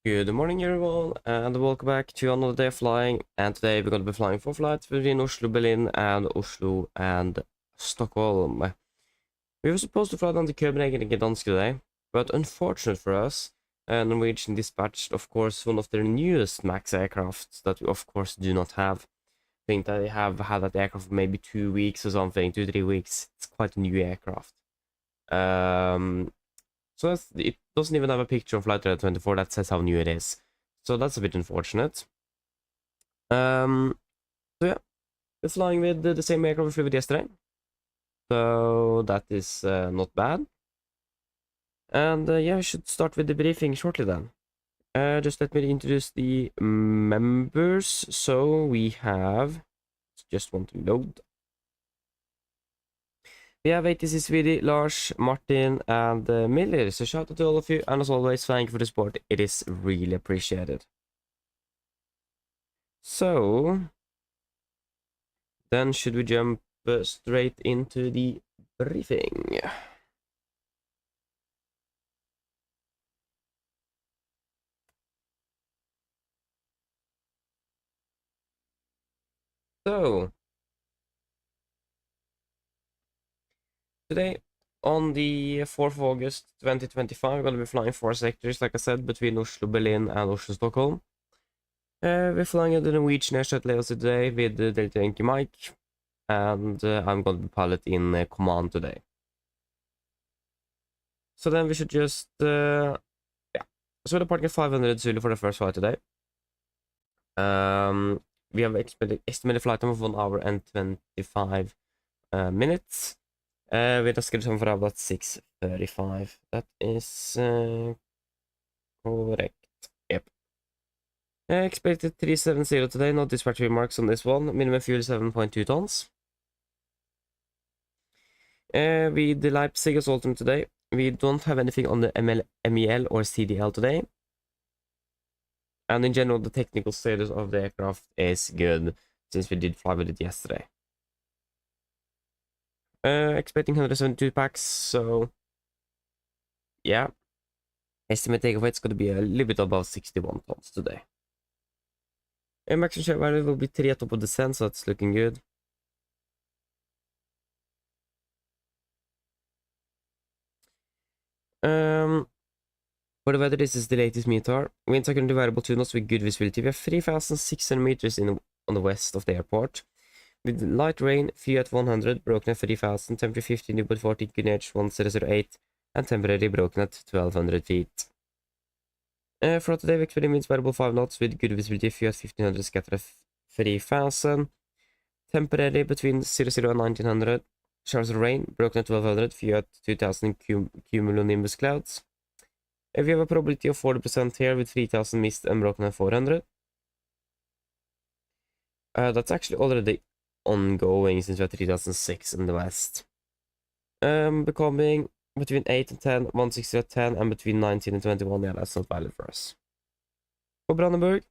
Good morning, everyone, and welcome back to another day of flying. And today we're going to be flying 4 flights between Oslo, Berlin, and Oslo and Stockholm. We were supposed to fly down to Copenhagen and Gdansk today, but unfortunate for us, Norwegian dispatched, of course, one of their newest MAX aircrafts that we, of course, do not have. I think they have had that aircraft for maybe 2 weeks or something, 2-3 weeks. It's quite a new aircraft. So it doesn't even have a picture of Flight Radar 24 that says how new it is. So that's a bit unfortunate. So yeah, we're flying with the same aircraft we flew with yesterday. So that is not bad. And yeah, I should start with the briefing shortly then. Just let me introduce the members. So we have, just want to load. We have ATC Swede, Lars, Martin, and Miller. So shout out to all of you, and as always, thank you for the support. It is really appreciated. So then should we jump straight into the briefing? So today, on the 4th of August 2025, we're going to be flying 4 sectors, like I said, between Oslo, Berlin, and Oslo, Stockholm. We're flying at the Norwegian airshot layout today with the Delta Yankee mic, and I'm going to be pilot in command today. So then we should just, yeah. So we're departing at 500 Zulu for the first flight today. We have estimated flight time of 1 hour and 25 minutes. With a schedule time for about 6:35. That is correct. Yep. Expected 370 today. No dispatch remarks on this one. Minimum fuel 7.2 tons. With the Leipzig as alternate today. We don't have anything on the MEL or CDL today. And in general, the technical status of the aircraft is good, since we did fly with it yesterday. Expecting 172 packs, so yeah. Estimate takeoff weight is going to be a little bit above 61 tons today. Maximum share value will be 3 at top of descent, so that's looking good. For the weather, this is the latest METAR. Winds are currently variable 2 knots with good visibility. We have 3,600 meters on the west of the airport. With light rain, few at 100, broken at 3000, temperature 15, Newport 14, QNH 1008, and temporary broken at 1200 feet. For today, we expect winds variable 5 knots with good visibility, few at 1500, scatter at 3000, temporary between 00 and 1900, showers of rain, broken at 1200, few at 2000 cumulonimbus clouds. We have a probability of 40% here with 3000 mist and broken at 400. That's actually already ongoing since we have 3006 in the west. Becoming between 8 and 10, 160 at 10, and between 19 and 21, yeah, that's not valid for us. For Brandenburg,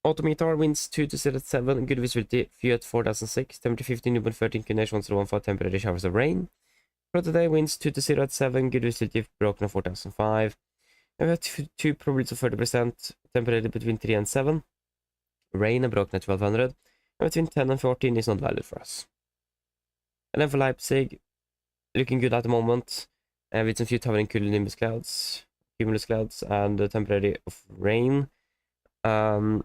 autometer winds 2 to 0 at 7, good visibility, few at 4006, temperature 15, Newport 13, QNH 1015, temporary showers of rain. For today, winds 2 to 0 at 7, good visibility, broken at 4005. And we have 2 probabilities of 30%, temporary between 3 and 7. Rain and broken at 1200. And between 10 and 14 is not valid for us. And then for Leipzig, looking good at the moment, with some few towering cumulus clouds, and temporary of rain. But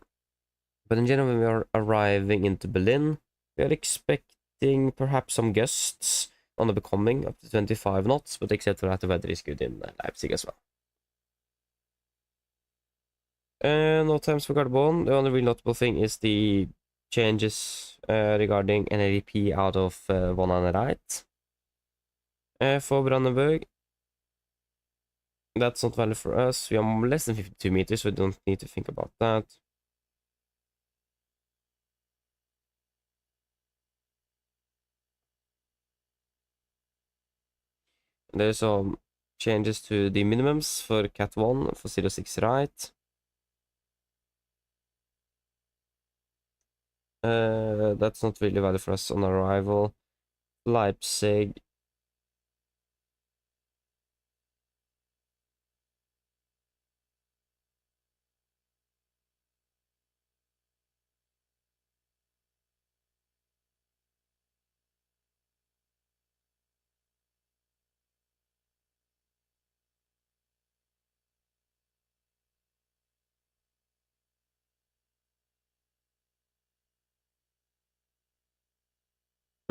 in general, when we are arriving into Berlin, we are expecting perhaps some gusts on the becoming up to 25 knots, but except for that, the weather is good in Leipzig as well. No times for Carbon. The only real notable thing is the changes regarding NADP out of 1 right. For Brandenburg, that's not valid for us. We are less than 52 meters, so we don't need to think about that. There's some changes to the minimums for Cat 1 for 06 right. That's not really valid for us on arrival. Leipzig.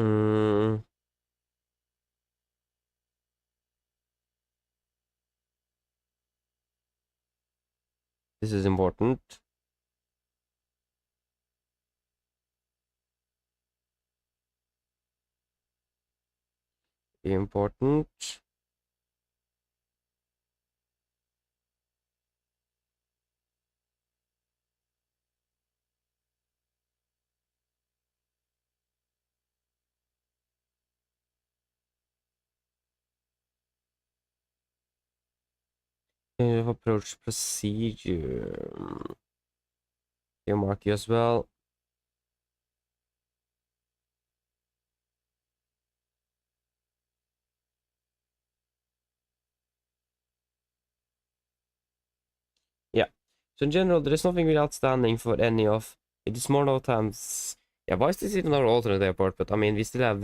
Mm, this is important. Important. Approach procedure. Here, mark you as well. Yeah. So in general, there is nothing really outstanding for any of it. Is more no times. Yeah, why is this even our alternate airport? But I mean, we still have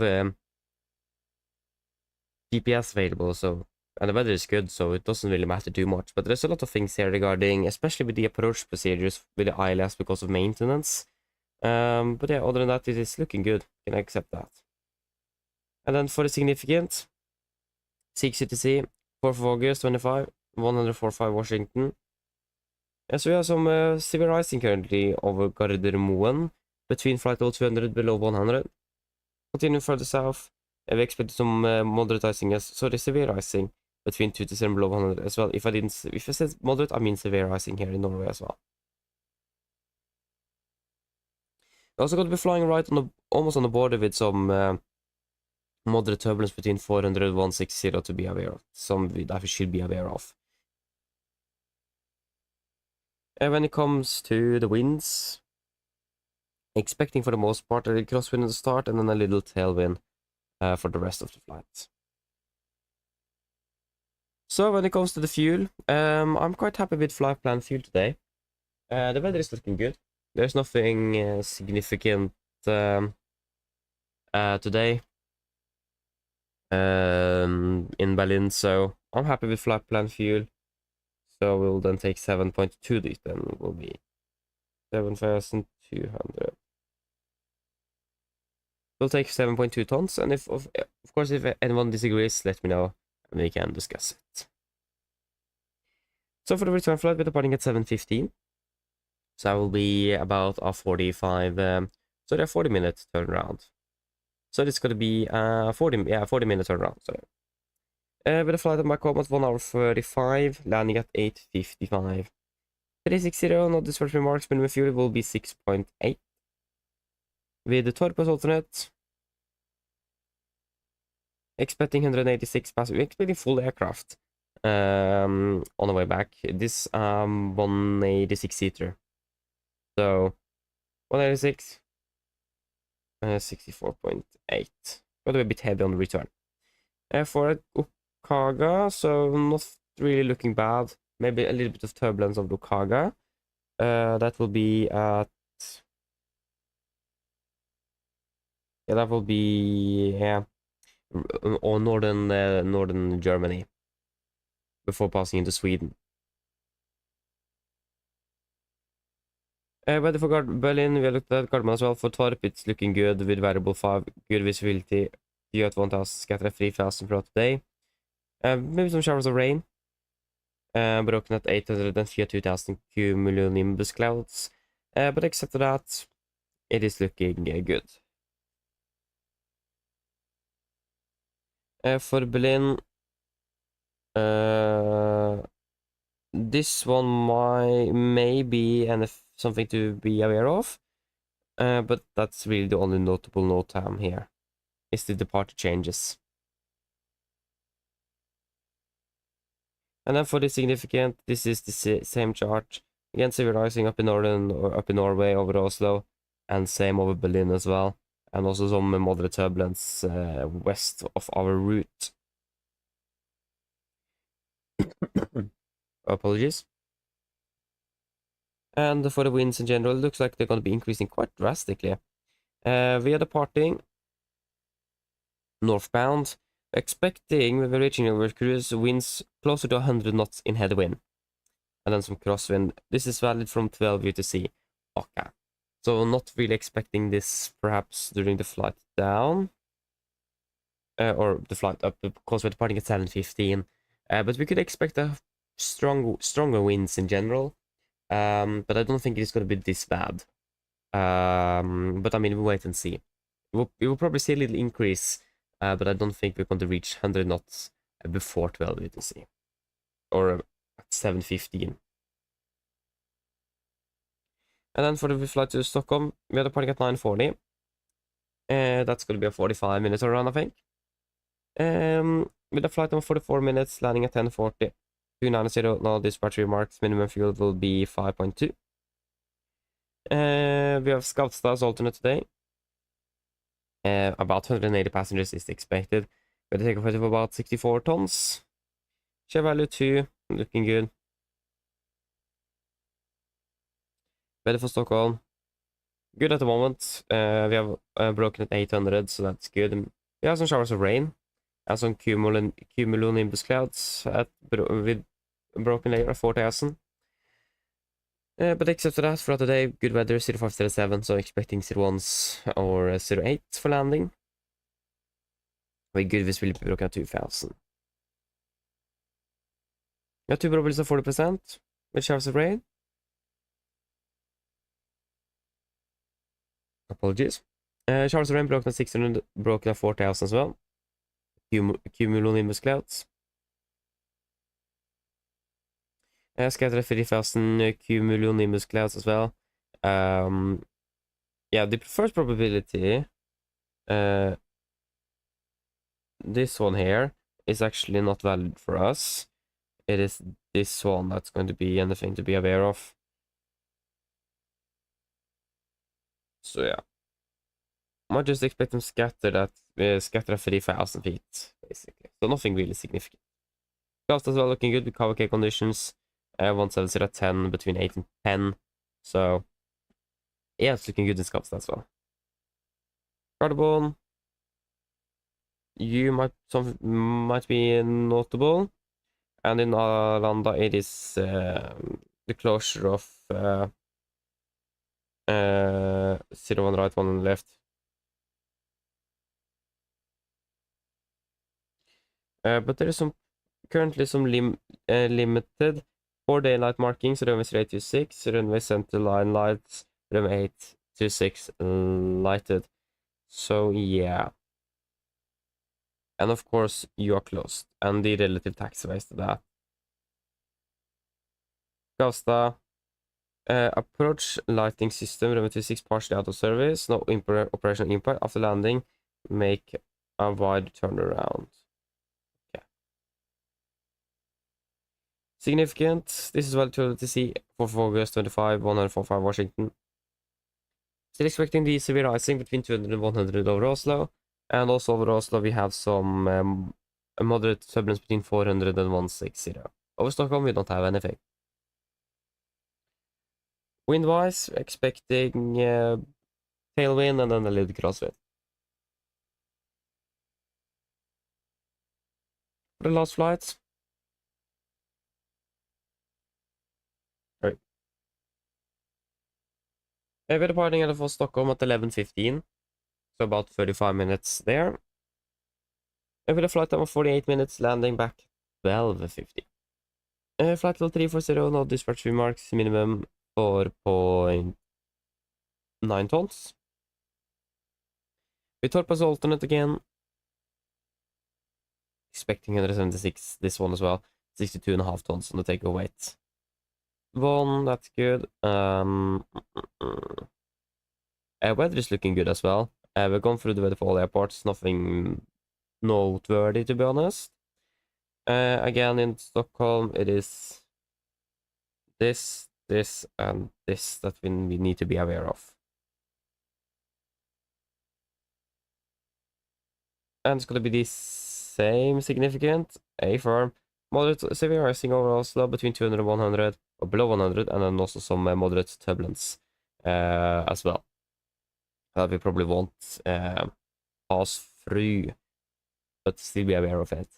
GPS available, so and the weather is good, so it doesn't really matter too much. But there's a lot of things here regarding, especially with the approach procedures with the ILS because of maintenance. But yeah, other than that, it is looking good. Can I accept that? And then for the significant, 6 UTC, 4th of August 25, 145 Washington. So we have some severe icing currently over Gardermoen, between flight level 200 below 100. Continuing further south, we expect some moderate icing, sorry, severe icing between 2 to 7 below 100 as well. If I said moderate, I mean severe icing here in Norway as well. We're also going to be flying right on the, almost on the border with some moderate turbulence between 400 and 160 to be aware of. Some that we should be aware of. And when it comes to the winds, expecting for the most part a little crosswind at the start and then a little tailwind for the rest of the flight. So when it comes to the fuel, I'm quite happy with flight plan fuel today. The weather is looking good. There's nothing significant today in Berlin, so I'm happy with flight plan fuel. So we'll then take 7.2 this, then will be 7,200. We'll take 7.2 tons, and if of course if anyone disagrees, let me know and we can discuss it. So for the return flight, we're departing at 7:15. So I will be about a 45, sorry, a 40-minute turnaround. So it's going to be 40-minute turnaround. Sorry. With a flight at back home at 1 hour 35, landing at 8:55. 360, not dispatch remarks, minimum fuel will be 6.8. With the Torpus alternate, expecting 186 passengers, expecting full aircraft on the way back. This 186 seater. So 186, 64.8. Got to be a bit heavy on the return. For Okaga, so not really looking bad. Maybe a little bit of turbulence of Okaga. That will be at that will be or northern Germany before passing into Sweden. Weather for Berlin, we looked at Gardermoen as well. For Torp, it's looking good with variable 5, good visibility. You at 1000, scatter at 3000 throughout the day. Maybe some showers of rain. Broken at 800 and 2000 cumulonimbus clouds. But except for that, it is looking good. For Berlin, this one may be something to be aware of, but that's really the only notable note here. Is the departure changes. And then for the significant, this is the same chart. Again, severe rising up in Norway over Oslo, and same over Berlin as well. And also some moderate turbulence west of our route. Apologies. And for the winds in general, it looks like they're going to be increasing quite drastically. We are departing northbound, expecting when we're reaching over cruise winds closer to 100 knots in headwind. And then some crosswind. This is valid from 12 UTC. Okay. So not really expecting this perhaps during the flight down. or the flight up because we're departing at 7:15. But we could expect a stronger winds in general. But I don't think it's going to be this bad. But I mean, we'll wait and see. We will probably see a little increase, but I don't think we're going to reach 100 knots before 12 UTC. Or at 7:15. And then for the flight to Stockholm, we are departing at 9:40. That's going to be a 45-minute run, I think. With a flight on 44 minutes, landing at 10:40. 290, now dispatch remarks, minimum fuel will be 5.2. We have Scoutstad as alternate today. About 180 passengers is expected. We're going to take a flight of about 64 tons. Share value 2, looking good. Ready for Stockholm. Good at the moment. We have broken at 800, so that's good. We have some showers of rain and some cumulonimbus clouds with a broken layer of 4,000. But except for that, throughout the day, good weather, 0507, so expecting 01s or 08 for landing. With good visibility, broken at 2000. We have two probabilities of 40% with showers of rain. Apologies. Showers of rain broken at 600, broken at 4,000 as well. Cumulonimbus clouds. Scattered at 30,000 cumulonimbus clouds as well. Yeah, the first probability, this one here, is actually not valid for us. It is this one that's going to be anything to be aware of. So yeah, I might just expect them scattered at 30,000 feet, basically. So nothing really significant. Coast as well looking good with KVK conditions. 170 at 10, between 8 and 10. So yeah, it's looking good in Scouts as well. Cardabone, you might be notable. And in Arlanda, it is the closure of 01 right, 1 left. But there is currently some limited 4 daylight markings, runway 326, runway center line lights, runway 826 lighted. So yeah. And of course, you are closed, and the relative taxiways to that. Gasta, approach lighting system, runway 26 partially out of service, no operational impact. After landing, make a wide turnaround. Okay. Significant, this is well to see, 4th of August 25, 145 Washington. Still expecting the severe icing between 200 and 100 over Oslo. And also over Oslo, we have some moderate turbulence between 400 and 160. Over Stockholm, we don't have anything. Wind-wise, expecting tailwind and then a little crosswind. For the last flights. Right. We're departing out of Stockholm at 11:15. So about 35 minutes there. And with a flight time of 48 minutes, landing back 12:50. Flight level 340, no dispatch remarks, minimum 4.9 tons. We torpas alternate again. Expecting 176, this one as well. 62.5 tons on the takeoff weight. One, that's good. Weather is looking good as well. We've gone through the weather for all airports, nothing noteworthy to be honest. Again, in Stockholm, it is this, and this that we need to be aware of. And it's going to be the same significant, A firm, moderate severe icing over Oslo between 200 and 100, or below 100, and then also some moderate turbulence as well. That we probably won't pass through, but still be aware of it.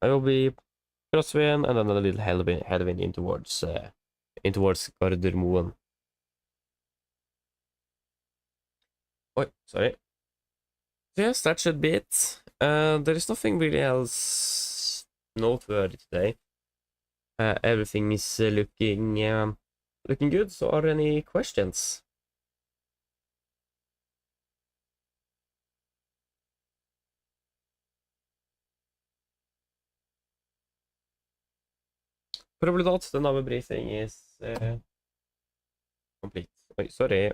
I will be crosswind and then a little headwind in towards Gardermoen. Oh, sorry. So yes, that should be it. There is nothing really else noteworthy today. Everything is looking good. So, are there any questions? Probably not. The Nave briefing is complete. Oi, sorry.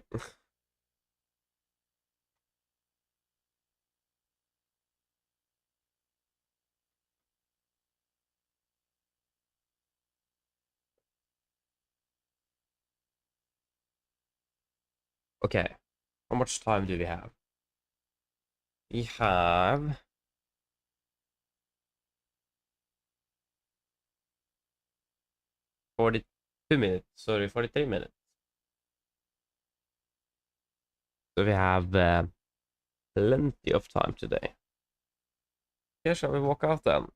Okay. How much time do we have? We have 42 minutes. Sorry, 43 minutes. So we have plenty of time today. Yeah, shall we walk out then?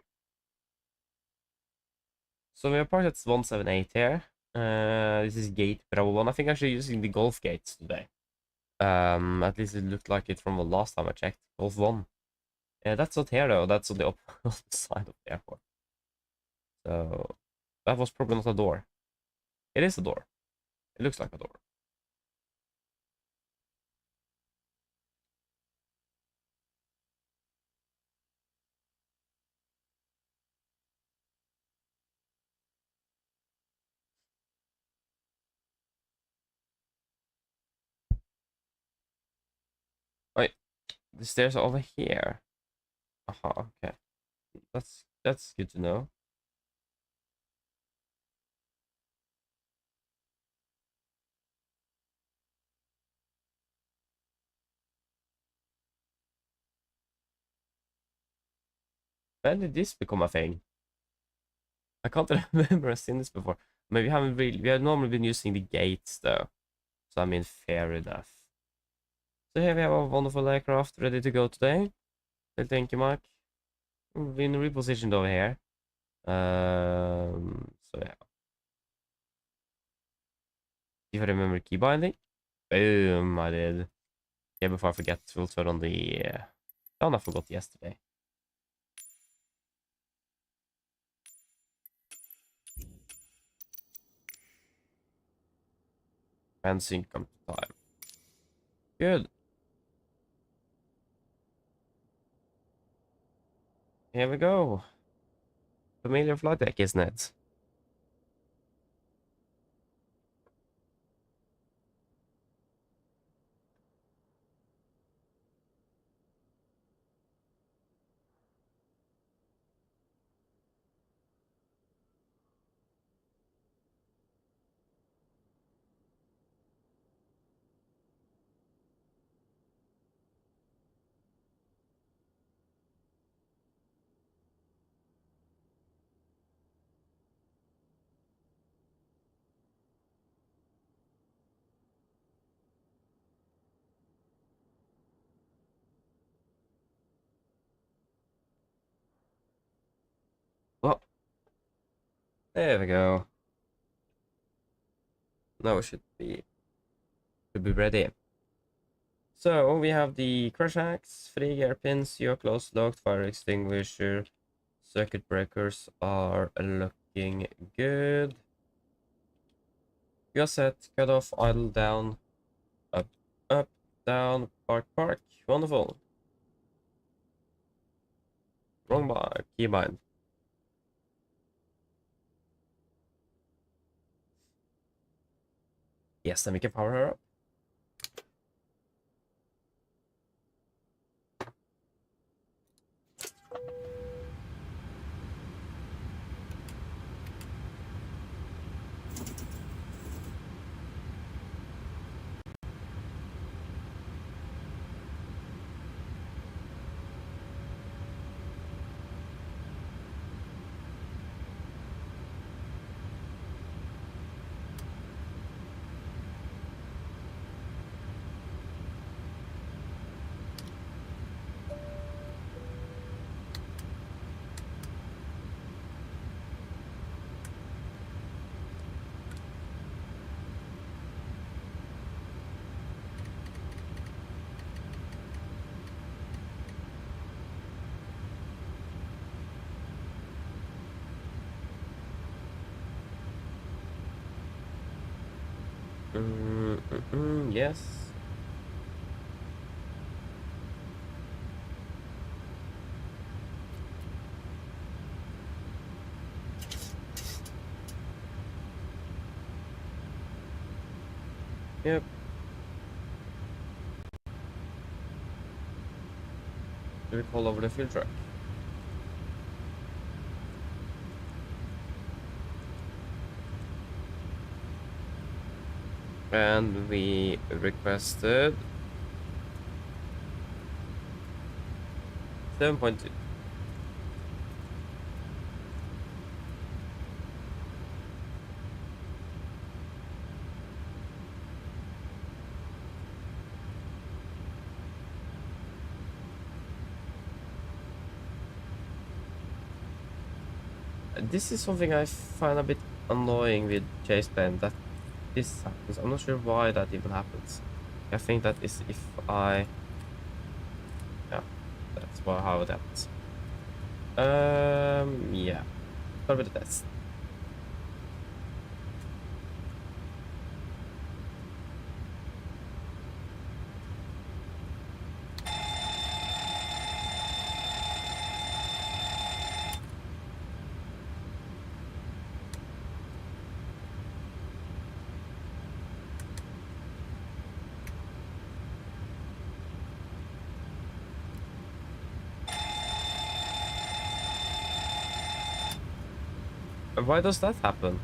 So we are parked at 178 here. This is gate Bravo 1. I think I'm actually using the Golf gates today. At least it looked like it from the last time I checked. Golf 1. Yeah, that's not here though. That's on the opposite side of the airport. So that was probably not a door. It is a door. It looks like a door. Wait, the stairs are over here. Aha, okay. That's good to know. When did this become a thing? I can't remember I've seen this before. Maybe we haven't really. We have normally been using the gates though. So I mean, fair enough. So here we have a wonderful aircraft ready to go today. So thank you, Mike. We've been repositioned over here. So yeah. If I remember key binding. Boom, I did. Yeah, before I forget, we'll turn on the... Oh, I forgot yesterday. And sync come to time. Good. Here we go. Familiar flight deck, isn't it? Well, there we go. Now we should be ready. So we have the crash axe, 3 gear pins, yaw close locked, fire extinguisher, circuit breakers are looking good. Yaw set, cut off, idle down, up, up, down, park, park. Wonderful. Wrong bar, keybind. Yes, then we can power her up. Yes. Yep. Do we call over the field truck? And we requested 7.2. This is something I find a bit annoying with Chase Plane, that this happens. I'm not sure why that even happens. I think that is if I... Yeah, that's how it happens. Yeah. Start with the test. Why does that happen?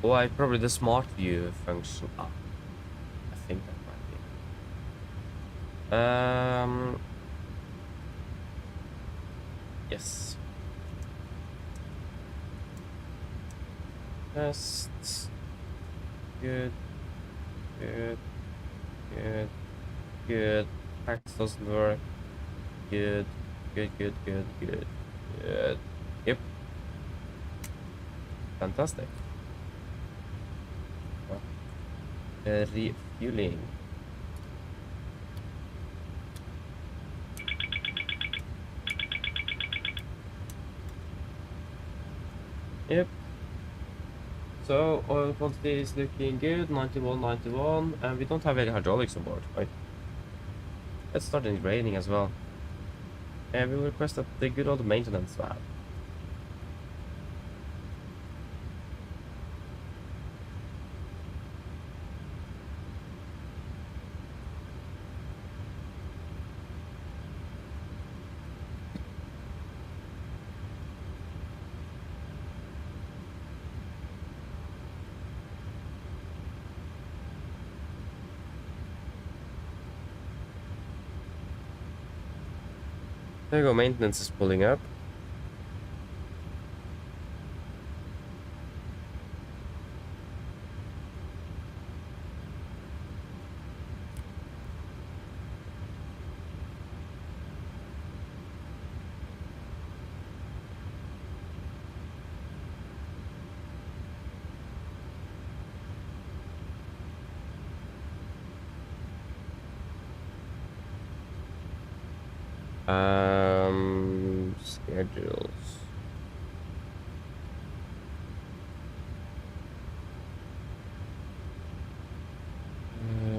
Why, probably the smart view function. Ah, I think that might be. Yes. Test. Good. Good. Good. Good. Practice doesn't work. Good. Good. Good. Good. Good. Good. Yep. Fantastic. Refueling. Yep. So oil quantity is looking good, 91, 91, and we don't have any hydraulics on board. Right. Let's start grading as well. And we will request that the good old maintenance valve. There you go, maintenance is pulling up. Schedules.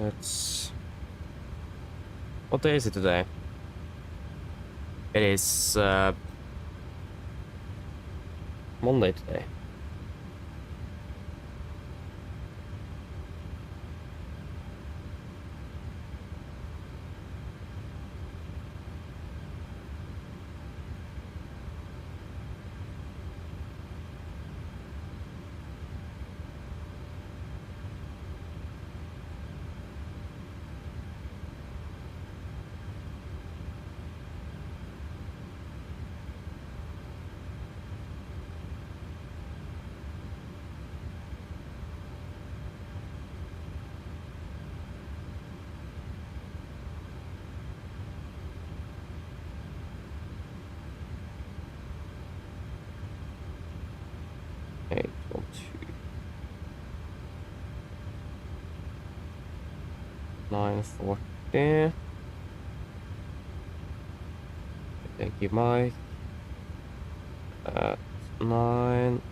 It's... What day is it today? It is Monday today. Okay, 940. Thank you, Mike. 9.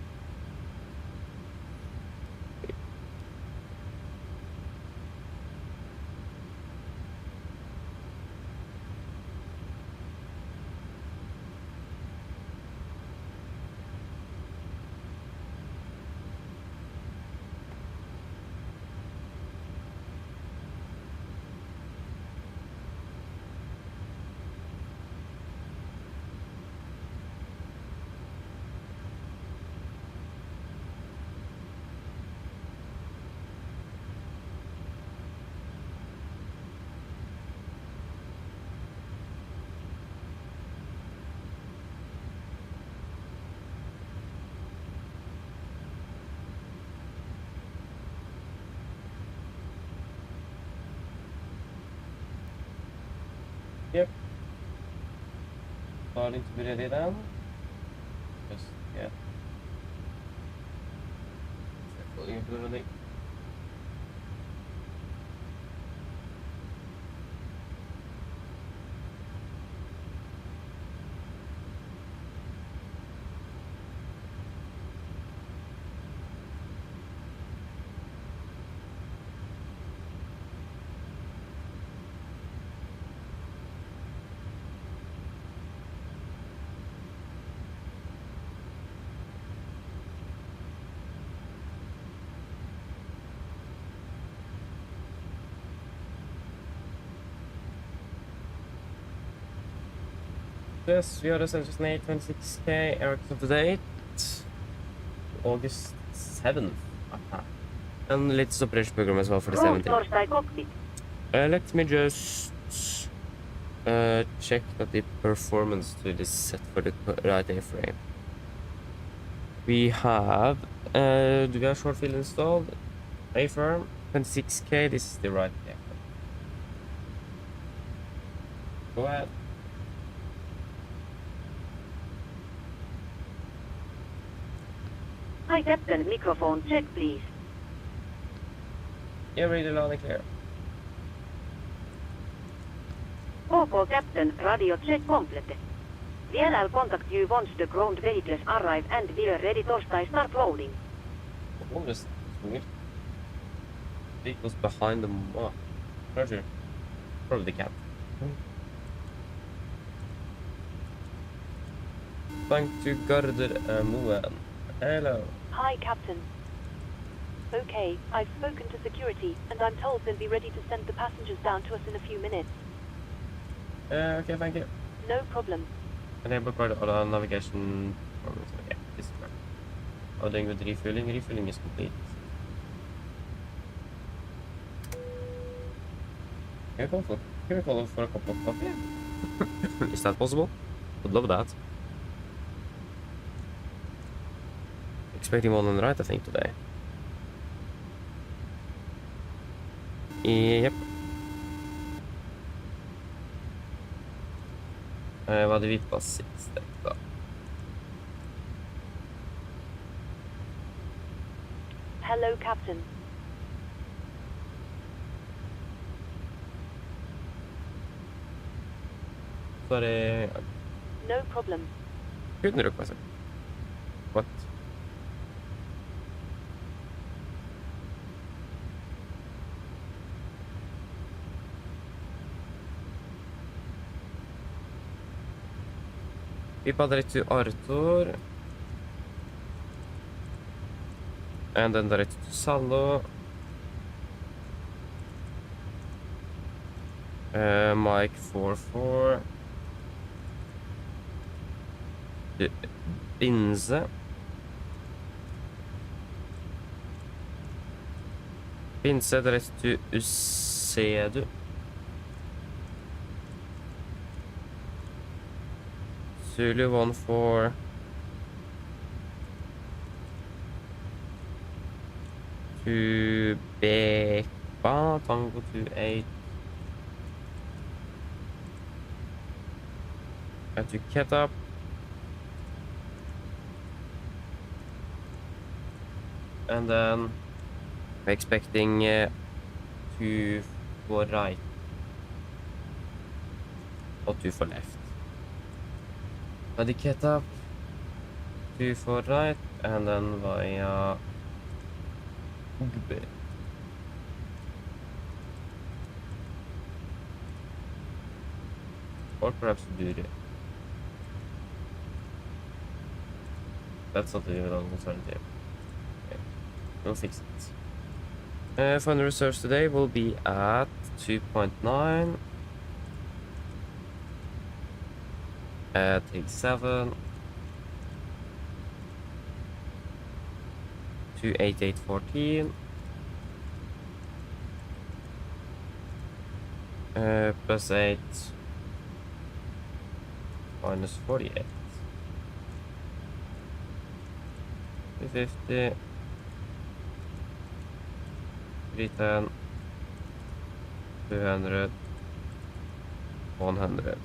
Yep. Starting to be ready then. Just get ready. Yes, we are the 26K RX of the date. August 7th. And latest operation program as well for the 17th. Let me just check that the performance to this set for the right A-frame. We have do we have short field installed? A-frame 26K. This is the right A-frame. Go ahead. Hi, Captain. Microphone check, please. Yeah, read it loud and clear. OK, Captain. Radio check complete. VNL contact you once the ground vehicles arrive and we are ready to start loading. Oh, this is weird. Vehicles behind them. Oh, Roger. Probably the cat. Thank you, Garder Moen. Hello. Hi, Captain. Okay, I've spoken to security, and I'm told they'll be ready to send the passengers down to us in a few minutes. Okay, thank you. No problem. Enable card auto navigation. Okay, this is correct. Doing with refueling. Refueling is complete. Can we call for a cup of coffee? Is that possible? Would love that. Expecting one on the right, I think, today. Yep. Hva hadde vi på sist da? Hello, Captain. Sorry. No problem. Couldn't request it. What? Vi direct to Arthur. And then direct to Salo. Mike 44. Binze. Binze direct to Usedu. Zulu 14 to Bekba, Tango 28 to Ketchup, and then we're expecting 2 for right or 2 for left. Get up, 2 for right, and then via Ugbe. Or perhaps Dure. That's not the wrong alternative. Okay. We'll fix it. Final reserves today will be at 2.9. Take 7 to 8814 plus 8 minus 48 250 310 200 100.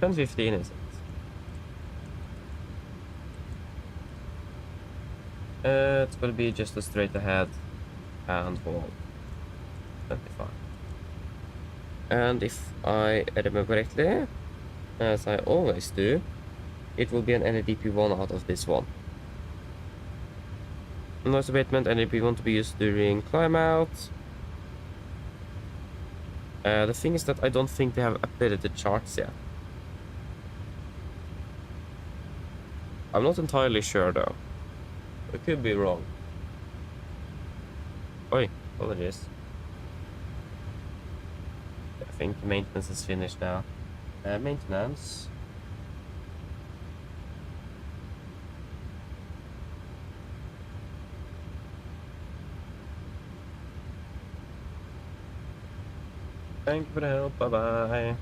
$10.15 is it? It's gonna be just a straight ahead and hold 25. And if I remember correctly, as I always do, it will be an NADP1 out of this one. Noise abatement, NADP1 to be used during climb out. The thing is that I don't think they have updated the charts yet. I'm not entirely sure though. I could be wrong. Oi, apologies. I think maintenance is finished now. Maintenance. Thank you for the help. Bye bye.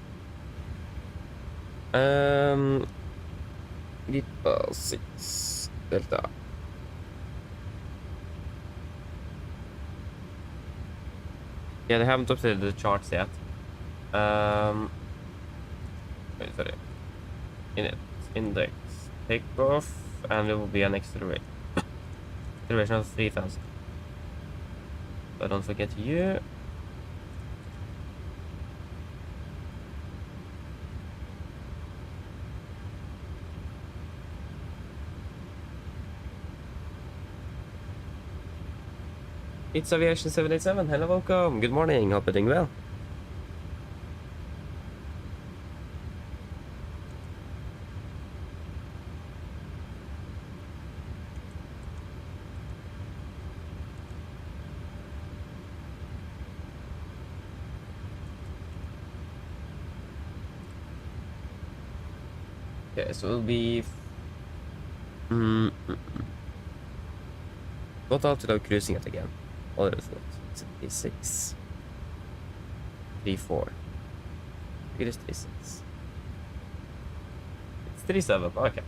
Little 6 Delta. Yeah, they haven't updated the charts yet. Wait, sorry. Index takeoff, and it will be an acceleration. Acceleration of 3000. But don't forget you. It's Aviation 787. Hello, welcome. Good morning. Hope you're doing well. Okay, so it'll be what altitude cruising it again? What is it? It's 36. 34. It is 36. It's 37. Okay.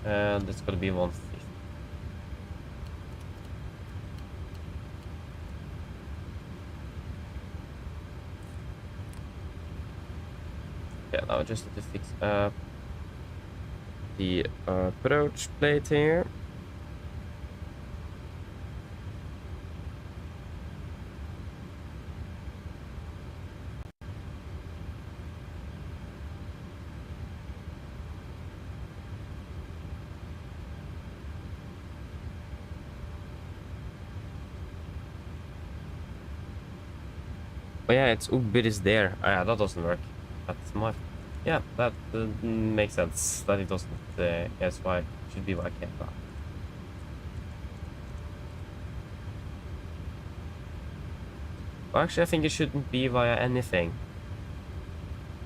And it's gonna be 150. Yeah, now I just need to fix up the approach plate here. Oh yeah, it's Uber is there. Yeah, that doesn't work. That's my... Yeah, that makes sense. That it doesn't... yes, why? Should be why I can't buy. Well, actually, I think it shouldn't be via anything.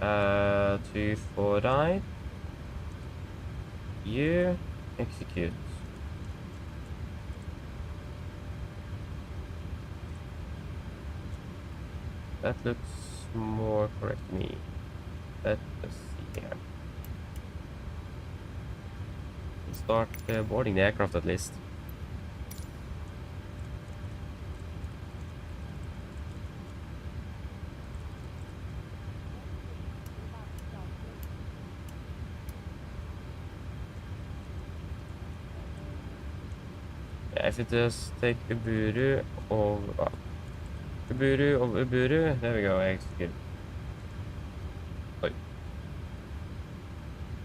2 4 right. You execute. That looks more correct to me. Let's see here. We'll start boarding the aircraft at least. Yeah, if it just take Uburu over... Uburu of Uburu, there we go, execute.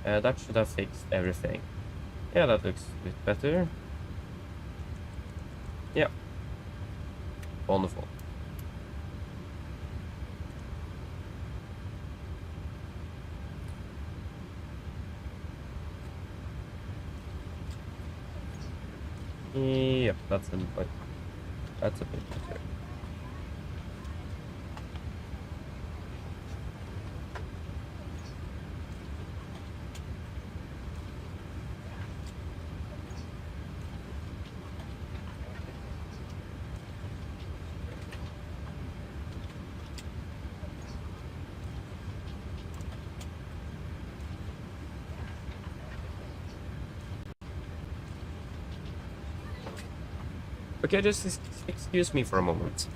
That should have fixed everything. Yeah, that looks a bit better. Yeah. Wonderful. Yep, that's a bit better. Okay, just excuse me for a moment.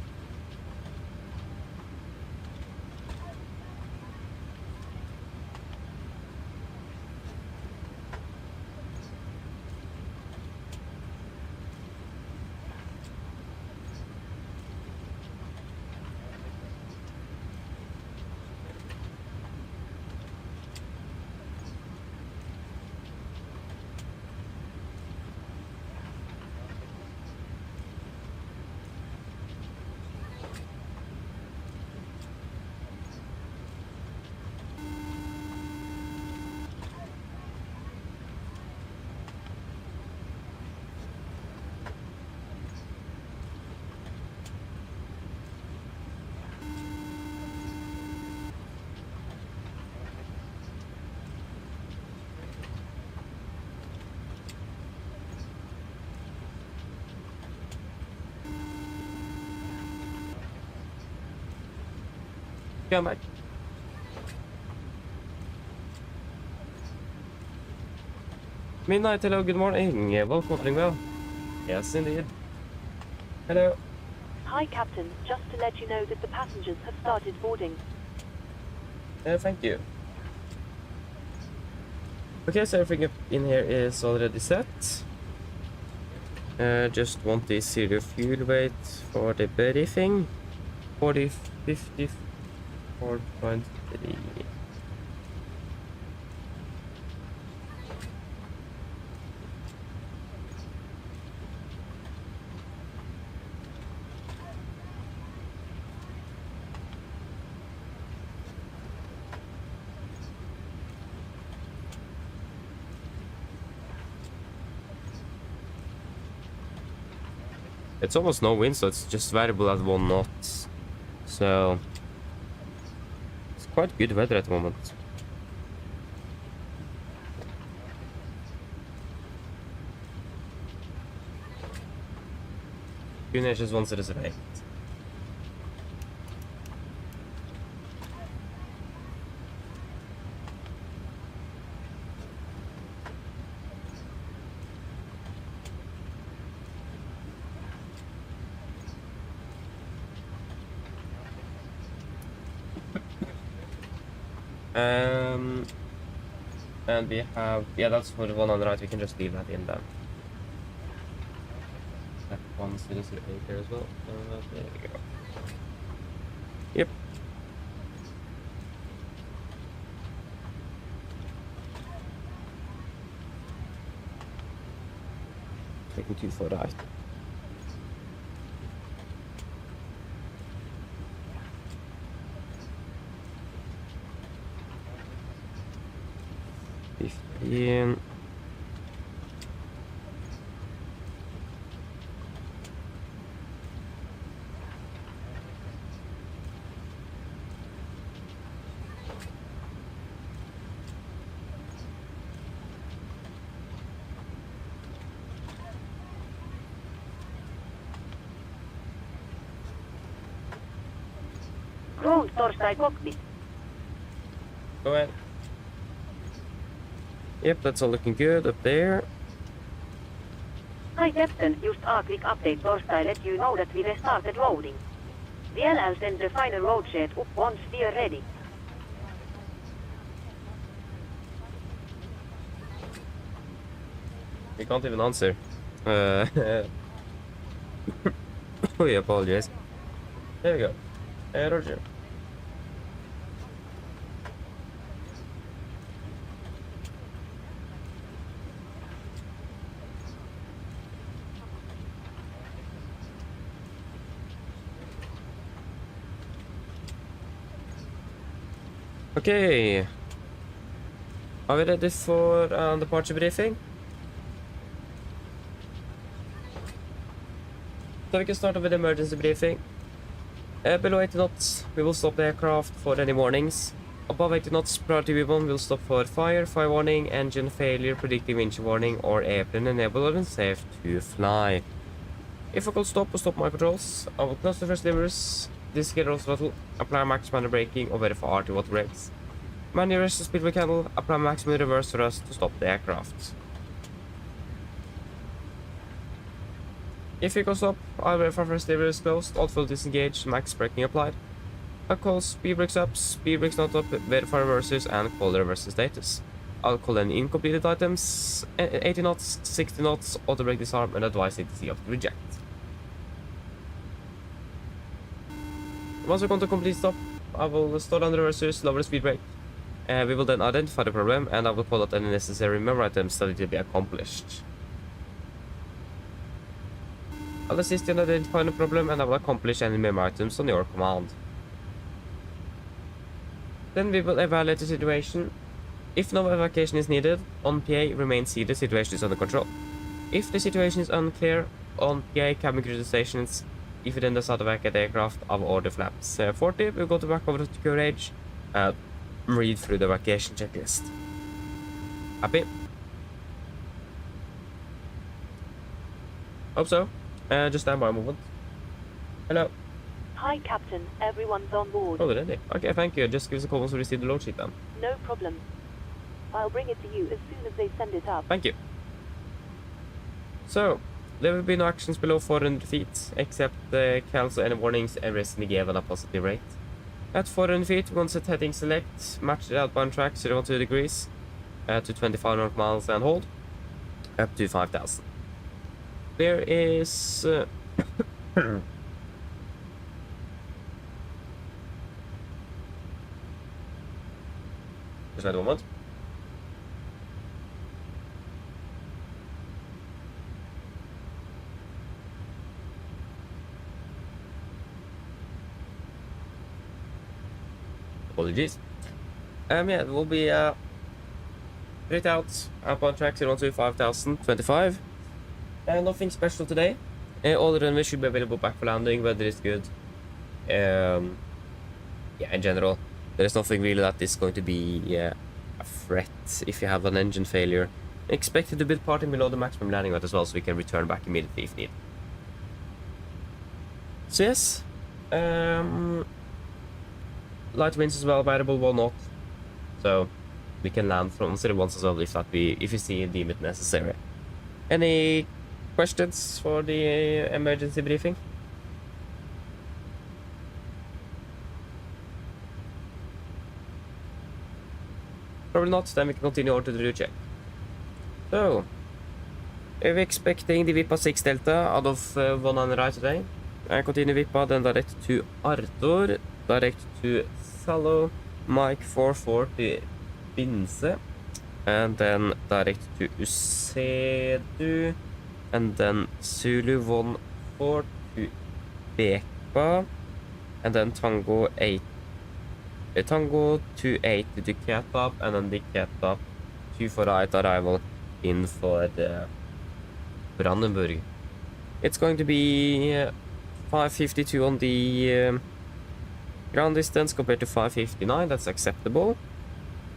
Yeah, mate. Midnight, hello, good morning. Yeah, welcome, well. Yes, indeed. Hello. Hi, Captain. Just to let you know that the passengers have started boarding. Thank you. Okay, so everything up in here is already set. Just want the zero fuel weight for the briefing. 54.3. It's almost no wind, so it's just variable at 1 knot. So it's quite good weather at the moment. Gunnar just wants to reserve. And we have, yeah, that's for the one on the right. We can just leave that in then. That one citizen eight there as well. There we go. Yep. Taking 2 for right. Yeah. Ground torstai cockpit. Go ahead. Yep, that's all looking good up there. Hi Captain, just a quick update torstai let you know that we restarted loading. I'll send the final load set up once we are ready. You can't even answer. We apologize. There we go. Roger. Okay. Are we ready for departure briefing? So we can start with emergency briefing. Below 80 knots, we will stop the aircraft for any warnings. Above 80 knots, priority V1 will stop for fire warning, engine failure, predictive winch warning, or airplane enable or unsafe to fly. If I could stop or stop my patrols, I will close the first levers, disengage the throttle, apply max manual braking, or verify RT water brakes. Manual rest the speedway candle, apply maximum reverse thrust to stop the aircraft. If it goes up, I'll verify first lever is closed, alt full disengaged, max braking applied. I'll call speed brakes up, speed brakes not up, verify reversers, and call the reverser status. I'll call any incompleted items, 80 knots, 60 knots, auto brake disarm, and advise ATC of reject. Once we come to complete stop, I will start on the reversers, lower the speed brake. We will then identify the problem, and I will call out any necessary memory items that need to be accomplished. I'll assist you in identifying the problem, and I will accomplish any memory items on your command. Then we will evaluate the situation. If no evacuation is needed, on PA remain seated, situation is under control. If the situation is unclear, on PA cabin crew stations, if you then decide to evacuate the aircraft, I will order flaps 40, we'll go to back over to courage, read through the evacuation checklist. Happy? Hope so. Just stand by a moment. Hello. Hi, Captain. Everyone's on board. Oh, really? Okay, thank you. Just give us a call once we receive the load sheet then. No problem. I'll bring it to you as soon as they send it up. Thank you. So, there will be no actions below 400 feet, except cancel any warnings and rest in the given a positive rate. At 400 feet, we're going to set heading select, match the outbound track 0 degrees to 25 north miles and hold, up to 5,000. There is... just wait a moment. Apologies. Yeah, it will be straight out outbound track 0 to 5,025. Nothing special today. All the runways should be available back for landing. Weather is good. Yeah, in general, there is nothing really that is going to be a threat if you have an engine failure. Expected to be departing below the maximum landing weight as well, so we can return back immediately if needed. So yes, light winds as well, variable 1 knot, so we can land from 0 as well if you see deem it necessary. Any questions for the emergency briefing? Probably not, then we can continue on to the route check. So, we're expecting the VIPA 6 Delta out of 1 right today. And continue VIPA, then direct to Arthur, direct to Salo, Mike 440 Binse, and then direct to Usedu, and then Zulu 14 to Beka, and then Tango 8. Tango 28 to Ketap, and then the Ketap 2 for right arrival in for the Brandenburg. It's going to be 552 on the ground distance compared to 559, that's acceptable.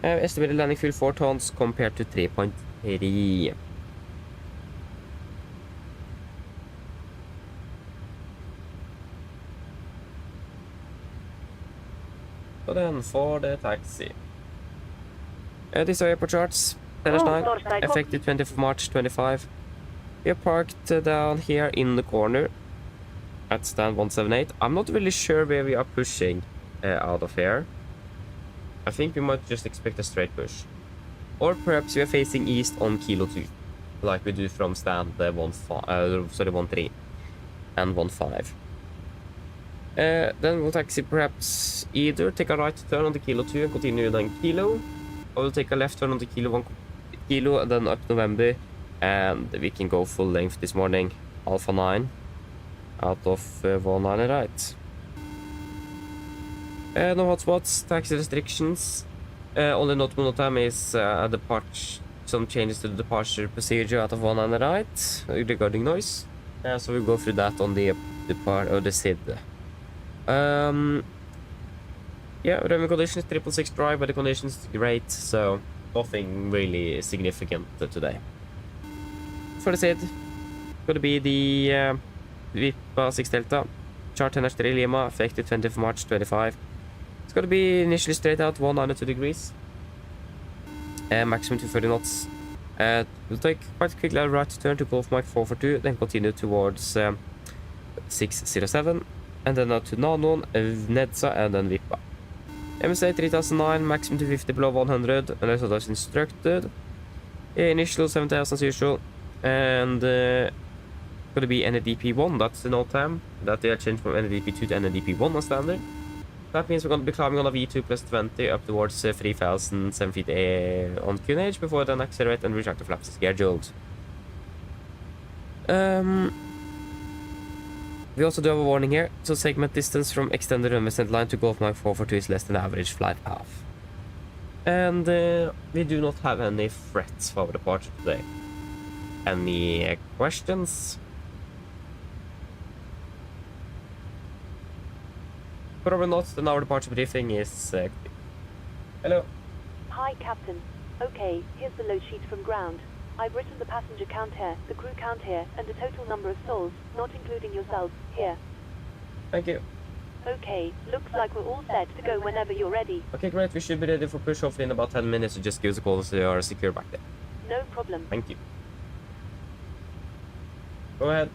Estimated landing fuel 4 tons compared to 3.3. So then for the taxi. These are airport charts. 9, effective 20th of March 25. We are parked down here in the corner at stand 178. I'm not really sure where we are pushing out of here. I think we might just expect a straight push. Or perhaps we are facing east on Kilo 2, like we do from stand 13 and 15. Then we'll taxi perhaps either take a right turn on the Kilo 2 and continue down Kilo, or we'll take a left turn on the Kilo 1 Kilo and then up November, and we can go full length this morning, Alpha 9 out of 19 right. No hotspots, taxi restrictions. Only notable time is some changes to the departure procedure out of 19 right regarding noise. So we'll go through that on the SID. Yeah, runway conditions 666 dry, but the conditions great, so nothing really significant today. For the SID, going to be the VIPA 6 Delta, chart 10-3 Lima, effective 20th March 25. It's going to be initially straight out 192 degrees, maximum 230 knots, We'll take quite a quick right turn to Golf Mike 442, then continue towards 607, and then out to Nanon, Nedsa, and then Vippa. MSA 3009, maximum to 50 below 100, unless otherwise instructed. Initial 7000 as usual, and gonna be NADP1, that's the note time. That they are changed from NADP2 to NADP1 as standard. That means we're going to be climbing on a V2 plus 20 up towards 3007 feet on QNH before then accelerate and retract the flaps as scheduled. We also do have a warning here. So segment distance from extended runway center line to Golf Mike 442 is less than the average flight path. And we do not have any threats for our departure today. Any questions? Probably not, then our departure briefing is... Hello. Hi, Captain. Okay, here's the load sheet from ground. I've written the passenger count here, the crew count here, and the total number of souls, not including yourselves, here. Thank you. Okay, looks like we're all set to go whenever you're ready. Okay, great. We should be ready for push off in about 10 minutes, so just give us a call so you are secure back there. No problem. Thank you. Go ahead.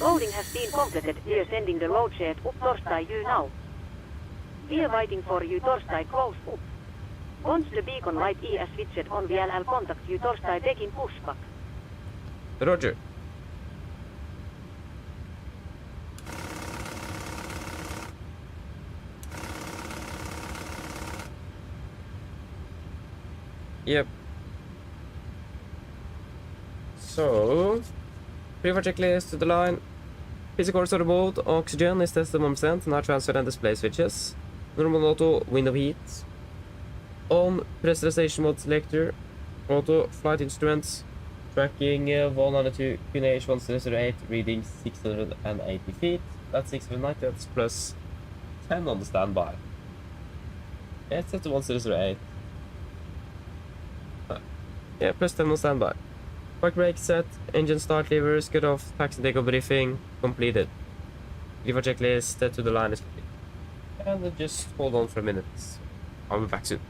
Loading has been completed. We are sending the load shed up Torstai you now. We are waiting for you Torstai close up. Once the beacon light is switched on, we'll contact you Torstai taking pushback. Roger. Yep. So, pre-flight checklist to the line. Physical course of the boat, oxygen is tested 1%, now transfer and display switches. Normal auto, window heat. On, pressurization mode selector. Auto, flight instruments. Tracking 102, QNH 1008, reading 680 feet. That's 690, that's plus 10 on the standby. Yeah, it's set to 1008. Yeah, plus 10 on standby. Park brake set, engine start levers, cut off, taxi takeoff briefing, completed. Lever checklist to the line is complete. And just hold on for a minute. I'll be back soon.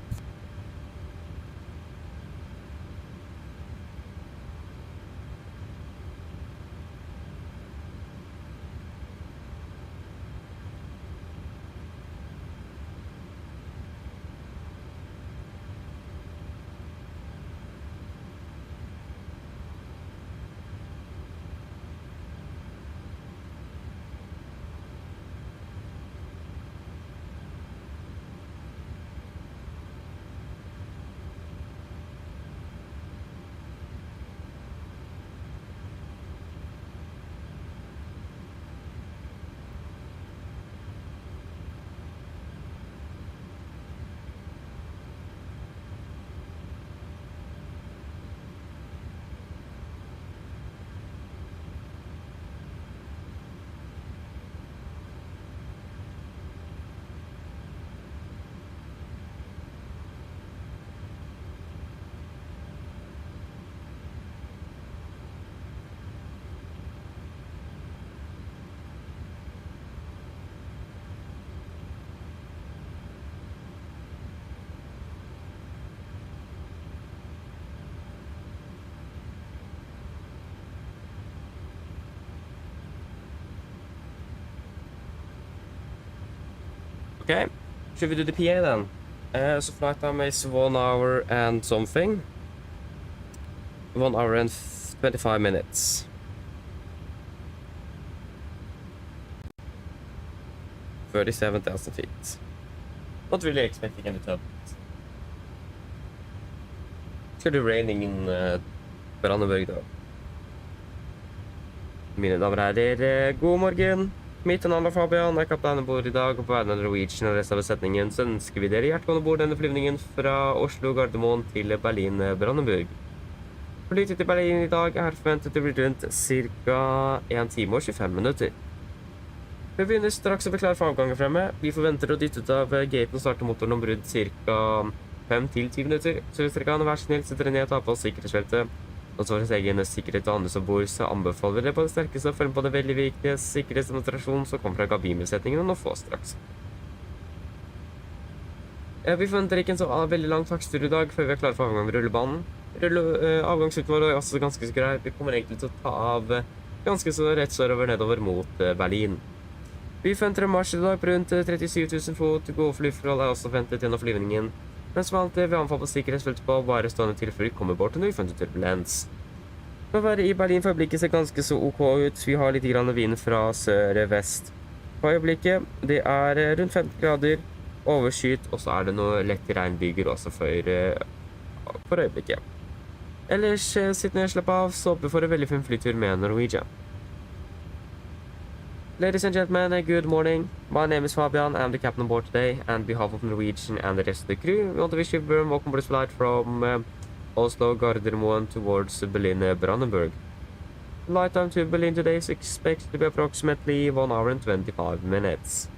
Okay, should we do the PA then? So flight time is 1 hour and something. 1 hour and 25 minutes. $37,000 feet. Not really expecting any turbulence. It's gonna be raining in Brandenburg though. Mine damer og herrer, god morgen. Mitt navn er Fabian, jeg er kaptein ombord i dag, og på vegne av Norwegian og resten av besetningen så ønsker vi dere hjertelig ombord denne flyvningen fra Oslo Gardermoen til Berlin Brandenburg. Flyet til Berlin i dag er forventet til å bli rundt ca. 1 time og 25 minutter. Vi begynner straks å bli klar for avgangen fremme. Vi forventer å dytte ut av gaten og starte motoren om brudd ca. 5-10 minutter. Så hvis dere kan være snill, sette dere ned og ta på sikkerhetsbeltet. Og så for sin egen sikkerhet og andre som bor, så anbefaler vi det på det sterkeste å følge på det veldig viktige sikkerhetsdemonstrasjonen som kommer fra kabinbesetningen og nå få straks. Vi forventer ikke en så veldig lang taksttur i dag før vi er klare for avgang med rullebanen. Avgangsruten vår er også ganske så grei. Vi kommer egentlig til å ta av ganske så rett sørover nedover mot Berlin. Vi forventer en marsj i dag på rundt 37 000 fot. Gode flyforhold er også ventet gjennom flyvningen. Men som alltid, vi anfaller på sikkerhetsfeltet på bare stående tilfelle vi kommer bort til når vi forventer turbulens. For å være i Berlin for øyeblikket ser ganske så ok ut. Vi har litt grann vind fra sør-vest. For øyeblikket, det er rundt 15 grader, overskyet, og så er det noe lett regnbyger også for øyeblikket. Ellers, sitt ned og slapp av, så håper vi får en veldig fin flytur med Norwegian. Ladies and gentlemen, good morning. My name is Fabian. I'm the captain on board today, and on behalf of Norwegian and the rest of the crew, we want to wish you a warm welcome aboard this flight from Oslo, Gardermoen towards Berlin, Brandenburg. The flight time to Berlin today is expected to be approximately 1 hour and 25 minutes.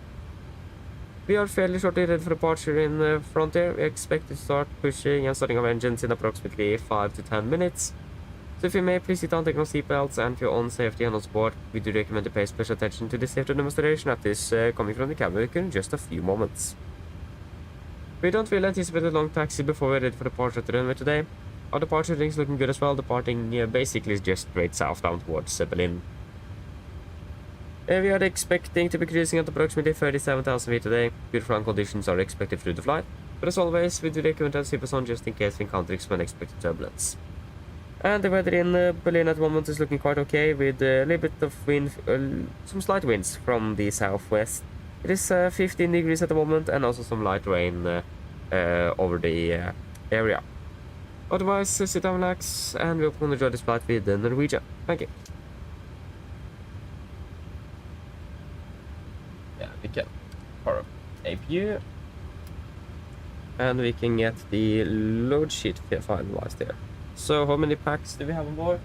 We are fairly shortly ready for departure in the frontier. We expect to start pushing and starting our engines in approximately 5 to 10 minutes. So if you may, please sit down, take no seatbelts, and for your own safety and on board, we do recommend to pay special attention to the safety demonstration that is coming from the cabin in just a few moments. We don't really anticipate a long taxi before we're ready for departure at the runway today. Our departure is looking good as well, departing basically just straight south down towards Berlin. We are expecting to be cruising at approximately 37,000 feet today. Good flying conditions are expected through the flight, but as always, we do recommend to keep us on just in case we encounter unexpected turbulence. And the weather in Berlin at the moment is looking quite okay, with a little bit of wind, some slight winds from the southwest. It is 15 degrees at the moment, and also some light rain over the area. Otherwise, sit down, relax, and we hope you enjoy this flight with Norwegian. Thank you. Yeah, we can power up APU, and we can get the load sheet finalized there. So, how many packs do we have on board?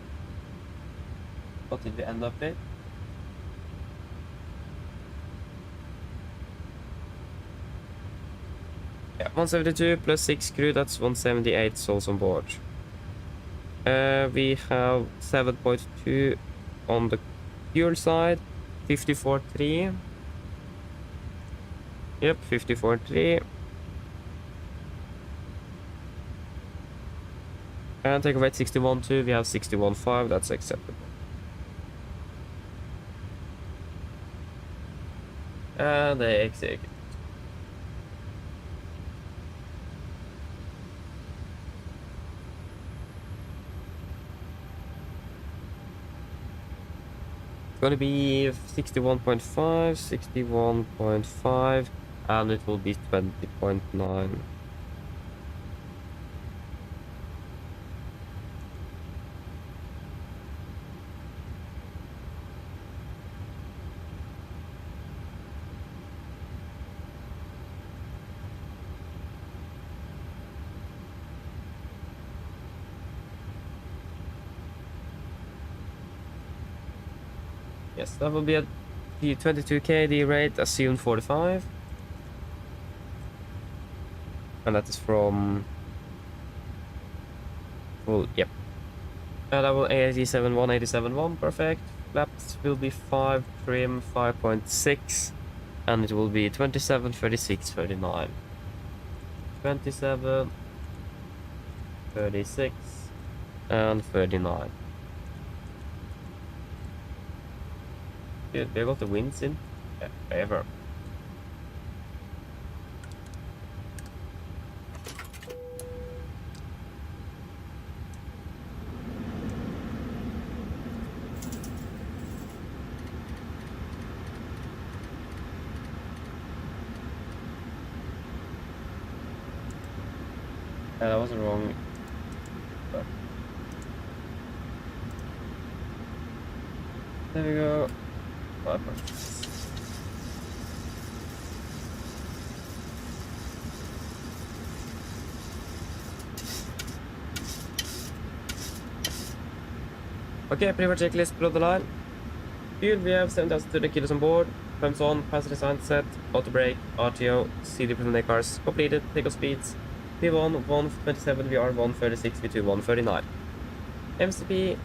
What did we end up with? Yeah, 172 plus 6 crew, that's 178 souls on board. We have 7.2 on the fuel side, 54.3. Yep, 54.3. And take away 61.2, we have 61.5, that's acceptable. And they execute. It's gonna be 61.5, 61.5, and it will be 20.9. Yes, that will be at the 22k, the rate assumed 45. And that is from... Well, yep. And that will 87.1, 87.1, perfect. Flaps will be 5, trim 5.6. And it will be 27, 36, 39. 27, 36, and 39. Dude, they got the winds in. Yeah, ever. Yeah, that wasn't wrong. But there we go. Okay, pre-work checklist below the line. Fuel, we have 7,200 kilos on board. Pumps on, passenger sign set, auto brake, RTO, CD prevent cars completed, takeoff speeds. V1 127, VR 136, V2 139. MCP,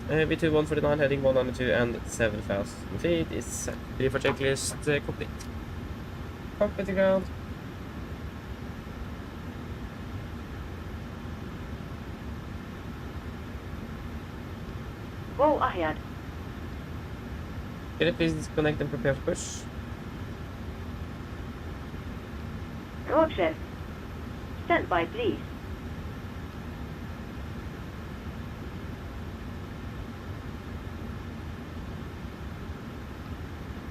V2 149 heading 192 and 7,000 feet is set. Pre-for checklist complete. Cockpit to ground. Go ahead. Can you please disconnect and prepare for push? Roger. Stand by, please.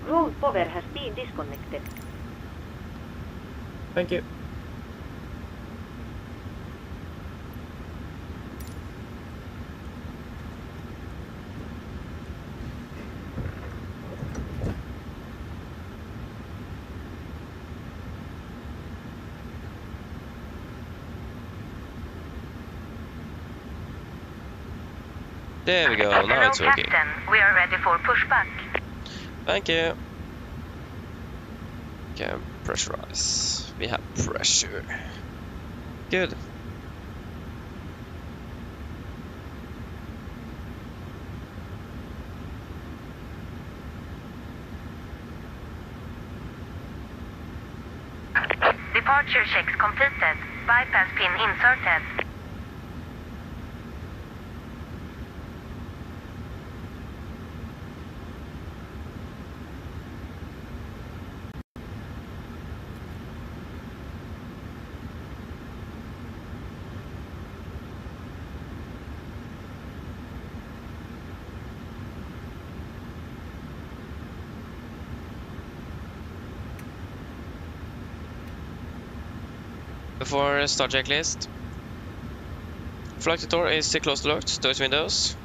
Ground power has been disconnected. Thank you. There we go, now it's working. Captain, we are ready for pushback. Thank you. Okay, pressurize. We have pressure. Good. Departure checks completed. Bypass pin inserted. Before start checklist. Flight door is closed locked, those windows.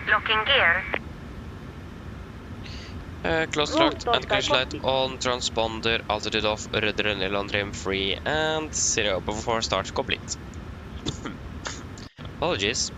Locking gear. Closed locked and cruise light on, transponder, altitude off, rudder and land trim free, and 0 before start complete. Apologies.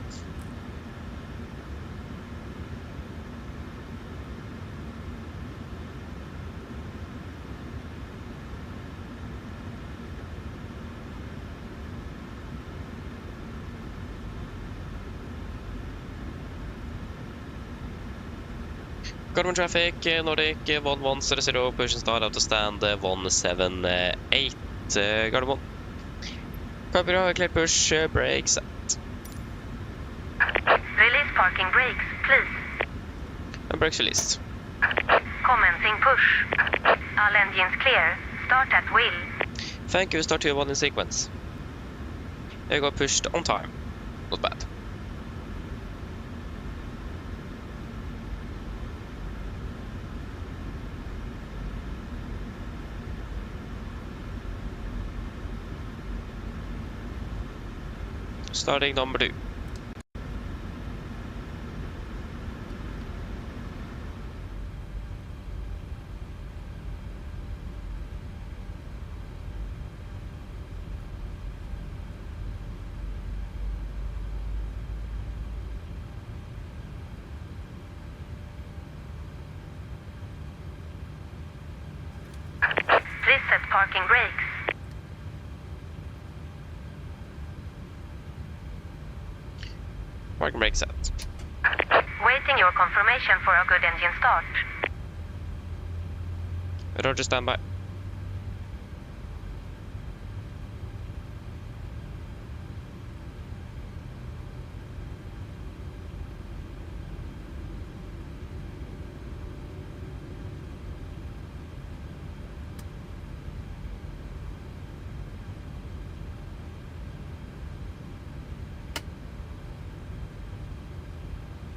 Gardermoen traffic, Nordic 1100, push and start out to stand 178, Gardermoen. Cabra, clear push, brakes. Release parking brakes, please. And brakes released. Commencing push. All engines clear. Start at will. Thank you, start 2-1 in sequence. I got pushed on time. Not bad. Starting number 2. Please set parking brakes. Parking brake set. Waiting your confirmation for a good engine start. Roger, standby.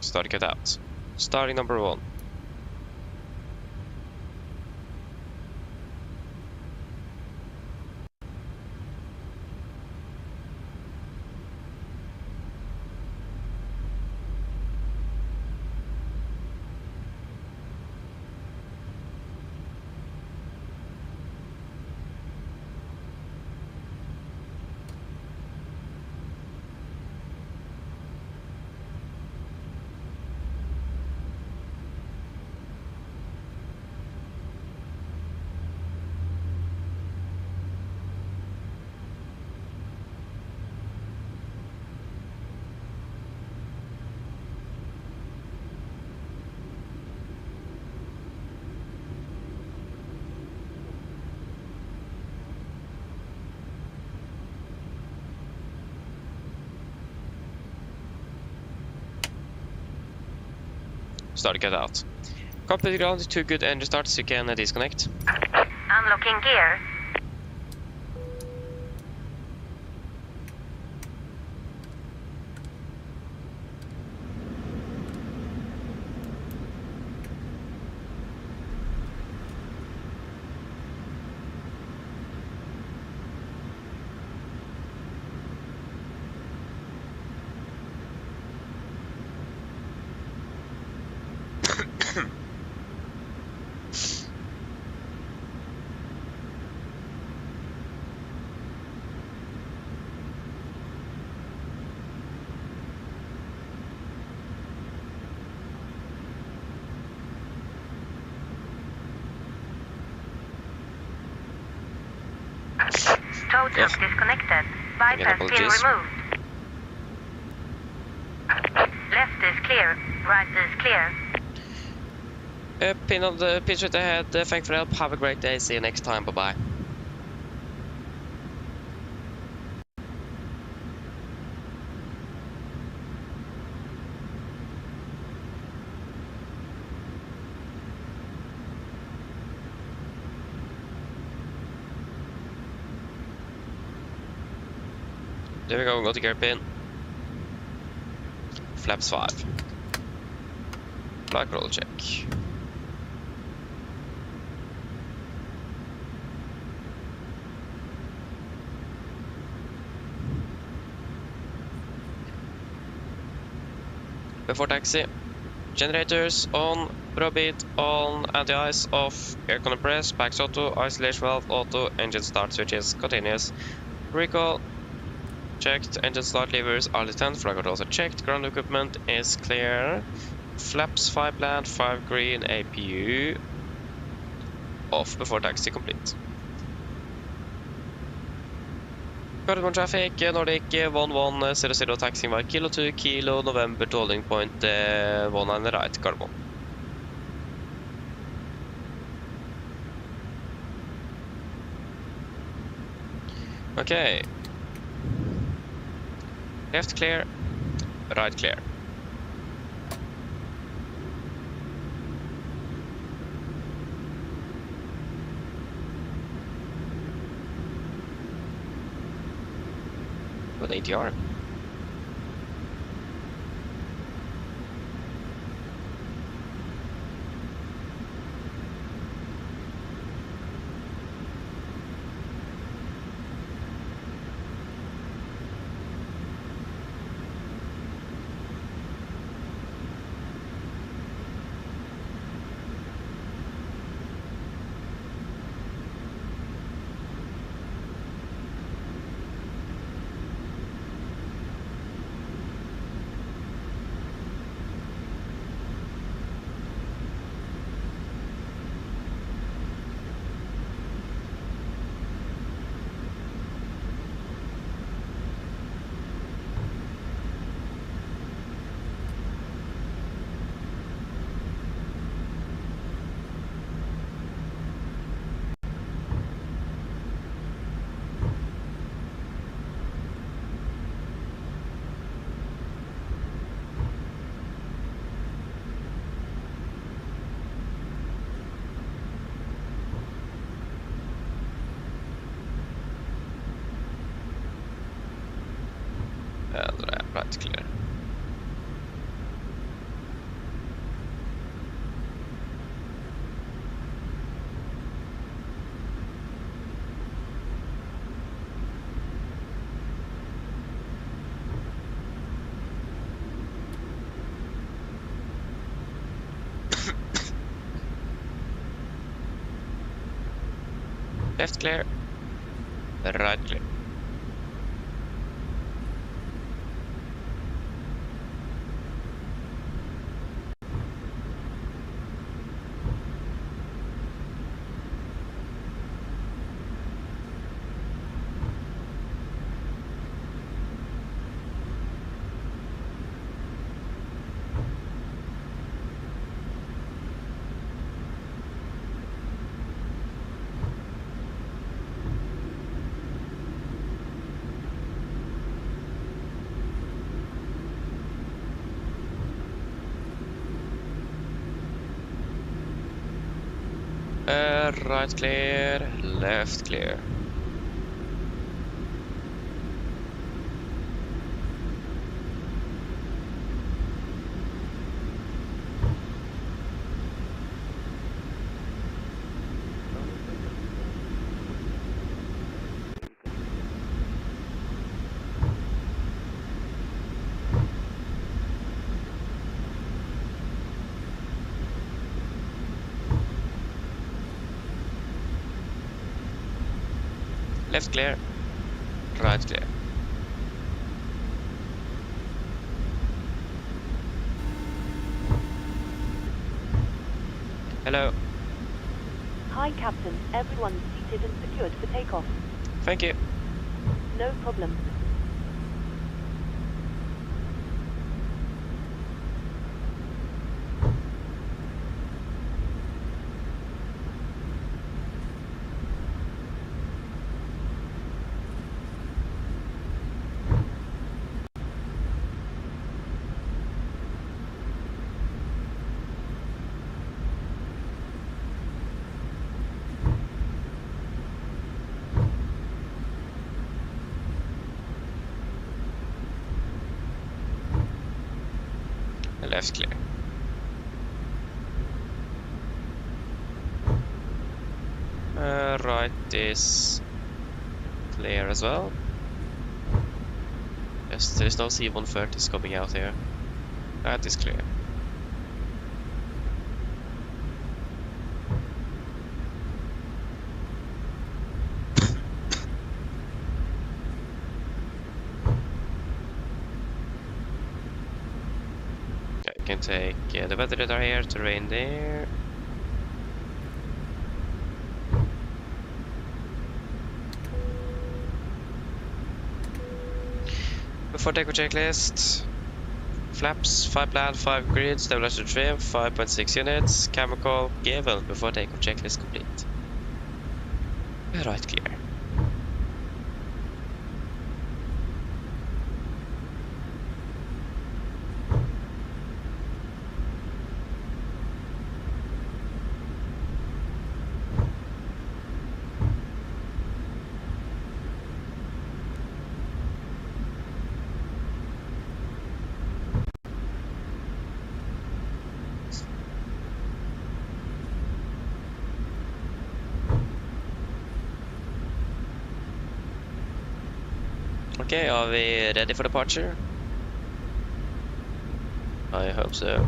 Start cut out. Starting number 1. start cut out. Cockpit ground, 2 good engine starts, you can disconnect. Unlocking gear. Tow truck Yes. disconnected. Bypass pin apologies. removed. Left is clear. Right is clear. Pin on the pin straight ahead, thanks for help, have a great day, see you next time, bye bye. There we go to gear pin. Flaps 5. Black roll check. Before taxi. Generators on, Robit on, anti-ice off, aircon press, packs auto, isolation valve auto, engine start switches continuous. Recall checked, engine start levers are lit, flag controls are checked, ground equipment is clear. Flaps 5 land, 5 green, APU off before taxi complete. Cardamom traffic, Nordic 1100, taxiing by Kilo 2, Kilo, November, holding point 19 right, Cardamom. Okay. Left clear, right clear. With ATR. And right clear. Left clear, right clear. Right clear, left clear. Left clear, right clear. Hello, Hi, Captain. Everyone's seated and secured for takeoff. thank you. No problem. Left clear. Right is clear as well. Yes, there is no C-130s coming out here. That is clear. Okay, you can take the weather radar here, terrain there. Before takeoff checklist. Flaps, 5 land, 5 grid, stabilizer trim, 5.6 units, chemical, given before takeoff checklist complete. Right clear. Okay, are we ready for departure? I hope so.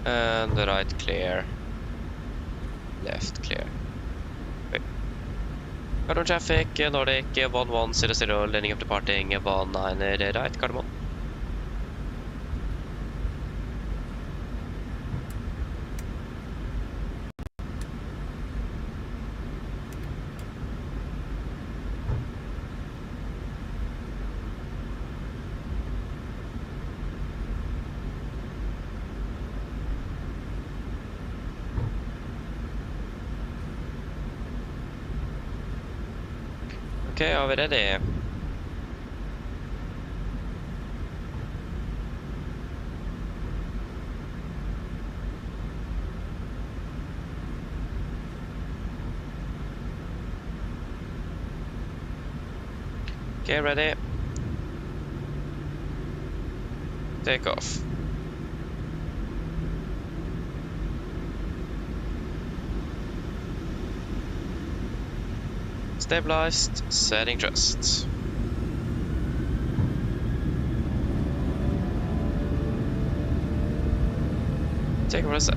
And the right clear. Left clear. Wait. Cardamom traffic, Nordic 1100, landing up departing 19 right, Cardamom. Okay, are we ready? Okay, ready. Take off. Stabilized, setting thrust. Take a reset.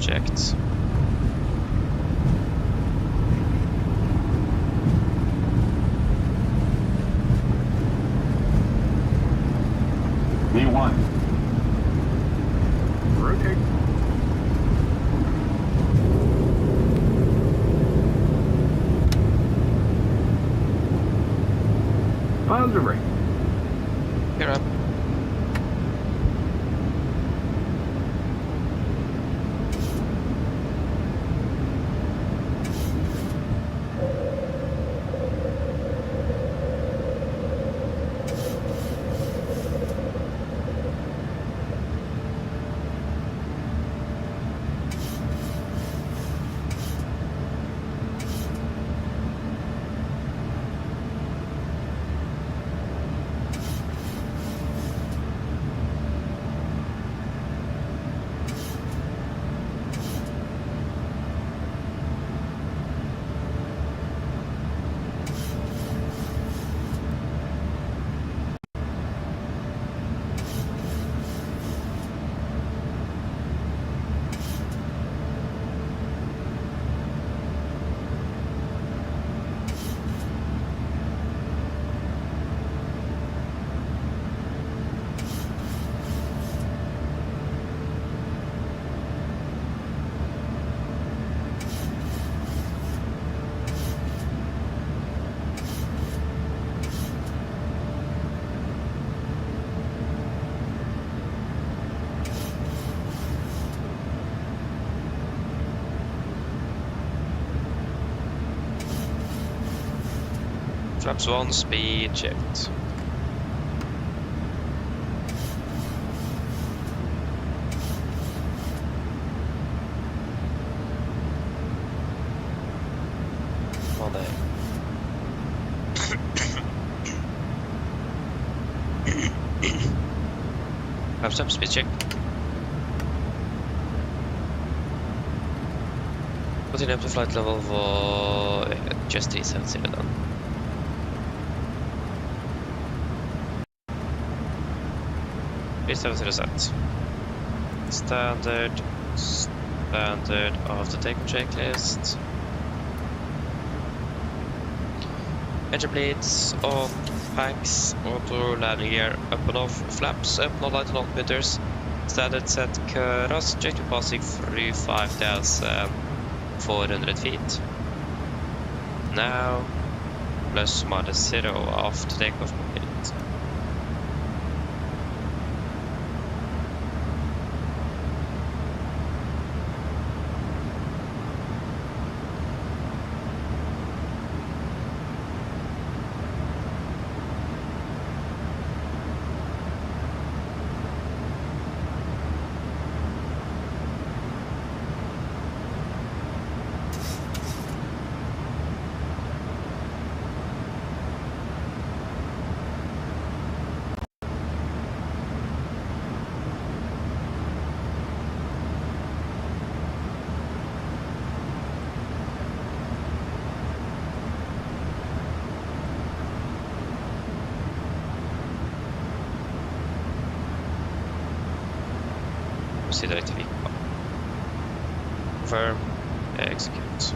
Checked. V1. Rotate. miles of range. Here up. Flaps 1, speed checked. All day. Flaps up, speed check. Continue up to flight level for just 370 done. Please have to set. Standard of the takeoff checklist. Engine bleeds on, packs, auto landing gear up and off, flaps up, not light and on meters. Standard set cross, check to passing through 5,400 feet. Now, plus minus 0 after takeoff complete. Proceed activate. Confirm. Execute.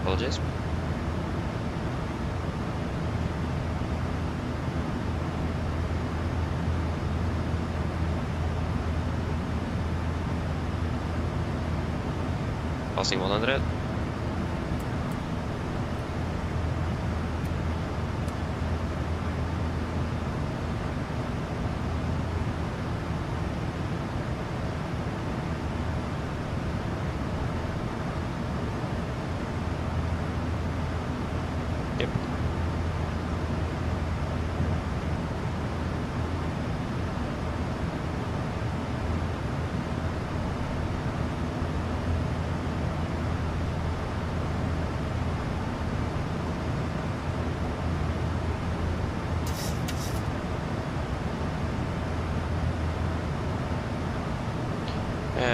Apologies. Passing 100. Yep.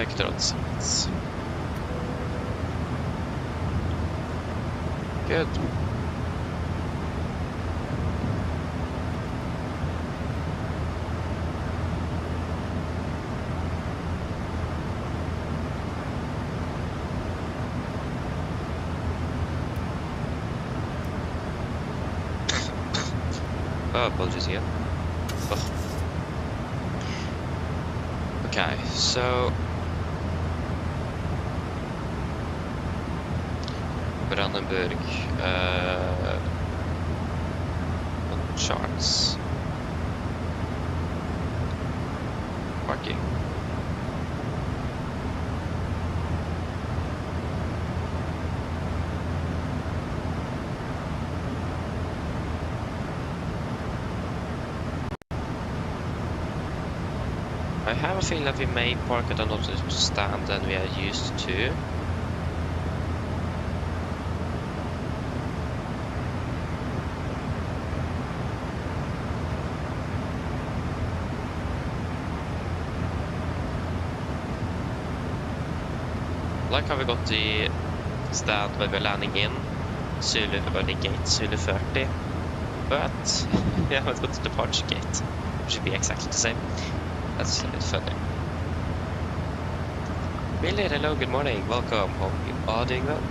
Control seats. Good. Oh, apologies again. Ugh. Okay, so Brandenburg on charts. Parking. I have a feeling that we may park at another stand than we are used to. Like how we got the stand where we're landing in Zulu, the gate Zulu 30, but we haven't got the departure gate, which should be exactly the same. That's a bit funny. Billy, hello, good morning, welcome, hope you are doing well.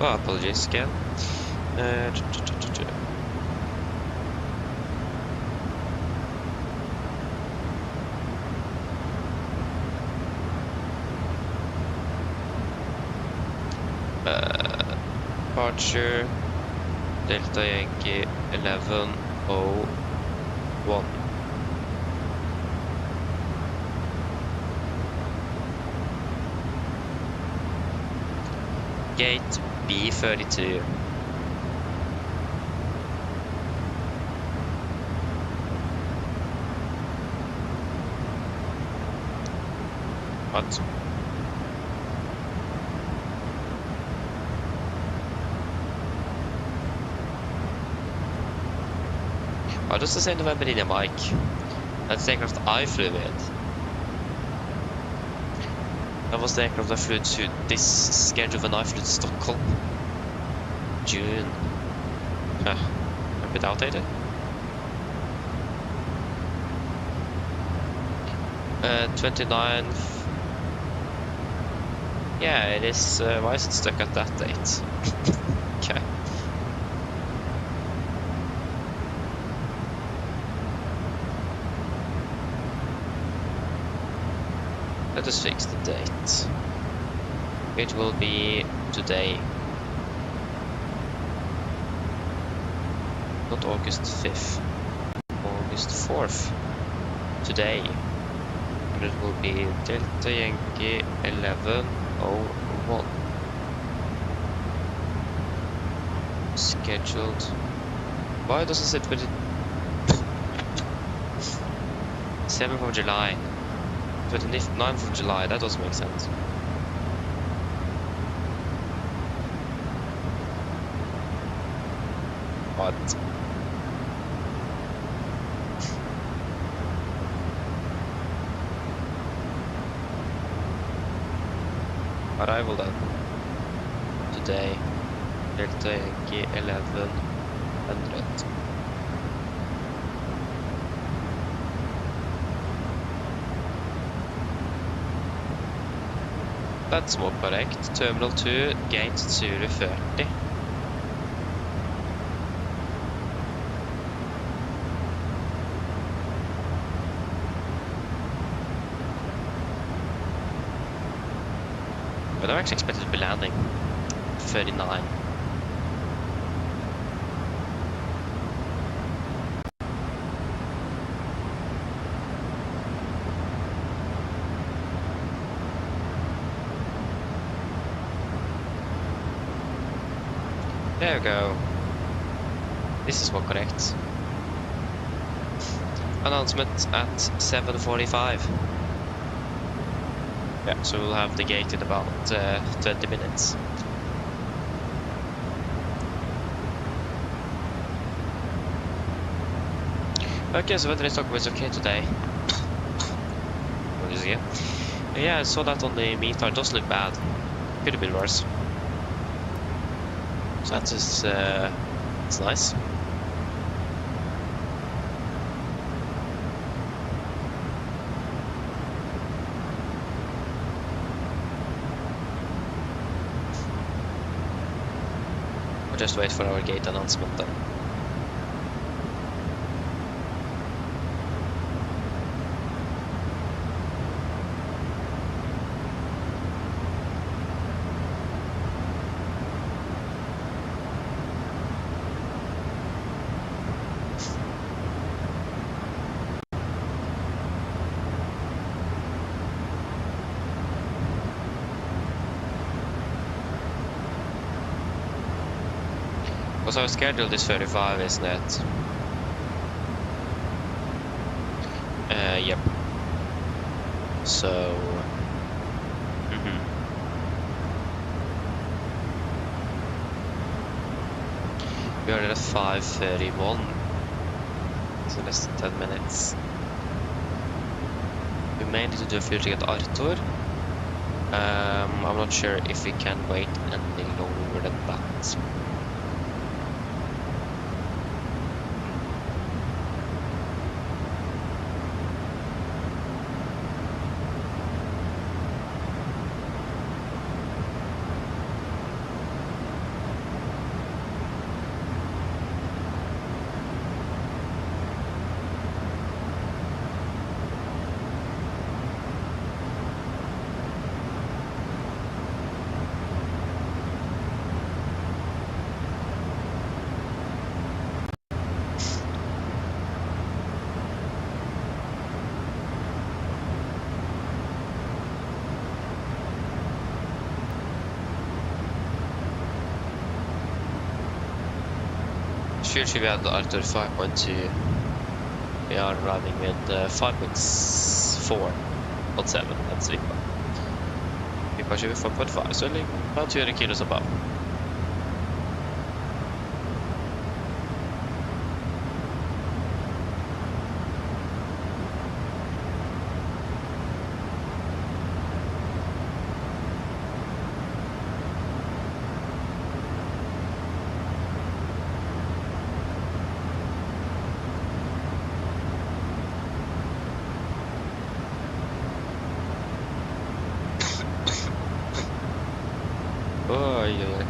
Oh, apologies again. Departure Delta Yankee 1101. Gate B32. What? Oh, that's the same November in Mike. That's the aircraft I flew with. That was the aircraft I flew to this schedule when I flew to Stockholm. June. A bit outdated. 29th. Yeah, it is. Why is it stuck at that date? Okay. Let us fix the date. It will be today. Not August 5th. August 4th. Today. And it will be Delta Yankee 1101. Scheduled. Why does it sit with it? 7th of July. 29th of July, that doesn't make sense. What? Arrival then. Today. Delta Yankee 1100. That's more correct. Terminal 2, gate Zulu 30. But I'm actually expected to be landing 39. There we go. This is more correct. Announcement at 7:45. Yeah, so we'll have the gate in about 20 minutes. Okay, so weather in Stockholm is okay today. What is it again? Yeah, I saw that on the meter. It does look bad. Could have been worse. So that's just, it's nice. We'll just wait for our gate announcement then. Because our schedule is 35, isn't it? Yep. So... We are at 5:31. So less than 10 minutes. We may need to do a few to get Arthur. I'm not sure if we can wait any longer than that. Future we had Arthur 5.2. We are running with 5.4 on 7 and Vipa. Vipa 24.5, so like about 200 kilos above. Oh, yeah.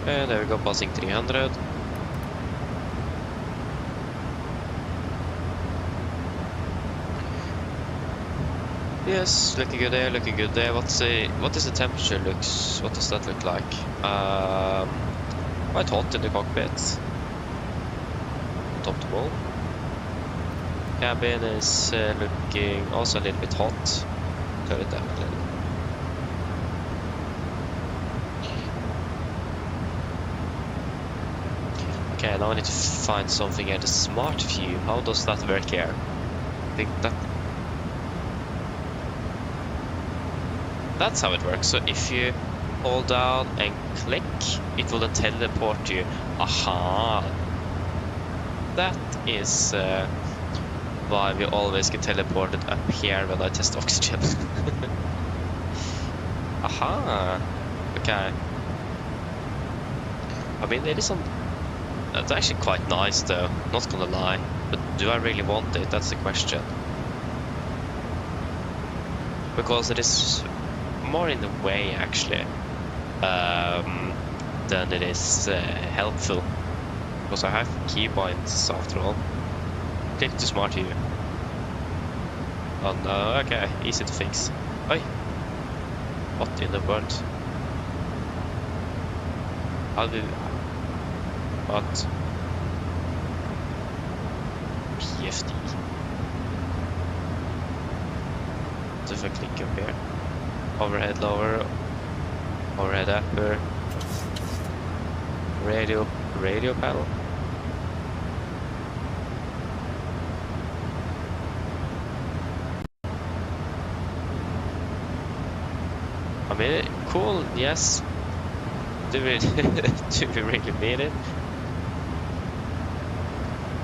And there we go, passing 300. Yes, looking good there, looking good there. What is the temperature looks? What does that look like? Quite hot in the cockpit. Top to bottom. Cabin is looking also a little bit hot. Turn it down a little. Okay, now I need to find something at the smart view. How does that work here? I think that's how it works. So if you hold down and click, it will then teleport you. Aha! That is why we always get teleported up here when I test oxygen. Aha! Okay. I mean, it is it's actually quite nice though, not gonna lie. But do I really want it? That's the question. Because it is more in the way actually than it is helpful, because I have keybinds after all. Click to smart view. Oh no, okay, easy to fix. Oi, what in the world? How do what? PFD. So if I click up here, overhead lower, overhead upper, radio panel. I mean, cool, yes. Do we really need it?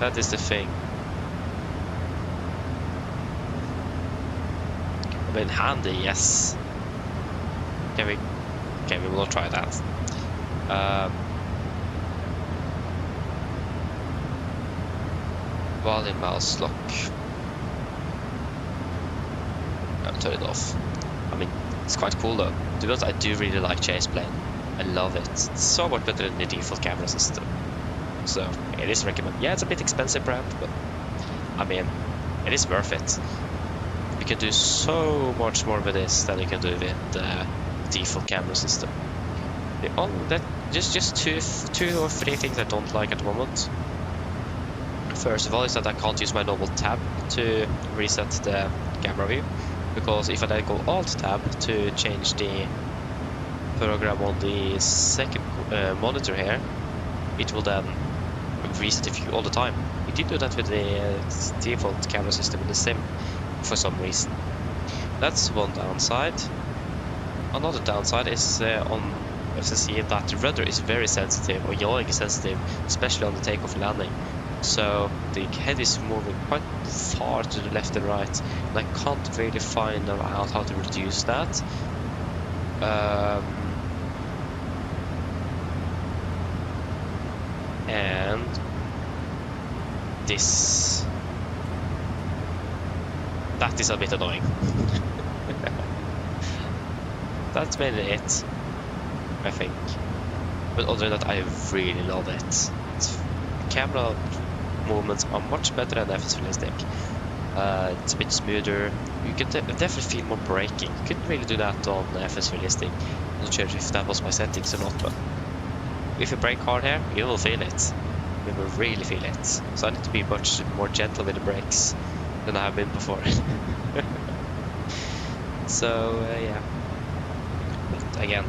That is the thing. I mean, handy, yes. Okay, we will try that. Volume mouse lock. I'll turn it off. I mean, it's quite cool though. To be honest, I do really like chase plane. I love it. It's so much better than the default camera system. So it is recommended. Yeah, it's a bit expensive perhaps, but I mean, it is worth it. You can do so much more with this than you can do with the default camera system. That just two or three things I don't like at the moment. First of all is that I can't use my normal tab to reset the camera view, because if I then go Alt tab to change the program on the second monitor here, it will then reset the view all the time. It did do that with the default camera system in the sim for some reason. That's one downside. Another downside is on FCC that the rudder is very sensitive, or yawing is sensitive, especially on the takeoff and landing. So the head is moving quite far to the left and right, and I can't really find out how to reduce that. And that is a bit annoying. That's mainly it, I think. But other than that, I really love it. Camera movements are much better than FS Realistic. It's a bit smoother. You can definitely feel more braking. You couldn't really do that on FS Realistic. I'm not sure if that was my settings or not, but if you brake hard here, you will feel it. You will really feel it. So I need to be much more gentle with the brakes than I have been before. So yeah. But again,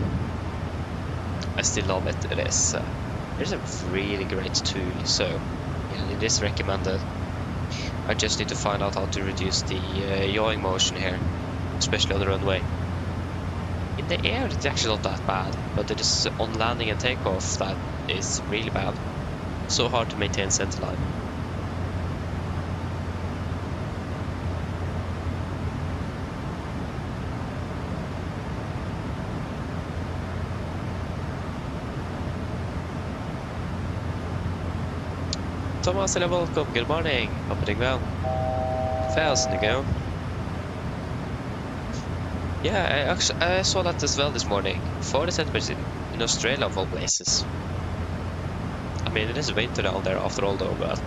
I still love it. It is a really great tool. So yeah, it is recommended. I just need to find out how to reduce the yawing motion here, especially on the runway. In the air, it's actually not that bad, but it is on landing and takeoff that is really bad. So hard to maintain centerline. Thomas, hello, welcome, good morning. Hope you're doing well. How's it going? Yeah, I saw that as well this morning. 40 centimeters in Australia of all places. I mean, it is winter down there after all though, but...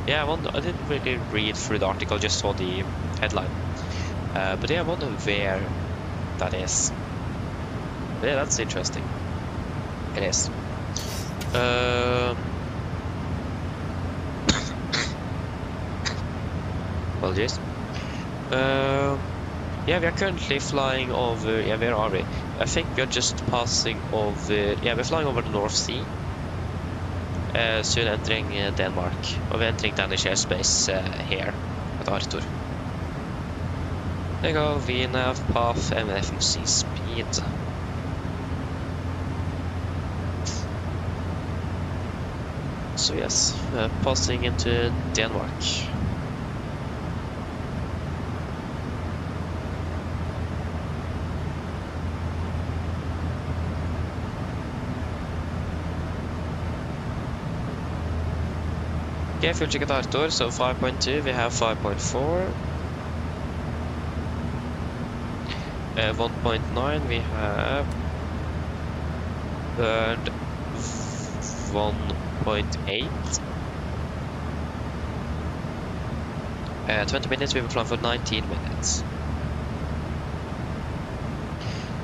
yeah, I didn't really read through the article, just saw the headline. But yeah, I wonder where that is. Yeah, that's interesting. It is. Apologies. Yeah, we are currently flying over... Yeah, where are we? I think we are just passing over... Yeah, we're flying over the North Sea. Soon entering Denmark. Or we're entering Danish airspace here at Arthur. There you go, VNAV, path, MFMC speed. So yes, passing into Denmark. Okay, fuel check at Arthur, so 5.2, we have 5.4. 1.9, we have burned 1.8. 20 minutes, we will fly for 19 minutes.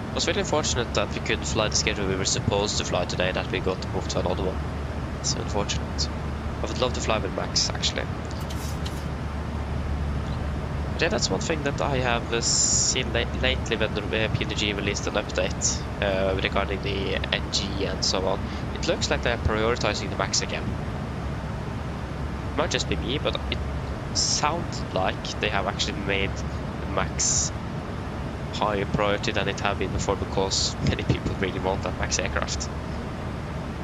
It was really unfortunate that we couldn't fly the schedule we were supposed to fly today, that we got moved to another one. It's unfortunate. I would love to fly with Max, actually. But yeah, that's one thing that I have seen lately when the PMDG released an update regarding the NG and so on. It looks like they're prioritizing the Max again. It might just be me, but it sounds like they have actually made the Max higher priority than it had been before, because many people really want that Max aircraft.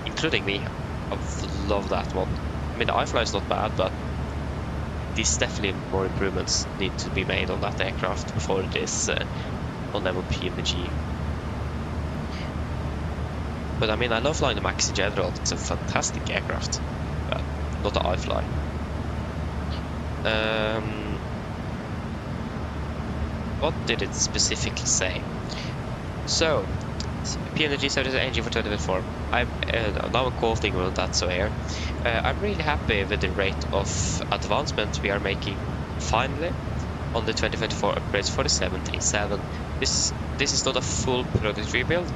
Including me. I love that one. I mean, the iFly is not bad, but there's definitely more improvements need to be made on that aircraft before it is on level PMDG. But I mean, I love flying the Max in general. It's a fantastic aircraft, but not the iFly. What did it specifically say? So, PMDG services engine for 2024. Now I'm quoting on that, so here. I'm really happy with the rate of advancement we are making finally on the 2024 upgrades for the 737. This is not a full product rebuild,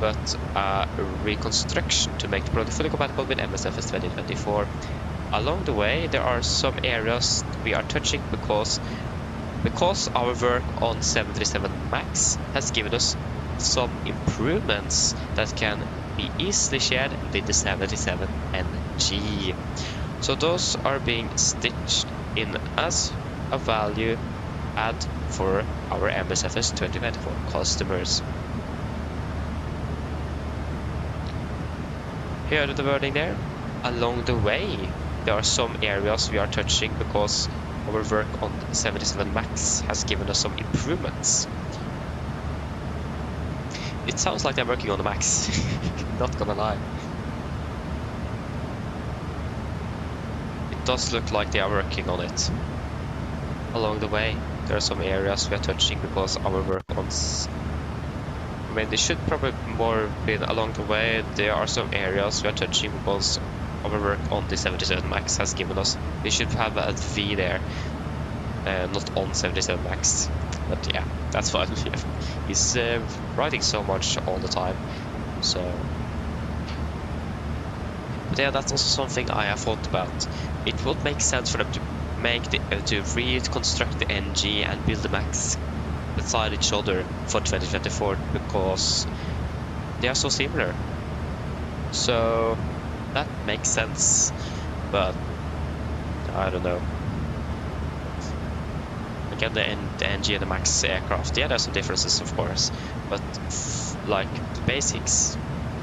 but a reconstruction to make the product fully compatible with MSFS2020. Along the way, there are some areas we are touching because our work on 737 MAX has given us some improvements that can be easily shared with the 737 NG. So those are being stitched in as a value add for our MSFS 2024 customers. Here are the wording there. Along the way, there are some areas we are touching because our work on 77 MAX has given us some improvements. It sounds like they're working on the MAX, not gonna lie. It does look like they are working on it. Along the way, there are some areas we are touching because our work on... I mean, they should probably more be along the way. There are some areas we are touching because our work on the 77 MAX has given us... We should have a V there, not on 77 MAX. But yeah, that's fine. He's writing so much all the time, so... But yeah, that's also something I have thought about. It would make sense for them to make to reconstruct the NG and build the MAX beside each other for 2024 because they are so similar. So that makes sense, but I don't know. Again, the NG and the MAX aircraft, yeah, there's some differences of course, but like the basics,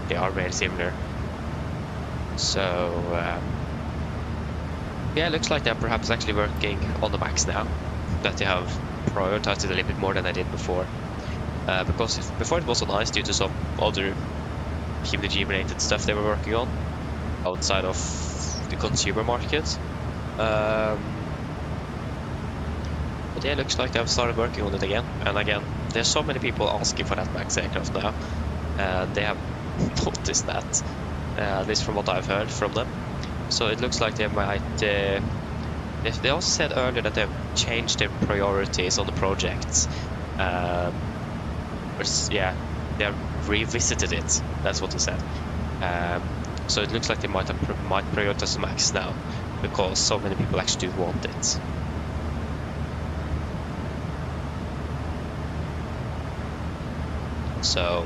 they are very similar. So yeah, it looks like they're perhaps actually working on the MAX now, that they have prioritized it a little bit more than I did before. Because before it was so nice due to some other PMDG related stuff they were working on outside of the consumer market. But yeah, it looks like they've started working on it again. And again, there's so many people asking for that MAX aircraft now. They have noticed that, at least from what I've heard from them. So it looks like they might... they also said earlier that they've changed their priorities on the projects. Yeah, they have revisited it. That's what they said. So it looks like they might prioritize the MAX now, because so many people actually do want it. So,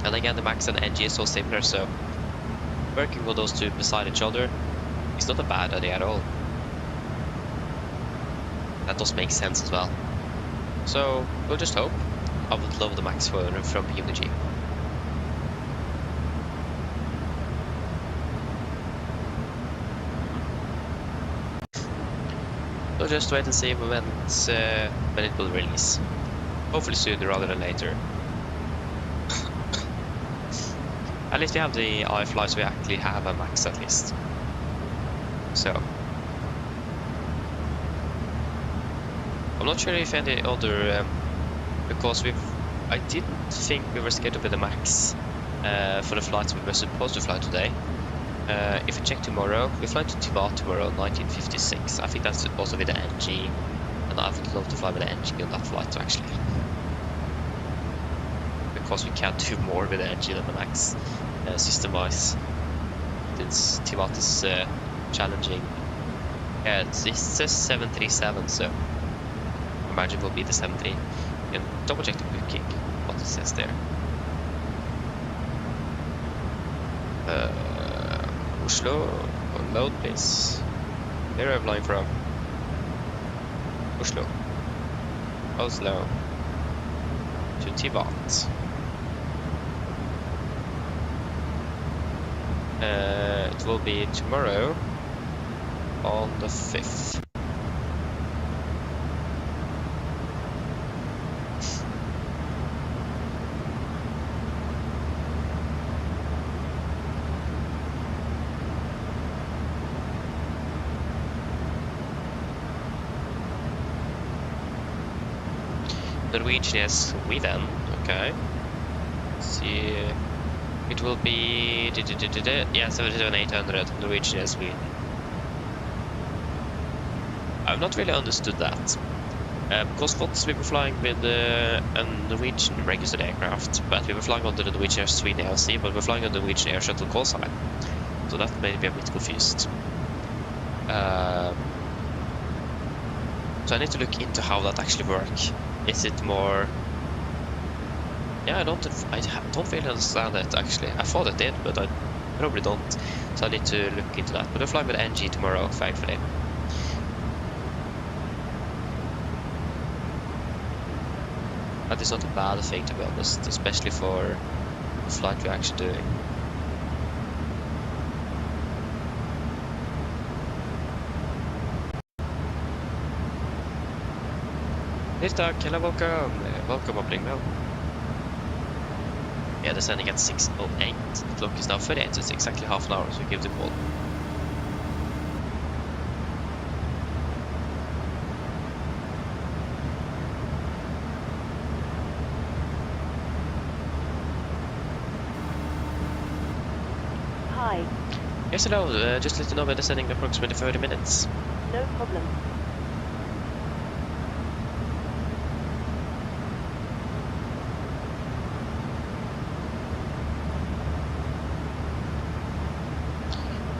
and again, the MAX and the NG is so similar, so working with those two beside each other is not a bad idea at all. That does make sense as well. So we'll just hope. I would love the MAX from PMDG. We'll just wait and see when it will release. Hopefully sooner rather than later. At least we have the iFly, so we actually have a MAX at least. So I'm not sure if any other because I didn't think we were scheduled with the MAX for the flights we were supposed to fly today. If we check tomorrow, we fly to Tivat tomorrow, 1956. I think that's also with the NG, and I would love to fly with the NG on that flight actually, because we can't do more with the NG than the MAX system-wise. Since Tivat is challenging. Yeah, it says 737, so I imagine it will be the 73. You can double check the booking, what it says there. Oslo, load please. Where are we flying from? Oslo. Oslo. To Tivat. It will be tomorrow on the 5th. Norwegian is Sweden, okay. Let's see, it will be, yeah, 77800, Norwegian is Sweden. I've not really understood that. Because once we were flying with a Norwegian registered aircraft, but we were flying under the Norwegian Air Sweden ALC, but we were flying under the Norwegian Air Shuttle call sign. So that made me a bit confused. So I need to look into how that actually works. Is it more... Yeah, I don't really understand it actually. I thought it did, but I probably don't. So I need to look into that. But we're flying with NG tomorrow, thankfully. That is not a bad thing, to be honest, especially for the flight we're actually doing. Tack, hello, welcome. Welcome, opening mail. Yeah, they're sending at 6:08. The clock is now 38, so it's exactly half an hour, so we give the call. Hi. Yes, hello. Just let you know we're descending approximately 30 minutes. No problem.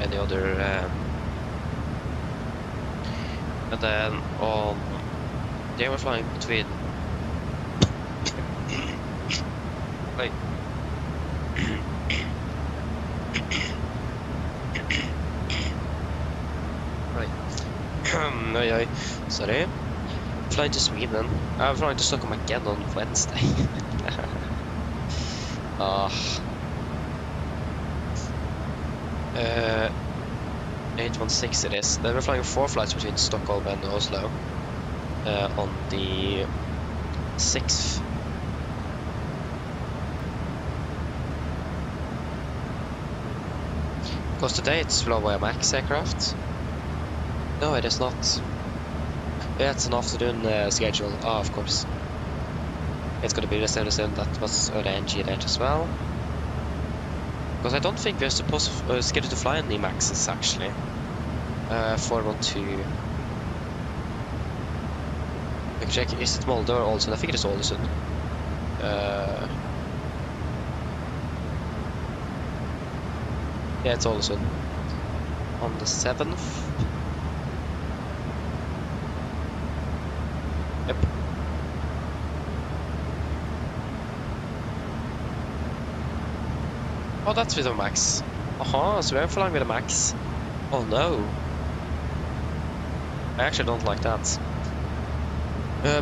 Any other... And then on... They were flying between... Wait. Right. Sorry. Flying to Sweden. I'm flying to Stockholm again on Wednesday. 816 it is. Then we're flying 4 flights between Stockholm and Oslo on the 6th. Because today it's flown by a MAX aircraft. No, it is not. Yeah, it's an afternoon schedule. Ah, of course. It's gonna be the same that was the NG there as well. Because I don't think we're scheduled to fly any MAXs actually. 412. I can check, is it Molde or Olsen? I think it is Olsen. Yeah, it's Olsen. On the 7th. Yep. Oh, that's with a MAX. So we're flying with a MAX. Oh no. I actually don't like that.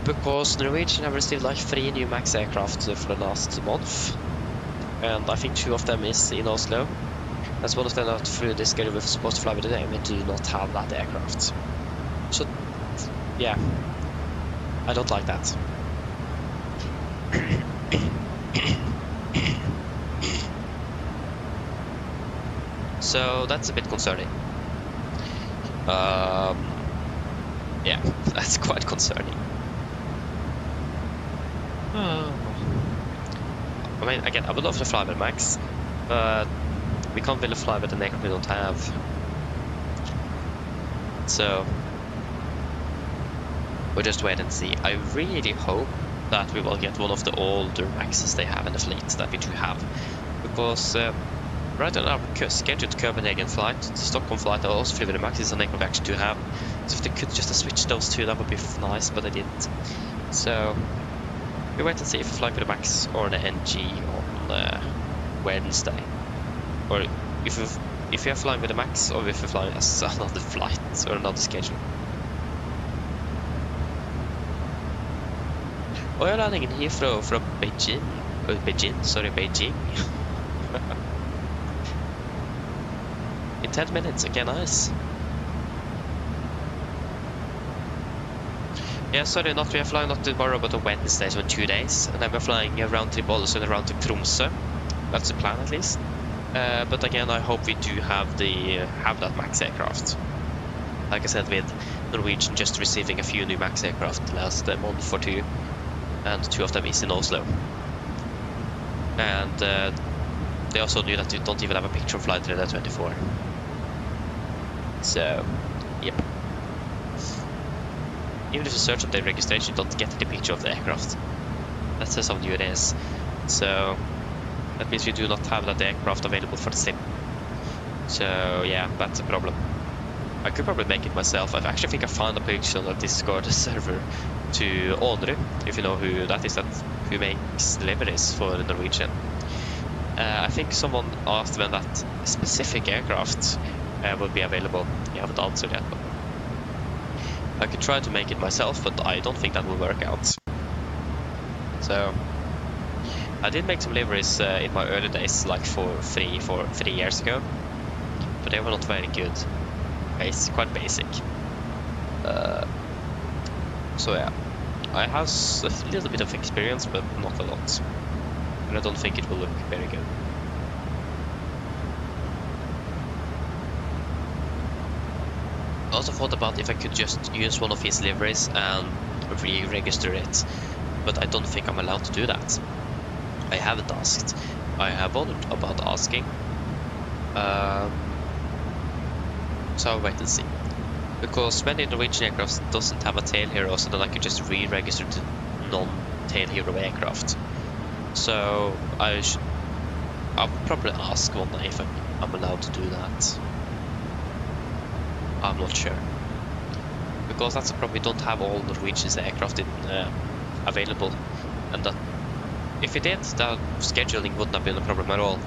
Because Norwegian have received like 3 new MAX aircraft for the last month. And I think 2 of them is in Oslo. As one of them that through this schedule we're supposed to fly with today, we do not have that aircraft. So, yeah. I don't like that. So that's a bit concerning. Yeah, that's quite concerning. I mean, again, I would love to fly with Max, but we can't really fly with an aircraft we don't have. So we'll just wait and see. I really hope that we will get one of the older Maxes they have in the fleet that we do have, because right on our scheduled Copenhagen flight, the Stockholm flight, I also flew with the Max is an aircraft we actually do have. So if they could just switch those two, that would be nice, but they didn't. So we wait and see if we fly with the Max or the NG on Wednesday, or if we are flying with the Max, or if we're flying as another flight or another schedule. Och jag är landningen Heathrow from Beijing. Beijing. In 10 minutes, okay, nice. Yeah, sorry, we are flying not tomorrow but on Wednesday, so in 2 days. And then we're flying a round trip Oslo and a round trip Tromsø. That's the plan at least. But again, I hope we do have that Max aircraft. Like I said, with Norwegian just receiving a few new Max aircraft the last month or 2. And 2 of them is in Oslo. And they also knew that you don't even have a picture of Flight Radar 24. So, yep. even if you search up the registration, you don't get any picture of the aircraft. That says how new it is. So that means we do not have that aircraft available for the sim. So yeah, that's a problem. I could probably make it myself. I actually think I found a picture on the Discord server to Onru, if you know who that is, who makes deliveries for Norwegian. I think someone asked when that specific aircraft will be available. You haven't answered yet. But I could try to make it myself, but I don't think that will work out. So I did make some deliveries in my early days, like for 3 years ago, but they were not very good. It's quite basic. So yeah, I have a little bit of experience, but not a lot, and I don't think it will look very good. I also thought about if I could just use one of his liveries and re-register it, but I don't think I'm allowed to do that. I haven't asked. I have wondered about asking. So I'll wait and see. Because many Norwegian aircraft doesn't have a tail hero, so then I could just re-register to non-tail hero aircraft. So I'll probably ask one day if I'm allowed to do that. I'm not sure. Because that's a problem, we don't have all Norwegian's aircraft available. And that if we did, that scheduling wouldn't have been a problem at all.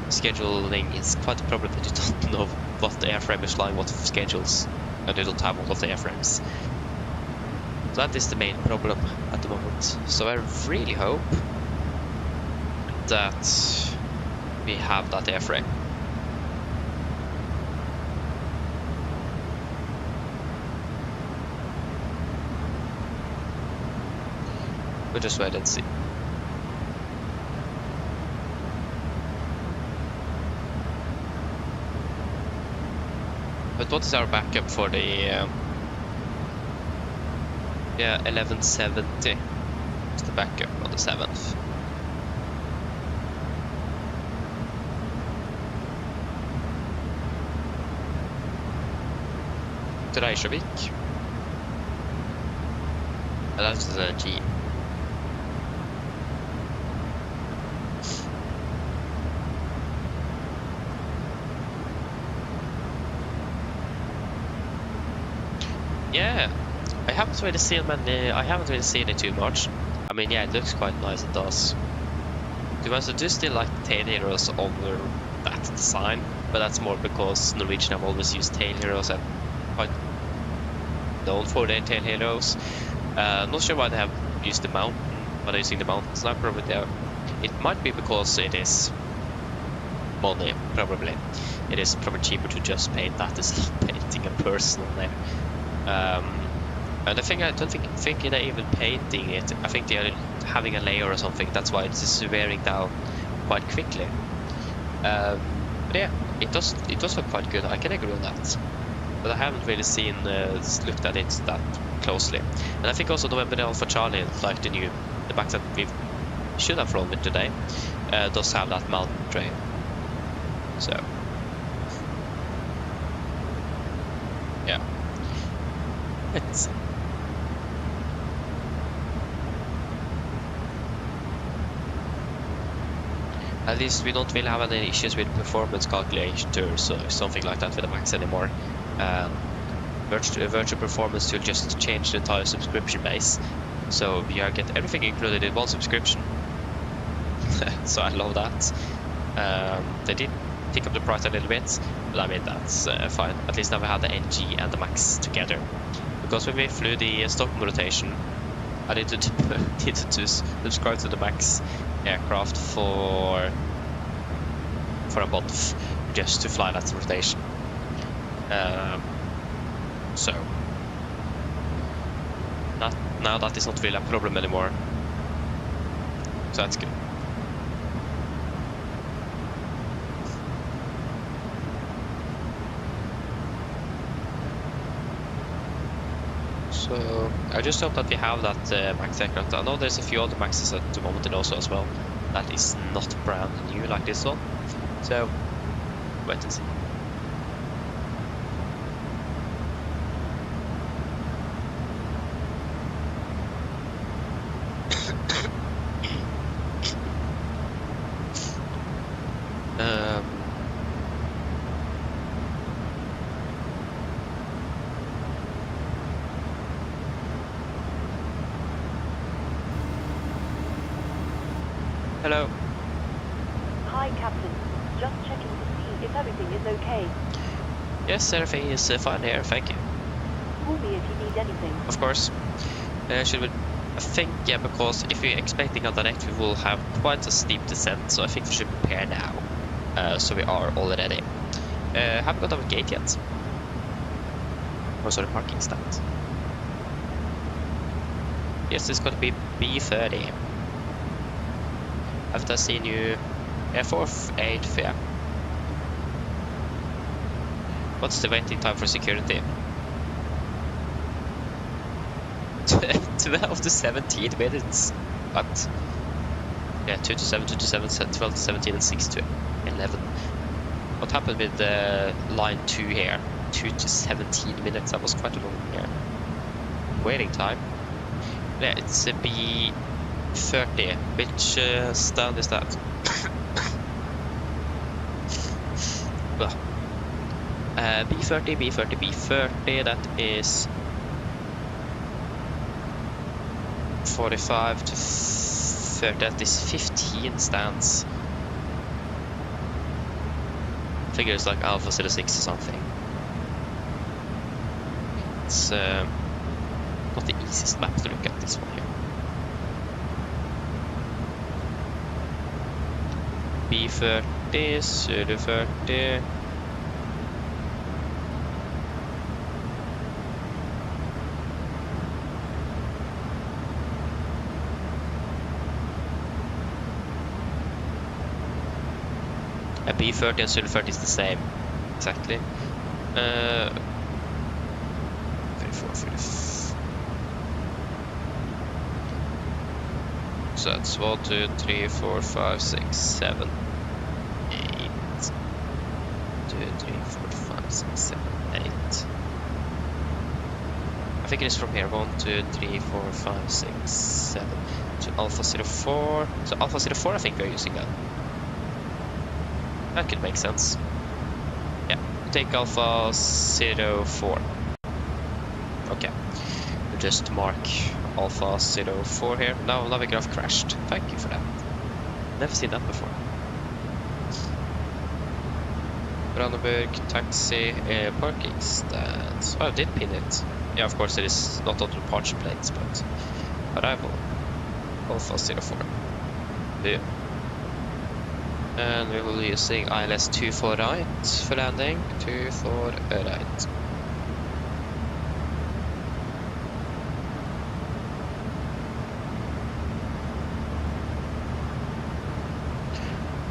Scheduling is quite a problem that you don't know what the airframe is flying, what schedules, and you don't have all of the airframes. That is the main problem at the moment. So I really hope that we have that airframe. We'll just wait and see. But what is our backup for the 1170? It's the backup on the 7th. To Reykjavik. That's the G. Yeah, I haven't really seen many. I haven't really seen it too much. I mean, yeah, it looks quite nice. It does. To be honest, I do still like the tail heroes over that design, but that's more because Norwegian have always used tail heroes and quite known for their tail heroes. Not sure why they have used the mountain. Why they're using the mountains now? Probably there. It might be because it is money. Probably it is probably cheaper to just paint that instead of painting a person on there. And I don't think they're even painting it. I think they are having a layer or something. That's why it's wearing down quite quickly. But yeah, it does look quite good. I can agree on that. But I haven't really looked at it that closely. And I think also November Alpha Charlie, like the back that we should have flown with today, does have that mountain train. So yeah. Let's see. At least we don't really have any issues with performance calculators or something like that with the Max anymore. Virtual performance will just change the entire subscription base, so we get everything included in one subscription. So I love that. They did pick up the price a little bit, but I mean that's fine. At least now we have the NG and the Max together. Because when we flew the Stockholm rotation, I needed to subscribe to the Max aircraft for a month just to fly that rotation. So now that is not really a problem anymore. So that's good. So I just hope that we have that Max aircraft. I know there's a few other Maxes at the moment in Oslo as well. That is not brand new like this one. So wait and see. Hello. Hi, Captain. Just checking to see if everything is okay. Yes, everything is fine here, thank you. Call me if you need anything. Of course. Should we... I think, yeah, because if we're expecting a direct, we will have quite a steep descent, so I think we should prepare now. So we are all ready. Haven't got our gate yet. Oh, sorry, parking stand. Yes, it's going to be B30. After seen you... Yeah, 4th, 8th, yeah. What's the waiting time for security? 12 to 17 minutes. What? Yeah, 2 to 7, 2 to 7, 12 to 17, and 6 to 11. What happened with line 2 here? 2 to 17 minutes. That was quite a long waiting time. Yeah, it's a B30. Which stand is that? Well, B30, B30, B30. That is 45 to 30. That is 15 stands. I figure it's like Alpha 06 or something. It's not the easiest map to look at, this one here. B30, Zulu 30. A B30 and Zulu 30 is the same, exactly. 34, 35. So that's 1, 2, 3, 4, 5, 6, 7, 8. 2, 3, 4, 5, 6, 7, 8. I think it is from here. 1, 2, 3, 4, 5, 6, 7. To Alpha 04. So Alpha 04, I think we're using that. That could make sense. Yeah, take Alpha 04. Okay, we'll just mark Alpha 04 here. Now Navigraph crashed. Thank you for that. Never seen that before. Brandenburg taxi parking stands. Oh, I did pin it. Yeah, of course it is not on the departure plates, but arrival Alpha 04. Yeah. And we will be using ILS 2 for right for landing, 2 for right.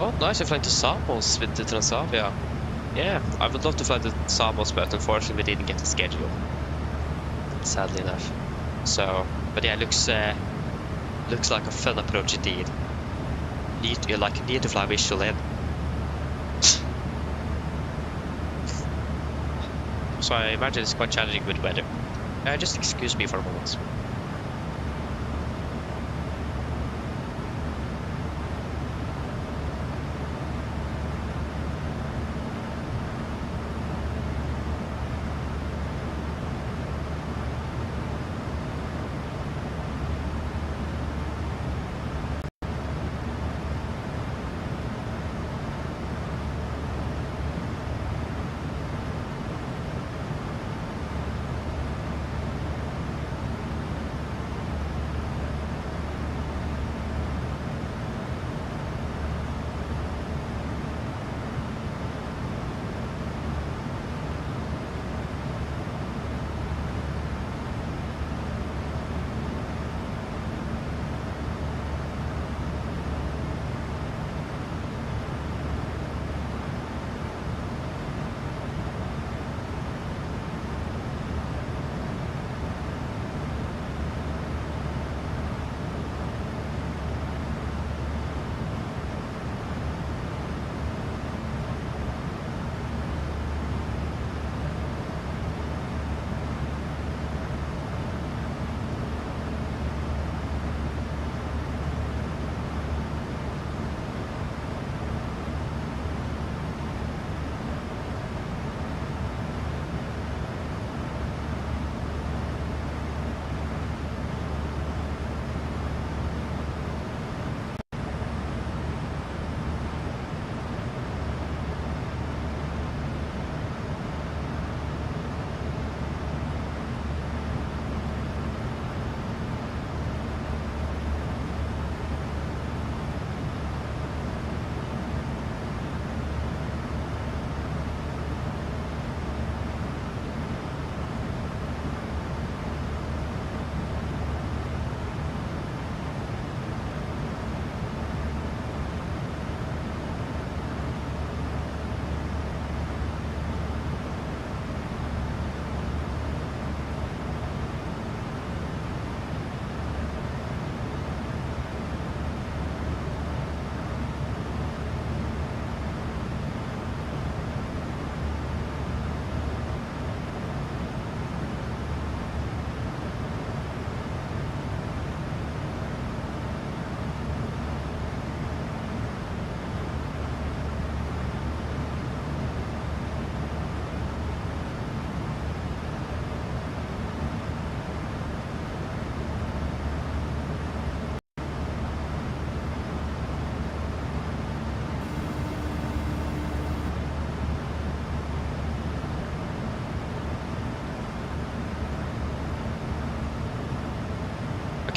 Oh, nice, you're flying to Samos with the Transavia. Yeah, I would love to fly to Samos, but unfortunately we didn't get the schedule. Sadly enough. So, but yeah, looks like a fun approach indeed. Need to fly visual in. So I imagine it's quite challenging with weather. Just excuse me for a moment.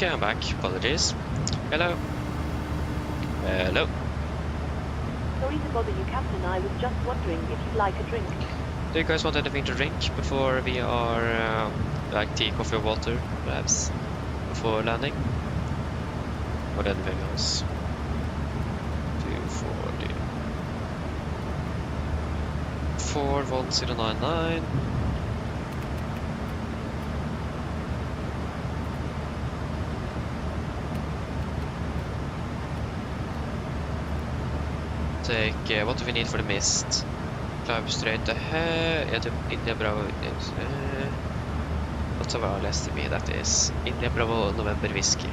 Okay, I'm back. Apologies. Hello. Hello. Sorry to bother you, Captain. I was just wondering if you'd like a drink. Do you guys want anything to drink before we are, like tea, coffee, or water, perhaps, before landing? Or anything else? 240. 41099. Take, what do we need for the mist? Climb straight ahead. Yeah, to India Bravo. What's our last to me? That is India Bravo November Whiskey.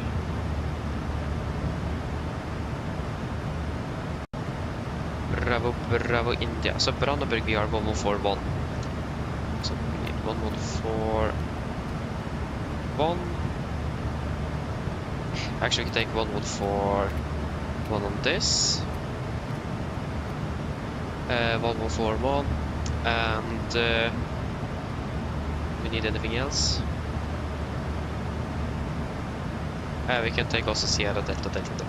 Bravo, Bravo, India. So Brandenburg, we are 1141. So we need 1141. Actually, we can take 1141 on this. 1141. And we need anything else? We can take also Sierra Delta Delta.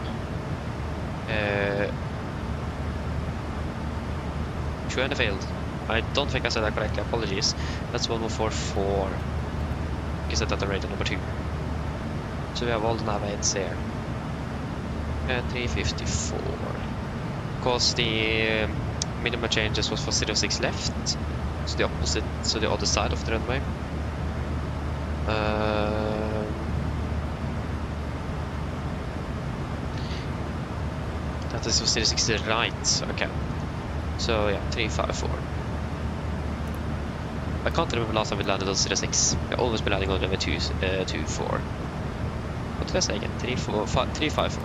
Schönefeld. I don't think I said that correctly, apologies. That's 1144. You said that already, number 2. So we have all the nav aids here. 354. Because the minimum changes was for 06 left. So the opposite, so the other side of the runway. That is for 06 right, okay. So yeah, 354. I can't remember last time we landed on 06. I've always been landing on runway 24. What did I say again? 354.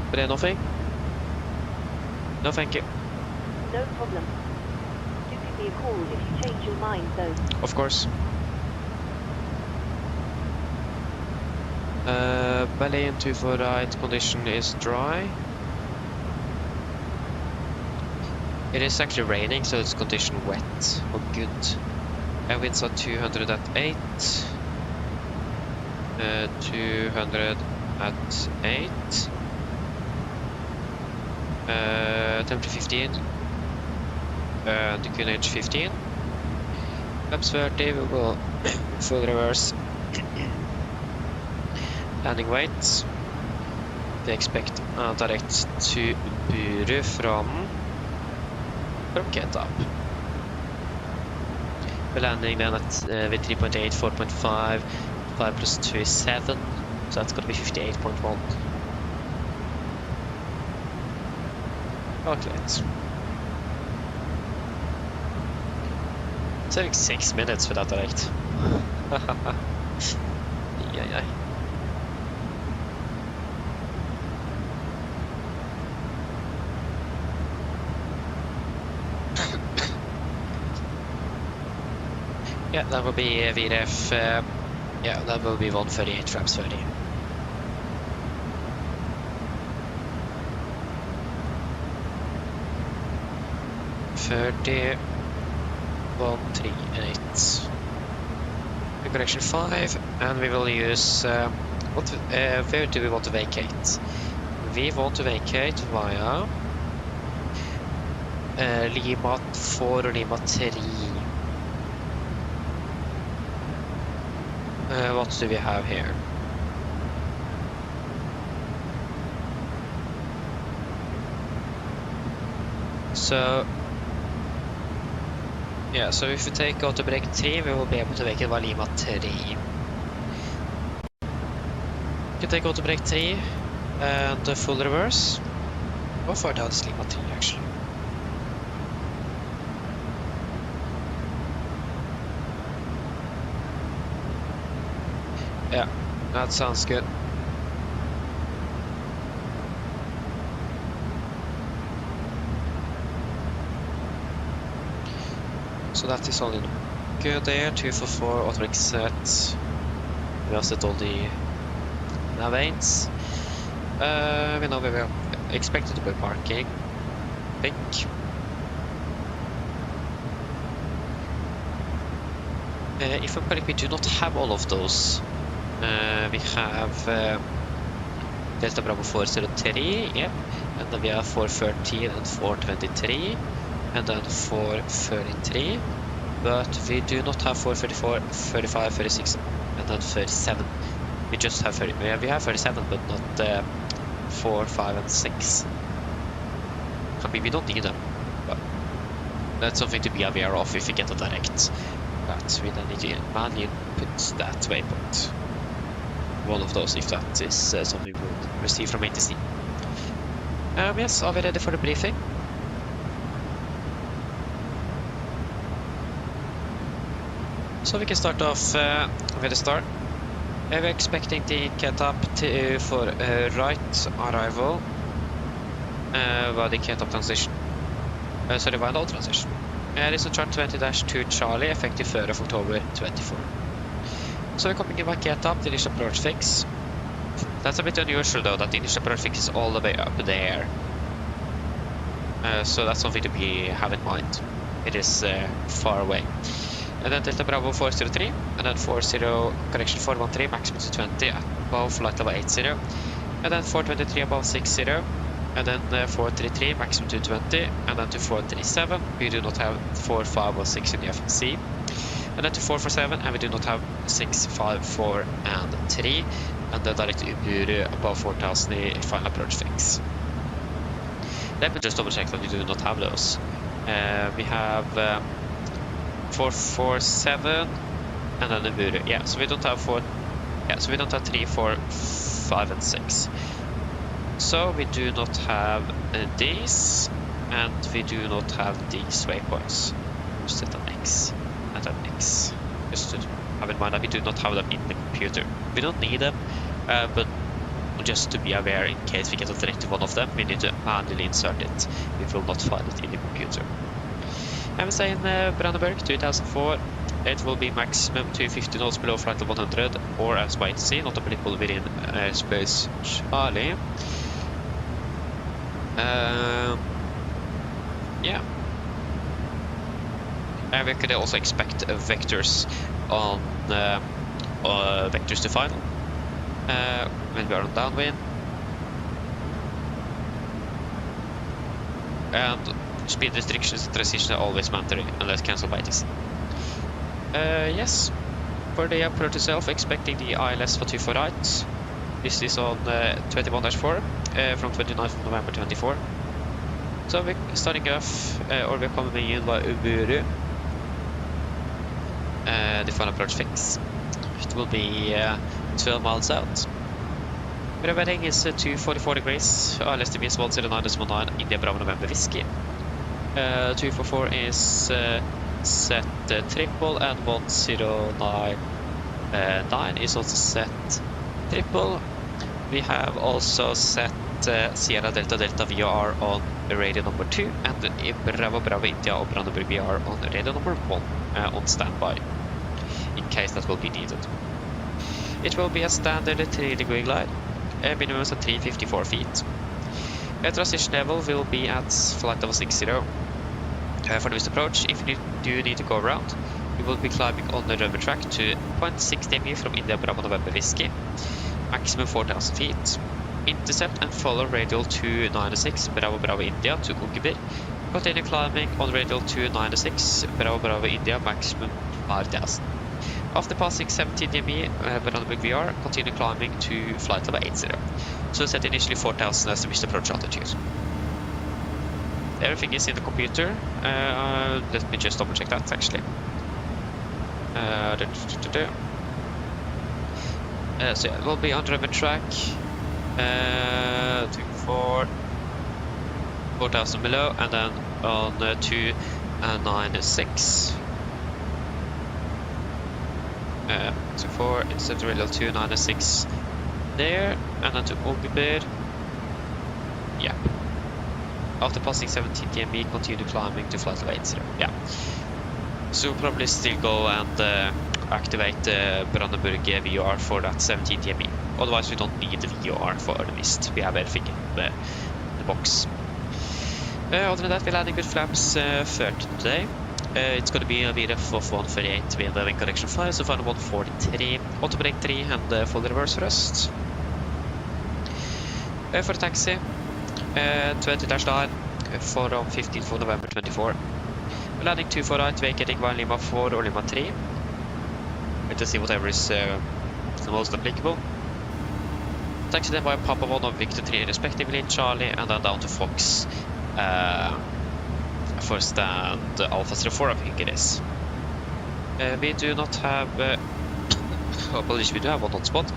But yeah, nothing? No, thank you. No problem. Do give me a call if you change your mind, though. Of course. Belly and 24 right, condition is dry. It is actually raining, so it's condition wet or good. Winds are 200 at 8. 200 at 8. Temperature 15. The QNH 15. Flaps 30, we will full reverse. Landing weight. We expect direct to Buru from Ketap. We're landing then at with 3.8, 4.5, 5 plus 2 is 7, so that's going to be 58.1. Calculate. It's like 6 minutes without direct. Yeah. Yeah, that will be VRF. Yeah, that will be 138 flaps 30. Correction 5, and we will use where do we want to vacate? We want to vacate via Lima 4 or Lima 3. What do we have here? So yeah, so if we take auto break 3, we will be able to make it via Lima 3. We can take auto break 3 and full reverse. How far down is Lima 3 actually? Yeah, that sounds good. So that is all in good there. 244 auto set. We have set all the nav aids. We know we were expected to be parking. I think. If I'm correct, we do not have all of those. We have Delta Bravo 403, yep, and then we have 413 and 423, and then 433, but we do not have 434, 35, 36, and then 37. We just have 30. We have 37, but not 4, 5, and 6. I mean, we don't need them, but that's something to be aware of if we get a direct. But we then need to manually put that waypoint. One of those, if that is something we'll receive from ATC. Yes, are we ready for the briefing? So we can start off with the start. We're expecting the cut-up for right arrival by the cut-up transition. Sorry, by load transition. This is chart 20-2 Charlie, effective 3rd of October 24. So we're coming in by cut-up, the initial approach fix. That's a bit unusual though, that the initial approach fix is all the way up there. So that's something to have in mind. It is far away. And then Delta Bravo 403, and then 413 maximum to 20 above flight level 80, and then 423 above 60, and then 433 maximum to 20, and then to 437 we do not have 4, 5 or 6 in the FNC, and then to 447 and we do not have 6, 5, 4 and 3, and then direct Uburu above 4000 in final approach fix. Let me just double check that we do not have those. We have 447 and then the Uburu. Yeah, so we don't have 4. Yeah, so we don't have 3, 4, 5 and 6. So we do not have these, and we do not have these waypoints. Just set an X and an X. Just to have in mind that we do not have them in the computer. We don't need them, but just to be aware, in case we get a direct to one of them, we need to manually insert it. We will not find it in the computer. I will say in Brandenburg 2004, it will be maximum 250 knots below flight level 100, or as by ATC, not applicable within airspace Charlie. Yeah. And we could also expect vectors on vectors to final when we are on downwind. And speed restrictions and transition are always mandatory unless cancelled by ATC. Yes, for the approach itself, expecting the ILS for 24 right. This is on 21-4 from 29th of November 24. So we're starting off, or we're coming in by Uburu, the final approach fix. It will be 12 miles out. The wedding is 244 degrees, ILS to be 109.19, India Bravo November Whiskey. 244 is set triple, and 109.9 is also set triple. We have also set Sierra Delta Delta VOR on Radeon number 2, and Bravo Bravo India or Brandenburg VR on Radeon number 1 on standby, in case that will be needed. It will be a standard 3-degree glide, minimum is at 354 feet. Transition level will be at flight level 60. For this approach, if you do need to go around, you will be climbing on the runway track to 0.6 MU from India Bravo November Whiskey, maximum 4,000 feet. Intercept and follow radial 296 Bravo Bravo India to Ungibir. Continue climbing on radial 296 Bravo Bravo India, maximum 5,000. After passing 17 DME Brandenburg VR, continue climbing to flight level 80. So set initially 4,000 as the missed approach altitude. Everything is in the computer. Let me just double check that actually. So yeah, it will be on the track. 4,000 below, and then on 296. So 4 instead of radial 296 there, and then to Ungibir. Yeah. After passing 17 DME, continue climbing to flight level 80. Yeah. So we'll probably still go and activate the Brandenburg VOR for that 17 DME. Otherwise, we don't need the VOR for the mist. We have everything in the box. Other than that, we're landing with flaps 30 today. It's going to be a VRF of 148 with a wing correction 5, so final 143. Auto brake 3 and full reverse thrust. For taxi, 20-9 from 15th of November 24. Landing 24 right, vacating by Lima 4 or Lima 3. Wait to see whatever is the most applicable. Taxi then by Papa 1 of Victor 3 respectively, Charlie, and then down to Fox for stand Alpha 04 I think it is. We do not have... apologies, we do have one hotspot.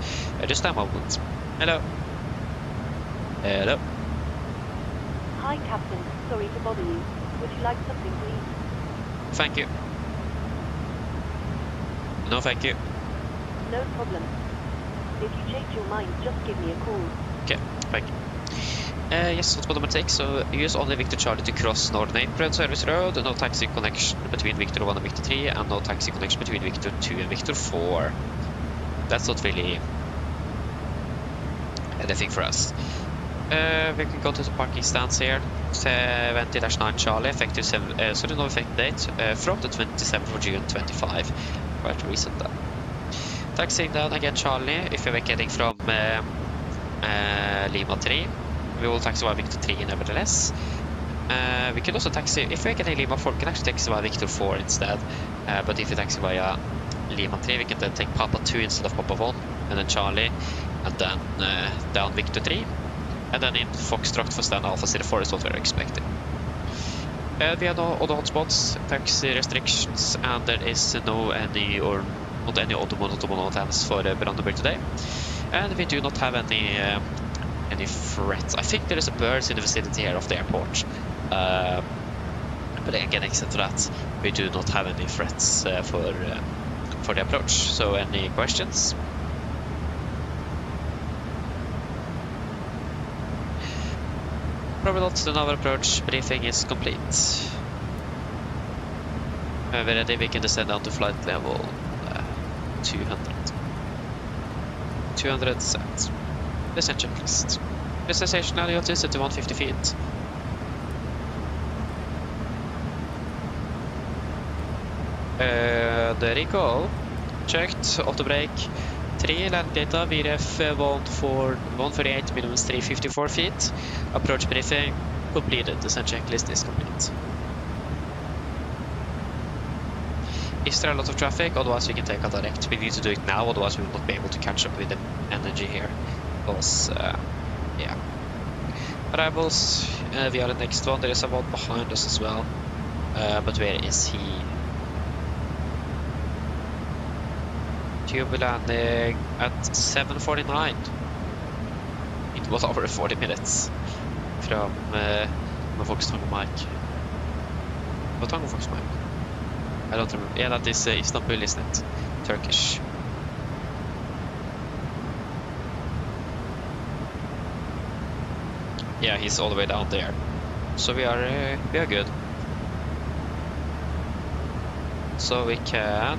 Just a moment. Hello. Hello. Hi, Captain. Sorry to bother you. Would you like something to eat? Thank you. No, thank you. No problem. If you change your mind, just give me a call. Okay, thank you. Yes, hotspot number 6. So use only Victor Charlie to cross Northern Apron Service Road. No taxi connection between Victor 1 and Victor 3, and no taxi connection between Victor 2 and Victor 4. That's not really anything for us. We can go to the parking stands here. 20-9 Charlie, effective no effective date from the 27th of June 25. Quite recent then. Taxiing down again Charlie, if you're getting from Lima 3. We will taxi by Victor 3 nevertheless. We can also taxi, if we're getting Lima 4, we can actually taxi by Victor 4 instead. But if we taxi via Lima 3, we can then take Papa 2 instead of Papa 1, and then Charlie, and then down Victor 3. And then in Foxtrot for stand Alpha 04 is what we're expecting. We have no other hotspots, taxi restrictions, and there is not any other attempts for Brandenburg today. And we do not have any threats. I think there is a birds in the vicinity here of the airport. But again, except for that, we do not have any threats for the approach. So any questions? Probably not. The naval approach briefing is complete. We're ready. We can descend down to flight level 200. 200 set. Descent checklist. Destination altitude set to 150 feet. The recall checked. Auto brake 3, land data VRF 148 minimum 354 feet. Approach briefing completed. Descent checklist is complete. Is there a lot of traffic? Otherwise we can take a direct. We need to do it now, otherwise we will not be able to catch up with the energy here. Because, yeah. Arrivals, we are the next one. There is a one behind us as well. But where is he? Tube landing at 7:49. It was over 40 minutes from Foxtrot Mike. What time was Fox Mike? I don't remember. Yeah, that is Istanbul, isn't it? Turkish. Yeah, he's all the way down there. So we are good. So we can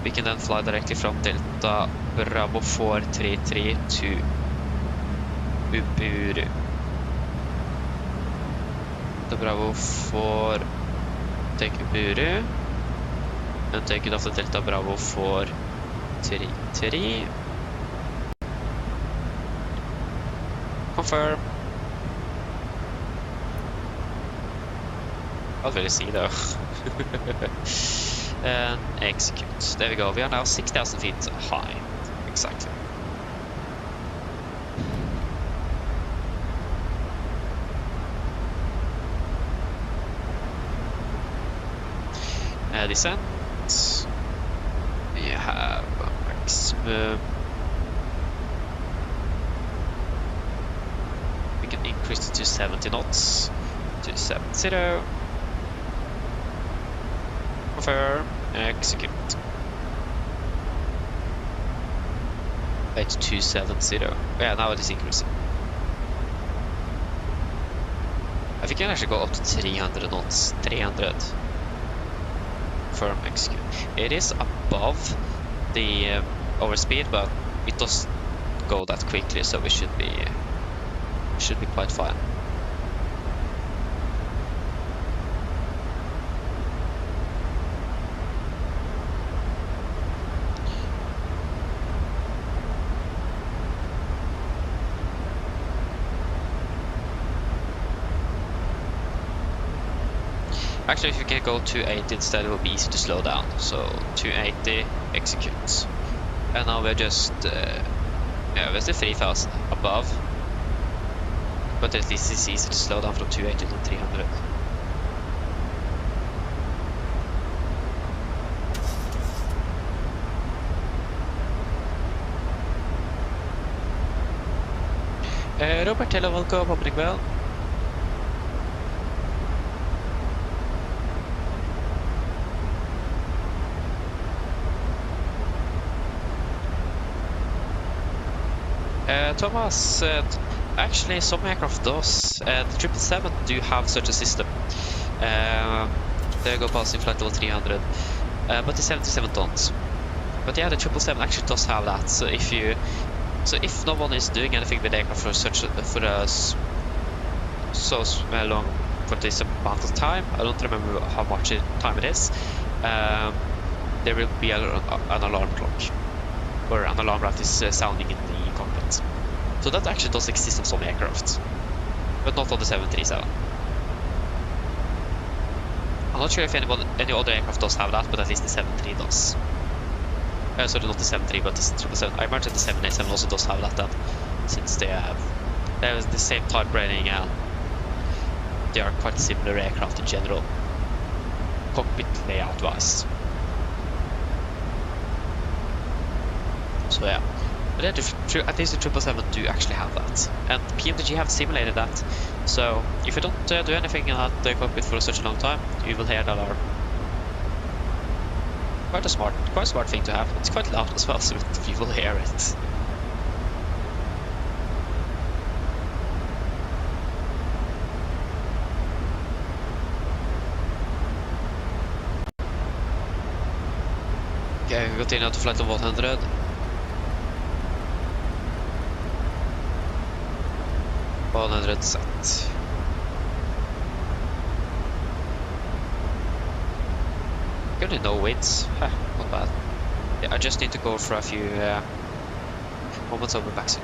then fly directly from Delta Bravo 433 to Uburu. The Bravo 4 take Uburu and take it off the Delta Bravo 433. Confirm. Can't really see though. And execute. There we go. We are now 6,000 feet high. Exactly. Descent. We have a maximum. We can increase it to 70 knots. 270. Confirm. Execute. 270. Yeah, now it is increasing. I think we can actually go up to 300 knots. 300. Confirm. Execute. It is above the overspeed, but it doesn't go that quickly, so we should be quite fine. Actually, if you can go 280 instead, it will be easy to slow down. So 280, execute. And now we're just, we're still 3000 above. But at least it's easy to slow down from 280 to 300. Robert, hello, welcome, opening bell. Thomas, actually some aircraft does. The 777 do have such a system. They go past in flight level 300, but the 77 don't. But yeah, the 777 actually does have that. So if no one is doing anything with the aircraft for long for this amount of time, I don't remember how much time it is. There will be an alarm clock, or an alarm that is sounding in the cockpit. So that actually does exist on some aircraft, but not on the 737. I'm not sure if any other aircraft does have that, but at least the 73 does. Sorry, not the 73, but the 777. I imagine the 787 also does have that then, since they have the same type rating and they are quite similar aircraft in general, cockpit layout wise. So yeah, but at least the 777 do actually have that, and PMDG have simulated that. So if you don't do anything in that cockpit for such a long time, you will hear that alarm. Quite a smart thing to have. It's quite loud as well, so you will hear it. Okay, we continue to flight level 100. Set. Currently no winds. Not bad. Yeah, I just need to go for a few moments over back soon.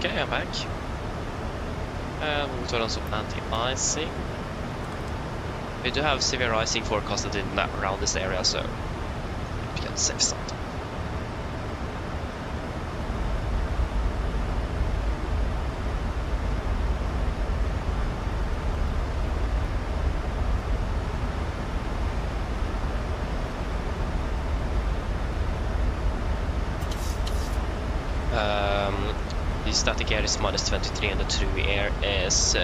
Okay, I'm back. We'll turn on some anti-icing. We do have severe icing forecasted in around this area, so be on the safe side. The static air is -23 and the true air is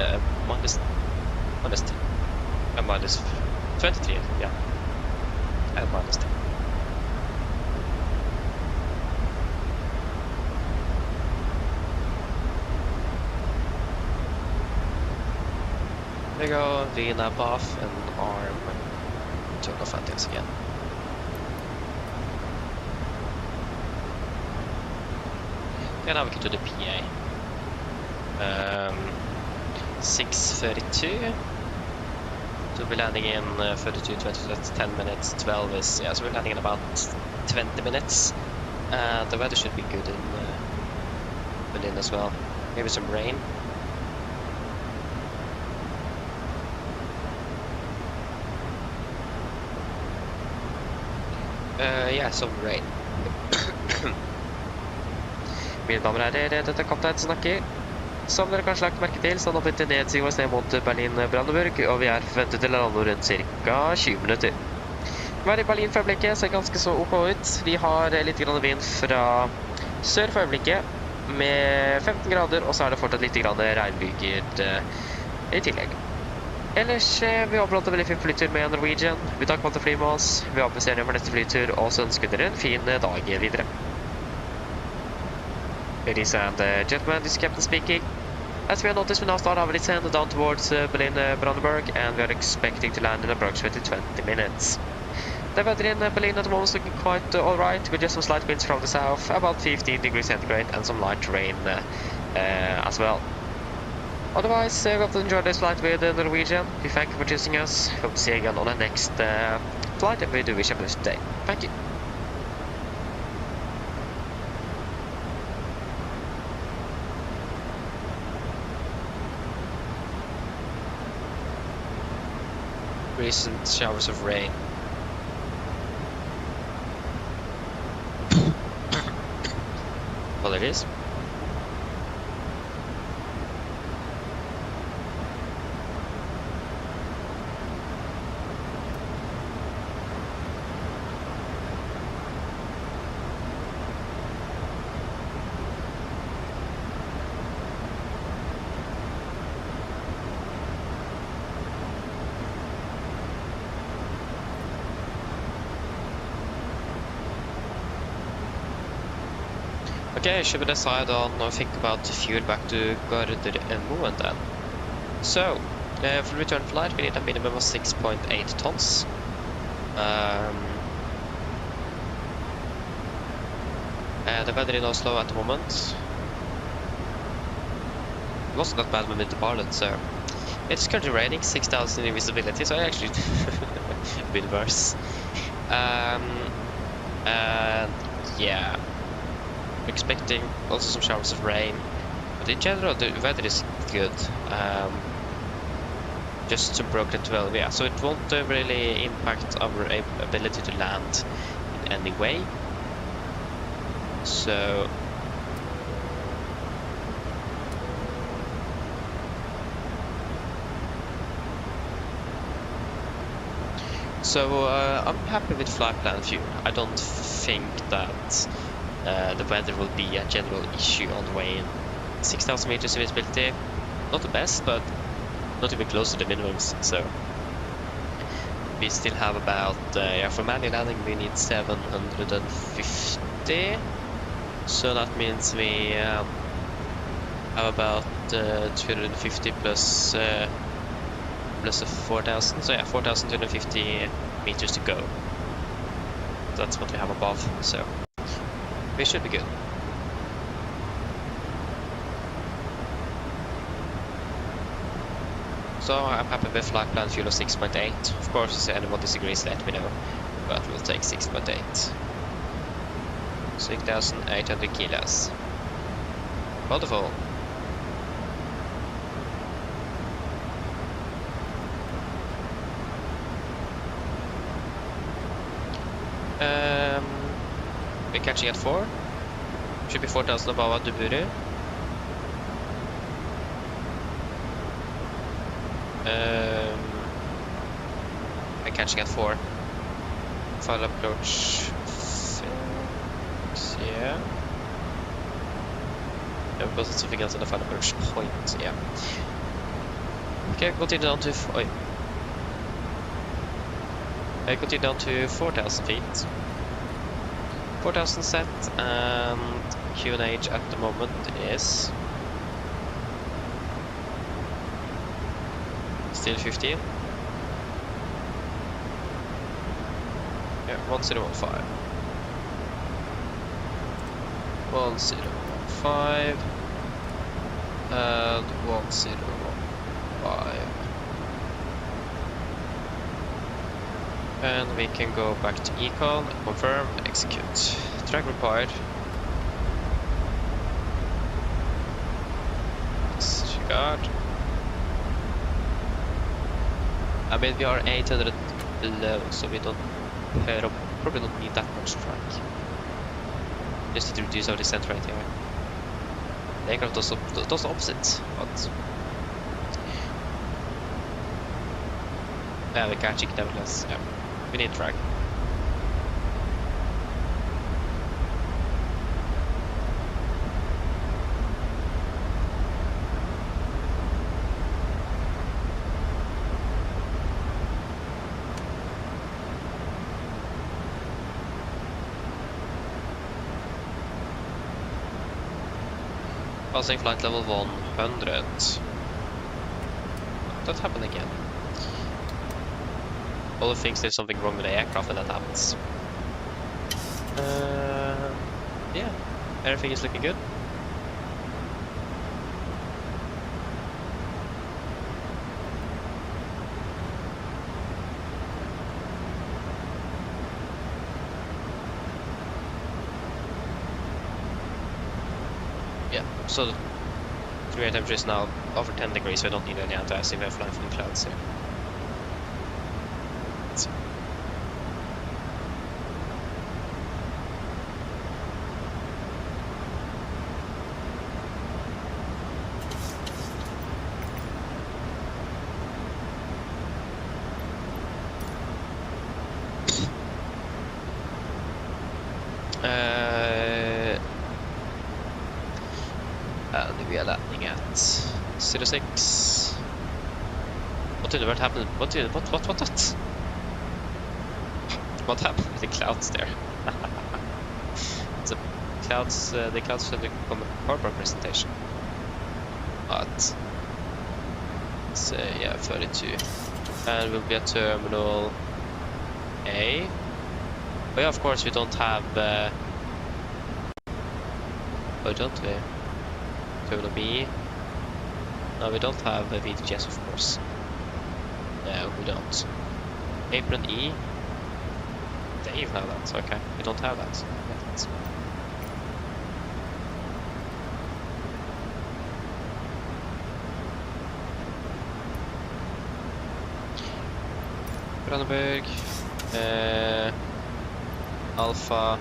minus 23, yeah, and -10. There we go, V-nab off and arm, turn off antennas again. And now we can do the PA. 6:32. So we're landing in 32, 20, that's 10 minutes, 12 is, yeah, so we're landing in about 20 minutes. The weather should be good in Berlin as well. Maybe some rain. Yeah, some rain. Mine damer og herrer, dette er kaptein Snakker. Som dere kanskje lagt merke til, så har nå blitt nedsiget oss ned mot Berlin-Brandenburg, og vi er forventet til å lande rundt ca. 20 minutter. Vi er i Berlin for øyeblikket, ser ganske så ok ut. Vi har litt grann vind fra sør for øyeblikket, med 15 grader, og så er det fortsatt litt grann regnbyger i tillegg. Ellers, vi håper at det blir en fin flytur med Norwegian. Vi takker på at du flyr med oss. Vi håper ser for neste flytur, og så ønsker dere en fin dag videre. Ladies and gentlemen, this is Captain speaking. As we have noticed, we now start our descent down towards Berlin-Brandenburg, and we are expecting to land in approximately 20 minutes. The weather in Berlin at the moment is looking quite alright, with just some slight winds from the south, about 15 degrees centigrade, and some light rain as well. Otherwise, we hope to enjoy this flight with Norwegian. We thank you for choosing us. Hope to see you again on the next flight, and we do wish you a blessed day. Thank you. Recent showers of rain. Well, it is. Okay, should we decide on or think about the fuel back to Gardermoen then? So, for return flight we need a minimum of 6.8 tons. The weather in Oslo at the moment wasn't that bad when we departed, so it's currently raining, 6,000 in visibility, so I actually a bit worse. And yeah. Expecting also some showers of rain, but in general the weather is good. Just some broken 12, yeah, so it won't really impact our ability to land in any way. So I'm happy with flight plan fuel. I don't think that the weather will be a general issue on the way in. 6,000 meters of visibility, not the best, but not even close to the minimums, so we still have about, for manual landing we need 750, so that means we have about 250 plus a 4,000, so yeah, 4,250 meters to go. That's what we have above, so we should be good. So I'm happy with flight plan fuel of 6.8. Of course, if anyone disagrees, let me know. But we'll take 6.8. 6,800 kilos. Wonderful. We're catching at 4. Should be 4,000 above Duburu. We're catching at 4. Final approach 6, yeah. Yeah, because it's something else in the final approach point, yeah. Okay, continue down to continue down to 4,000 feet. 4,000 set, and QNH at the moment is still 15. Yeah, 1015. 1015 and 1015. And we can go back to econ, confirm, execute. Track required. Disregard. I mean, we are 800 below, so we don't probably don't need that much track. Just to reduce our descent right here. aircraft does the opposite, but yeah, we're catching nevertheless. Yeah, we need drag. Passing flight level 100. That happened again. All thinks there's something wrong with the aircraft when that happens. Yeah, everything is looking good. Yeah, so the crew air temperature is now over 10 degrees, so I don't need any anti-ice if I fly through the clouds here. We are landing at 06. What did what happened? What? What happened with the clouds there? The clouds should become a PowerPoint presentation. But so yeah, 32, and we'll be at terminal A. Oh yeah, of course we don't have. Oh, don't we? Terminal B. No, we don't have a VTGS, of course. No, we don't. Apron E. They even have that. Okay, we don't have that. Brandenburg. Alpha.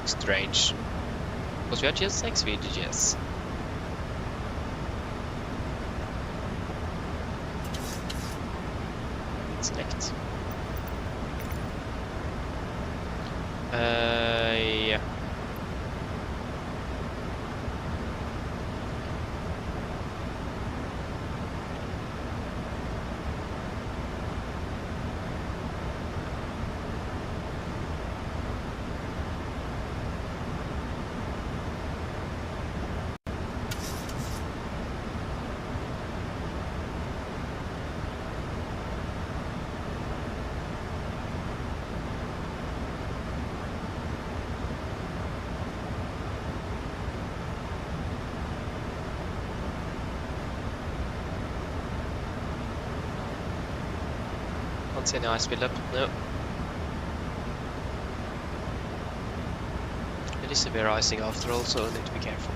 Strange. Because we had just 6 VTGs. Select. Yeah. Can't see any ice build up. No. It is severe icing after all, so I need to be careful.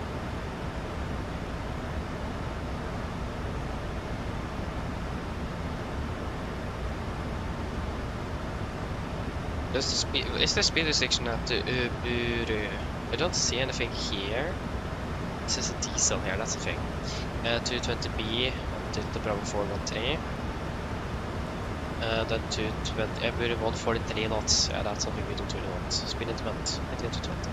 Is the speed restriction at the Uburu? I don't see anything here. This is a diesel here, that's the thing. 220B, Delta Bravo 413. Then 220, Uburu 143 knots. Yeah, that's something we don't really want. Speed increment, 19 to 20.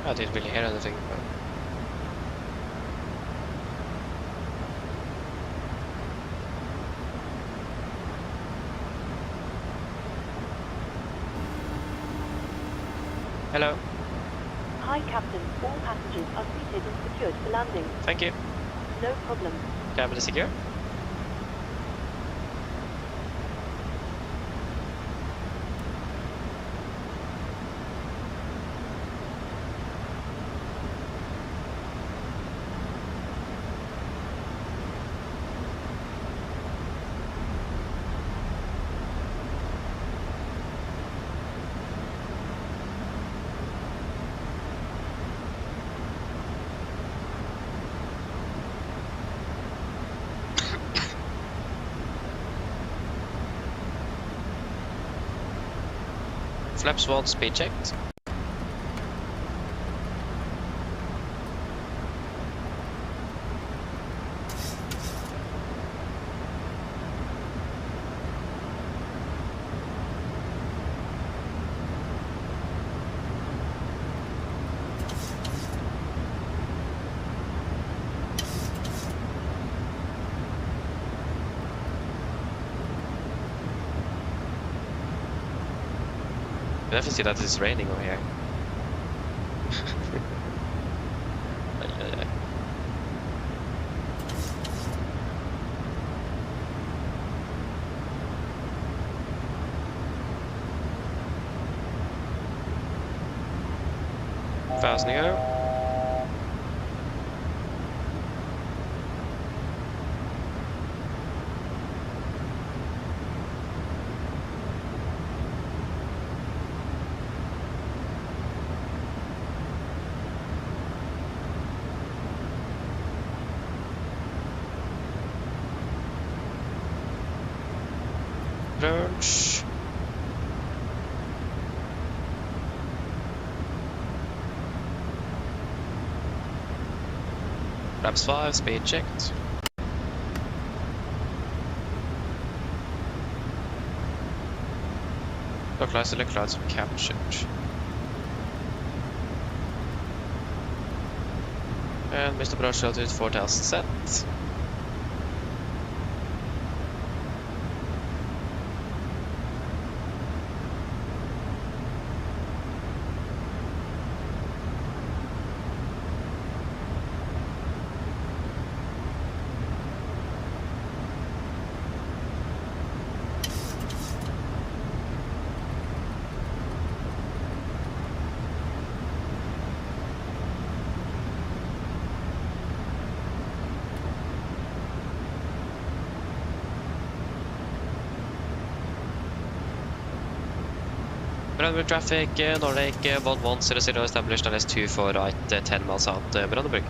I didn't really hear anything. Hello. Hi, Captain. All passengers are seated and secured for landing. Thank you. No problem. Cabin is secure. Flaps 1 speed checked. You definitely see that it's raining over here. Ay, ay, ay. Fast to go. Approach. Flaps 5, speed checked. Localized electrolytes captured. And Mr. Approach altitude 4000 set. Brandenburg traffic, Nordic 1100 established LS2 for right 10 miles out Brandenburg.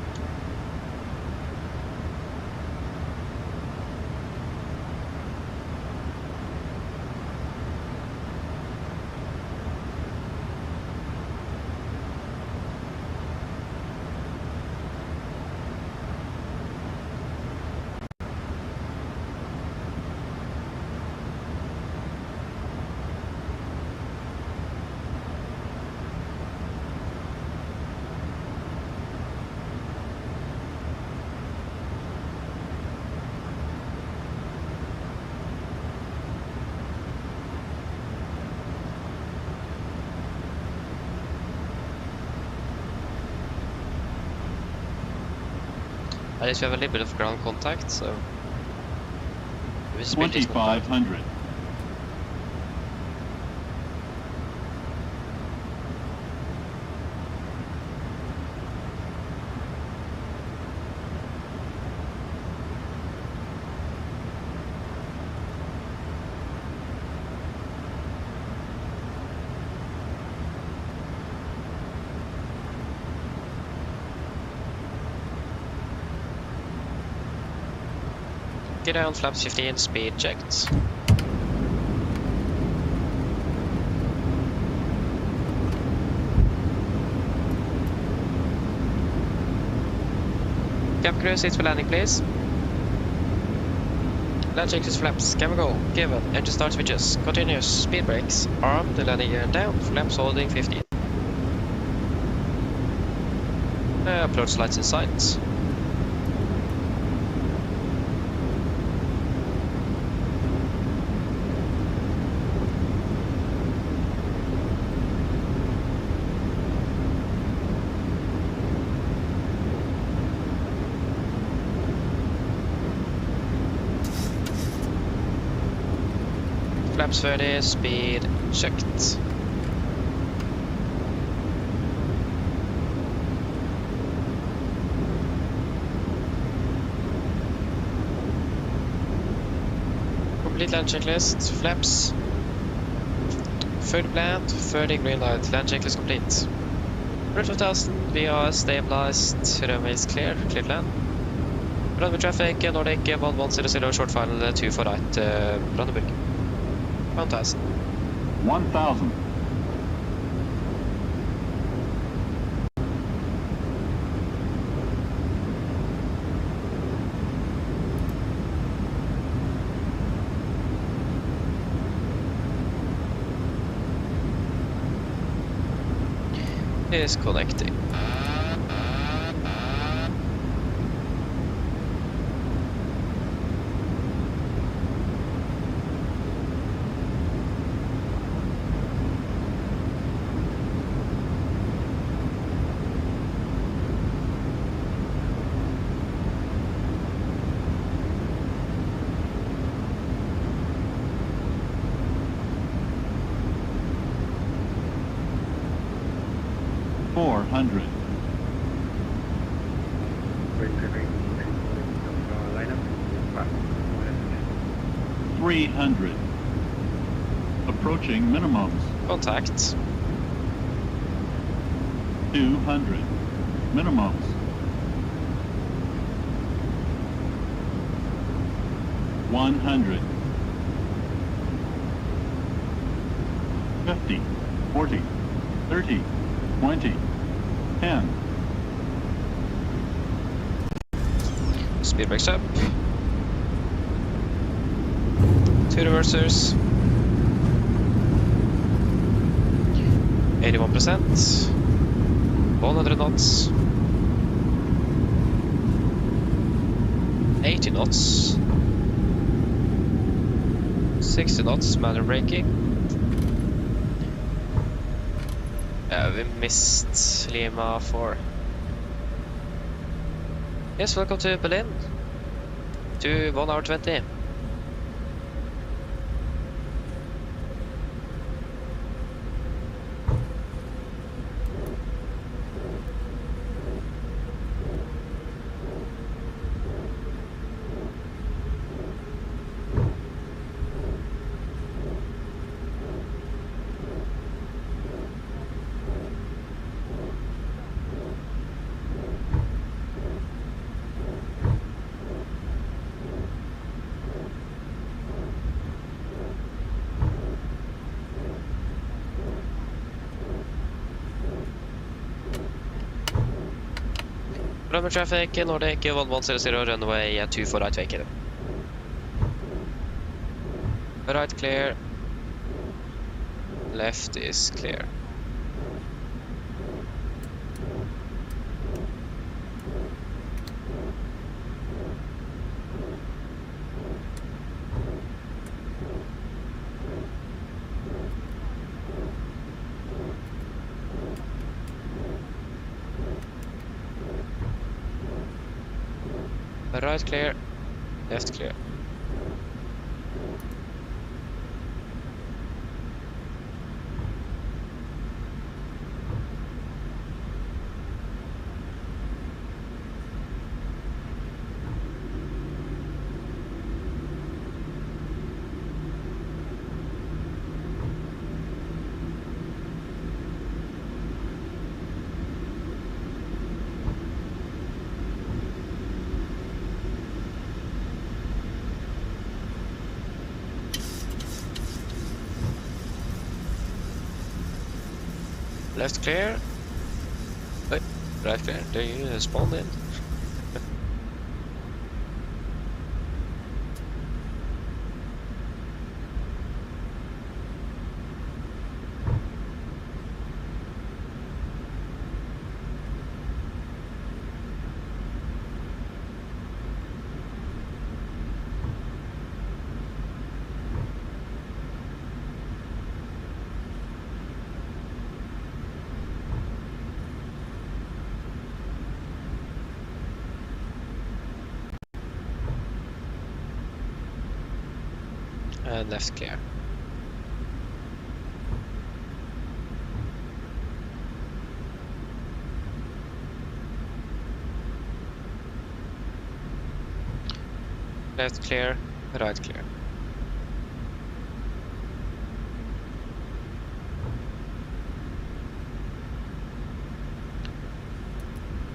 At least we have a little bit of ground contact, so... 2500. Get down, flaps 15, speed checked. Cap crew, seats for landing, please. Land checks flaps, camera go, given, engine start switches, continuous, speed brakes, arm, the landing gear down, flaps holding 15. Approach lights in sight. Flaps ferdig, speed checked. Complete land checklist, flaps. Fully planned, 30 green light, land checklist complete. Bridge 5000, VRS stabilized, runway is clear, clear land. Runway traffic, Nordic 1100, short final 2 for right, Brandenburg. 1000. 1000. Is connecting. $400. $300. Approaching minimums. Contact. 200. Minimums. 100. 50. 40. 30. 20. 10. Speed brakes up. 2 reversers. 81%. 100 knots. 80 knots. 60 knots, manual braking. We missed Lima 4. Yes, welcome to Berlin. To 1 hour 20. Runway traffic, Nordic 1100, runway 2 for right vehicle. Right clear. Left is clear. Right clear, left clear. Left clear. Wait, right clear. Do you spawn in? And left clear. Left clear, right clear.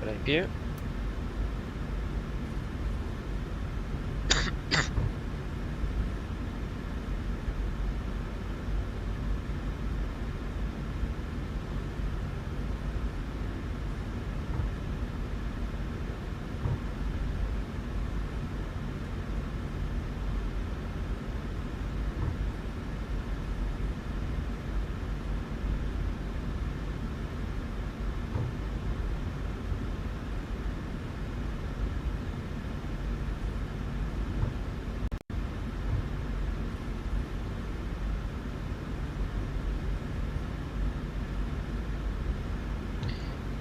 Right view.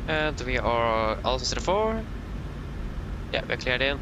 And we are Alpha 04. Yeah, we're cleared in.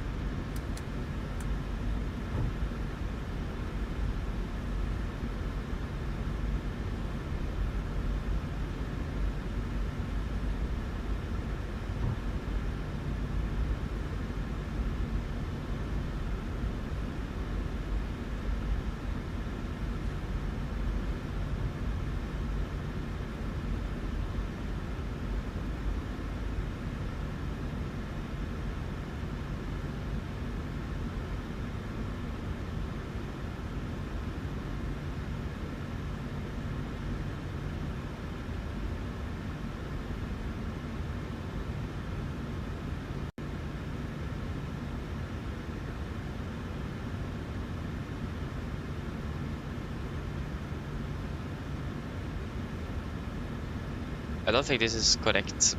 I don't think this is correct.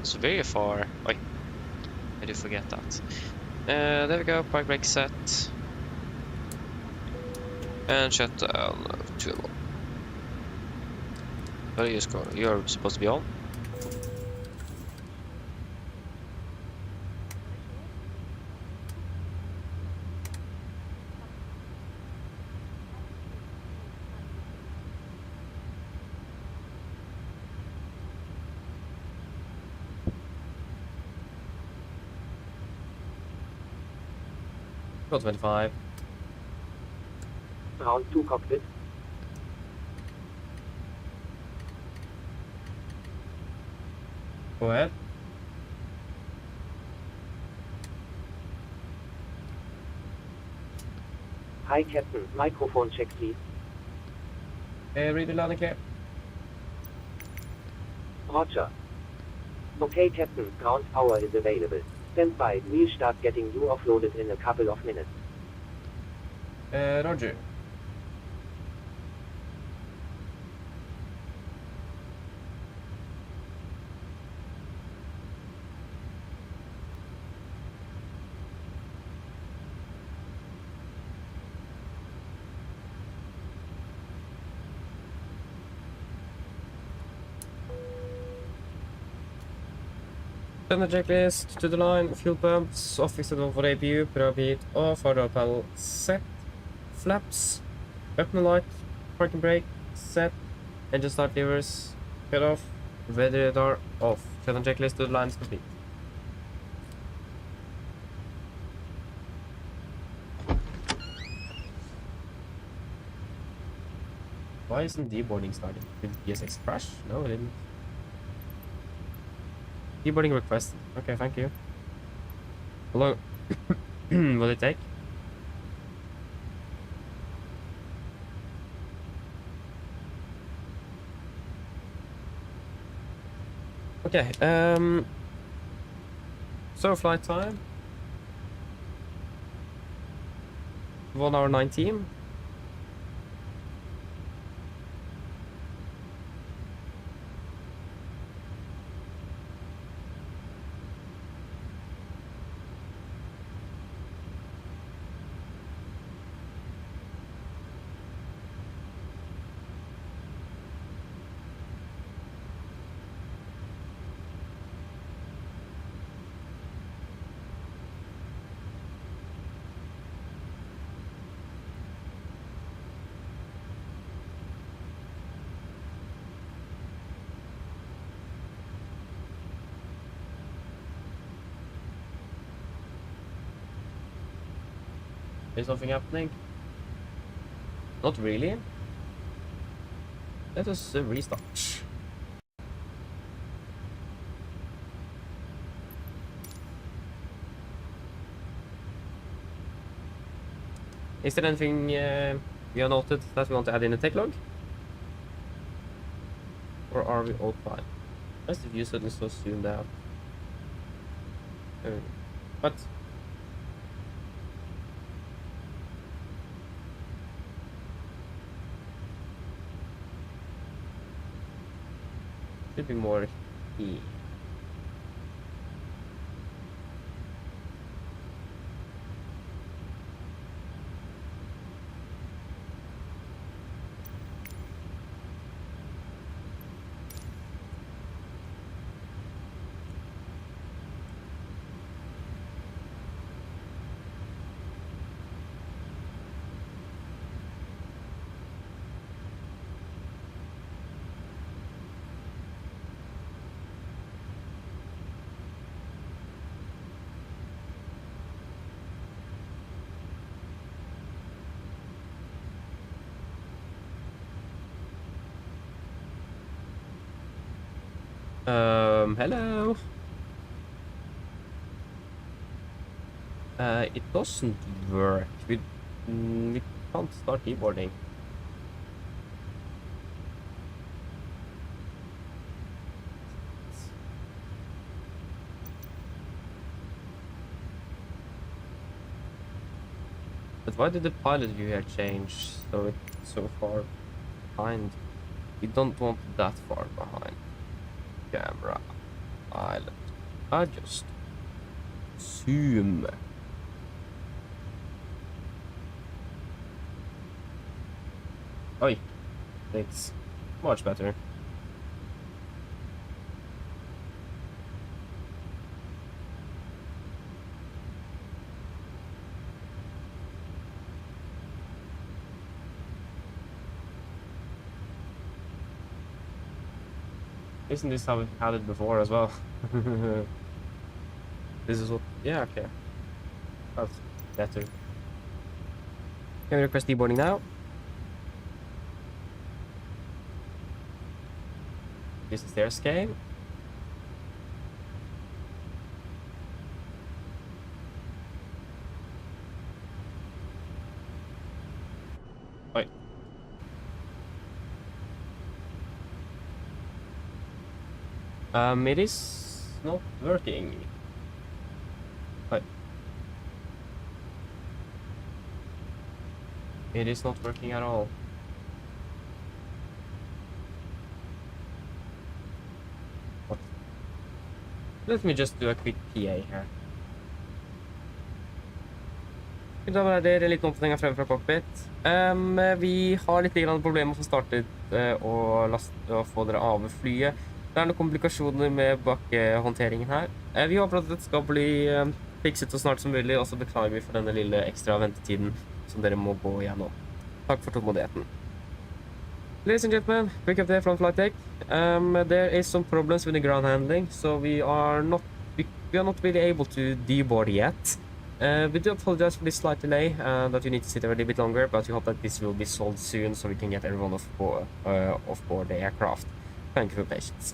It's very far. Oi, I did forget that. There we go, park brake set. And shut down to the wall. Where are you going? You're supposed to be on. Got 25. Round 2 cockpit. Go ahead. Hi Captain, microphone check please. Read the landing clear. Roger. Okay Captain, ground power is available. Stand by, we'll start getting you offloaded in a couple of minutes. Roger. Send the checklist to the line, fuel pumps, off external for APU, preheat off, hardware panel set, flaps, weapon light, parking brake set, engine start levers cut off, radar off. Send the checklist to the line is complete. Why isn't deboarding starting? Did PSX crash? No, it didn't. Deboarding requested. Okay, thank you. How long will it take? Okay, so flight time 1 hour 19. Is something happening? Not really. Let us restart. Is there anything we have noted that we want to add in the tech log? Or are we all fine? Why's the view suddenly so zoomed out? What? Should be more here. Hello. It doesn't work. We can't start keyboarding. But why did the pilot view here change so it's so far behind? We don't want that far behind. Camera. Pilot. Adjust. Zoom. Oi. It's much better. Isn't this how we had it before as well? This is what... Yeah, okay. That's better. Can we request deboarding now? This is their scale. Wait. It is not working. Wait. It is not working at all. What? Let me just do a quick PA here. Da var det litt oppdatering frem fra cockpit. Vi har litt problemer med å få startet og få dere av flyet. Det er noen komplikasjoner med bakkehåndteringen her. Vi håper at dette skal bli fikset så snart som mulig, og så beklager vi for denne lille ekstra ventetiden som dere må gå igjennom. Takk for tålmodigheten. Ladies and gentlemen, quick update from flight deck. There is some problems with the ground handling, so we are not really able to deboard yet. We do apologize for this slight delay, that you need to sit there a little bit longer, but we hope that this will be solved soon so we can get everyone off board the aircraft. Thank you for your patience.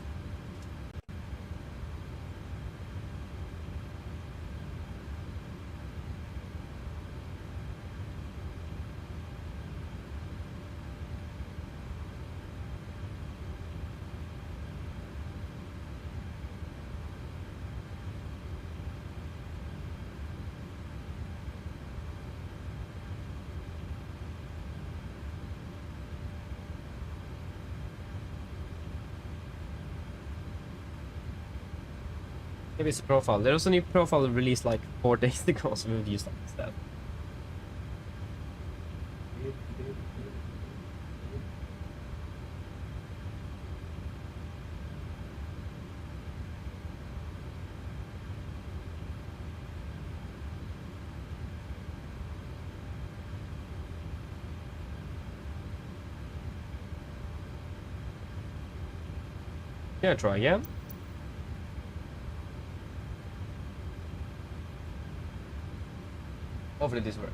Maybe it's a profile. There was a new profile released like 4 days ago, so we'll use that instead. Yeah, try again. Hopefully this works.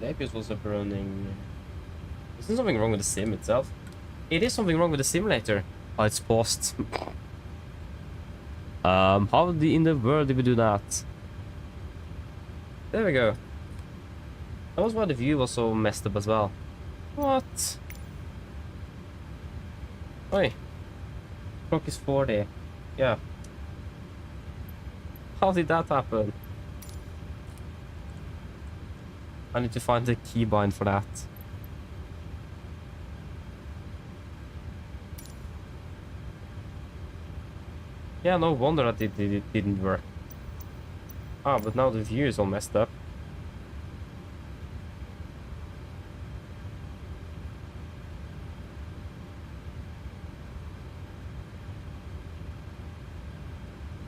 The APU is also burning. Isn't something wrong with the sim itself? It is something wrong with the simulator. Oh, it's paused. How in the world did we do that? There we go. That was why the view was so messed up as well. What? Oi. Clock is 40. Yeah. How did that happen? I need to find the keybind for that. Yeah, no wonder that it didn't work. Ah, but now the view is all messed up.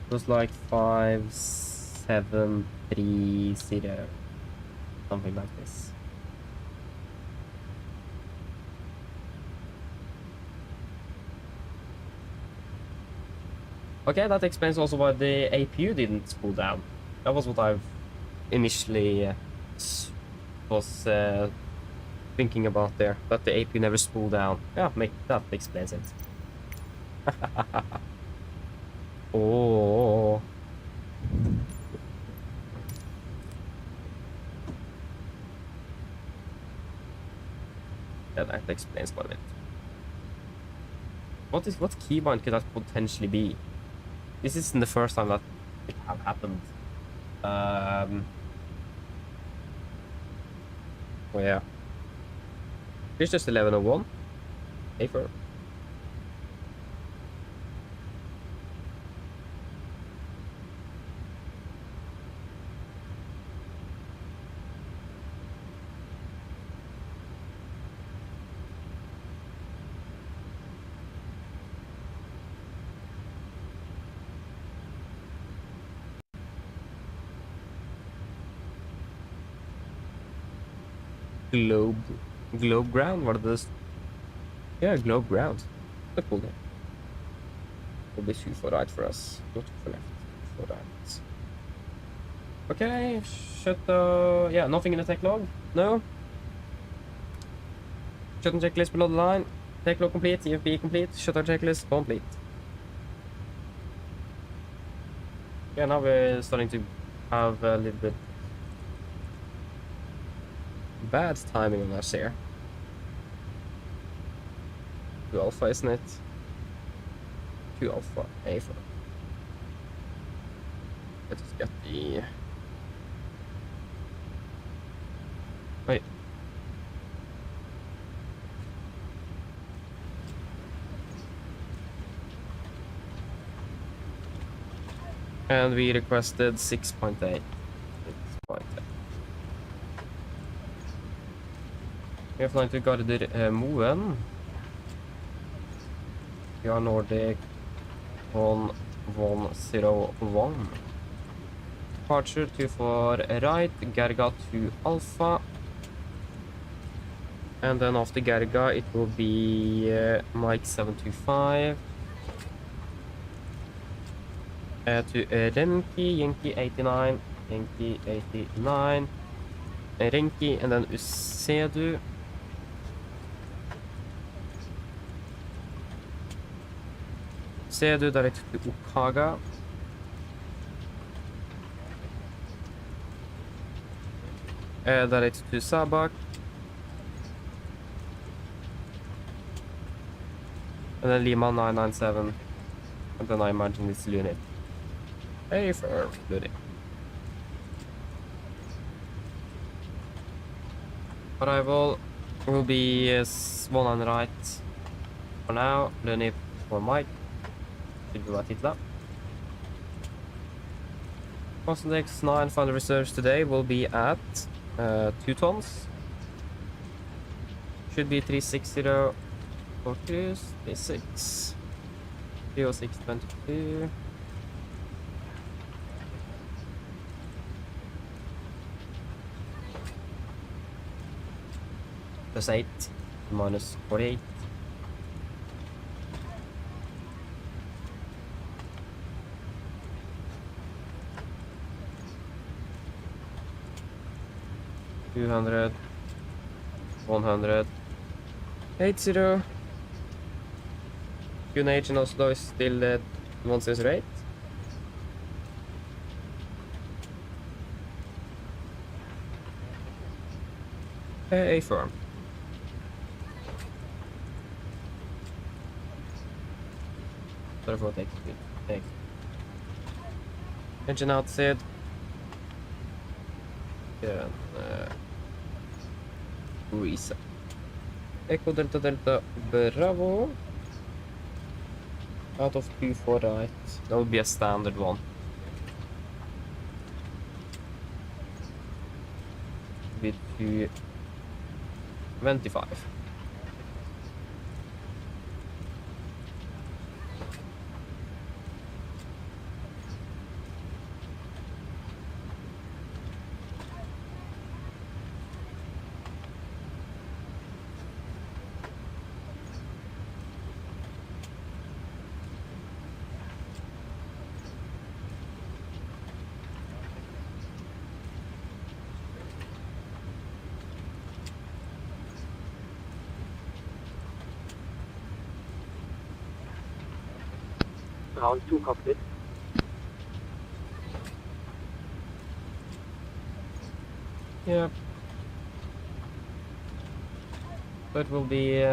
It was like 5730, something like this. Okay, that explains also why the APU didn't spool down. That was what I've initially was thinking about there, but the APU never spooled down. Yeah, that explains it. Oh. Yeah, that explains quite a bit. What keybind could that potentially be? This isn't the first time that it have happened. Oh yeah. It's just 1101. Safer. Globe ground? What are those? Yeah, globe ground. That's cool name. Will be 2 for right for us. Not 2 for left. 2 for right. Okay, shut the... Yeah, nothing in the tech log? No? Shutdown checklist below the line. Tech log complete, EFB complete, shutdown checklist complete. Yeah, now we're starting to have a little bit bad timing on us here. 2 alpha, isn't it? 2 alpha, A for. Let's just get the... Wait. And we requested 6.8. 6.8. Vi har flyttet til Garder Moen. Vi har Nordic 1101. Departure 2 for right, Gerga 2 alpha. And then after Gerga it will be Mike 725. To Renki, Yankee 89, Yankee 89, Renki, and then Usedu. Usedu direct to Okaga. Direct to Sabak. And then Lima 997. And then I imagine it's Lunit. Hey, for Lunit. Arrival will be 1 on right for now. Lunit for Mike. Should be right it up. Concendex 9 final reserves today will be at 2 tons. Should be 360 for cruise. 36. 306.22. Plus 8. Minus 48. 200, 100, 80. QNH in Oslo is still at 108. A firm. Sorry for what thanks. Engine outside. Reset. Echo Delta Delta Bravo. Out of 2 for right. That would be a standard one. With 225. Round 2 cockpit. Yeah. So it will be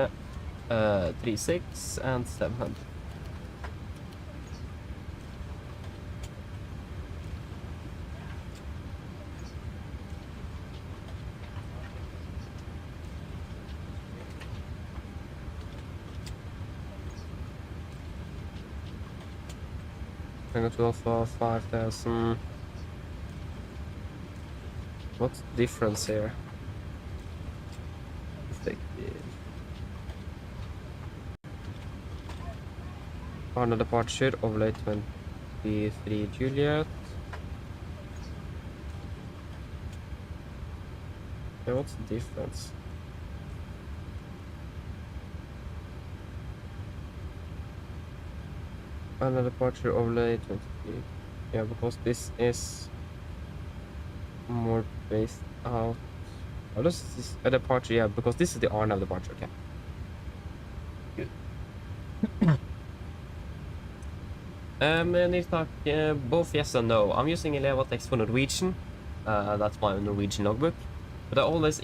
36 and 700. I'm going to offer 5,000. What's the difference here? Effective. Final departure of late 23 Juliet. Yeah, what's the difference? Final departure of late 23. Yeah, because this is more based out. Oh, this is a departure, yeah, because this is the Arnav departure, okay. Good. Niltak, both yes and no. I'm using Elevatex for Norwegian. That's my Norwegian logbook. But I always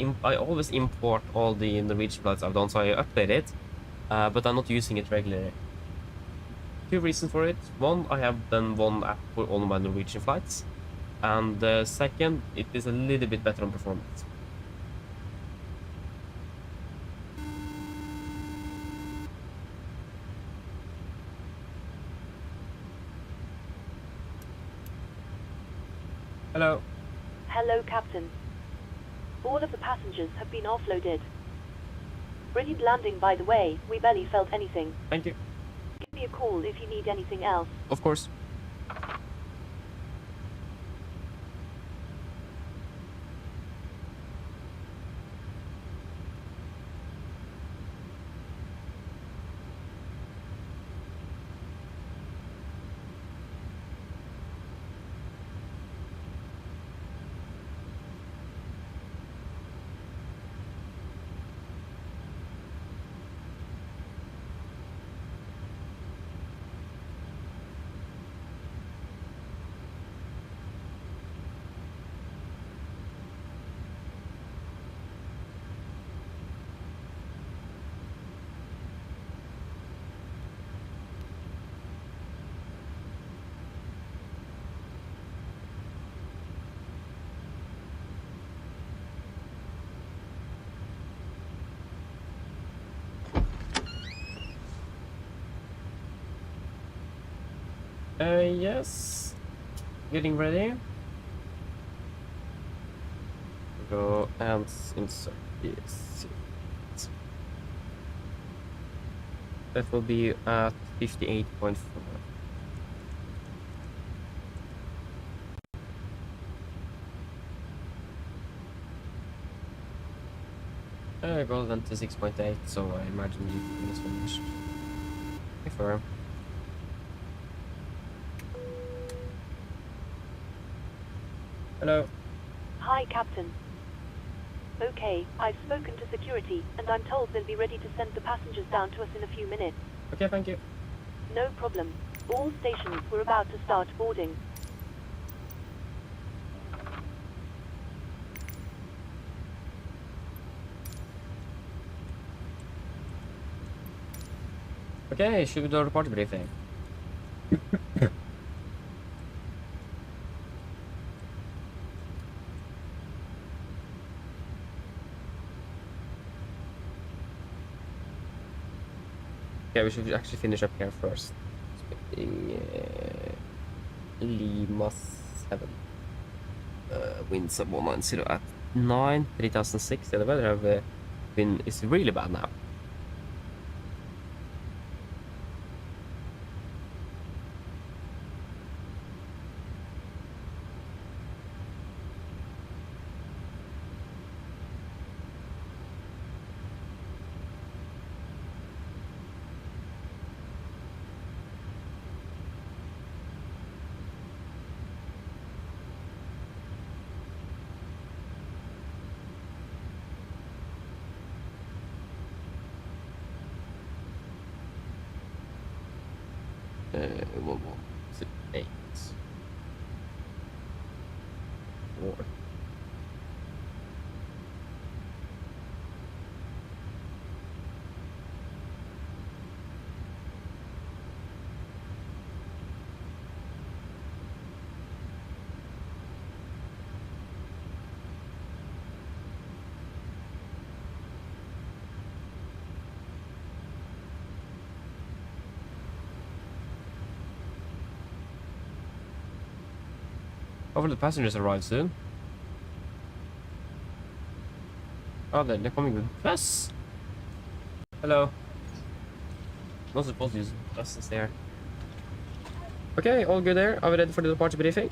import all the Norwegian flights I've done, so I update it. But I'm not using it regularly. 2 reasons for it. One, I have done one app for all of my Norwegian flights. And second, it is a little bit better on performance. Hello. Hello, Captain. All of the passengers have been offloaded. Brilliant landing, by the way. We barely felt anything. Thank you. Give me a call if you need anything else. Of course. Yes. Getting ready. Go and insert this. That will be at 58.4. I got them to 6.8, so I imagine you can this finish. Confirm. Hello. Hi, Captain. Okay, I've spoken to security, and I'm told they'll be ready to send the passengers down to us in a few minutes. Okay, thank you. No problem. All stations were about to start boarding. Okay, should we do a report briefing? Okay, we should actually finish up here first. Expecting Lima 7. Winds of 190 at 9, 3006. Yeah, the weather have been is really bad now. What was it? 8. 4. Hopefully the passengers arrive soon. Oh, they're coming with bus. Hello. Not supposed to use buses there. Okay, all good there. Are we ready for the departure briefing?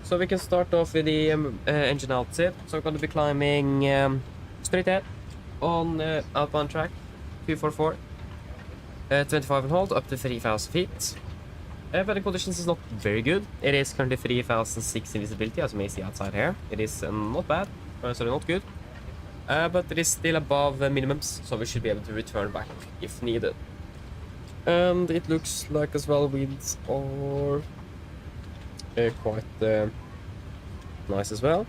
So we can start off with the engine outset. So we're going to be climbing straight ahead on outbound track 244, 25 and hold up to 3,000 feet. Weather conditions is not very good. It is currently 3,060 visibility, as you may see outside here. It is not bad, sorry, not good. But it is still above minimums, so we should be able to return back if needed. And it looks like as well winds are quite nice as well.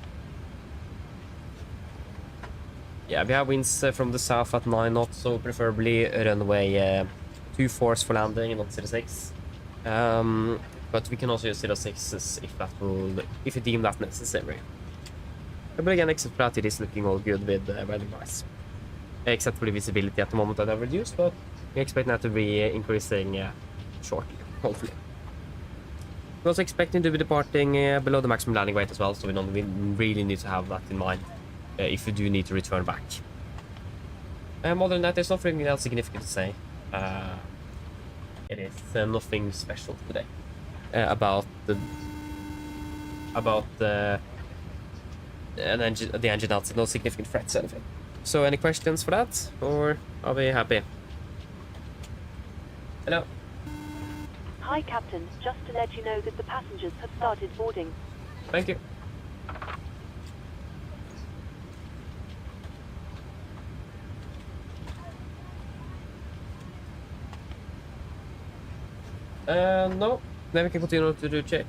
Yeah, we have winds from the south at 9 knots, so preferably runway 24 for landing and not 06. But we can also use 06s if you deem that necessary. But again, except for that, it is looking all good with weather-wise. Except for the visibility at the moment that I've reduced, but we expect that to be increasing shortly, hopefully. We're also expecting to be departing below the maximum landing weight as well, so we really need to have that in mind if we do need to return back. Other than that, there's nothing else significant to say. It is nothing special today about the engine outside. No significant threats or anything. So, any questions for that, or are we happy? Hello. Hi, Captain. Just to let you know that the passengers have started boarding. Thank you. No, then we can continue to do check.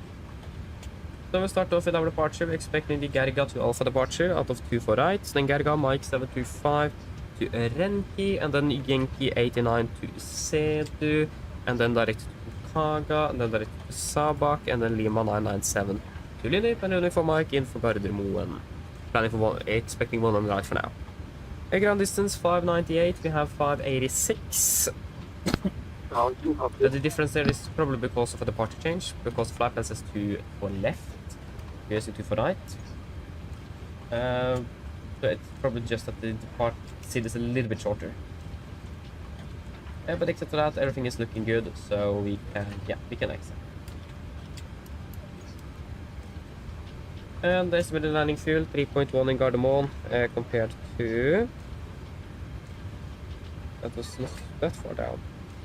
So we'll start off with our departure. We're expecting the Gerga to Alpha departure out of 24 right, then Gerga Mike 725 to Renki, and then Genki 89 to Sedu, and then direct to Kaga, and then direct to Sabak, and then Lima 997 to Linip, and running for Mike in for Gardermoen. Planning for expecting 100 right for now. A ground distance 598, we have 586. The difference there is probably because of a departure change, because flight plan says 2 for left, here's 2 for right. So it's probably just that the departure seat is a little bit shorter. But except for that, everything is looking good, so we can exit. And the estimated landing fuel 3.1 in Gardermoen compared to that was not that far down.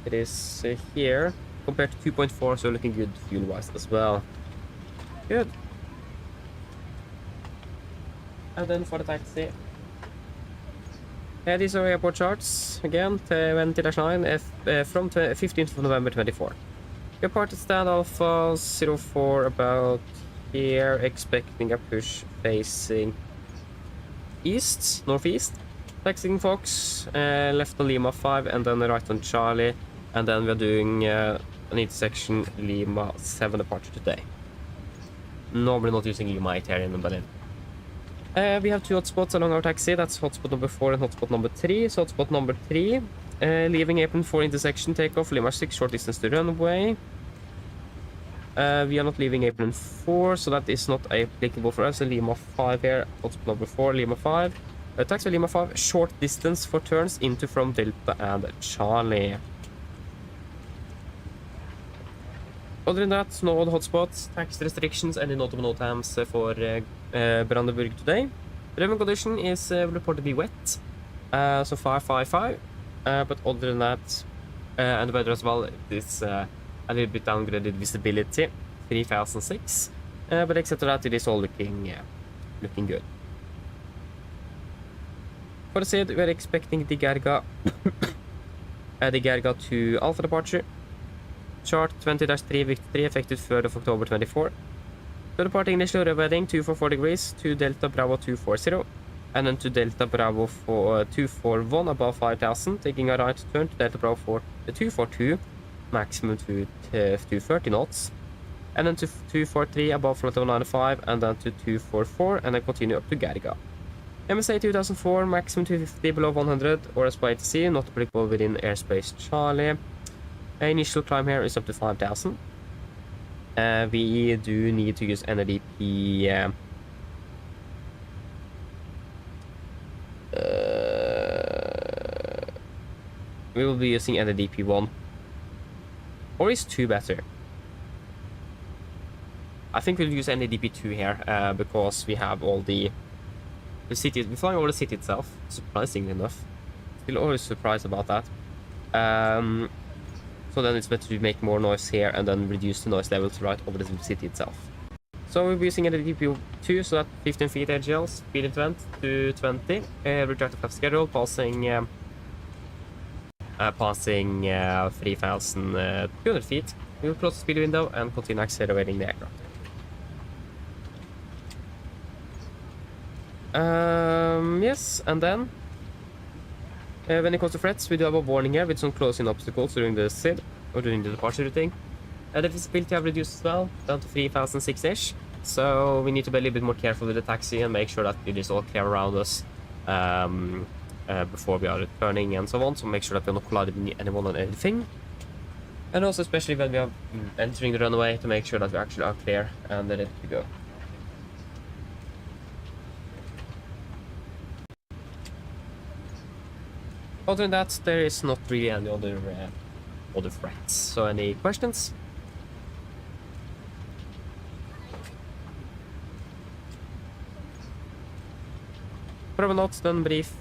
It is here compared to 2.4, so looking good fuel-wise as well. Good. And then for the taxi. These are airport charts, again, 20-9, from 15th of November 24. Airport at stand Alpha 04 about here, expecting a push facing east, northeast. Taxiing Fox, left on Lima 5 and then right on Charlie. And then we're doing an intersection Lima 7 departure today. Normally not using Lima 8 here in Berlin. We have 2 hotspots along our taxi. That's hotspot number 4 and hotspot number 3. So hotspot number 3, leaving apron 4 intersection, takeoff, Lima 6, short distance to runway. We are not leaving apron 4, so that is not applicable for us. Lima 5 here, hotspot number 4, Lima 5. Taxi Lima 5, short distance for turns into from Delta and Charlie. Other than that, no other hotspots, tax restrictions, any notable no times for Brandenburg today. The driving condition is reported to be wet, so 555. But other than that, and the weather as well, is a little bit downgraded visibility, 3006. But except for that, it is all looking good. For the SID, we are expecting the Gerga, to Alpha departure. Chart 20-3 Victor 3 effective 3rd of October 24. So departing initial revealing 244 degrees to Delta Bravo 240, and then to Delta Bravo 241 above 5000, taking a right turn to Delta Bravo 242, maximum to 230 knots, and then to 243 above flight level 95, and then to 244, and then continue up to Gerga. MSA 2004, maximum 250 below 100, or as by ATC, not applicable within airspace Charlie. Initial climb here is up to 5000. We do need to use NADP. We will be using NADP 1. Or is 2 better? I think we'll use NADP 2 here because we have all the city. We're flying over the city itself, surprisingly enough. Still always surprised about that. So then it's better to make more noise here and then reduce the noise levels right over the city itself. So we'll be using NADP 2, so that 15 feet AGL, speed event to 20, retracted flight schedule, passing 3,200 feet. We will close the speed window and continue accelerating the aircraft. Yes, and then when it comes to threats, we do have a warning here with some closing obstacles during the SID or during the departure routing. The visibility have reduced as well, down to 3006-ish. So we need to be a little bit more careful with the taxi and make sure that it is all clear around us before we are returning and so on. So make sure that we're not colliding with anyone or anything. And also especially when we are entering the runway to make sure that we actually are clear and ready to go. Other than that, there is not really any other threats. So any questions? Probably not, then brief.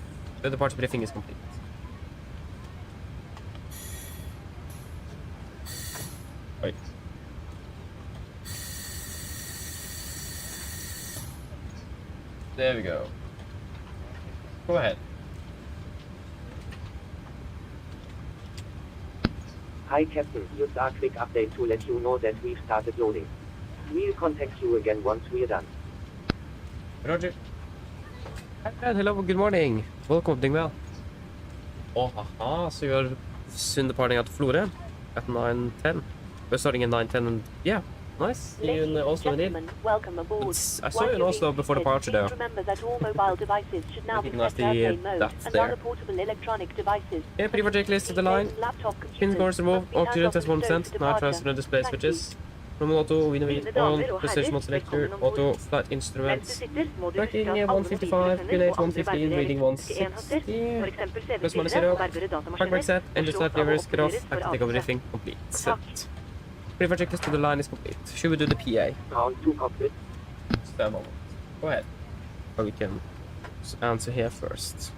The departure briefing is complete. Wait. There we go. Go ahead. Hi Captain, just a quick update to let you know that we've started loading. We'll contact you again once we're done. Roger. Hello, good morning. Welcome, doing well. Oh, haha, so you're soon departing out of Florida at 9:10. We're starting at 9:10 and yeah, nice. See you in Oslo indeed. Welcome aboard. I saw you in Oslo before departure though. Remember that all mobile devices should now be set airplane mode and other portable electronic devices. Yeah, pretty much list to the line. Pin scores removed, oxygen test 1%, night transfer and display switches. Normal auto, window on, precision mode selector, auto, flight instruments. Tracking 155, QNH 115, reading 160. Plus minus 0. Track set, engine start levers, get off, active take over briefing, complete. Set. Pre-flight checklist to the line is complete. Should we do the PA? Round 2 cockpit. Just a moment. Go ahead. Or we can answer here first.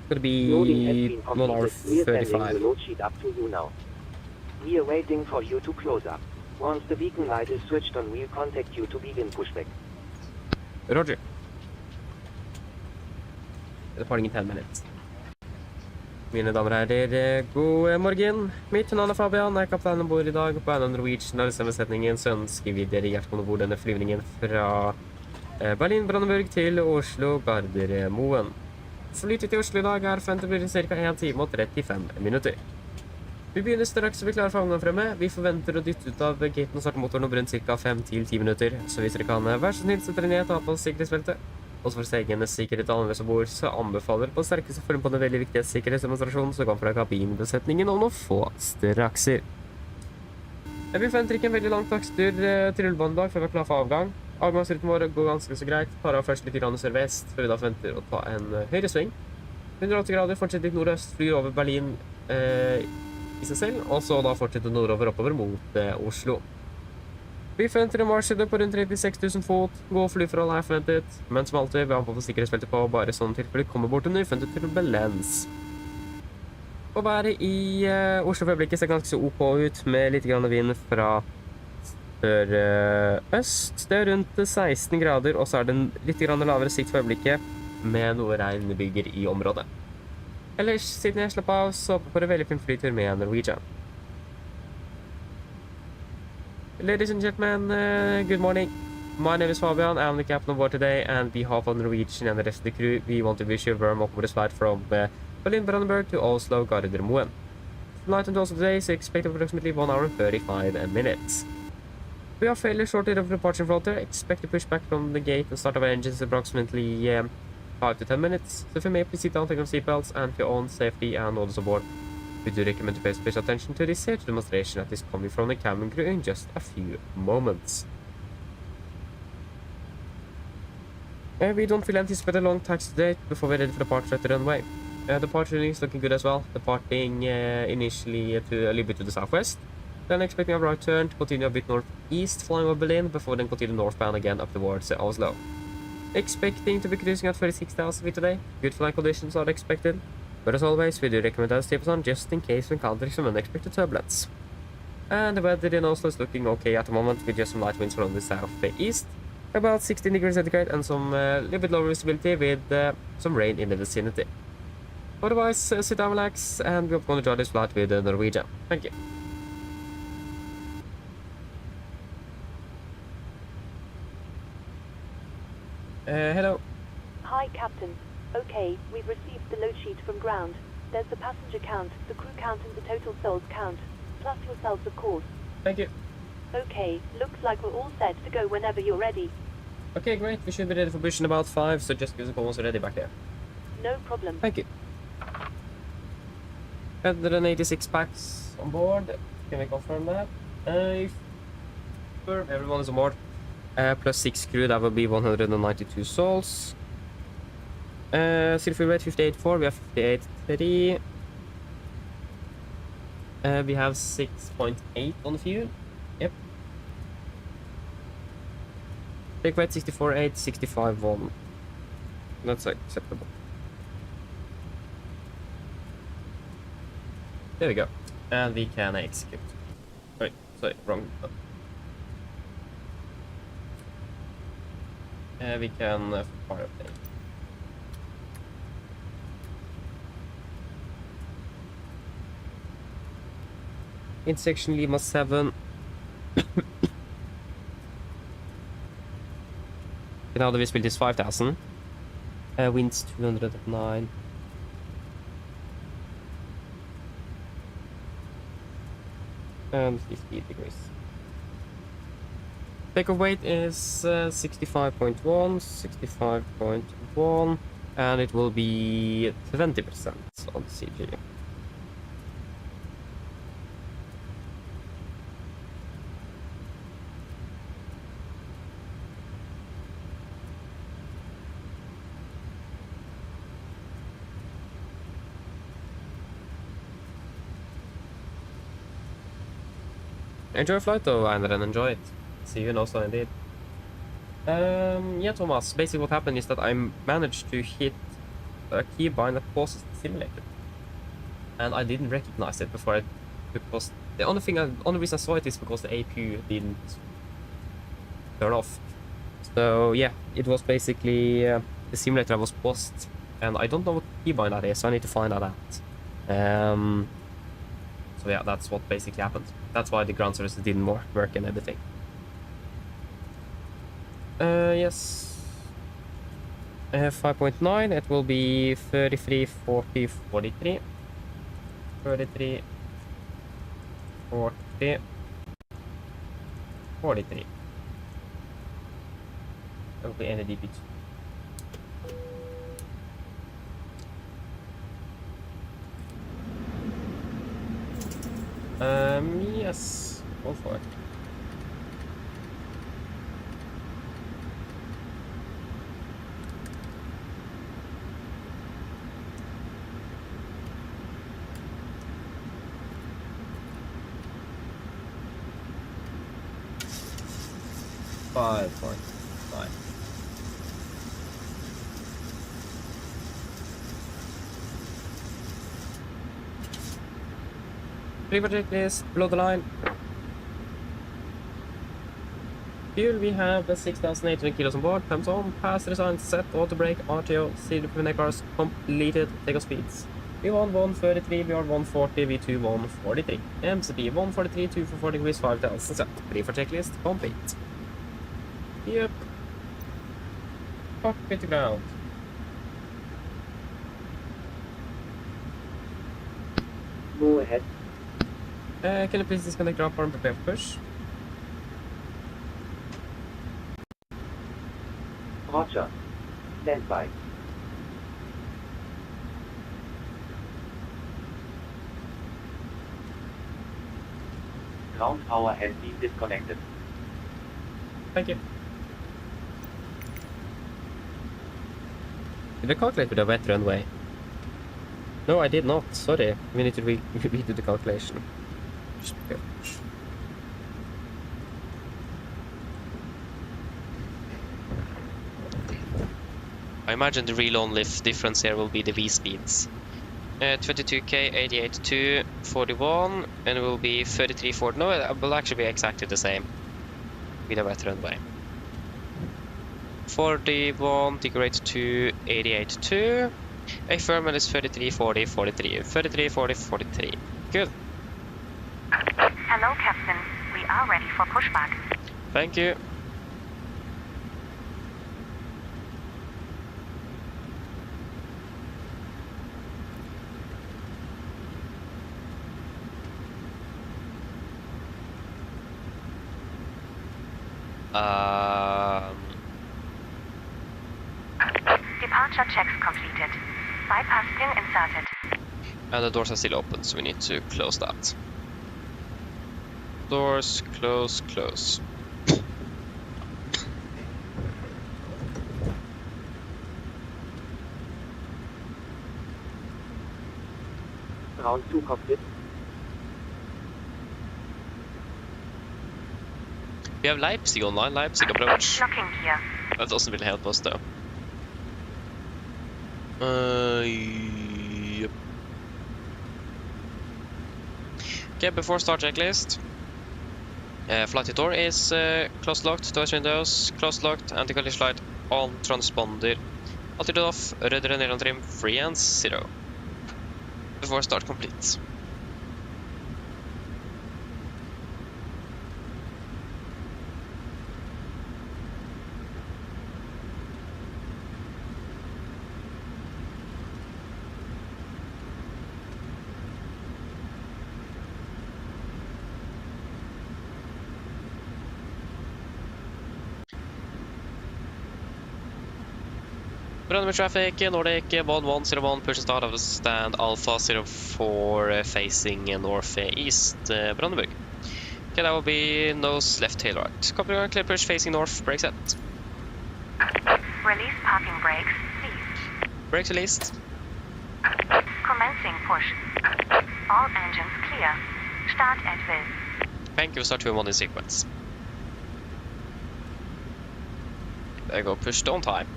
Gonna Loading has be been 1 hour completed. We're sending the 35. load sheet up to you now. We are waiting for you to close up. Once the beacon light is switched on, we'll contact you to begin pushback. Roger. departing in 10 minutes. Mine damer og herrer, god morgen. Mitt navn er Fabian, jeg er kaptein ombord i dag. På AMD Norwegian og denne setningen så ønsker vi dere hjertelig ombord denne flyvningen fra Berlin, Brandenburg til Oslo, Gardermoen. Flytid til Oslo i dag er forventet å bli ca. 1 time og 35 minutter. Vi begynner straks å bli klare for avgang fremme. Vi forventer å dytte ut av gaten og starte motoren om rundt ca. 5-10 minutter. Så hvis dere kan være så snill, sette dere ned og ta på sikkerhetsbeltet. Og for egen sikkerhet alle som bor, så anbefaler på sterkeste form på den veldig viktige sikkerhetsdemonstrasjonen som kommer fra kabinbesetningen om noen få strakser. Vi forventer ikke en veldig lang takstur til rullebanen i dag før vi er klar for avgang. Avgangsruten vår går ganske så greit. Tar av først litt grann sørvest, før vi da forventer å ta en høyre sving. 180 grader, fortsetter litt nordøst, flyr over Berlin i seg selv, og så da fortsetter nordover oppover mot Oslo. Vi forventer en marsjhøyde på rundt 36 000 fot. God flyforhold er forventet, men som alltid vil vi ha på sikkerhetsbeltet på, bare sånn tilfelle kommer bort under uforventet turbulens. Å være i Oslo for øyeblikket ser ganske så OK ut, med litt grann vind fra sør-øst. Det er rundt 16 grader, og så er det en litt grann lavere sikt for øyeblikket, med noe regn bygger i området. Ellers, siden jeg slapp av, så håper på en veldig fin flytur med Norwegian. Ladies and gentlemen, good morning. My name is Fabian. I'm the captain on board today, and on behalf of Norwegian and the rest of the crew, we want to wish you a warm welcome to this flight from Berlin, Brandenburg to Oslo, Gardermoen. Flight into Oslo today is expected approximately 1 hour and 35 minutes. We are fairly shortly of departure floater. Expect to push back from the gate and start our engines approximately 5 to 10 minutes. So if you may please sit down, take off seatbelts, and for your own safety and others aboard, we do recommend to pay special attention to this safety demonstration that is coming from the cabin crew in just a few moments. We don't feel anticipate a long taxi today before we're ready for departure at the runway. Departure is looking good as well, departing initially to a little bit to the southwest, then expecting a right turn to continue a bit northeast, flying over Berlin, before then continue northbound again up towards Oslo. Expecting to be cruising at 36,000 feet today. Good flight conditions are expected. But as always, we do recommend us tips on just in case we encounter some unexpected turbulence. And the weather in Oslo is looking okay at the moment, with just some light winds from the southeast, about 16 degrees centigrade, and some little bit lower visibility with some rain in the vicinity. Otherwise, sit down, relax, and we're going to enjoy this flight with Norwegian. Thank you. Hello. Hi, Captain. Okay, we've received the load sheet from ground. There's the passenger count, the crew count, and the total souls count. Plus yourselves, of course. Thank you. Okay, looks like we're all set to go whenever you're ready. Okay, great. We should be ready for push in about 5, so just give us a call once we're ready back there. No problem. Thank you. 186 packs on board. Can we confirm that? Everyone is on board. Plus 6 crew, that will be 192 souls. Still fuel rate 58.4, we have 58.3. We have 6.8 on the fuel. Yep. Take weight 64.8, 65.1. That's acceptable. There we go. And we can execute. Wait, sorry, wrong button. We can fire update. Intersection Lima 7. Now the visibility is 5,000. Winds 209. And 50 degrees. Takeoff weight is 65.1, 65.1, and it will be 20% on the CG. Enjoy your flight though, and then enjoy it. See you in Oslo indeed. Yeah, Thomas, basically what happened is that I managed to hit a keybind that pauses the simulator. And I didn't recognize it before because the only reason I saw it is because the APU didn't turn off. So yeah, it was basically the simulator was paused And I don't know what keybind that is, so I need to find that out. So yeah, that's what basically happened. That's why the ground services didn't work and everything. Yes. 5.9, it will be 33, 40, 43. 33, 40, 43. That will be NADP2. Yes, go for it. Five point nine. Pre-project is below the line. Fuel, we have 6,800 kilos on board. Times on, pass design, set, auto brake, RTO, CD cars completed, takeoff speeds. V1 133, VR 140, V2 143. MCP 143, 2 for 40 degrees, 5,000 set. Pre for checklist complete. Yep. Cockpit to ground. Go ahead. Can you please disconnect drop arm, prepare for push? Roger. Stand by. Ground power has been disconnected. Thank you. Did I calculate with a wet runway? No, I did not. Sorry. We need to redo the calculation. I imagine the real only difference here will be the V speeds. 22k, 88.2, 41, and it will be 33.4. No, it will actually be exactly the same with a wet runway. 41, degrade to 88.2. A firmament is 33, 40, 43. 33, 40, 43. Good. Hello, Captain. We are ready for pushback. Thank you. Departure checks completed. Bypass pin inserted. And the doors are still open, so we need to close that. Doors, close, close. Round 2 cockpit. We have Leipzig online, Leipzig approach. Locking gear. That doesn't really help us though. Yep. Okay, before start checklist. Flight door is closed locked, doors windows closed locked, anti-collision light on, transponder altitude off, rudder and ned trim free and 0. Before start complete. Brandenburg traffic, Nordic 1101, push start of the stand Alpha 04 facing northeast Brandenburg. Okay, that will be nose left tail right. Copy on clear push facing north, brake set. Release parking brakes, please. Brakes released. Commencing push. All engines clear. Start at will. Thank you, start 2 and 1 in sequence. There you go, pushed on time.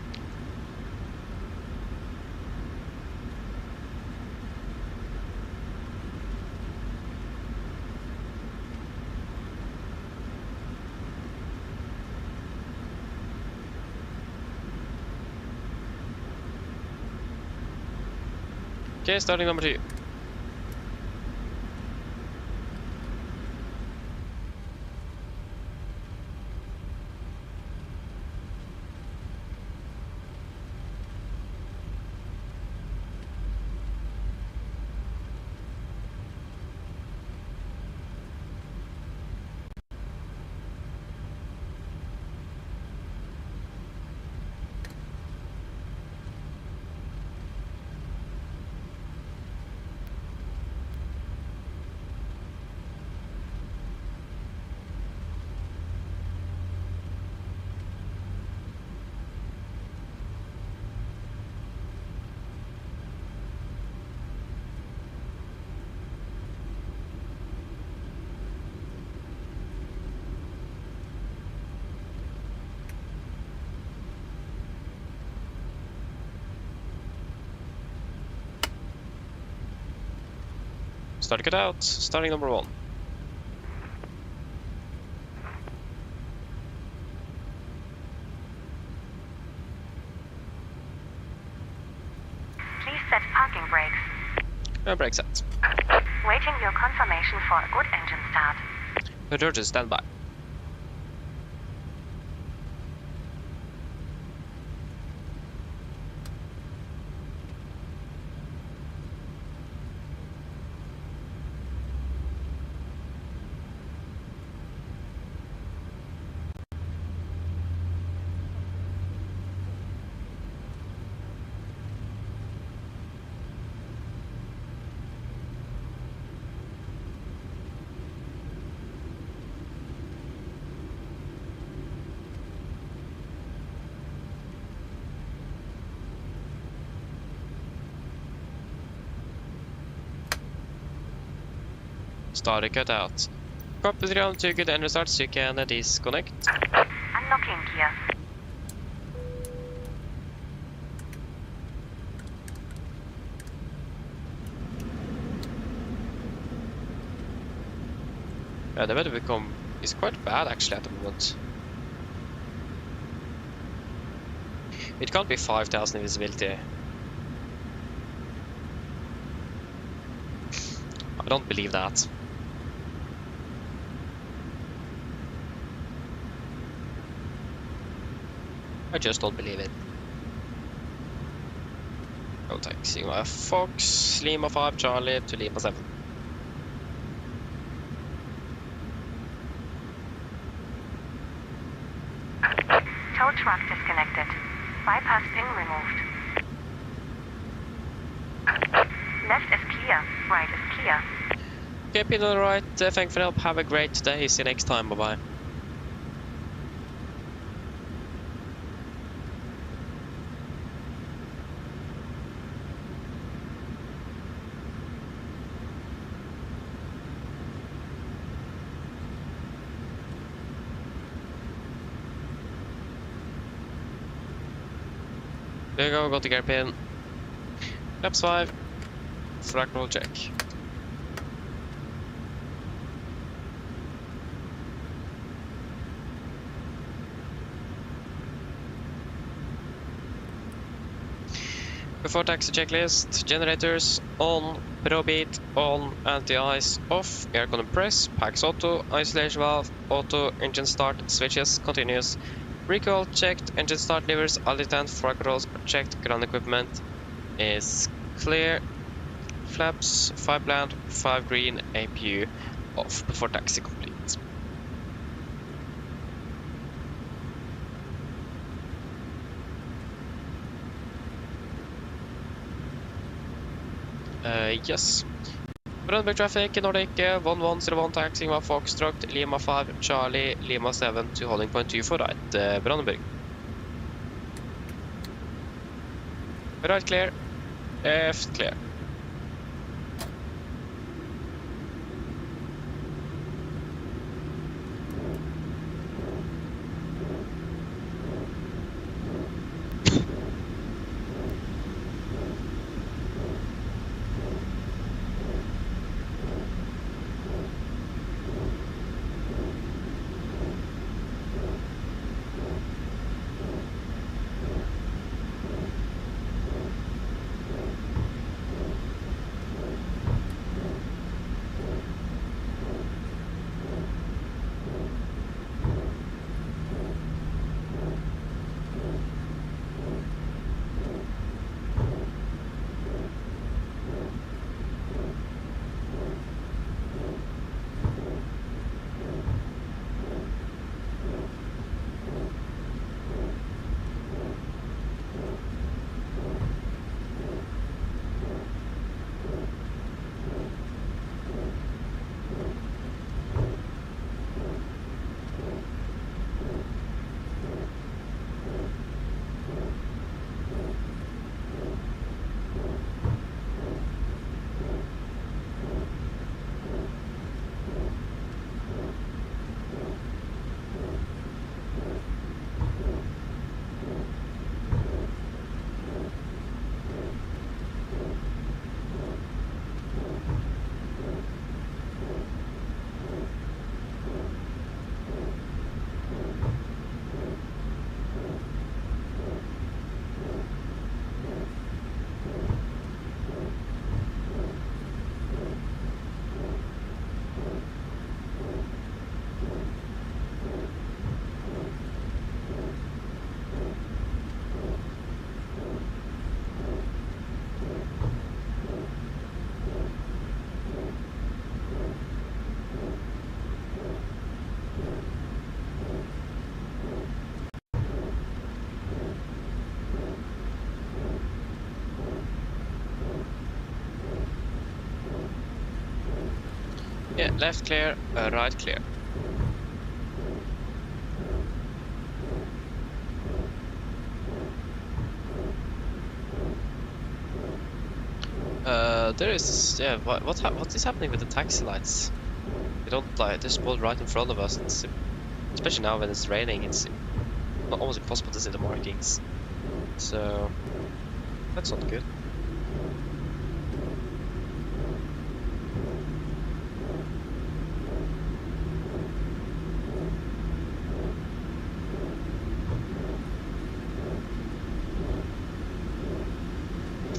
Okay, starting number 2. Starting it out. Starting number 1. Please set parking brakes. Brake set. Waiting your confirmation for a good engine start. George, stand by. Starter cut out. Copy 3 to good engine start so you can disconnect. Unlocking gear. Yeah, the weather is quite bad actually at the moment. It can't be 5,000 visibility. I don't believe that. I just don't believe it. I'll take Sigma Fox, Lima 5 Charlie to Lima 7. Tow truck disconnected. Bypass pin removed. Left is clear. Right is clear. Okay, pin on the right. Thank you for the help. Have a great day. See you next time. Bye bye. There you go, got the gear pin. Laps 5. Flag roll check. Before taxi checklist, generators on, ProBeat on, anti-ice off, aircon press, packs auto, isolation valve, auto, engine start, switches, continuous. Recall checked, engine start levers, alitant, flag rolls are checked, ground equipment is clear. Flaps, 5 bland, 5 green, APU off before taxi complete. Yes. Brøndby traffic, Nordic 1101 taxing of Foxtrot, Lima 5, Charlie, Lima 7 to holding point 2 for right, Brandenburg. Right clear, left clear. Yeah, left clear, right clear. There is, yeah, what is happening with the taxi lights? They don't like, they're spot right in front of us. It's, especially now when it's raining, it's almost impossible to see the markings. So, that's not good.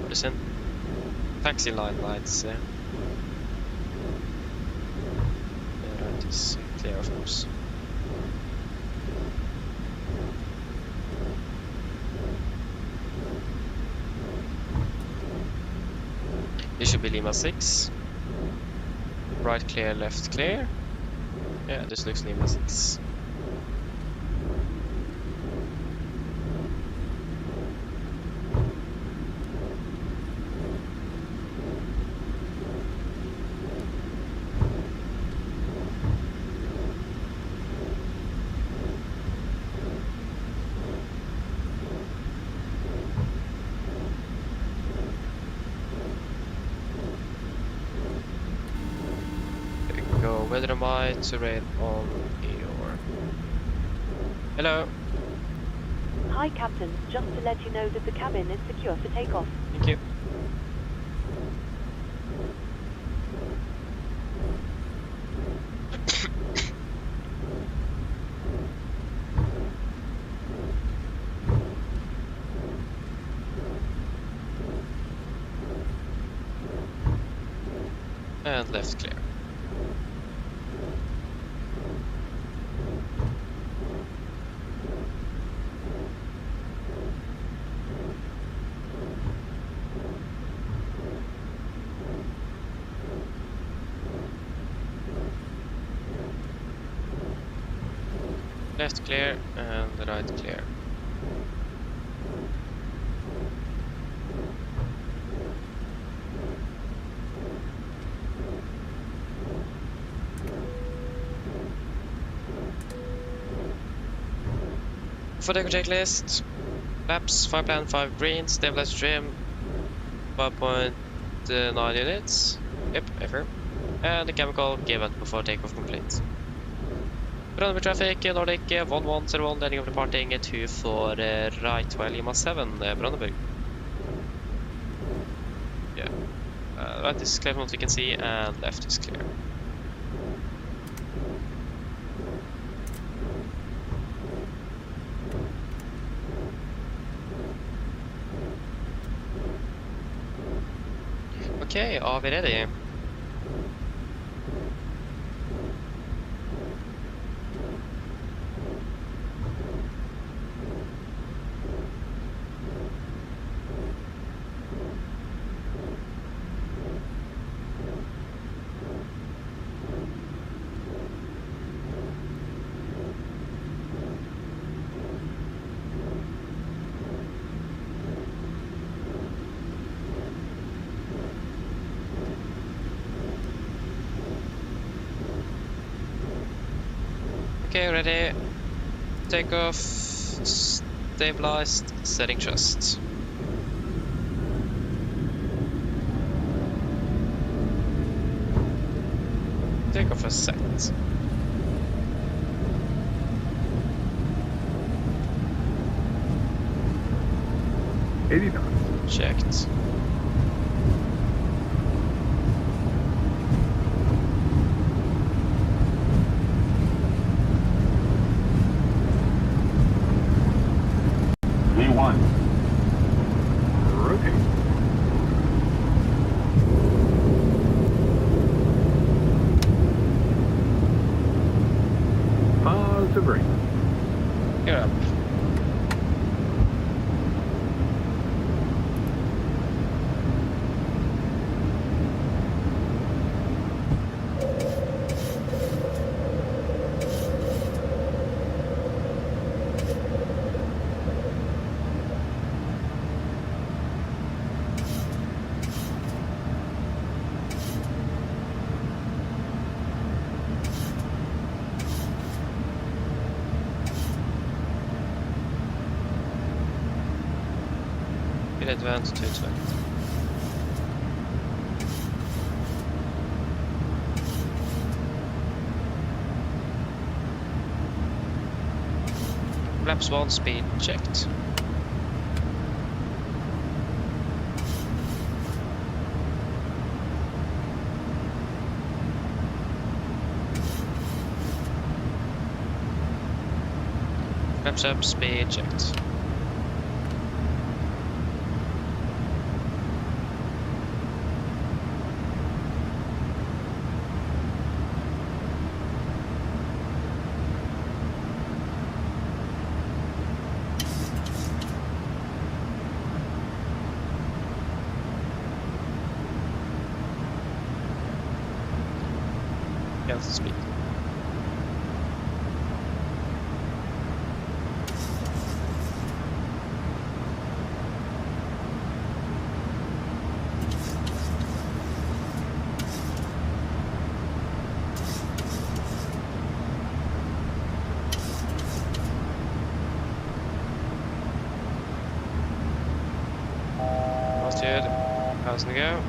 Percent taxi line lights, yeah. Yeah, right is clear, of course. This should be Lima 6. Right clear, left clear. Yeah, this looks Lima 6. Go, whether am I to raid on your... Hello, Hi, Captain. Just to let you know that the cabin is secure for takeoff. thank you. And left clear. Left clear and the right clear. For the checklist, laps 5 plan 5 green, stabilized trim 5.9 units. Yep, ever. And the chemical given before takeoff complete. Branded traffic, Nordic 1101, landing of departing 2 for right while Lima 7, Brandenburg. Yeah. Right is clear from what we can see, and left is clear. Okay, are we ready? Okay, ready. Takeoff. Stabilized. Setting thrust. Takeoff is set. Checked. V1. Rotate. Pause to brake. You're up. Speed advance 220. Flaps 1 speed checked. Flaps up, speed checked. Cancel speed. Altitude, 1,000 to go.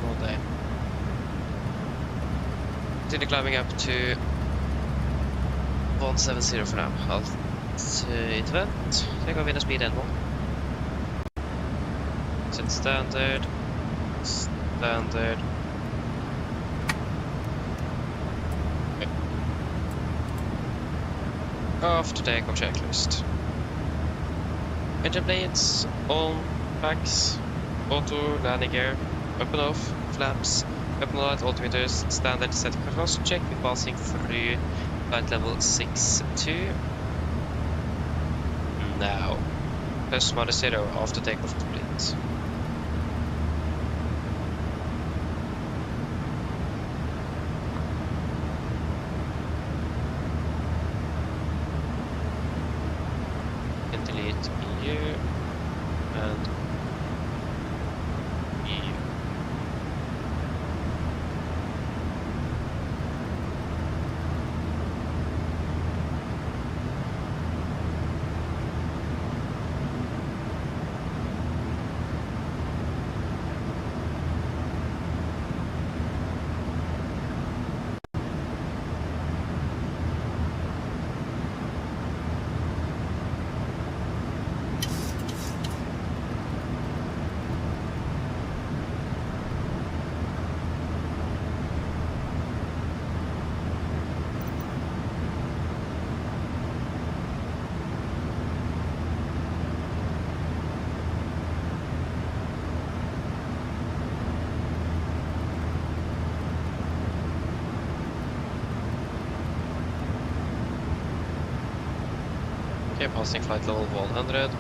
All day. Continue climbing up to 170 for now. Altitude vent. Take off in a speed N1. Set standard. Standard. Okay. Off to takeoff checklist. Engine blades on, packs, auto, landing gear, up and off, flaps, up and light, altimeters, standard set cross check with passing through flight level 62. Now, plus minus 0 after takeoff complete. And delete EU and EU. Okay, passing flight level 100.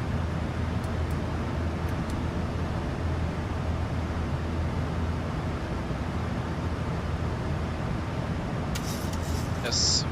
Yes.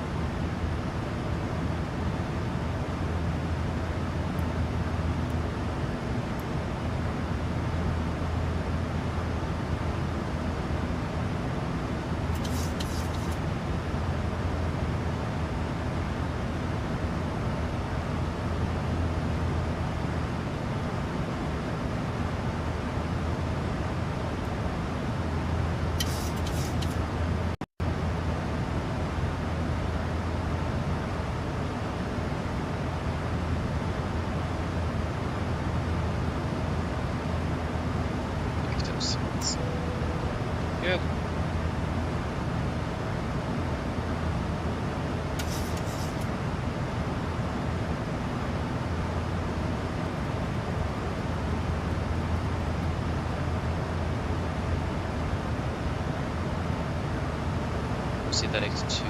Good. Proceed direct to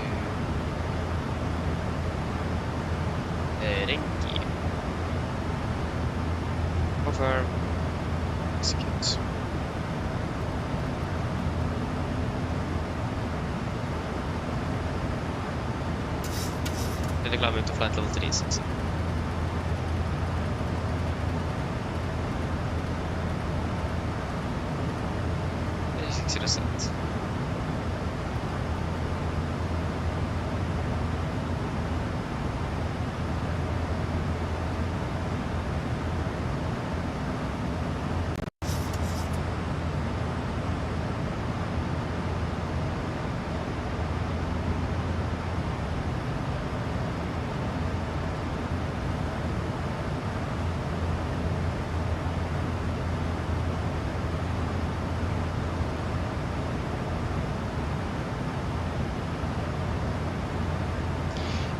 Renki. Confirm. Execute. Then climb into flight level 36. Exit set.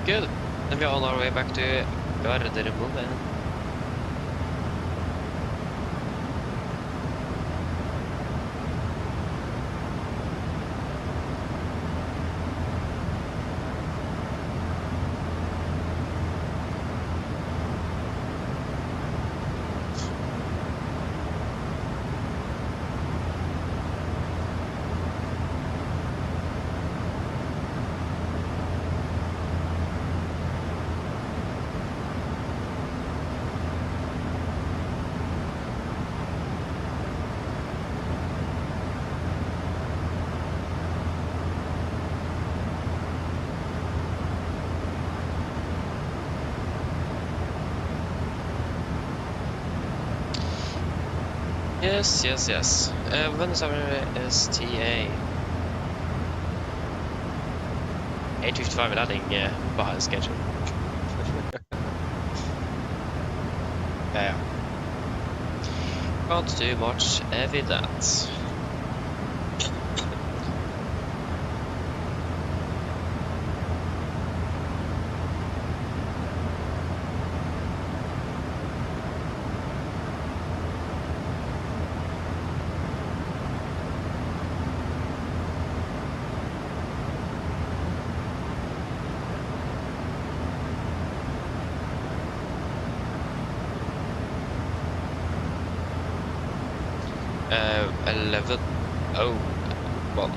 Good. Then we're on our way back to Gardermoen. Yes. When is our STA? 8:55 landing behind schedule. Yeah. Can't do much with that. Oh, well.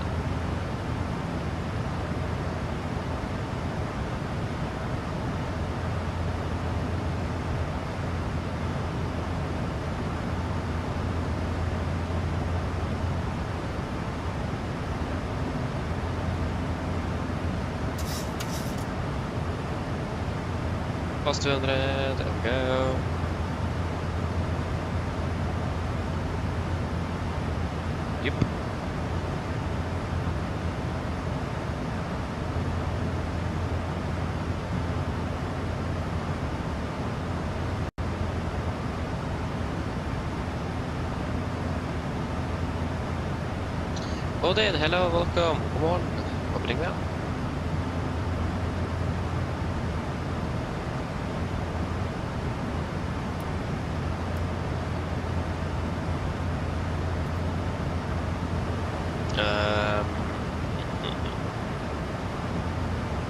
Plus 200, there we go. Yep. Odin, hello, welcome. Come on, opening well.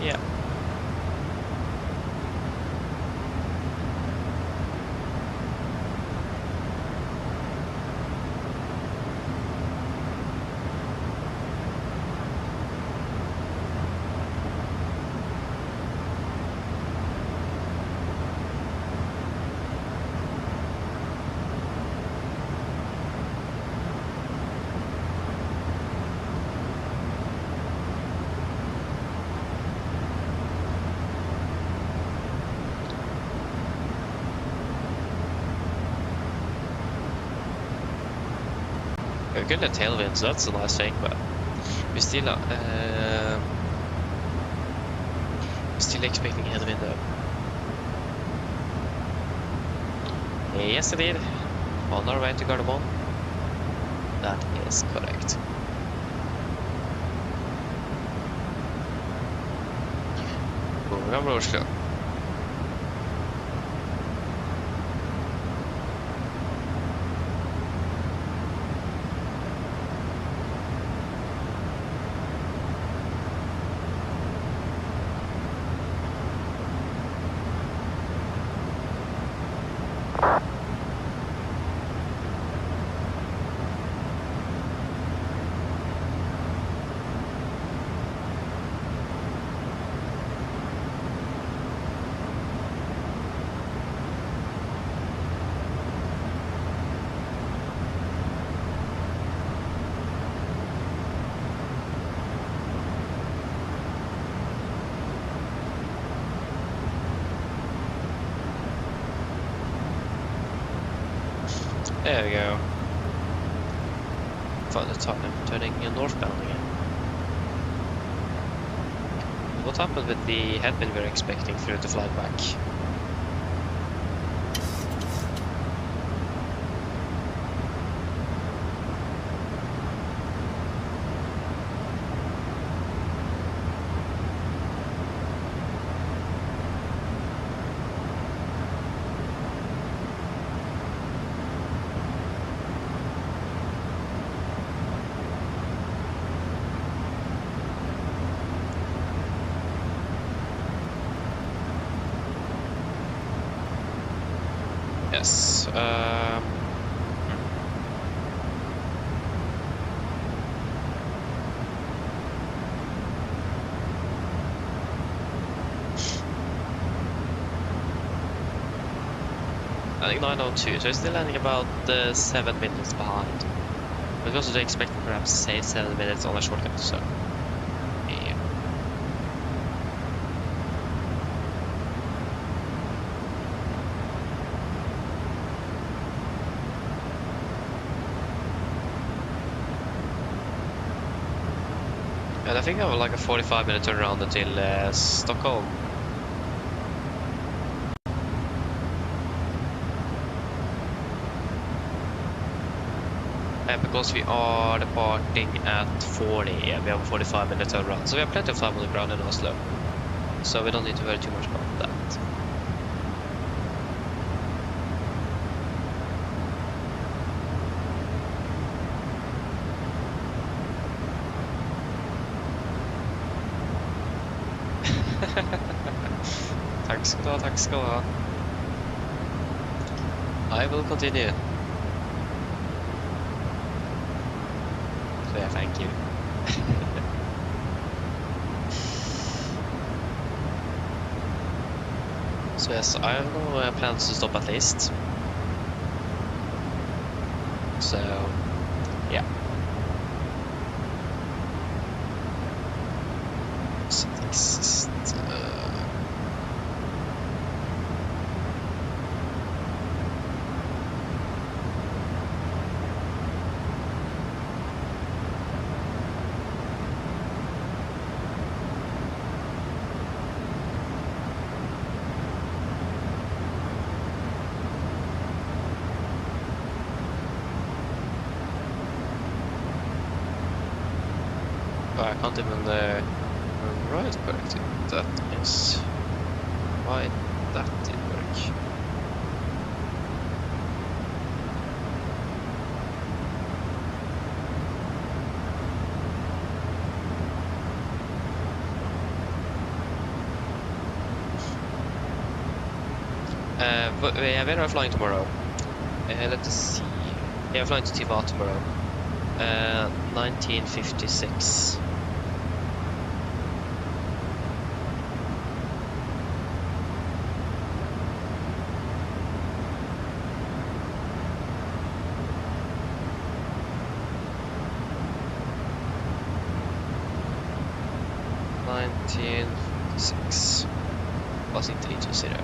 Yeah. We're good at tailwind, so that's a nice thing, but we're still expecting headwind though. Yes, indeed. On our way to Gardermoen. That is correct. Moving over Oslo. There we go. Found the time turning northbound again. What happened with the headwind we were expecting through the flight back? Yes. I think 9:02, so it's still landing about 7 minutes behind. But also they expect perhaps say 7 minutes on a shortcut, so yeah. And I think I have like a 45-minute turnaround until Stockholm. Because we are departing at 40 and we have a 45-minute turnaround, so we have plenty of time on the ground in Oslo. So we don't need to worry too much about that. Tack ska du ha. I will continue. So yeah, thank you. So yes, I have no plans to stop at least. So yeah. So this is I can't even write correctly. That is why that didn't work. But yeah, we are flying tomorrow. Let's see. Yeah, we're flying to Tiva tomorrow. 1956. Passing 320.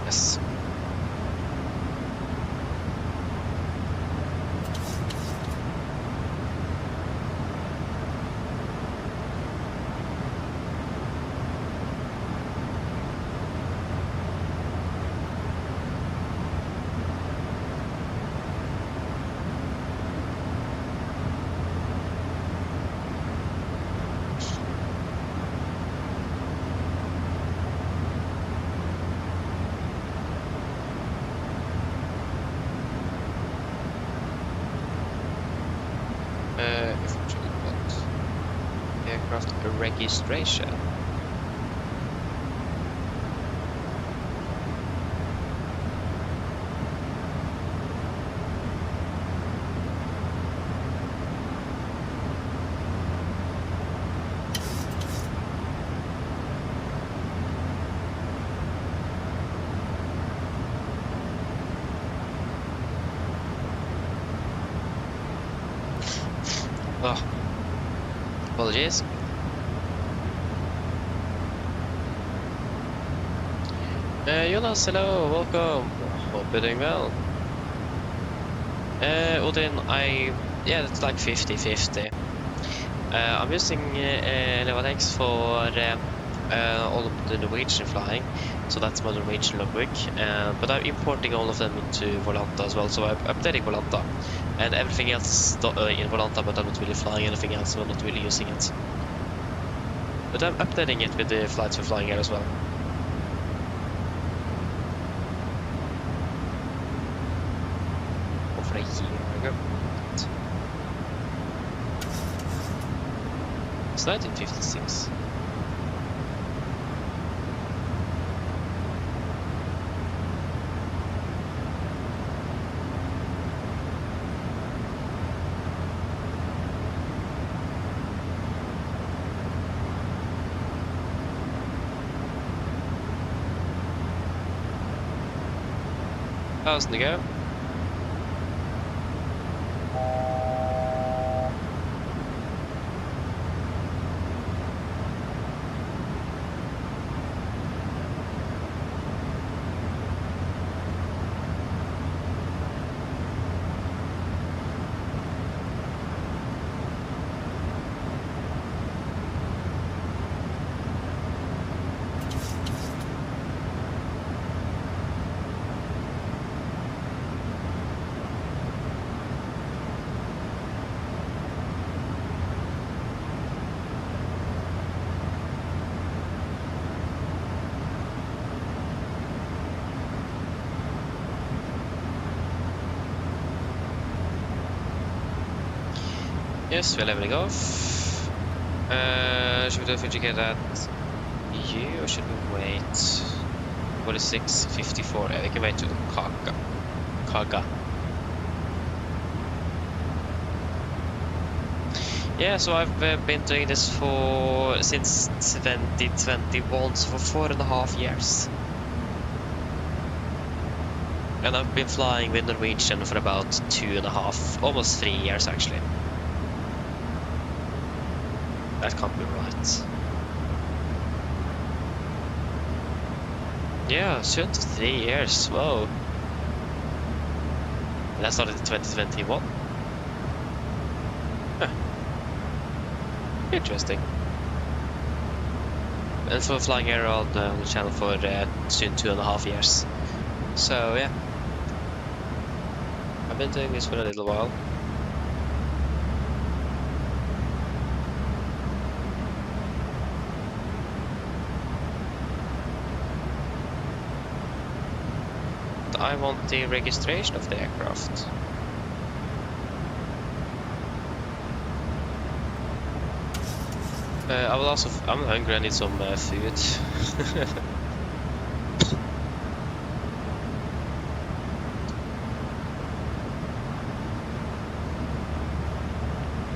Yes. Aircraft registration. Oh, apologies. Jonas, hello, welcome. Hope you're doing well. Odin, yeah, it's like 50-50. I'm using Level X for all of the Norwegian flying, so that's my Norwegian logbook. But I'm importing all of them into Volanta as well, so I'm updating Volanta. And everything else in Volanta, but I'm not really flying anything else, so I'm not really using it. But I'm updating it with the flights we're flying here as well. Over a year ago. It's 1956. How's it go? Yes, we're leveling off. Should we do get that you, or should we wait? 46.54. Yeah, we can wait to Kaga. Yeah, so I've been doing this since 2021, so for 4.5 years. And I've been flying with Norwegian for about 2.5, almost 3 years actually. That can't be right. Yeah, 23 years, whoa. And that started in 2021. Huh. Interesting. And for flying here on the channel for soon 2.5 years. So yeah. I've been doing this for a little while. I want the registration of the aircraft. I will also. I'm hungry. I need some food.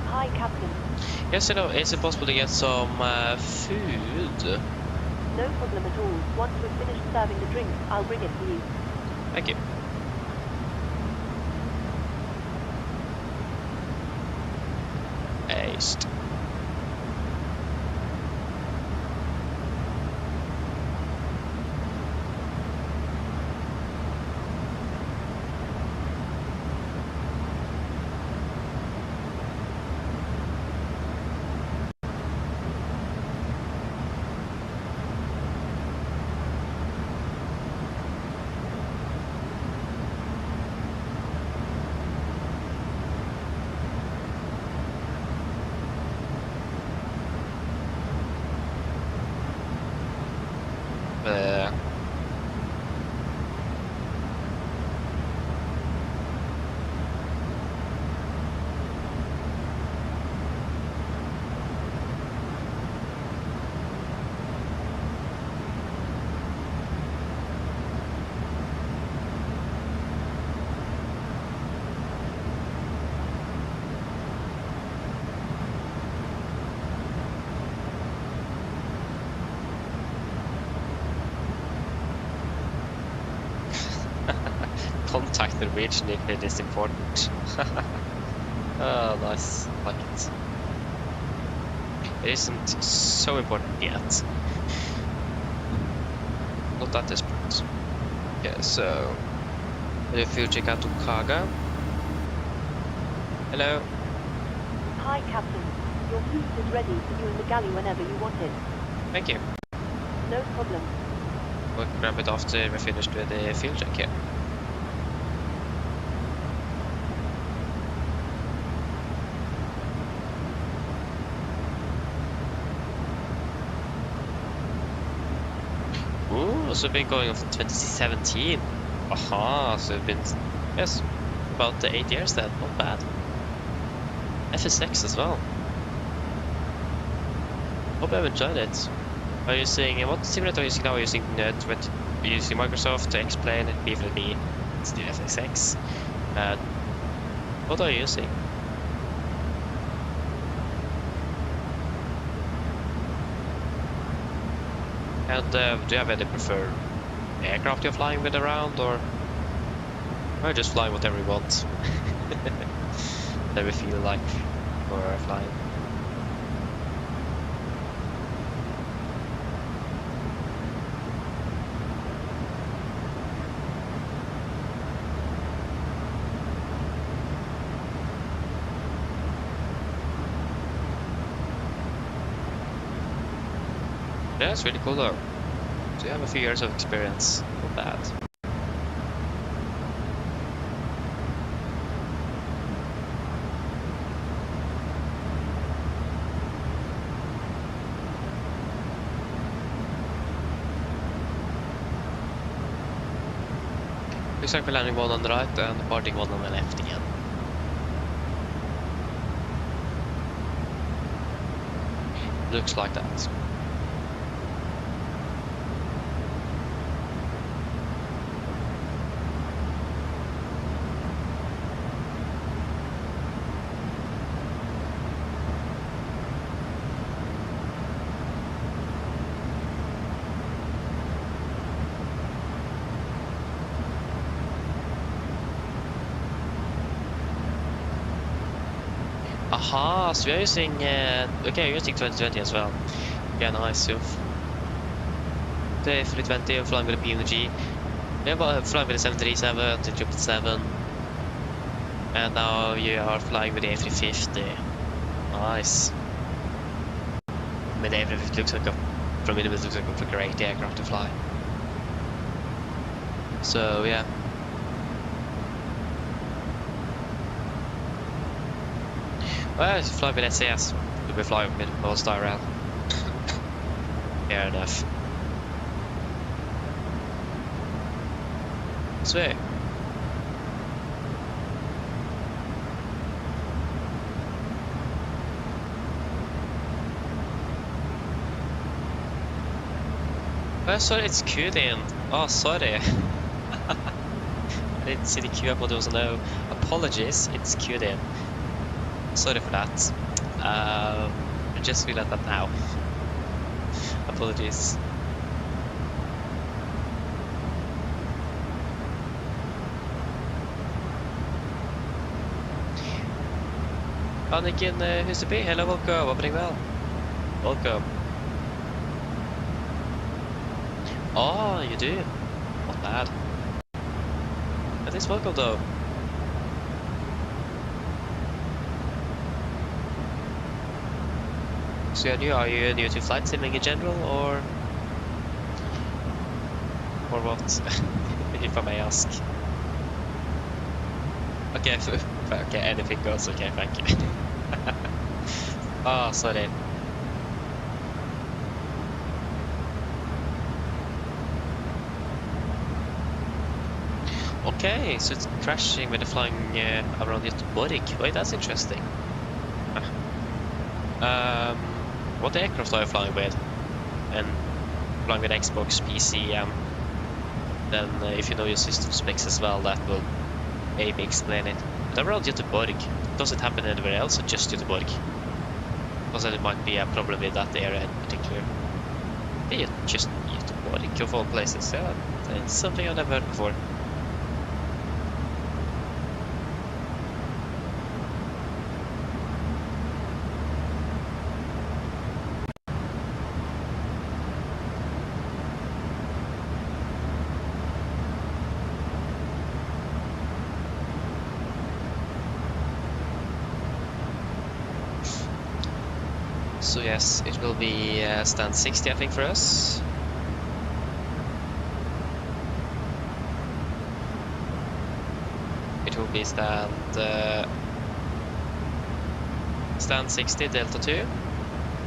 Hi, Captain. Yes, hello. Is it possible to get some food? No problem at all. Once we've finished serving the drinks, I'll bring it to you. Thank you. Aced. Contact Norwegian if it is important. Oh, nice. Like it. It isn't so important yet. not at this point. Okay, so the fuel check out to Kaga. Hello. Hi, Captain. Your food is ready for you in the galley whenever you want it. Thank you. No problem. We'll grab it after we're finished with the fuel check here. Ooh, so we've been going on from 2017. Aha, so it's been, yes, about 8 years then, not bad. FSX as well. Hope I've enjoyed it. Are you using, what simulator are you using now? Are you using are you using Microsoft to explain it? BFLB, it's the FSX. What are you using? And do you have any preferred aircraft you're flying with around, or are you just flying whatever you want? Whatever you feel like for flying. Yeah, it's really cool though. So you have a few years of experience. Not bad. Looks like we're landing one on the right and departing one on the left again. Looks like that. Aha, so you're using, okay, you're using 2020 as well. Yeah, nice. So the 320, you're flying with a PMDG. You're flying with a 737, the 777. And now you are flying with the A350. Nice. I mean, the A350 looks like from it looks like a great aircraft to fly. So, yeah. Well, if you fly with SAS, you'll be flying with most IRL. Fair enough. Sweet. Oh, sorry, it's queued in. Oh, sorry. I didn't see the queue up, but there was no. Apologies, it's queued in. Sorry for that. I just realized that now. Apologies. Anniken Huseby, hello, welcome, opening well. Welcome. Oh, you do? Not bad. That is welcome though. So are you new to flight simming in general, or what? If I may ask. Okay, okay, anything goes. Okay, thank you. Oh, sorry. Okay, so it's crashing when they're flying around Göteborg. Wait, that's interesting. What aircraft are you flying with? And flying with Xbox, PC, then if you know your system specs as well, that will maybe explain it. But around Göteborg, does it happen anywhere else or just Göteborg? Because there might be a problem with that area in particular. Yeah, just Göteborg of all places. Yeah, it's something I've never heard before. So yes, it will be stand 60, I think, for us. It will be stand 60, Delta 2,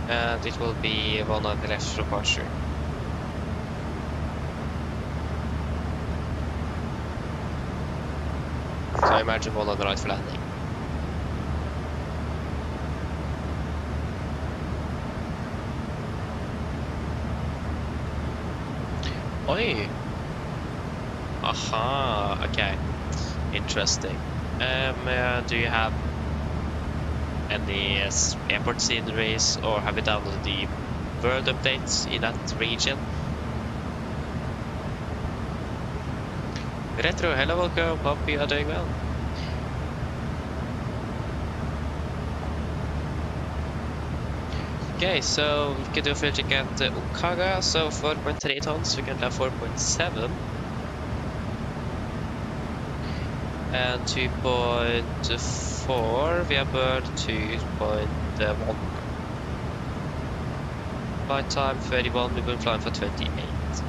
and it will be 1 on the left departure. So I imagine 1 on the right for landing. Oi! Aha, okay. Interesting. Do you have any airport sceneries, or have you downloaded the world updates in that region? Retro, hello, welcome. Hope you are doing well. Okay, so we can do a fuel check at Okaga. So 4.3 tons, we can have 4.7. And 2.4, we have bird 2.1. Flight time 31, we've been flying for 28.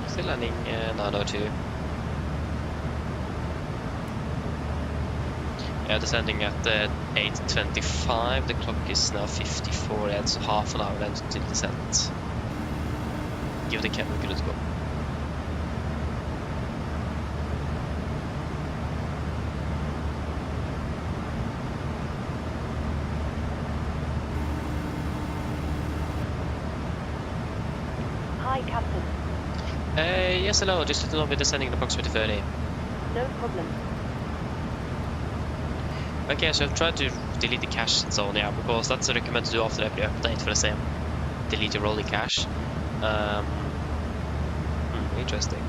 Still landing 902. Yeah, descending at 8:25. The clock is now 54. Yeah, it's half an hour then to the descent. Give the camera a good go. Hi, Captain. Yes, hello. Just let you know we're descending in approximately 30. No problem. Okay, so I've tried to delete the cache zone, yeah, because that's recommended to do after every update for the same. Delete your rolling cache. Interesting.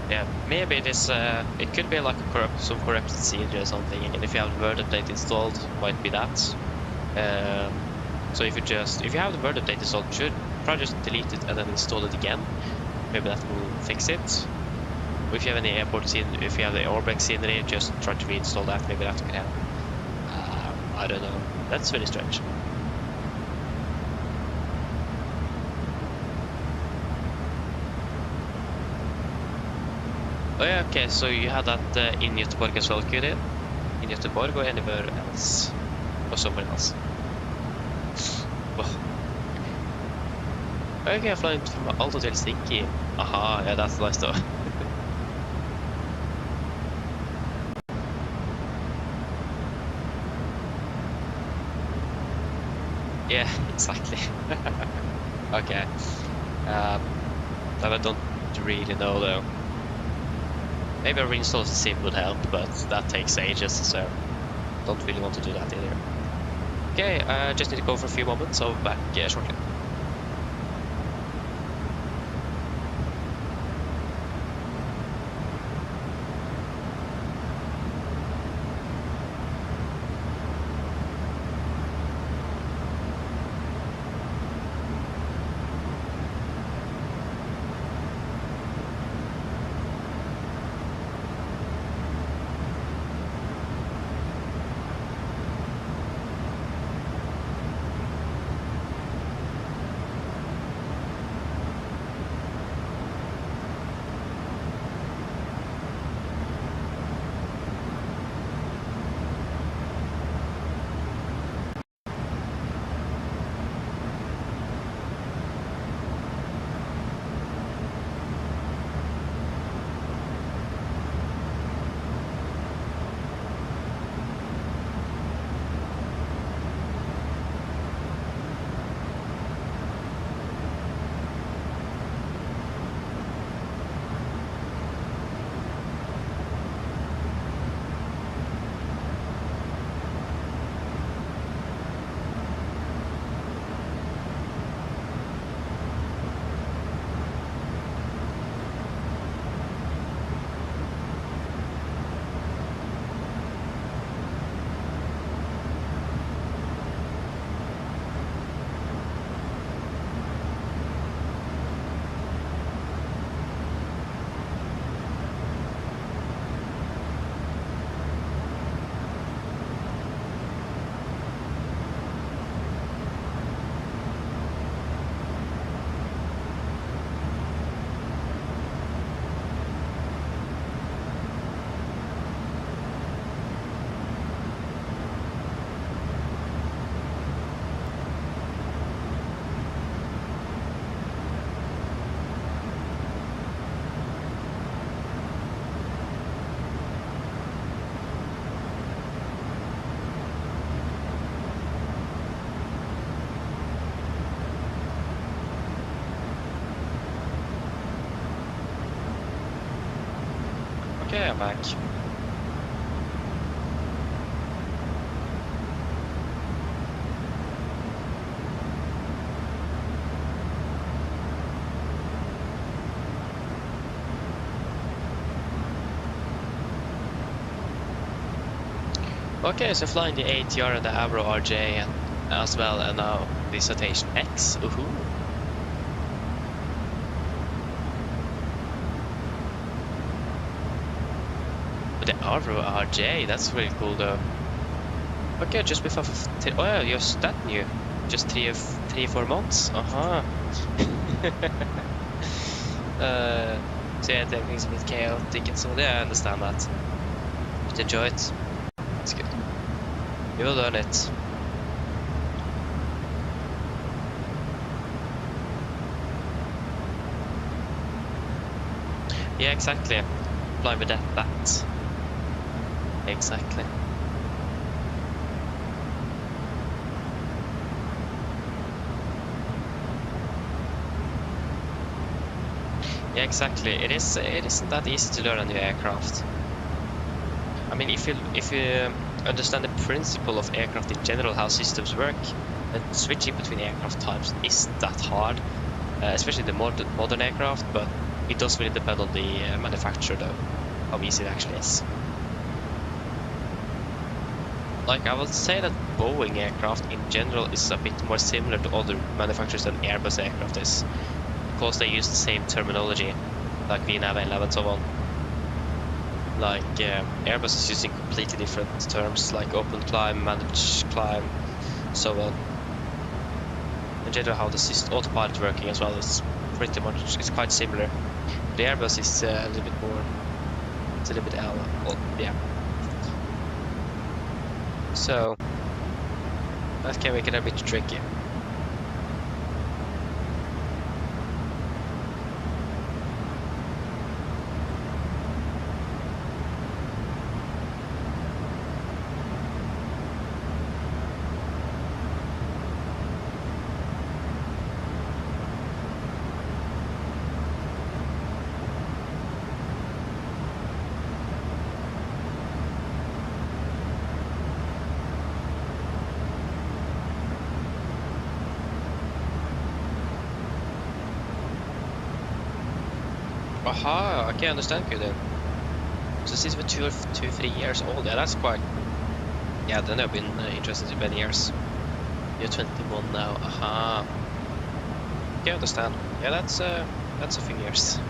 Yeah, maybe it is. It could be like some corrupted scenery or something, and if you have the word update installed, might be that. So if you have the word update installed, you should probably just delete it and then install it again. Maybe that will fix it. Or if you have any airport scenery, if you have the Orbeck scenery, just try to reinstall that. Maybe that can help. I don't know. That's very strange. Oh yeah, okay, so you had that in Göteborg as well, could it? In Göteborg or anywhere else? Or somewhere else? Okay, flying from Oslo to Helsinki. Aha, yeah, that's nice though. Yeah, exactly. Okay. That I don't really know though. Maybe a reinstall of the sim would help, but that takes ages, so don't really want to do that either. Okay, I just need to go for a few moments, so back shortly. Okay, I'm back. Okay, so flying the ATR and the Avro RJ and as well, and now the Citation X. Ooh. The Avro RJ, that's really cool though. Okay, just before. Oh yeah, you're that new. Just 3-4 months. So yeah, everything's a bit chaotic and so yeah, I understand that. But enjoy it. That's good. You will learn it. Yeah, exactly. Fly with that. Exactly. Yeah, exactly. It isn't that easy to learn a new aircraft. I mean, if you understand the principle of aircraft in general, how systems work, then switching between aircraft types isn't that hard, especially the modern aircraft. But it does really depend on the manufacturer, though, how easy it actually is. Like, I would say that Boeing aircraft in general is a bit more similar to other manufacturers than Airbus aircraft is, because they use the same terminology, like VNAV and so on. Like Airbus is using completely different terms, like open climb, managed climb, so on. In general, how the autopilot working as well is pretty much, it's quite similar. The Airbus is a little bit more, it's a little bit yeah. So that can make it a bit tricky. Aha, okay, I understand you then. So since we're 3 years old, yeah, that's quite. Yeah, then I've been interested in many years. You're 21 now. Aha. Okay, I understand. Yeah, that's a few years.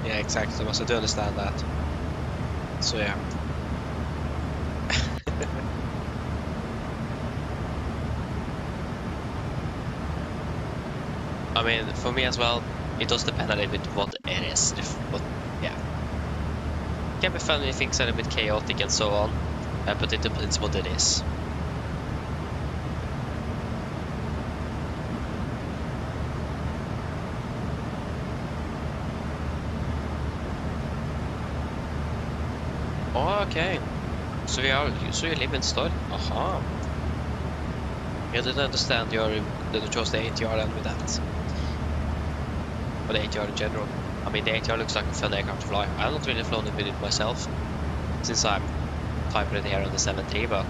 Yeah, exactly. I do understand that. So yeah. I mean, for me as well, it does depend a little bit what it is. But yeah, it can be funny, things are a bit chaotic and so on. But it depends what it is. Oh, okay. So you live in Stockholm? Aha. I didn't understand that you chose the ATR end with that. or the ATR in general. I mean, the ATR looks like a fun aircraft to fly. I've not really flown it with it myself, since I'm type rated here on the 7.3, but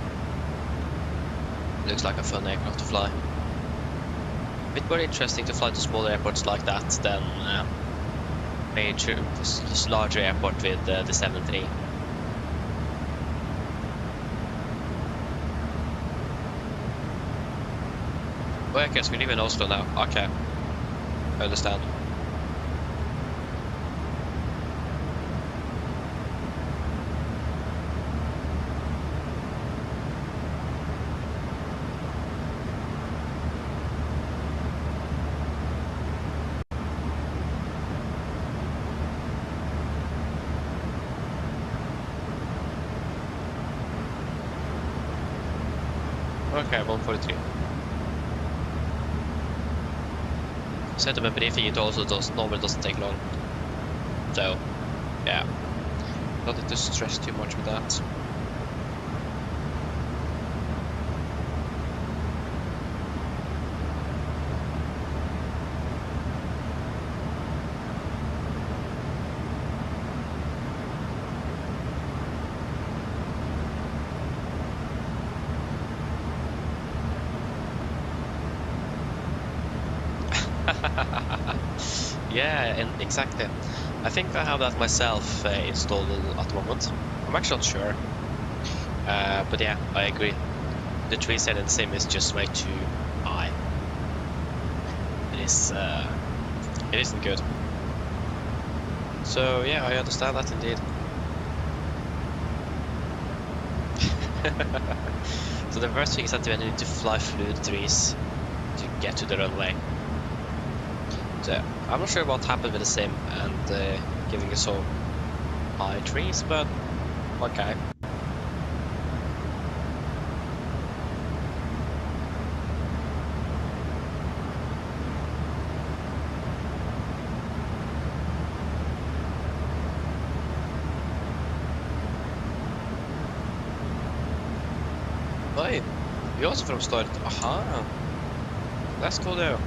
it looks like a fun aircraft to fly. A bit more interesting to fly to smaller airports like that than this larger airport with the 7.3. Oh, I guess we live in Oslo now. Okay, I understand. Okay, 143. Set up a briefing, it also normally doesn't take long. So, yeah. Not need to stress too much with that. Yeah, and exactly. I think I have that myself installed at the moment. I'm actually not sure. But yeah, I agree. The 370 sim is just way too high. It isn't good. So yeah, I understand that indeed. So the first thing is that we need to fly fluid trees to get to the runway. So I'm not sure what happened with the sim and giving us so high trees, but okay. Oi, you're also from Stord. Aha, that's cool though.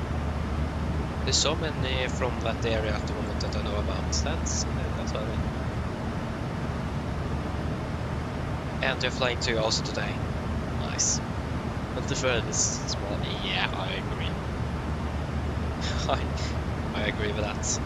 There's so many from that area at the moment that I know about. That's funny. And they're flying to also today. Nice. But the furthest is small. Yeah, I agree. I agree with that.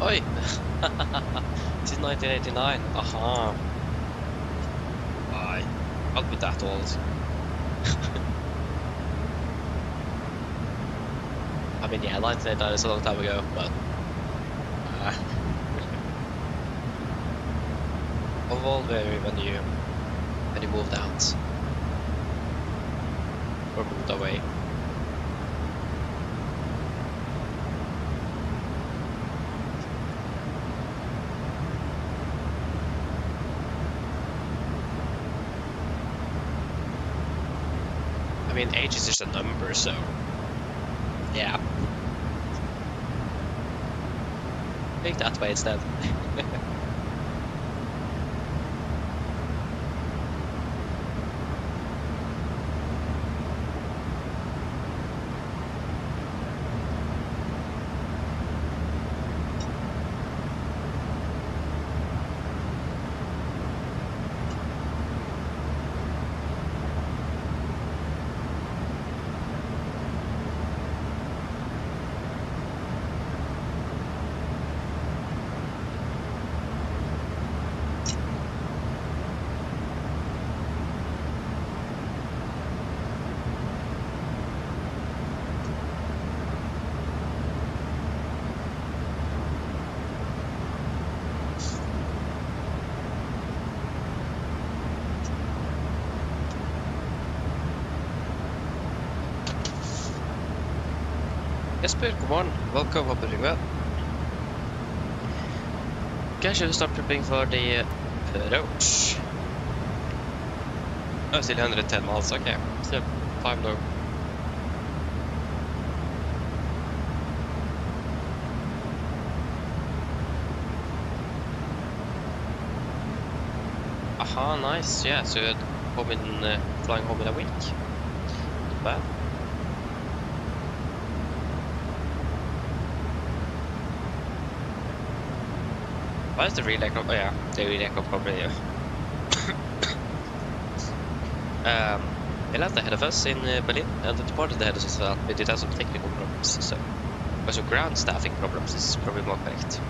Oi! This is 1989. Aha! Why? Can't be that old. I mean, yeah, 1989 is a long time ago, but of all when you moved out or moved away. I mean, age is just a number, so yeah. Think that way instead. Jesper, god morgen. Welcome, hope you're doing well. Okay, should we start prepping for the approach? Oh, still 110 miles, okay. Still 5 low. Aha, nice. Yeah, so you're flying home in a week. Not bad. Why is the relay clock? Oh yeah, the relay clock probably. He left ahead of us in Berlin, and the departed ahead of us as well. We did have some technical problems, so also ground staffing problems is probably more correct.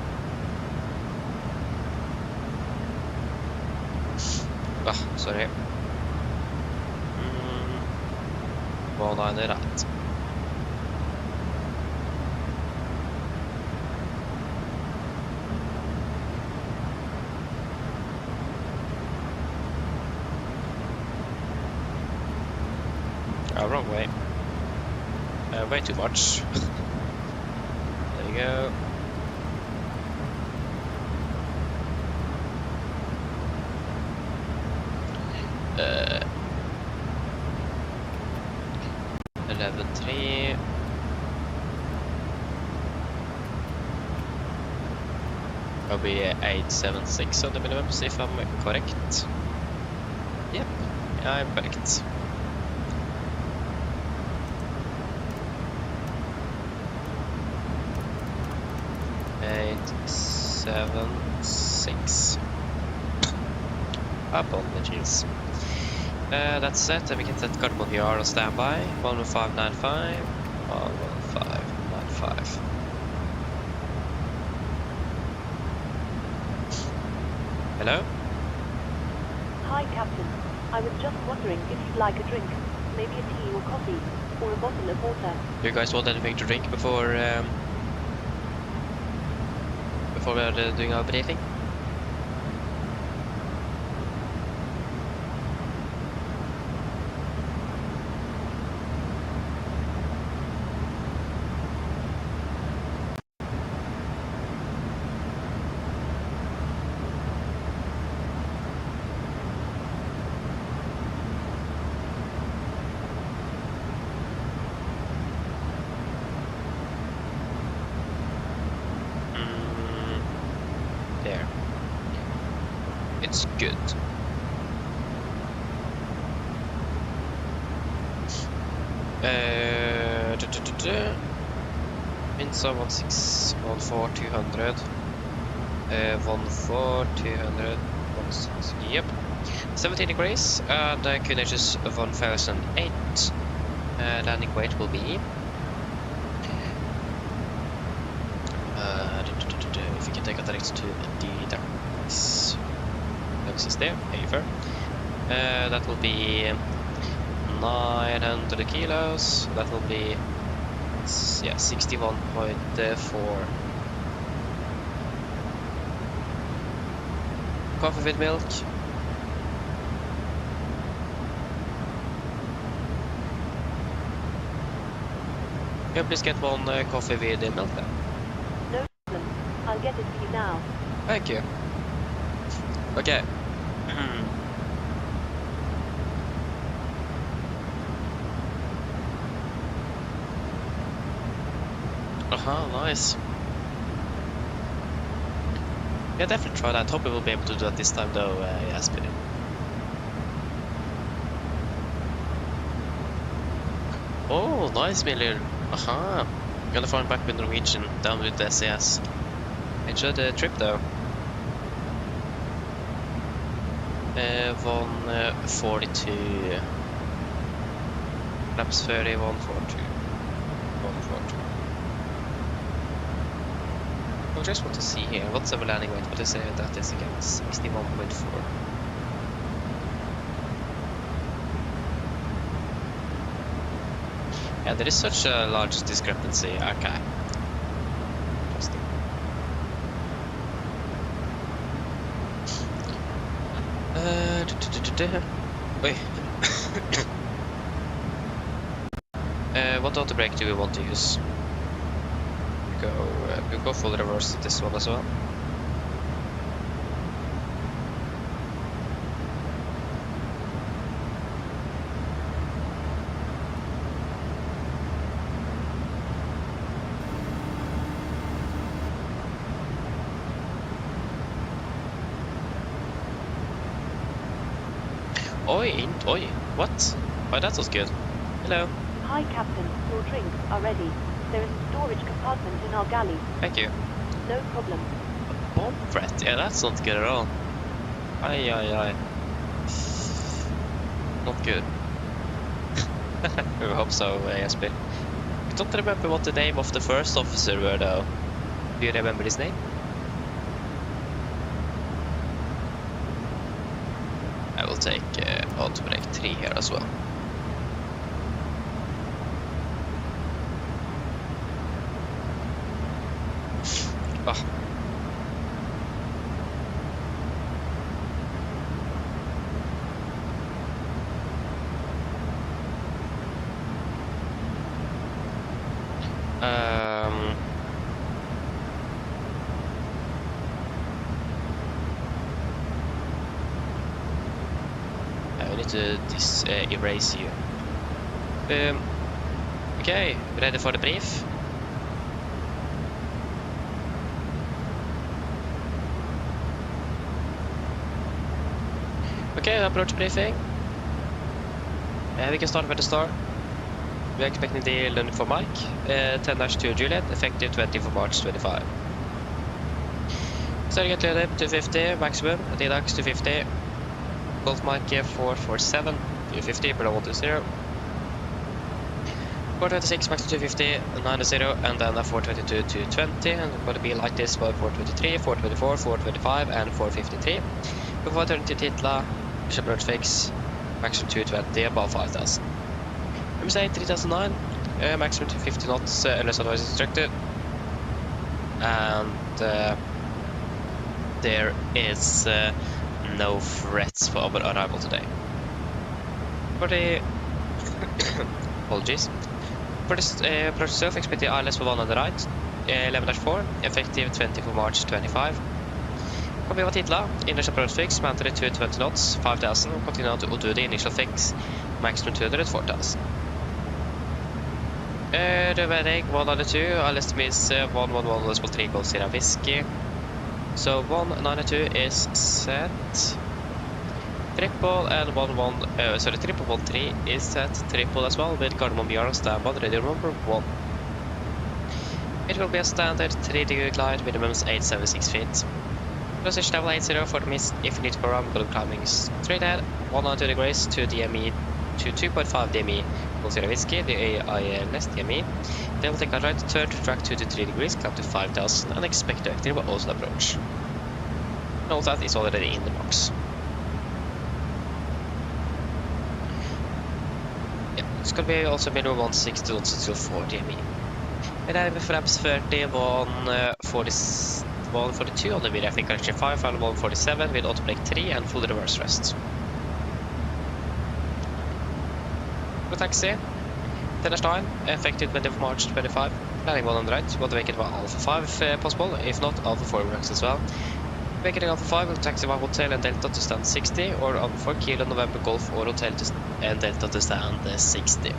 Ah, sorry. Vad är det rätt? Oh, wrong way. Way too much. There you go. Uh, 11.3. I'll be 876 on the minimums if I'm correct. Yep, I'm correct. Eight, 7, 6. Apologies. That's set, and we can set Cardamom VR on standby. 11595. 11595. Hello? Hi, Captain. I was just wondering if you'd like a drink. Maybe a tea or coffee, or a bottle of water. Do you guys want anything to drink before we are doing our briefing? There. It's good. Minsa 1614 200. 14200. Yep. 17 degrees. The QNH is 1008. Landing weight will be. If we can take a direct to the darkness. Is there, Haver. That will be 900 kilos. That will be 61.4. Coffee with milk. Can you please get one coffee with milk then? No problem. I'll get it for you now. Thank you. Okay. Nice. Yeah, definitely try that. Hope we will be able to do that this time though, Jasper. Oh, nice, Miller. Gonna fly back with Norwegian, down with the SAS. Enjoy the trip though. 142. Laps 30, 142. 142. I just want to see here, what's our landing weight? What is it? That is again 61.4. Yeah, there is such a large discrepancy. Okay. Interesting. Wait. What auto brake do we want to use? go. We'll go full reverse to this one as well. Oi, what? Oh, that was good. Hello. Hi, Captain. Your drinks are ready. They're in the storage compartment in our galley. Thank you. No problem. Bomb threat? Yeah, that's not good at all. Aye. Not good. We hope so, Jesper. I don't remember what the name of the first officer were, though. Do you remember his name? I will take autobrake 3 here as well. Oh. I need to erase you. Okay, ready for the brief? Okay, approach briefing. We can start with the start. We are expecting the landing for Mike, 10-2 Juliet, effective 20 for March 25. Starting at Juliet 250, maximum, DDAX 250, Golf Mike 447, 250, below 120. 426, max 250, 90, and then a 422, 220, and it's going to be like this for 423, 424, 425, and 453. Before turning to Titla, approach fix, maximum 220, above 5000. MSA 3009, maximum 250 knots, unless otherwise instructed. And there is no threats for our arrival today. For the apologies. For the approach itself, expect the ILS for 1 on the right, 11-4, effective 20 for March 25. Copy of Titla, initial approach fix, mounted at 220 knots, 5000, continue to do the initial fix, maximum 200 at 4000. Rødværing 192, ILS is 111.3 Golf Sierra Whiskey. So 192 is set. Triple and 313 is set. Triple as well with Gardermoen BR on standby, ready number 1. It will be a standard 3-degree glide, minimum 876 feet. Position level 80 for the mist. If you need to go around, go climbing straight ahead, 192 degrees to DME, to 2.5 DME, Golf Sierra Whiskey, the AILS DME. Then we'll take a right turn to track 2 to 3 degrees, climb to 5000, and expect to activate Oslo approach. And all that is already in the box. Yeah, it's gonna be also minimum 160 knots to 4 DME. And then with flaps 30, 142 on the mid, I think correction 5, and 147 with autobrake 3 and full reverse rest. For taxi, 10-9, effective 20 of March 25, landing 1 on the right, want to make it Alpha 5 if possible, if not Alpha 4 works as well. Making Alpha 5 will taxi by Hotel and Delta to stand 60, or Alpha 4 Kilo November Golf or Hotel and Delta to stand 60.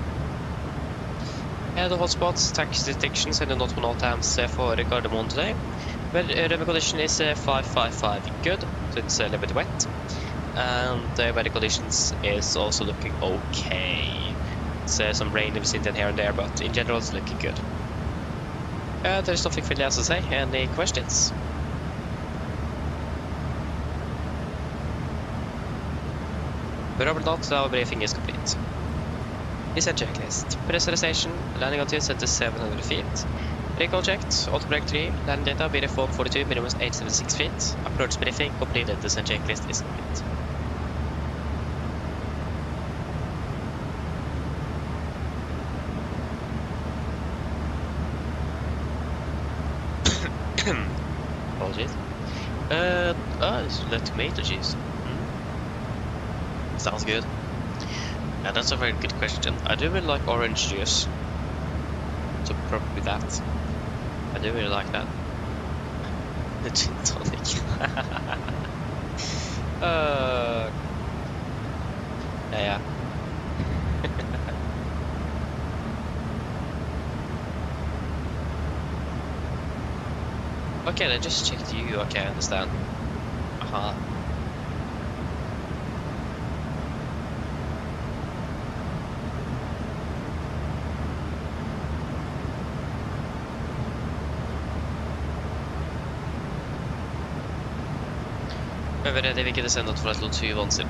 The hotspots, taxi detections and the not on all times for Gardermoen today. Weather condition is 555 good, so it's a little bit wet. And the weather conditions is also looking okay. It's some rain in the vicinity here and there, but in general it's looking good. There's nothing really else to say. Any questions? But over not, our briefing is complete. Descent checklist. Pressurization, landing altitude set to 700 feet. Recall checked, autobrake 3, landing data, BRF 142, minimum 876 feet. Approach briefing completed, descent checklist is complete. Apologies. It's the tomato juice. Sounds good. Yeah, that's a very good question. I do really like orange juice. So probably that. I do really like that. The gin tonic. Yeah. Okay, they just checked you. Okay, I understand. Aha. Men vi är rädda vilket är sändot för att låta sig vansin.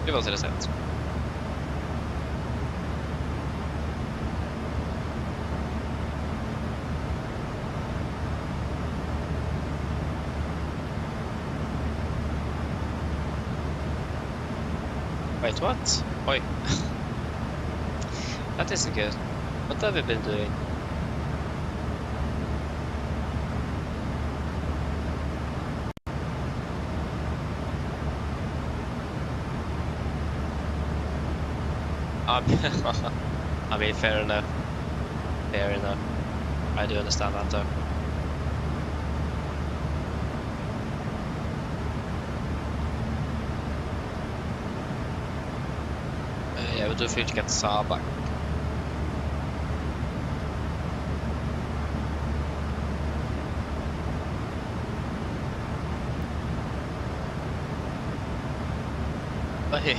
Det var så det sent. Wait, what? Oi. That isn't good. What have we been doing? I mean, fair enough. Fair enough. I do understand that though. Yeah, we do feel to get Saab back. Hey.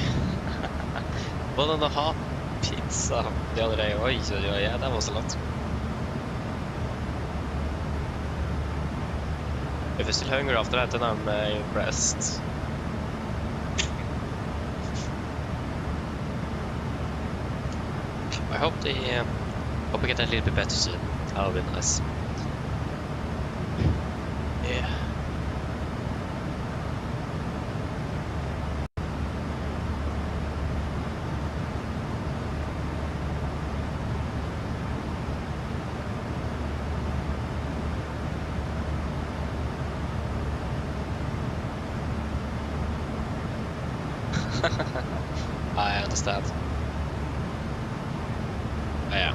1.5 pizza the other day. Oi, yeah, that was a lot. If you're still hungry after that, then I'm impressed. I hope we get a little bit better soon. That would be nice. Yeah. I understand. Yeah.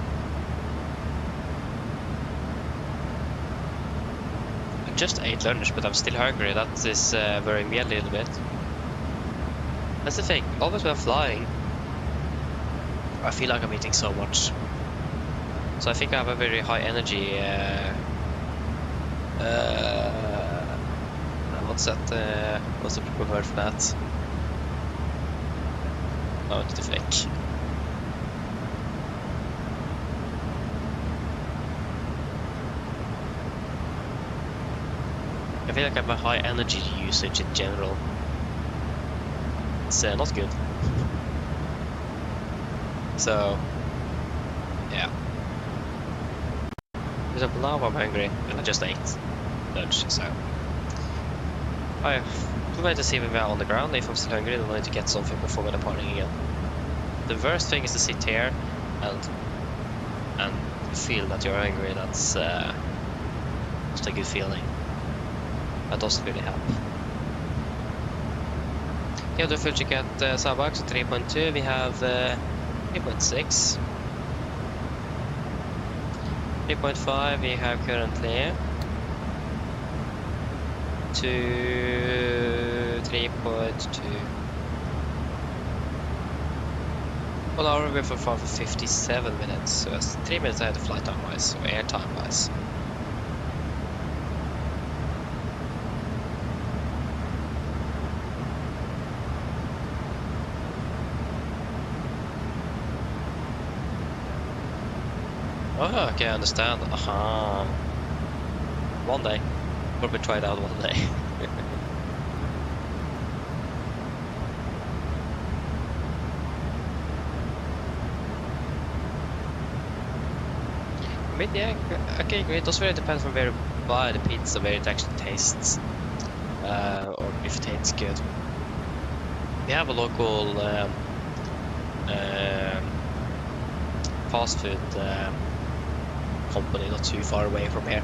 I just ate lunch, but I'm still hungry. That is worrying me a little bit. That's the thing. Always when I'm flying, I feel like I'm eating so much. So I think I have a very high energy. What's that? What's the proper word for that? Oh, it's the flick. I feel like I have a high energy usage in general. It's not good. So, yeah. For example, now I'm hungry and I just ate lunch, so I wait to see if we're on the ground. If I'm still hungry, then I need to get something before we're departing again. The worst thing is to sit here and feel that you're hungry. That's just a good feeling. That doesn't really help. Yeah, the full check at Sabax 3.2. We have 3.6. 3.5 we have currently. To 3.2. 1 hour we're for 57 minutes, so it's 3 minutes ahead of flight time wise, or air time wise. Oh, okay, I understand. Aha. One day. Probably try it out one day. I mean, yeah, okay, great. It also really depends on where you buy the pizza, where it actually tastes, or if it tastes good. We have a local fast food company not too far away from here,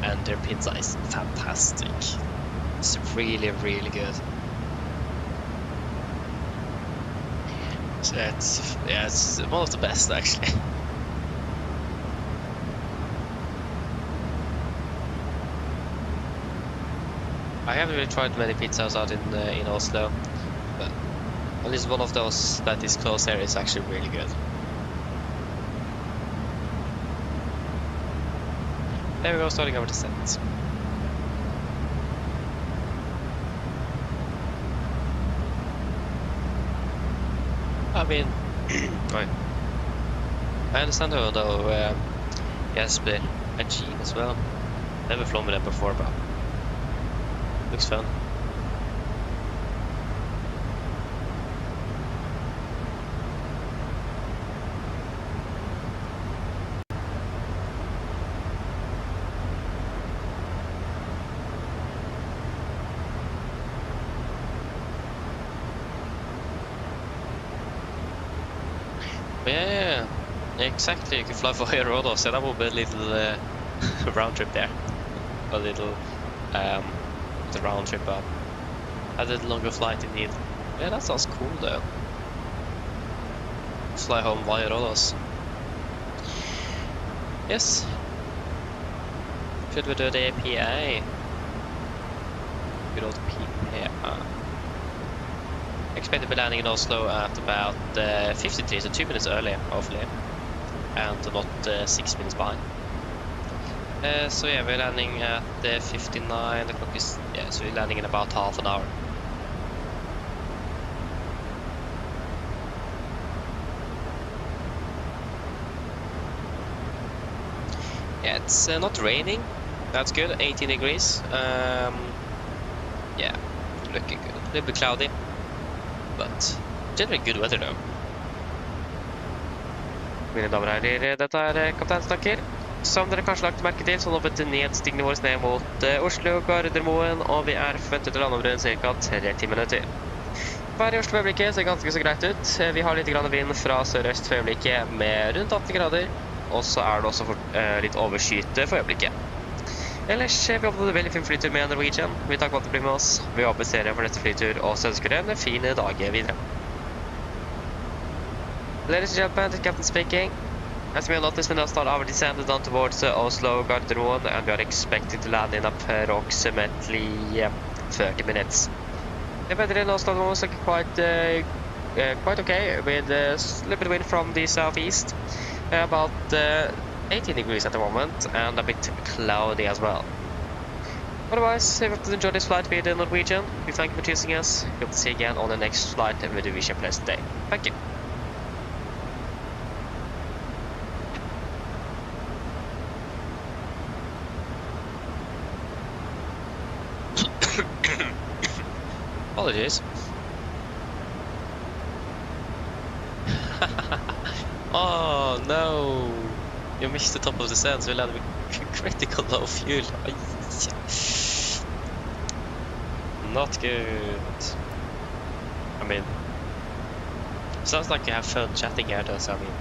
and their pizza is fantastic. It's really, really good. It's one of the best actually. I haven't really tried many pizzas out in Oslo, but at least one of those that is close here is actually really good. There we go, starting our descent. I mean, right. I understand though Jesper and Gene as well. Never flown with them before, but looks fun. Yeah, exactly. You can fly for here also, so that will be a little round trip there. A little the round trip up. A little longer flight indeed. Yeah, that sounds cool though. Fly home via Rodos. Yes. Should we do the PA? Good old PA. Expect to be landing in Oslo at about 53, so 2 minutes early, hopefully, and not 6 minutes behind. So yeah, we're landing at 59. The clock is so we're landing in about half an hour. Yeah, it's not raining. That's good. 18 degrees. Yeah, looking good. A little bit cloudy. But generally good weather though. Mine damer og herrer, dette kaptein snakker. Som dere kanskje lagt merke til, så nå vet nedstigningen vår ned mot Oslo, Gardermoen, og vi forventet å lande over ca. 30 minutter. Været i Oslo for øyeblikket ser ganske så greit ut. Vi har litt vind fra sørøst for øyeblikket med rundt 18 grader, og så det også litt overskyet for øyeblikket. Ellers, vi håper det veldig fin flytur med Norwegian. Vi takker for at du blir med oss. Vi håper serien for neste flytur, og så ønsker dere en fin dag videre. Ladies and gentlemen, this is Captain speaking. As we have noticed, we now start our descent down towards Oslo, Gardermoen, and we are expecting to land in approximately 30 minutes. The weather in Oslo was quite okay, with a little bit of wind from the southeast. About 18 degrees at the moment, and a bit cloudy as well. Otherwise, if you enjoyed this flight with Norwegian, we thank you for choosing us. We hope to see you again on the next flight with the Vision Place today. Thank you. Apologies. Oh no! You missed the top of the sand, so you landed with critical low fuel. Not good. I mean, sounds like you have fun chatting here though, so I mean,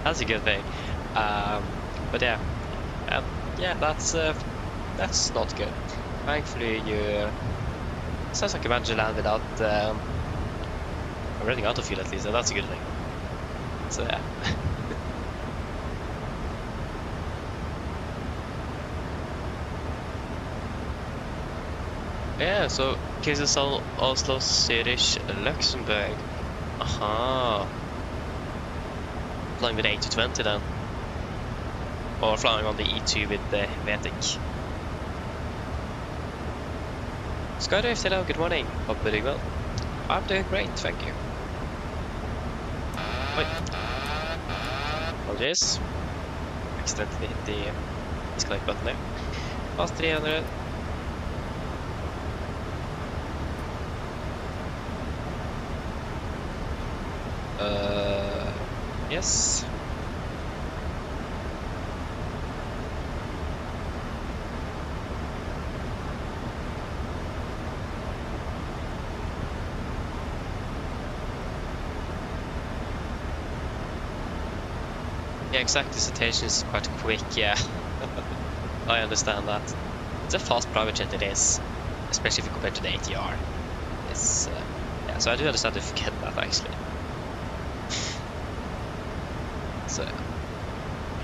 that's a good thing. But yeah, yeah, that's not good. Thankfully, you sounds like you managed to land without running out of fuel at least, so that's a good thing. So yeah. Yeah, so cases on Oslo, Zurich, Luxembourg. Aha. Flying with A220 then. Or flying on the E2 with the Vetic. Skydive, hello, good morning. Hope you're doing well. I'm doing great, thank you. Wait. Apologies. Accidentally hit the disconnect button there. Past 300. Yes. Yeah, exact dissertation is quite quick, yeah. I understand that. It's a fast private jet it is, especially if you compare to the ATR. It's, yeah. Yeah, so I do understand if you get that actually. So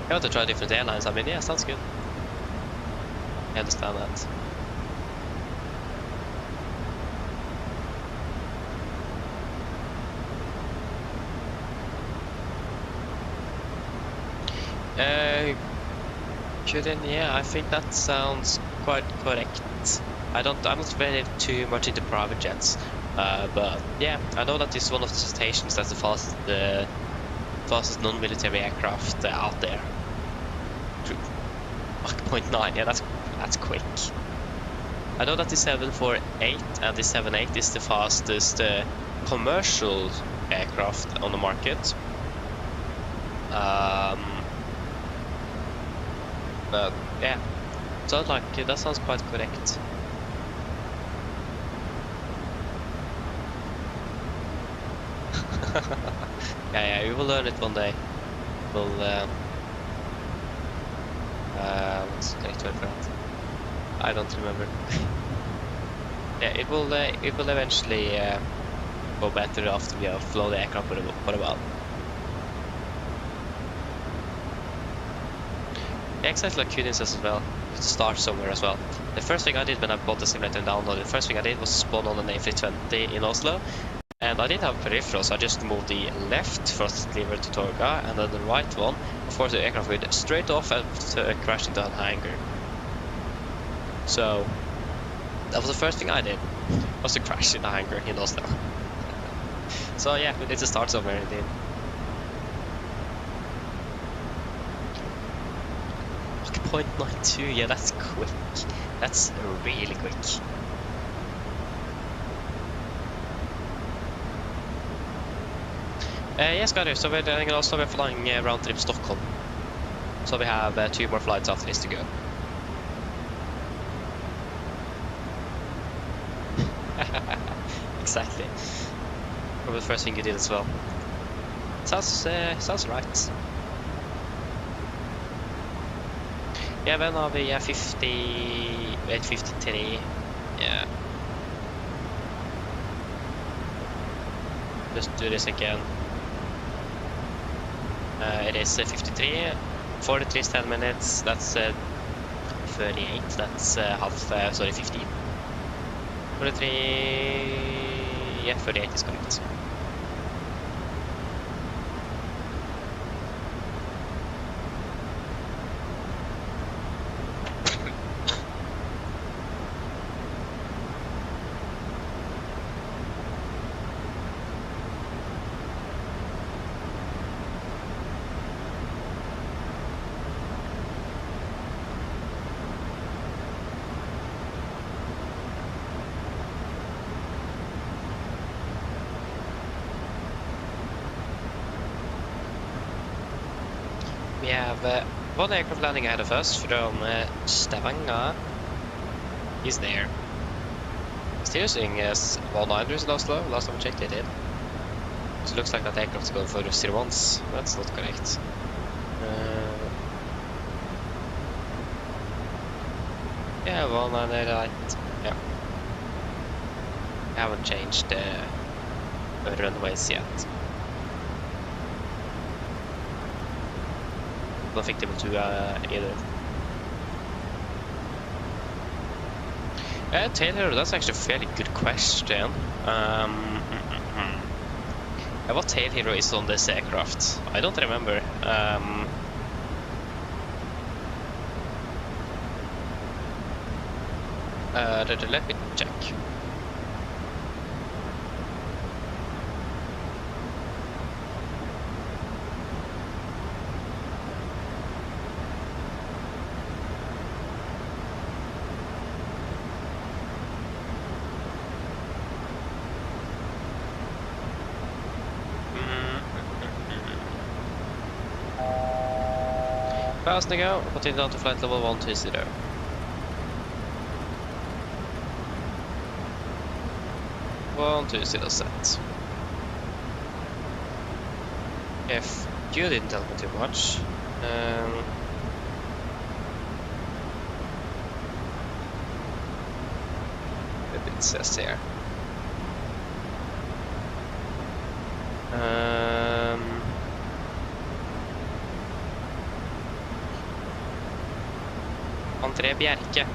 I want to try different airlines. I mean, yeah, sounds good. I understand that. Yeah, I think that sounds quite correct. I'm not very too much into private jets, but yeah, I know that this is one of the stations that's the fastest non-military aircraft out there. Mach 0.9, yeah, that's quick. I know that the 748 and the 78 is the fastest commercial aircraft on the market. But yeah, so like that sounds quite correct. Yeah, we will learn it one day. We'll what's the correct word for that? I don't remember. Yeah, it will eventually go better after we have flown the aircraft for a while. Yeah, exactly like Kunin says as well. To start somewhere as well. The first thing I did when I bought the simulator and downloaded, the first thing I did was spawn on an A320 in Oslo. And I didn't have peripherals, so I just moved the left thrust lever to Torga and then the right one before the aircraft would straight off and crash into a hangar. So that was the first thing I did, was to crash in a hangar in Oslo. So yeah, we need to start somewhere indeed. 0.92, yeah, that's quick. That's really quick. Yes, got it. So we're doing also we're flying round trip Stockholm. So we have 2 more flights after this to go. Exactly. Probably the first thing you did as well. Sounds right. Yeah, when are we? 53. Yeah. Just do this again. It is 53. 43 is 10 minutes. That's 38. That's 15. 43. Yeah, 38 is correct. We have one aircraft landing ahead of us from Stavanger. He's there. Still using S-100s in Oslo. Last time I checked, they did. So it looks like that aircraft is going for 01s. That's not correct. Yeah, 100, right. Yeah. I haven't changed the runways yet. I don't think they will do either. Taylor, that's actually a fairly good question. What tail hero is on this aircraft? I don't remember. Let me check. Fast to go, continue down to flight level 120. Set. If you didn't tell me too much, it says here. André Bjerke.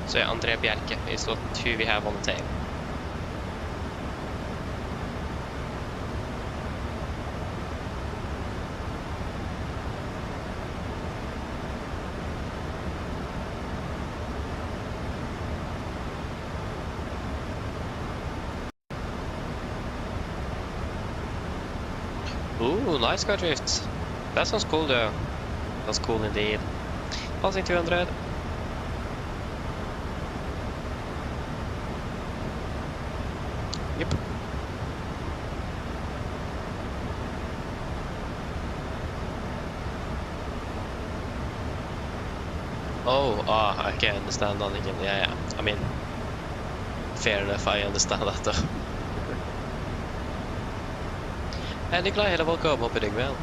So yeah, André Bjerke is what who we have on the tail. Ooh, nice car drift. That sounds cool though. That's cool indeed. Passing 200. Yep. Oh, I can understand that again. Yeah. I mean, fair enough, I understand that though. Nikolaj, hela welcome, hope you're doing well.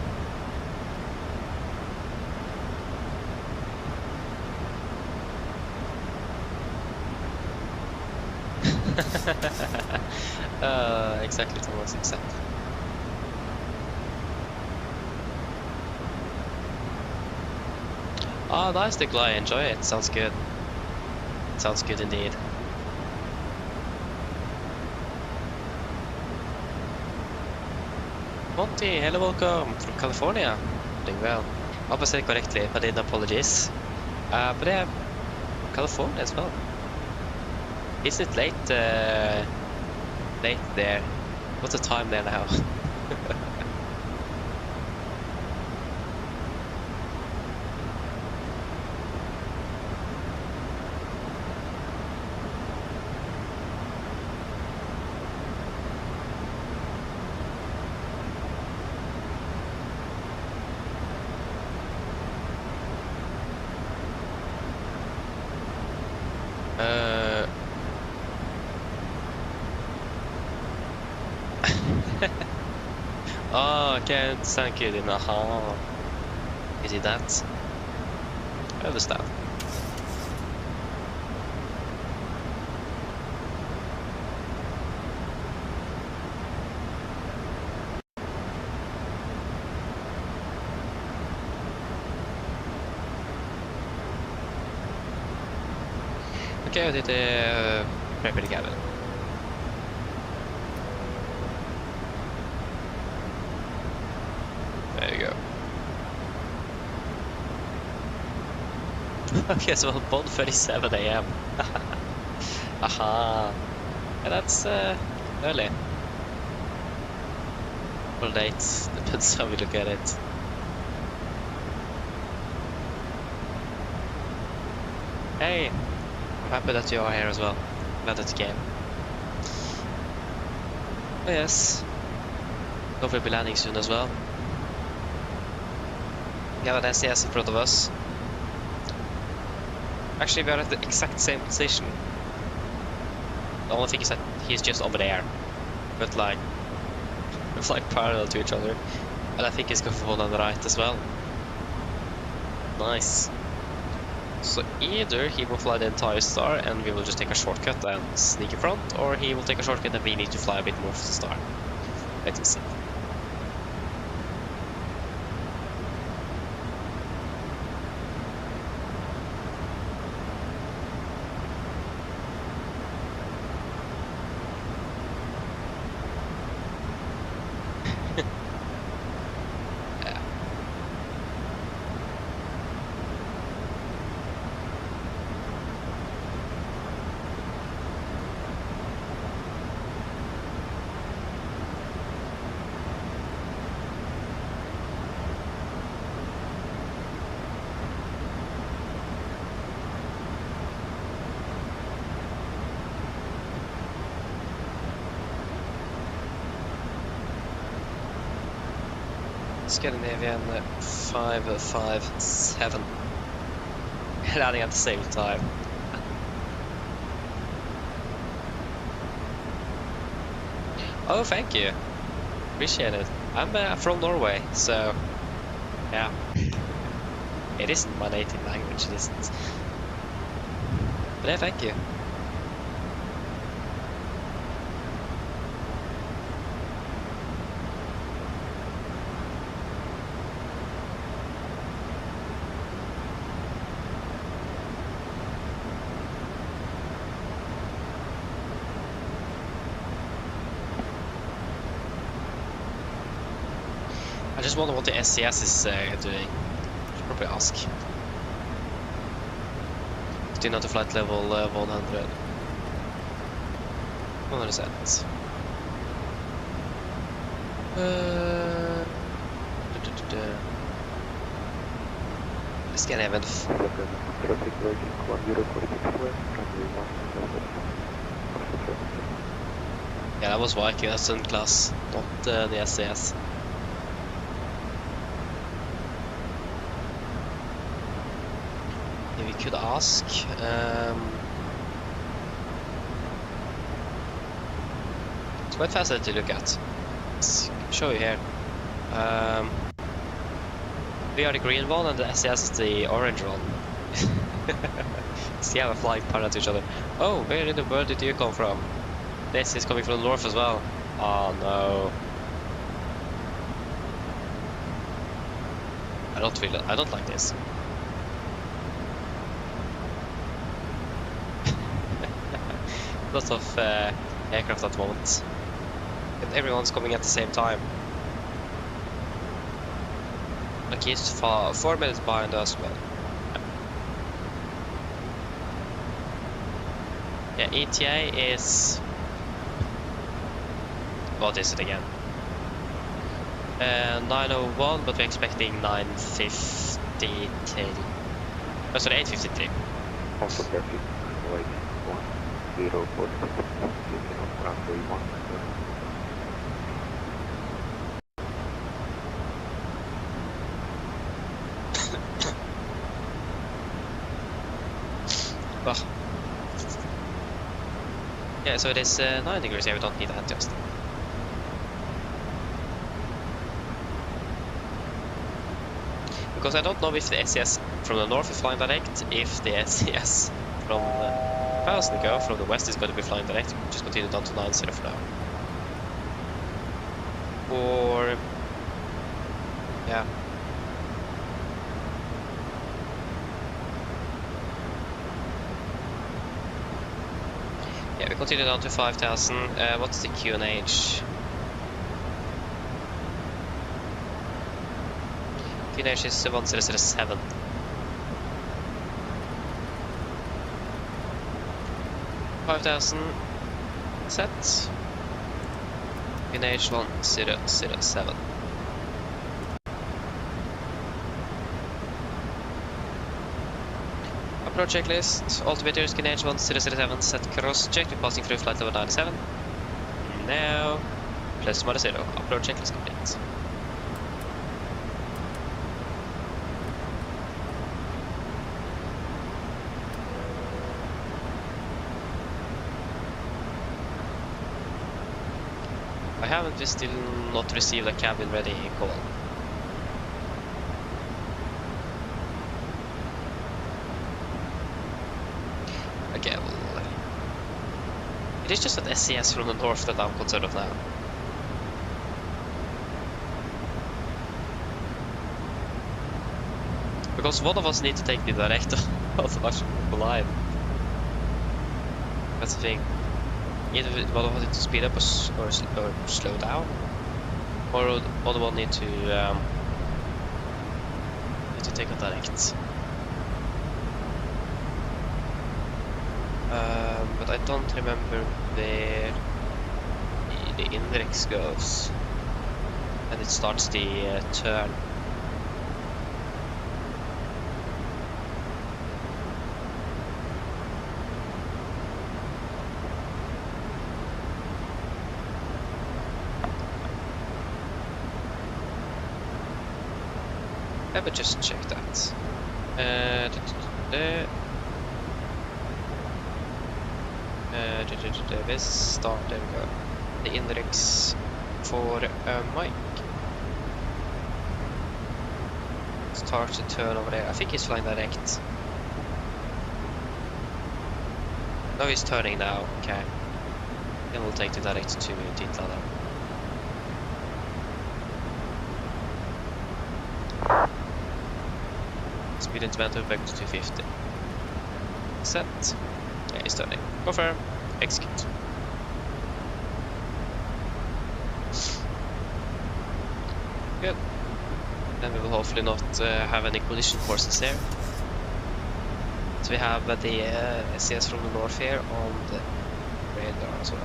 Exactly, Thomas, exactly. Oh, nice, Nikolaj, enjoy it, sounds good. Sounds good indeed. Monty, hello, welcome from California. Doing well. I hope I said it correctly, but I did apologies. But yeah, California as well. Isn't it late? Late there. What's the time there now? Oh, I can't thank you, then. Aha. You did that? I understand. Okay, I did prepare the cabin. There you go. Okay, so well, 1:37 AM. Aha. Yeah, that's early. Or late, depends how we look at it. Hey, I'm happy that you are here as well. Glad that you came. Oh yes. Hopefully we'll be landing soon as well. We have an SES in front of us. Actually, we are at the exact same position. The only thing is that he's just over there. But like, we're flying parallel to each other. And I think he's going for one on the right as well. Nice. So either he will fly the entire star and we will just take a shortcut and sneak in front, or he will take a shortcut and we need to fly a bit more for the star. Wait and see. Scandinavian 557 landing at the same time. Oh, thank you. Appreciate it. I'm from Norway, so yeah. It isn't my native language, it isn't. But yeah, thank you. I just wonder what the SCS is doing. Should probably ask. Still not to flight level 100. 100%. Let's get event. Yeah, that was Viking, that's in class, not the SCS. We could ask. It's quite fascinating to look at. Let's show you here. We are the green one and the SCS is the orange one. See how we're flying parallel to each other. Oh, where in the world did you come from? This is coming from the north as well. Oh no. I don't like this. Lots of aircraft at the moment. And everyone's coming at the same time. Like he's 4 minutes behind us, but yeah, ETA is, what is it again? 9:01, but we're expecting 9:53. Oh, sorry, 8:53. Also traffic, right, 10 for runway 1. Oh. Yeah, so it is 9 degrees here, we don't need that just. Because I don't know if the SCS from the north is flying direct, if the SCS from from the west is going to be flying direct, just continue down to 90 for now. Or yeah. Yeah, we continue down to 5,000. What's the QNH? QNH is 1007. Set. QNH 1007. Approach checklist. Altimeters QNH 1007. Set cross check. We're passing through flight level 97. Now, plus minus 0. Approach checklist complete. I haven't still not received a cabin ready call. Okay, well, it is just an SCS from the north that I'm concerned of now. Because one of us needs to take the direct, otherwise we'll collide. That's the thing. Either one of us needs to speed up or slow down, or the other one need to take a direct. But I don't remember where the index goes, and it starts the turn. I would just check that. This start, there we go. the index for Mike. Start to turn over there. I think he's flying direct. No, he's turning now. Okay. Then we'll take the direct to Titlanda. Speed incremental back to 250. Set. Yeah, he's turning. Confirm. Execute. Good. Then we will hopefully not have any collision courses here. So we have the SES from the north here on the radar as well.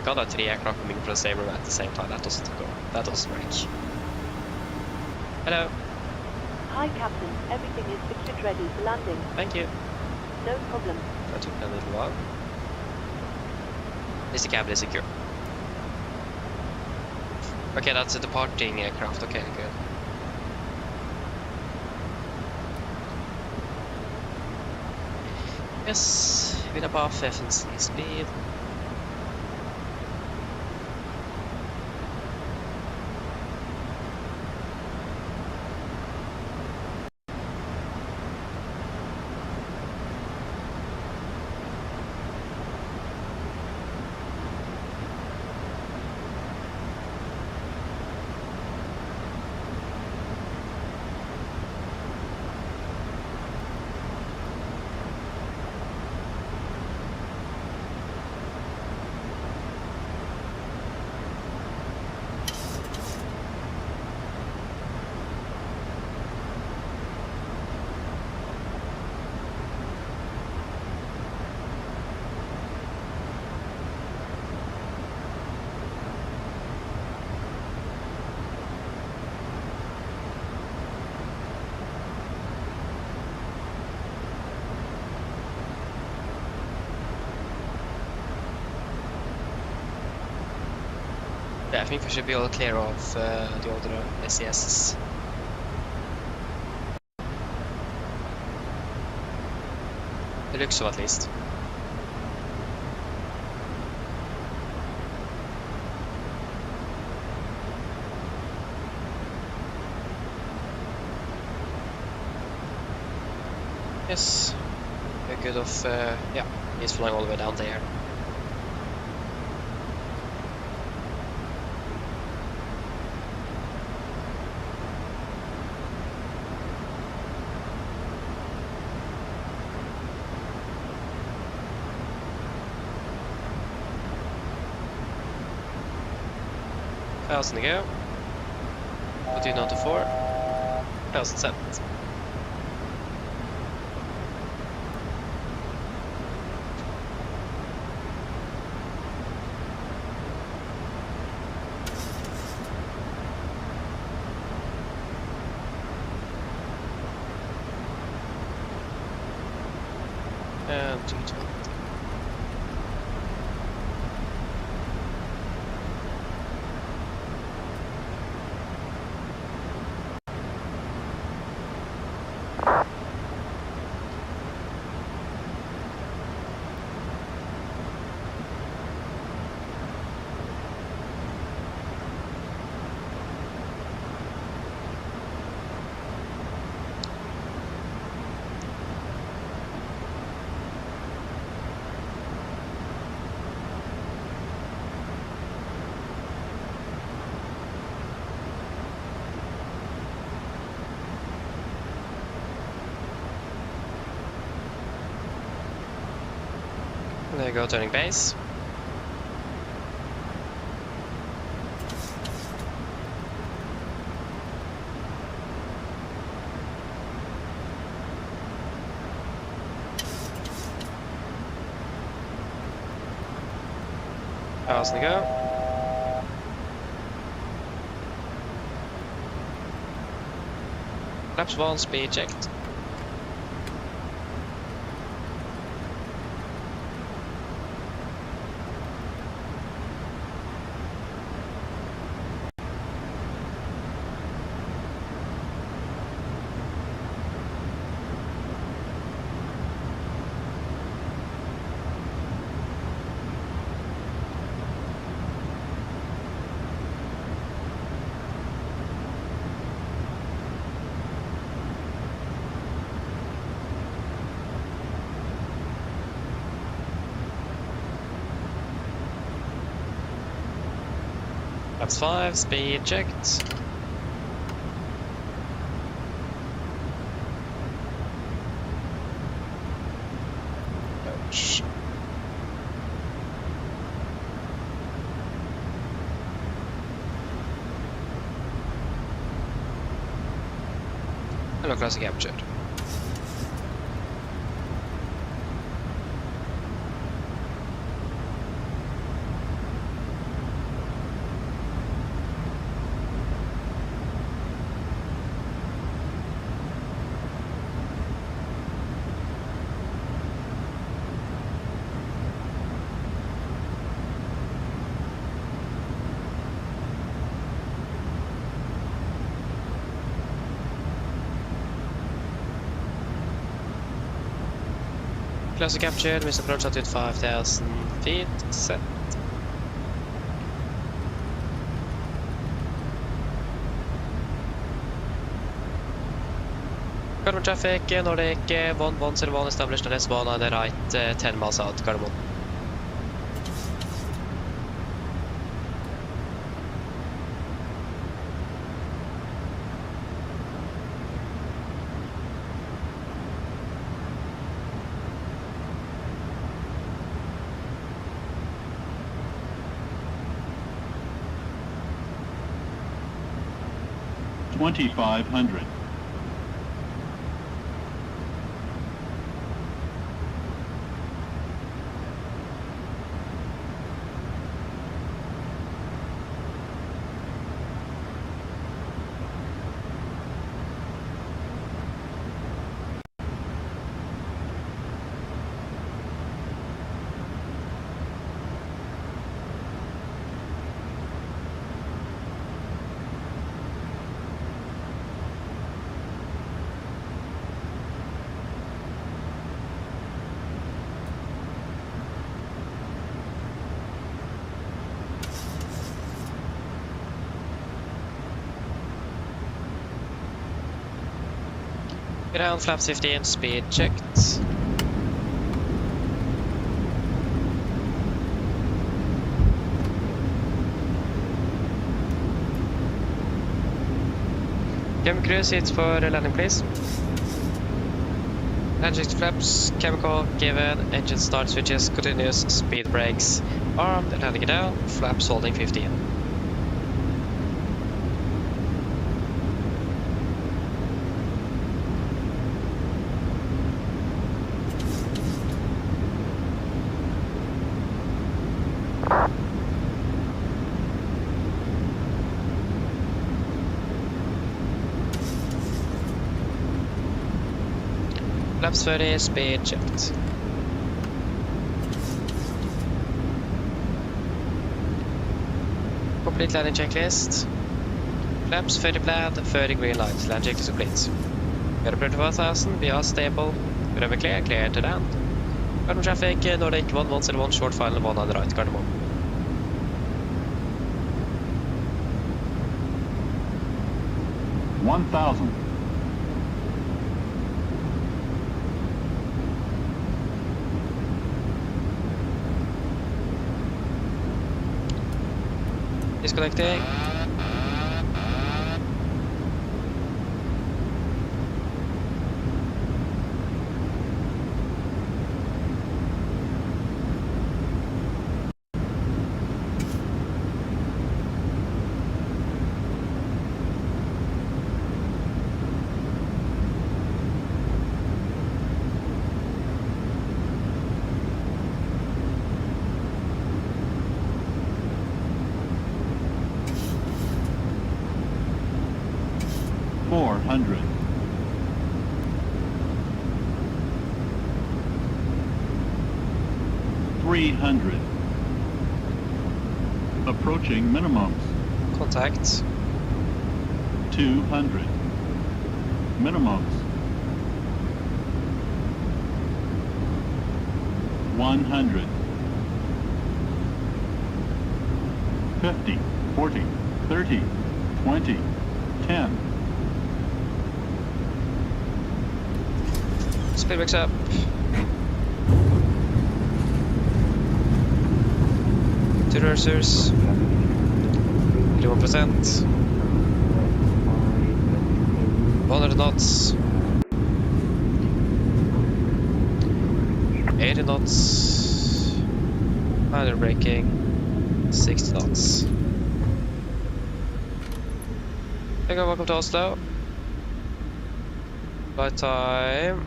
Got a 3 aircraft coming from the same room at the same time. That doesn't go. That doesn't work. Hello. Hi, Captain. Everything is fixed and ready for landing. Thank you. No problem. That took a little while. Is the cabin secure? Okay, that's a departing aircraft. Okay, good. Yes, with above FNC speed. Yeah, I think we should be all clear of the other SESs. It looks so, at least. Yes, we're good of, yeah, he's flying all the way down there. Thousand to go. What do you know to 4? 1000 set. And 220. There you go, turning base. Thousand to go. Flaps 1, speed checked. Flaps 5, speed checked. Ouch. Hello, classic captured. Classic captured, missed approach altitude 5,000 feet, set. Gardermoen traffic, Nordic 1101 established on S1 on the right, 10 miles out, Gardermoen. $2,500. Ground flaps 15, speed checked. Cabin crew seats for landing, please. Landing flaps, chemical given, engine start switches, continuous, speed brakes, armed, landing it down, flaps holding 15. Flaps 30, speed checked. Complete landing checklist. Flaps 30 planned, 30 green lights. Land checklist complete. We are approaching 1000, we are stable. Runway clear, clear to land. Gardermoen traffic, Nordic 1101, short final 1 on the right, Gardermoen. $1,000. Disconnecting. $400. 300. Approaching minimums. Contact. 200. Minimums. 100. 50, 40, 30, 20, 10. Speed picks up. Two reversers. 81%. 100 knots. 80 knots. Minor braking. 60 knots. Hey guys, welcome to Oslo. Flight time.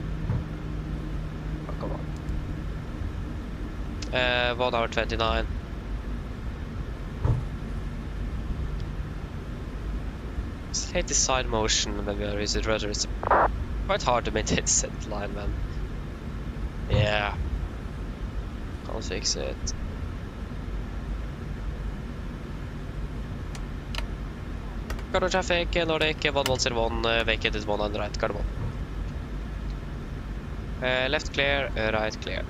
Oh, come on. 1 hour 29. I hate the side motion when we are using rudder. It's quite hard to maintain the center line, man. Yeah. Can't fix it. Cargo traffic, Nordic 1101, vacated 1 right, Carbon. Left clear, right clear.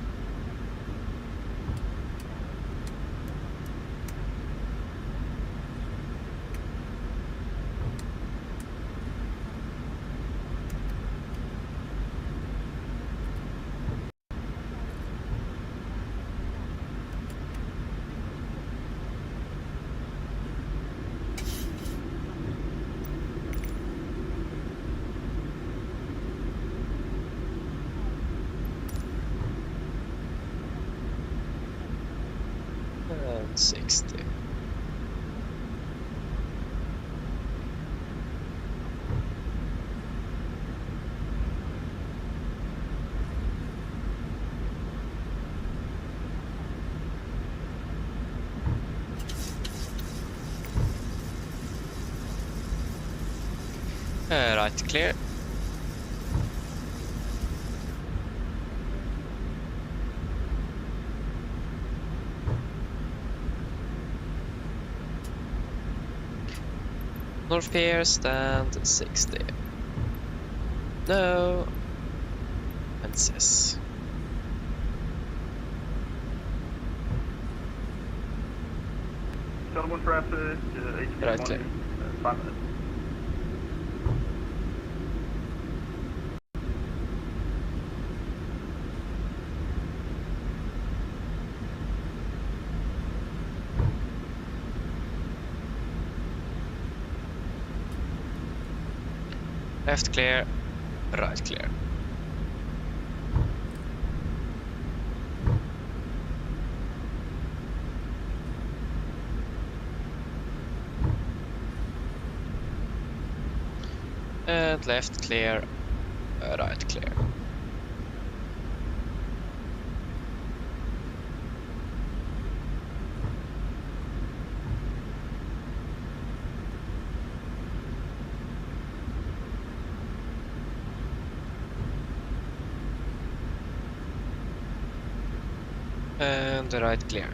And 60. Right clear. North pier, stand 60. No. And yes. Stockholm traffic, Right clear. 5 minutes. Left clear, right clear. And left clear, right clear. And the right clear.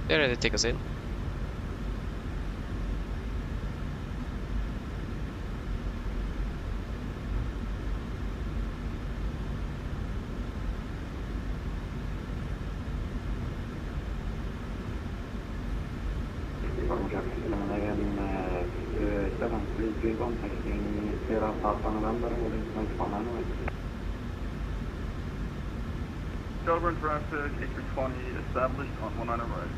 They're ready to take us in. Stockholm traffic, A320 established on 19 right.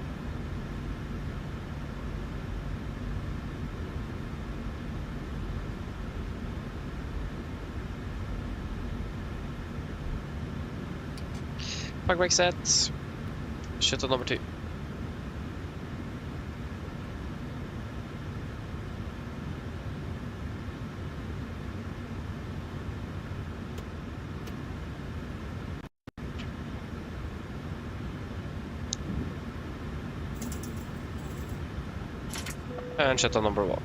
Park brake set. Shuttle number 2. And shuttle number 1.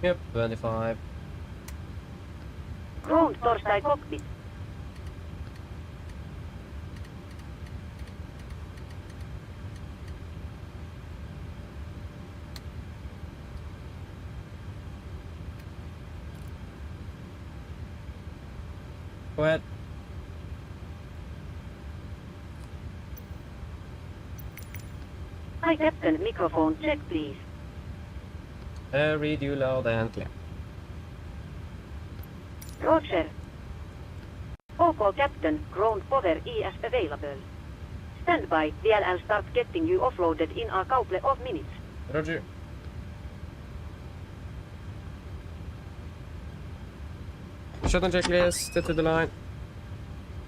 Yep, 25. Ground torstai cockpit. Go ahead. Hi Captain, microphone check please. Read you loud and clear. Roger. OK Captain, ground power is available. Stand by, I'll start getting you offloaded in a couple of minutes. Roger. Shutdown checklist, to the line.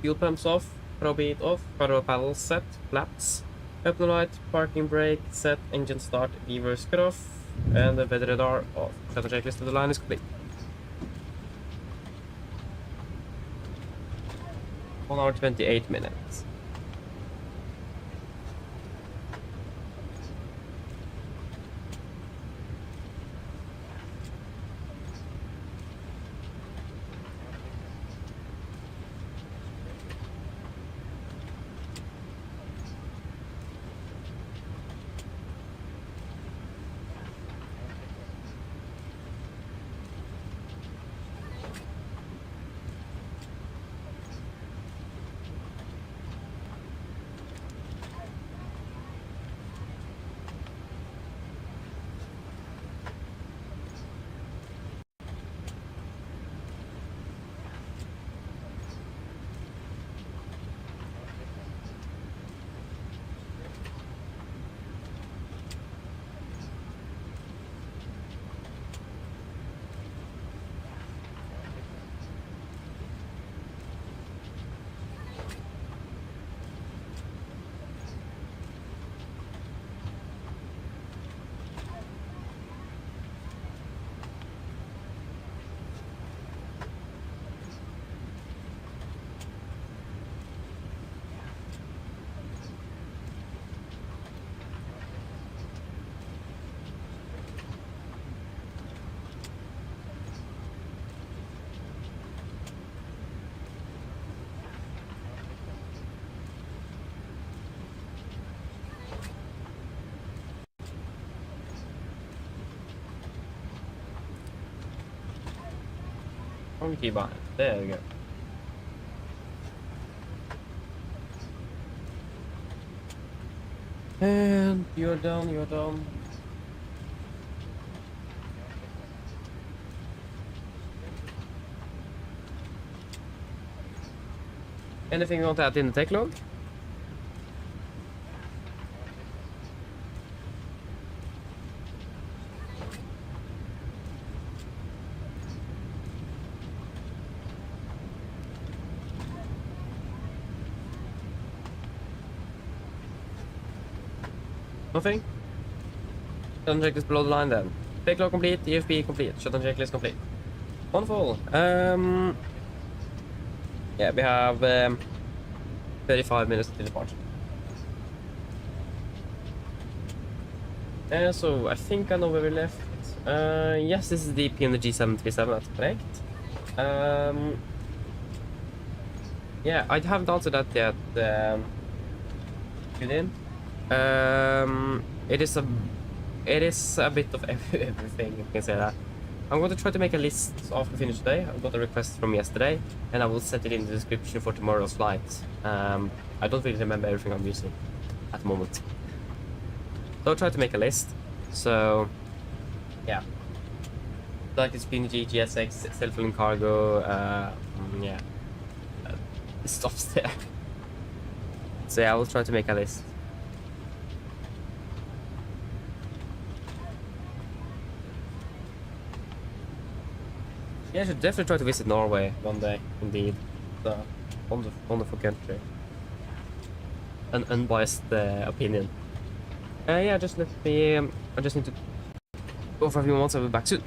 Fuel pumps off, probe heat off, power panels set, flaps, open light, parking brake set, engine start, levers cut off, and the weather radar off. Shutdown checklist to the line is complete. 1 hour 28 minutes. On key behind. There we go. And you're done, you're done. Anything you want to add in the tech log? Nothing? Shutdown checklist below the line then. Tech log complete, EFP complete, shutdown checklist complete. Wonderful. Yeah, we have 35 minutes to departure. So I think I know where we left. Yes, this is the PMDG 737, that's correct. Yeah, I haven't answered that yet. Good in. It is a bit of everything, you can say that. I'm going to try to make a list after finish today. I got a request from yesterday, and I will set it in the description for tomorrow's flight. I don't really remember everything I'm using at the moment. So I'll try to make a list. So, yeah. Like it's PMDG, GSX, self-filling cargo, yeah. It stops there. So yeah, I will try to make a list. Yeah, I should definitely try to visit Norway one day, indeed. It's a wonderful, wonderful country. An unbiased opinion. Yeah, just let me... I just need to go for a few moments, I'll be back soon.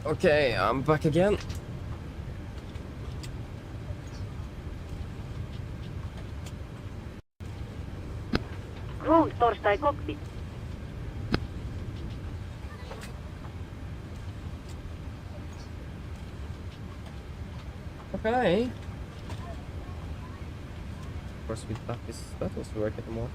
Okay, I'm back again. Ground torstai cockpit. Okay. Of course, that was work anymore.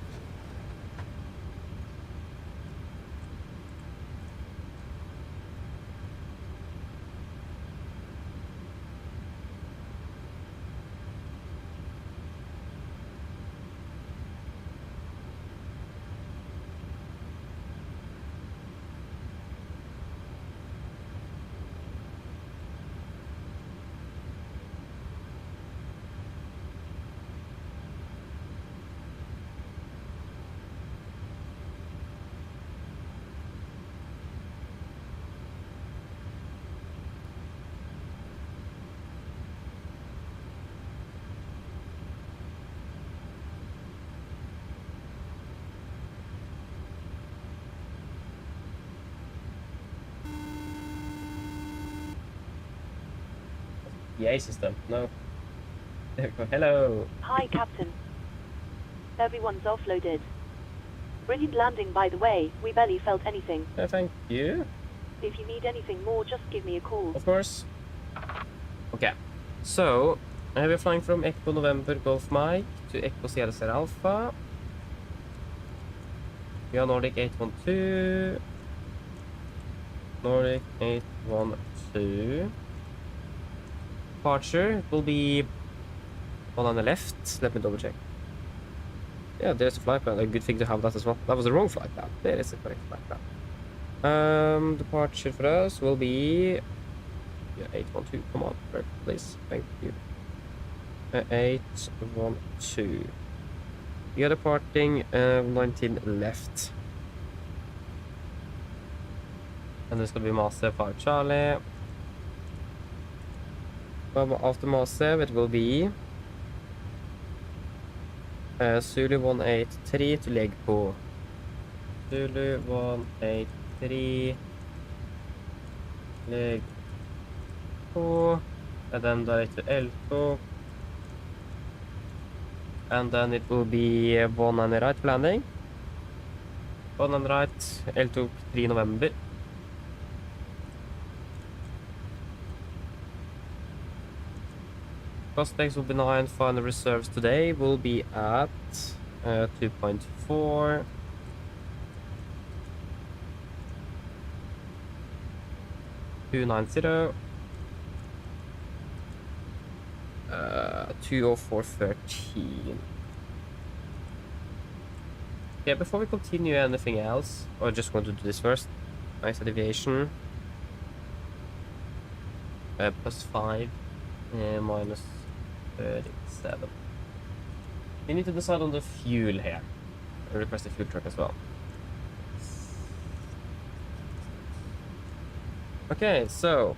PA system. No. There we go. Hello. Hi, Captain. Everyone's offloaded. Brilliant landing, by the way. We barely felt anything. Thank you. If you need anything more, just give me a call. Of course. Okay. So, we're flying from Echo November Golf Mike to Echo Sierra Sierra Alpha. We are Nordic 812. Nordic 812. Departure will be one on the left. Let me double check. Yeah, there's a flight plan. A good thing to have that as well. That was the wrong flight plan. There is a correct flight plan. Departure for us will be... Yeah, 812. Come on, please. Thank you. 812. We are departing 19 left. And this will be Master 5 Charlie. After Master, it will be Zulu 183 to leg på. Zulu 183 leg på. And then direct to L2. And then it will be 1 on the right landing. 1 on the right, L2 3 November. Prospects will be 9, final reserves today will be at 2.4. 290. 204.13. Yeah, before we continue anything else, I just want to do this first. Nice deviation. +5. Minus 37. We need to decide on the fuel here. I request a fuel truck as well. Okay, so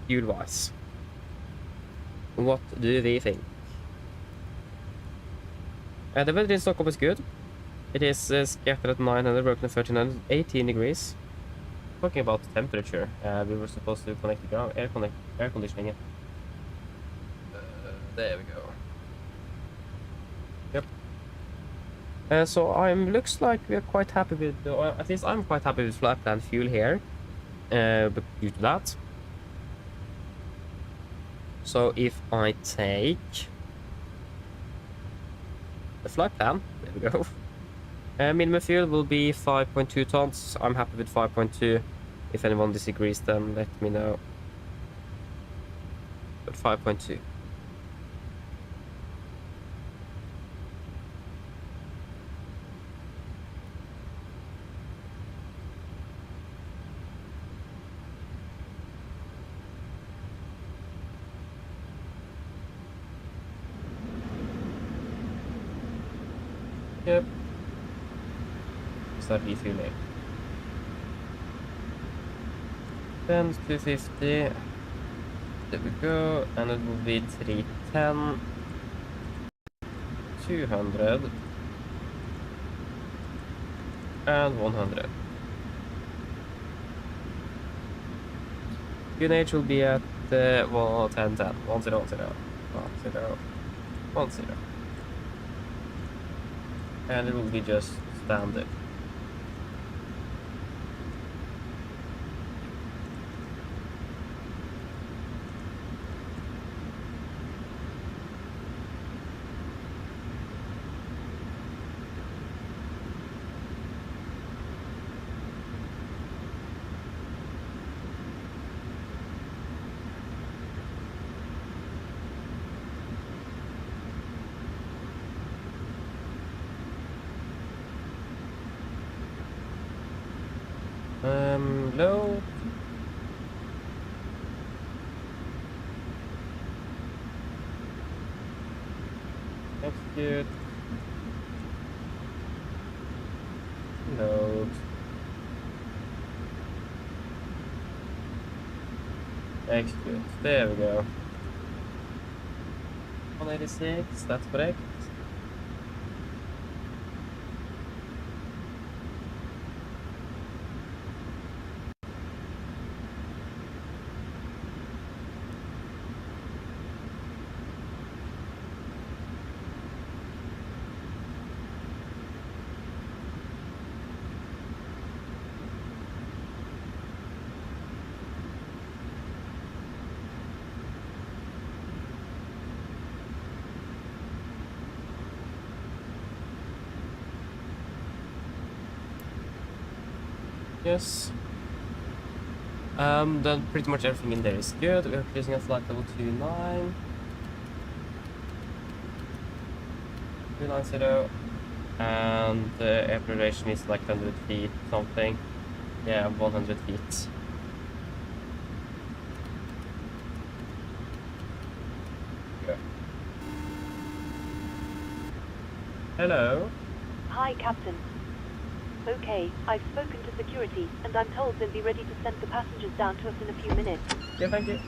fuel wise, what do we think? The weather in Stockholm is good. It is scattered at 900, broken at 1300, 18 degrees. Talking about temperature, we were supposed to connect the ground air conditioning. There we go. Yep. So looks like we are quite happy with, or at least I'm quite happy with flight plan fuel here. But due to that. So if I take the flight plan, there we go. Minimum fuel will be 5.2 tons. I'm happy with 5.2. If anyone disagrees, then let me know. But 5.2. Yep. Start refueling. Then 250. There we go. And it will be 310. 200. And 100. UNH will be at 1010. 1010. 1010. 1010. And it will be just standard. Low. Execute. Load. Execute. There we go. 186, that's correct. Yes. Then pretty much everything in there is good. We're using a flight level 29. 290. And the air duration is like 100 feet something. Yeah, 100 feet. Yeah. Hello. Hi, Captain. Okay, I've spoken to security, and I'm told they'll be ready to send the passengers down to us in a few minutes. Yeah, thank you.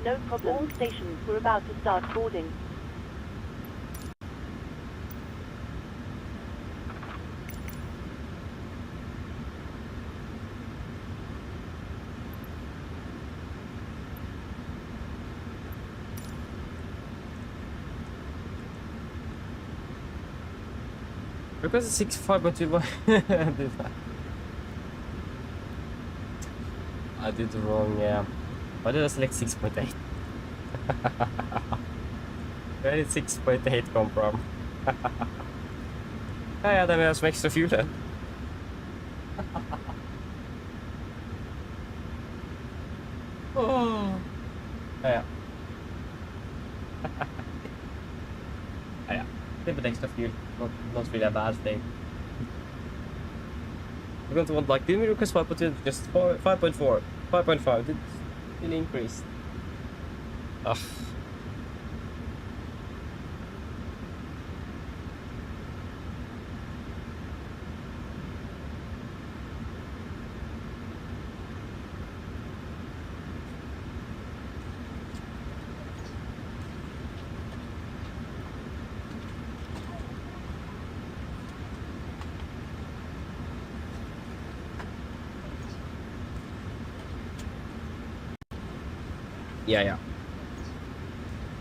No problem. All stations, we're about to start boarding. Because it's 65.2. I did wrong, yeah. Why did I select 6.8? Where did 6.8 come from? Yeah, then we have some extra fuel then. Oh. Yeah. Yeah. A little bit extra fuel. Not really a bad thing. We're going to want like, didn't we request 5.2? Just 5.4. 5.5. Did really increase. Ugh. Yeah.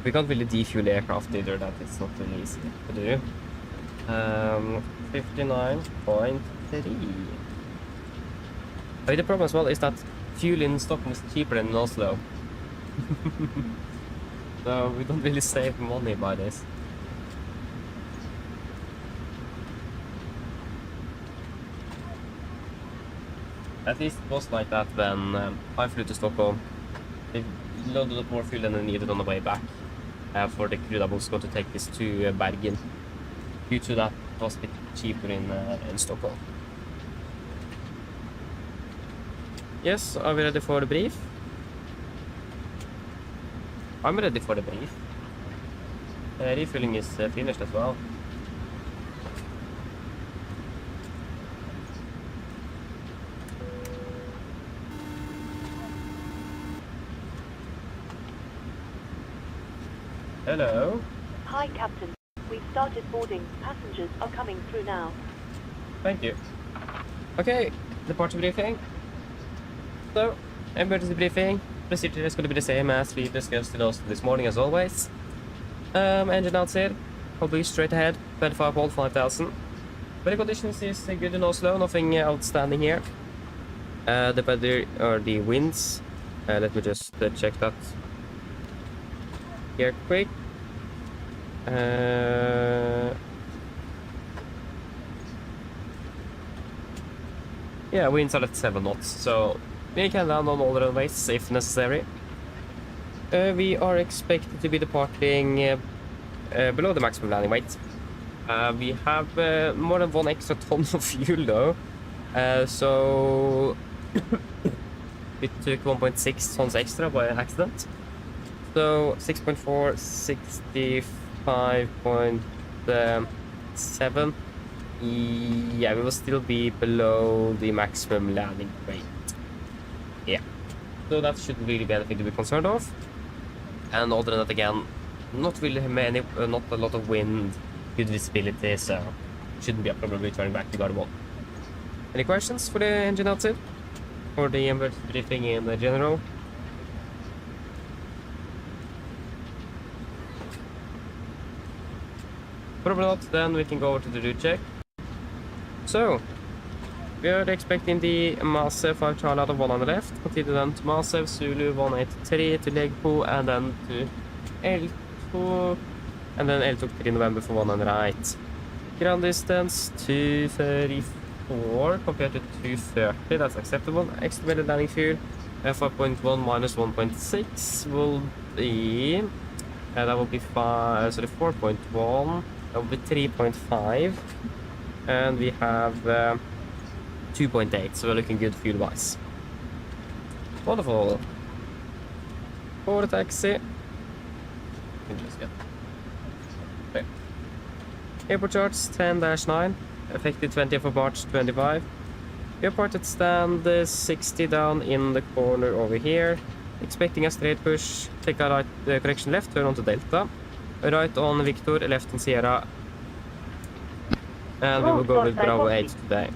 We can't really defuel aircraft either, that is not really easy to do. 59.3. But the problem as well is that fuel in Stockholm is cheaper than in Oslo. So we don't really save money by this. At least it was like that when I flew to Stockholm. They loaded up more fuel than they needed on the way back for the crew that was going to take this to Bergen. Due to that, it was a bit cheaper in Stockholm. Yes, are we ready for the brief? I'm ready for the brief. Refueling is finished as well. Hello. Hi, Captain. We've started boarding. Passengers are coming through now. Thank you. Okay, departure briefing. So, emergency briefing. Procedure is going to be the same as we discussed in Oslo this morning as always. Engine outside. Probably straight ahead. 25 volt, 5000. Weather conditions is good in Oslo. Nothing outstanding here. The weather or the winds. Let me just check that here quick. Yeah, winds are at 7 knots, so we can land on all runways if necessary. We are expected to be departing below the maximum landing weight. We have more than 1 extra ton of fuel though, so we took 1.6 tons extra by accident. So 6.4, 65.7. Yeah, we will still be below the maximum landing weight. Yeah, so that shouldn't really be anything to be concerned of. And other than that, again, not really many, not a lot of wind, good visibility, so shouldn't be a problem returning back to Gardermoen. Any questions for the engine outside? Or the emergency briefing in general? Probably not, then we can go over to the route check. So, we are expecting the MSFS 5 Charlie out of 1 on the left, continue then to MSFS Zulu 183 to Legpo, and then to L2, and then L2 3 November for 1 on the right. Ground distance 235 4 compared to 230. That's acceptable. Estimated landing fuel 5.1 minus 1.6 will be that will be 4.1. That will be 3.5, and we have 2.8. So we're looking good fuel wise. Wonderful. For the taxi, you can just get there. Airport charge 10-9, effective 20th of March 25. Airport at stand 60 down in the corner over here. Expecting a straight push, take a right correction left, turn onto Delta. Right on Victor, left on Sierra. And we will go with Bravo 8 today.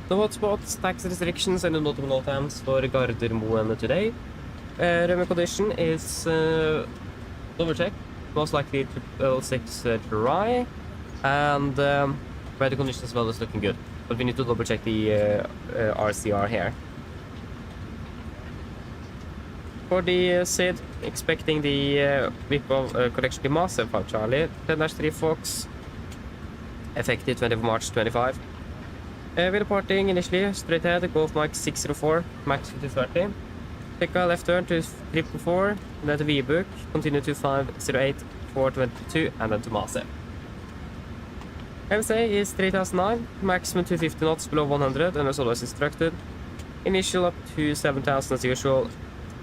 The hotspots, taxi restrictions, and the notable times for Gardermoen today. Runway condition is double check, most likely 666 dry, and weather condition as well is looking good. But we need to double check the RCR here. For the SID, expecting the whip of correction to MSFS Charlie, 10-3 Fox, effective 20th of March 25. We're departing initially, straight ahead, Golf Mike 604, max 230. Take a left turn to 444, then to V-Book, continue to 508, 422, and then to Mase. MSA is 3009, maximum 250 knots below 100, and as always instructed. Initial up to 7000 as usual.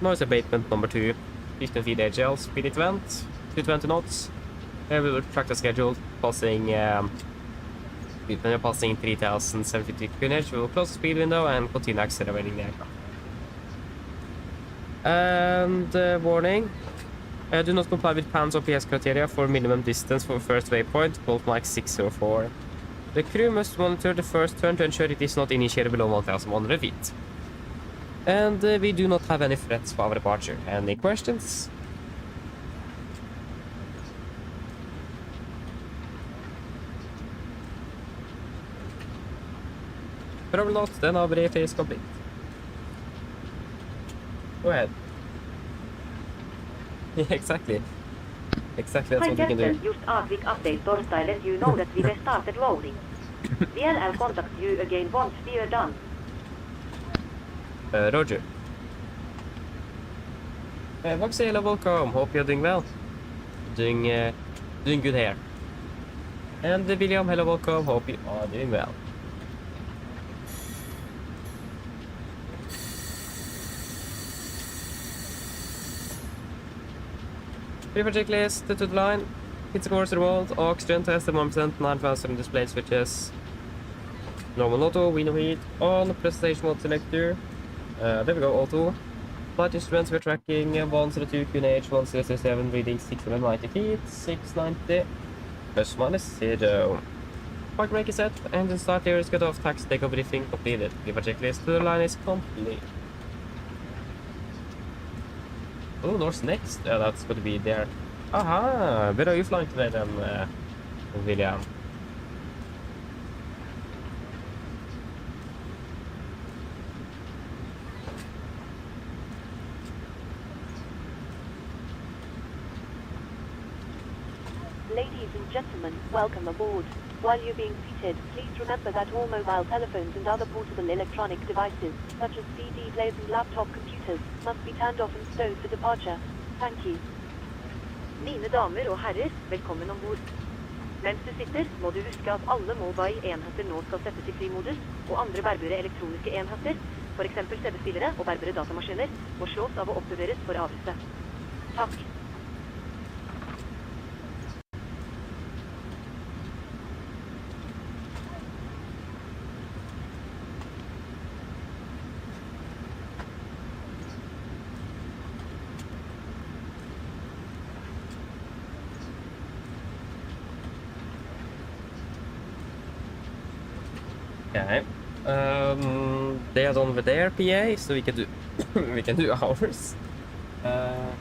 Noise abatement number 2, 15 feet AGL, speed it went, 220 knots. We will track the schedule, passing when you're passing 3750 km, we will close the speed window and continue accelerating the aircraft. And warning, do not comply with PAN's or PS criteria for minimum distance for first waypoint, Golf Mike 604. The crew must monitor the first turn to ensure it is not initiated below 1100 feet. And we do not have any threats for our departure. Any questions? Probably not, then our brief is complete. Go ahead. Yeah, exactly. Exactly, that's Hi what we can do. Captain, just a quick update Torstai let you know that we have started loading. I'll contact you again once we are done. Roger. Voxy, hello, welcome. Hope you're doing well. Doing good here. And William, hello, welcome. Hope you are doing well. Prefer checklist to the line. Hit the course remote. Oxygen test at 1%. 9000 display switches. Normal auto. We know heat on. Presentation mode selector. There we go. Auto. Flight instruments we're tracking. 102 QNH 1007 reading 690 feet. 690. Plus minus 0. Park brake is set. Engine start here is cut off. Taxi takeoff briefing completed. Prefer checklist to the line is complete. Oh, north next. Yeah, that's going to be there. Aha! Where are you flying today then, William? Ladies and gentlemen, welcome aboard. While you're being seated, please remember that all mobile telephones and other portable electronic devices, such as CD players and laptop computers, must be turned off and stowed for departure. Thank you. Mine damer og herrer, velkommen ombord. Mens du sitter, må du huske at alle mobile-enheter nå skal settes i flymodus, og andre bærbare elektroniske enheter, for eksempel CD-spillere og bærbare datamaskiner, må slås av å oppbevares for avlyste. Takk. Okay. They are done with their PA, so we can do we can do ours. Yeah.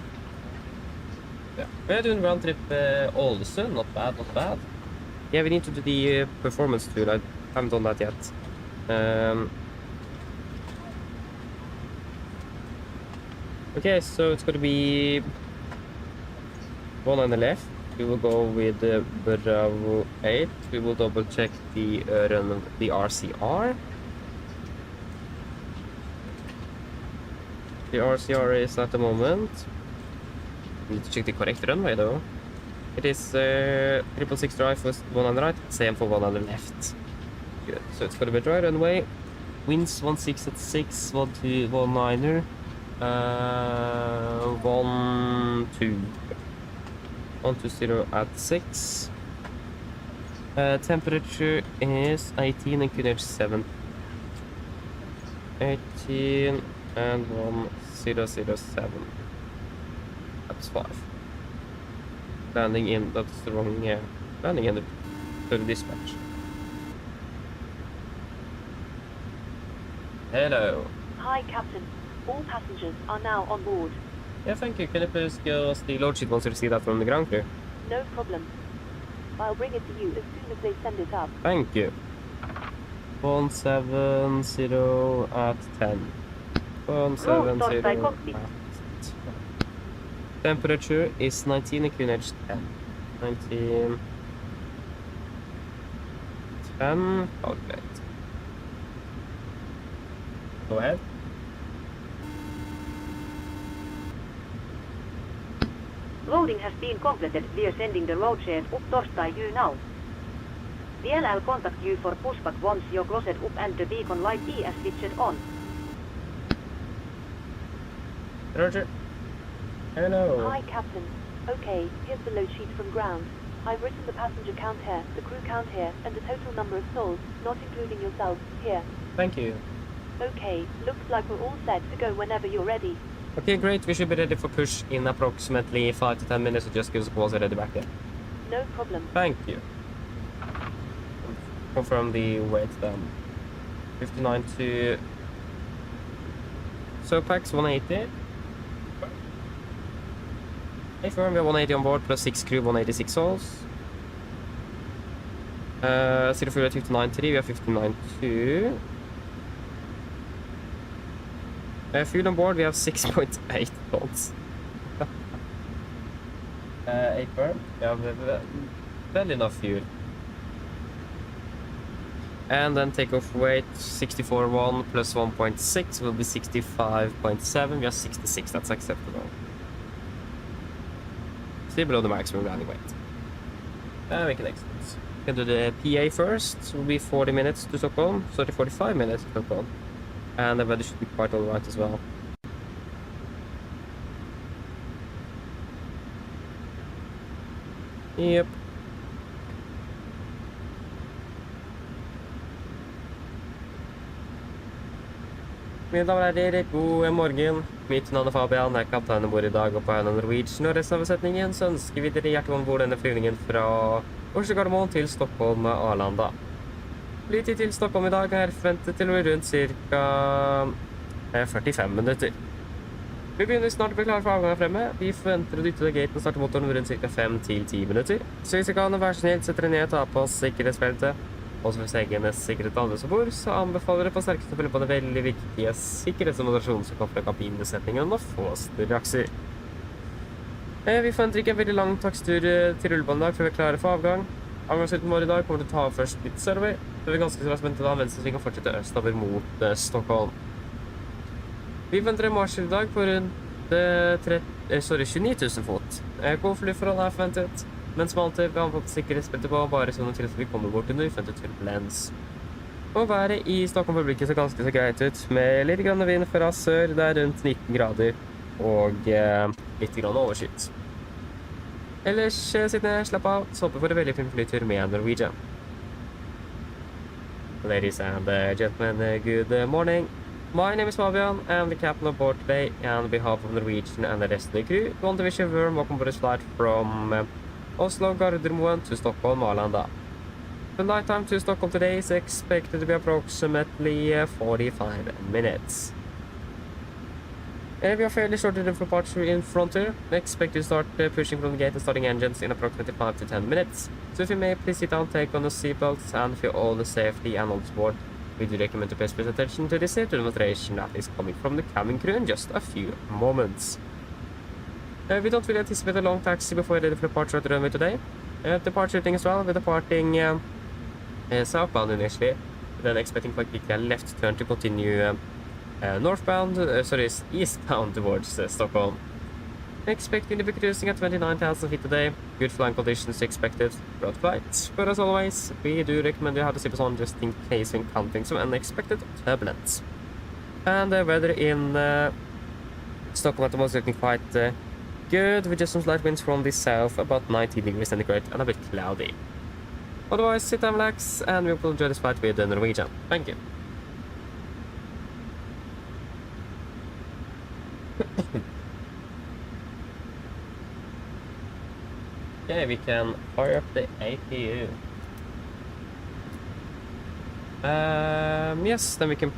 We're doing round trip also, not bad, not bad. Yeah, we need to do the performance tool. I haven't done that yet. Okay, so it's going to be one on the left, We will go with the Bravo 8. We will double check the RCR. The RCR is at the moment. We need to check the correct runway though. It is 666 dry for 100 right, same for 100 left. Good. So it's gonna be dry runway. Winds 16 at 6, 12, 19er. 120 at 6. Temperature is 18 and QNH 7. 18 and 1007. That's 5. Landing in, that's the wrong, yeah. Landing in the dispatch. Hello. Hi, Captain. All passengers are now on board. Yeah, thank you. Can you please give us the load sheet once you receive that from the ground crew? No problem. I'll bring it to you as soon as they send it up. Thank you. 170 at 10. 170 cockpit. at 10. Temperature is 19 and QNH 10. 19. 10. Calculate. Go ahead. Loading has been completed. We are sending the load share up Torstai you now. DLL contact you for pushback once you're closet up and the beacon light is switched on. Roger. Hello. Hi, Captain. Okay, here's the load sheet from ground. I've written the passenger count here, the crew count here, and the total number of souls, not including yourself, here. Thank you. Okay, looks like we're all set to go whenever you're ready. Okay, great. We should be ready for push in approximately 5 to 10 minutes, so just give us a call ready back there. No problem. Thank you. Confirm the weight then. 59 to... So packs 180. Confirm we have 180 on board plus 6 crew, 186 souls. Zero fuel at 59.3, we have 59.2. Fuel on board, we have 6.8 tons. 8 burn. We have well enough fuel. And then takeoff weight 64.1 plus 1.6 will be 65.7. We have 66, that's acceptable. Still below the maximum landing weight. We can exit. We can do the PA first. It will be 40 minutes to Stockholm, 45 minutes to Stockholm. And the weather should be quite alright as well. Yep. Mine damer og herrer, god morgen. Mitt navn er Fabian, jeg er kaptein bor i dag og på Norwegian, og resten av besetningen så ønsker vi dere hjertelig om bord denne flyvningen fra Oslo Gardermoen til Stockholm med Arlanda. Flytid til Stockholm i dag er forventet til å bli rundt ca. 45 minutter. Vi begynner snart å bli klare for avgang fremme. Vi forventer å dytte gaten og starte motoren rundt ca. 5-10 minutter. Så hvis dere kan være snill, setter dere ned og tar på oss sikkerhetsbeltet. Og hvis egenes sikkerhet andre som bor, så anbefaler jeg på sterkeste å følge på det veldig viktige sikkerhets- og moderasjonen som kommer fra kabinbesetningen og få strakser. Vi forventer ikke en veldig lang takstur til rullebanen i dag før vi er klare for avgang. Avgangsruten vår i dag kommer til å ta først litt survey, så vi er ganske straks vente da venstresving og fortsette østover mot Stockholm. Vi venter en marsj i dag på rundt 29 000 fot. God flyforhold er forventet. Mens man alltid har fått sikkerhetsbelte på, bare sånn til at vi kommer bort under uforventet turbulens. Og været i Stockholm publikum ser ganske så greit ut, med litt grann vind fra sør, det er rundt 19 grader, og litt grann overskyet. Ellers sitt ned, slapp av, så håper vi får en veldig fin flytur med Norwegian. Ladies and gentlemen, good morning. My name is Fabian, I'm the captain of board today, and on behalf of Norwegian and the rest of the crew, we want to wish you a warm welcome aboard this flight from Oslo, Gardermoen to Stockholm, Arlanda. The night time to Stockholm today is expected to be approximately 45 minutes. We are fairly short in departure in front here. We expect to start pushing from the gate and starting engines in approximately 5 to 10 minutes. So if you may, please sit down, take on the seatbelts, and for all the safety and on board, we do recommend to pay special attention to the safety demonstration that is coming from the cabin crew in just a few moments. We don't really anticipate a long taxi before we're ready for departure at the runway today. Departure routing as well, we're departing southbound initially, then expecting quite quickly a left turn to continue eastbound towards Stockholm. Expecting to be cruising at 29,000 feet today. Good flying conditions expected throughout flight, but as always, we do recommend you have the zippers on just in case we're encountering some unexpected turbulence. And the weather in Stockholm at the moment is looking quite good, with just some slight winds from the south, about 19 degrees centigrade, and a bit cloudy. Otherwise, sit and relax, and we will enjoy this flight with the Norwegian. Thank you. Okay, we can fire up the APU. Yes, then we can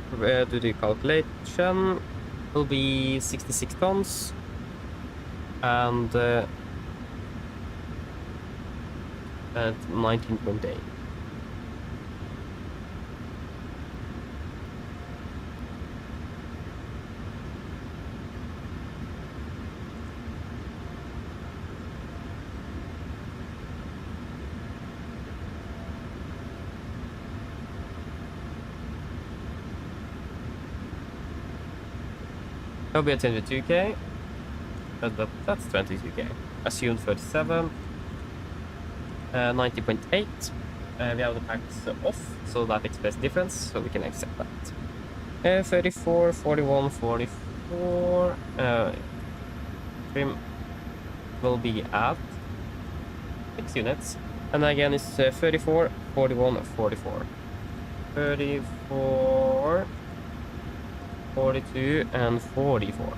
do the calculation. Will be 66 tons and 19.8. That'll be at 22k, but that's 22k. Assumed 37, 90.8. We have the packs off, so that explains the difference, so we can accept that. 34, 41, 44. Trim will be at 6 units, and again it's 34, 41, 44. 34. 42 and 44.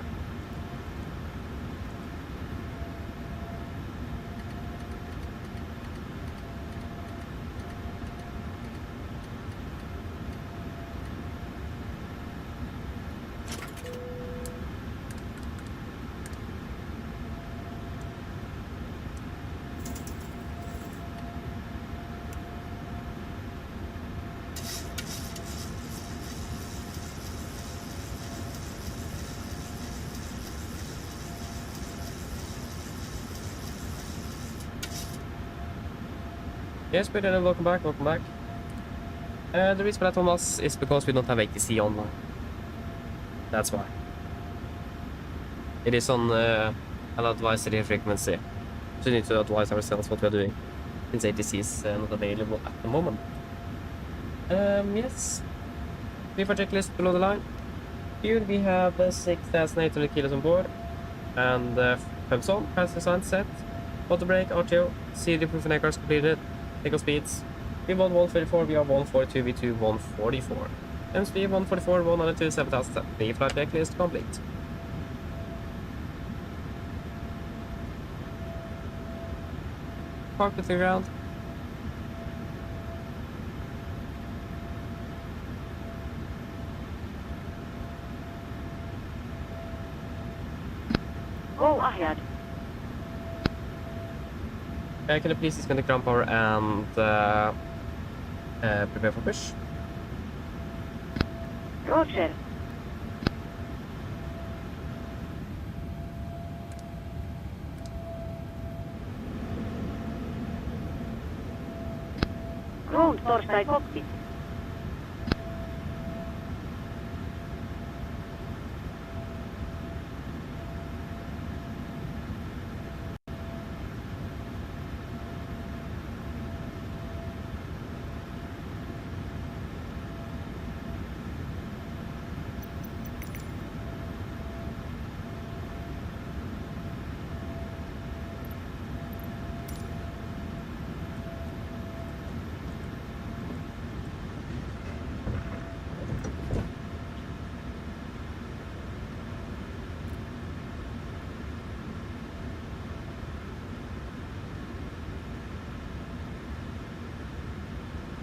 Yes, but welcome back, welcome back. The reason for that, Thomas, is because we don't have ATC online. That's why. It is on an advisory frequency. So we need to advise ourselves what we're doing, since ATC is not available at the moment. Yes. Brief checklist below the line. Fuel, we have 6,800 kilos on board. And pumps on, passenger sign set. Auto brake, RTO, CD proof and aircraft completed. Takeoff speeds. V1 134, VR 142, V2 144. MSP 144, 102, 7,000. The flight checklist complete. Park the through ground. Go ahead. Can you please disconnect ground power and prepare for push? Roger. Ground torstai cockpit.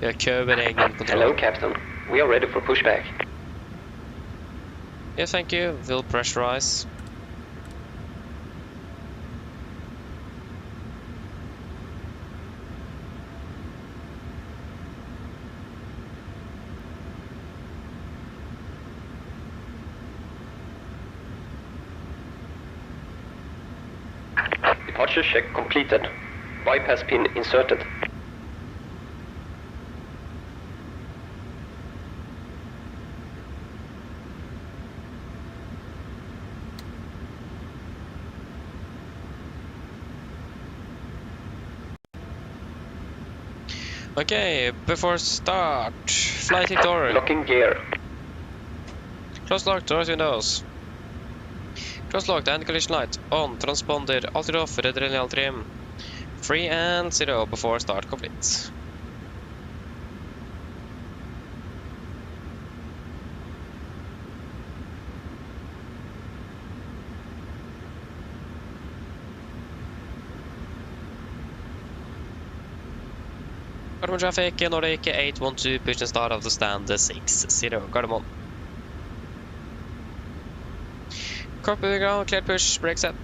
Jag kör med egen kontroll. Hello, Captain. We are ready for pushback. Yeah, thank you. Will pressurize. Departure check completed. Bypass pin inserted. Okay, before start, flight door. Locking gear. Close lock, doors, windows. Close lock, and collision light on, transponder, altimeter off, red lineal trim. 3 and 0 before start complete. Gardermoen traffic, Nordic 812, push and start of the stand 60, Gardermoen. Copy ground, clear push, brake set.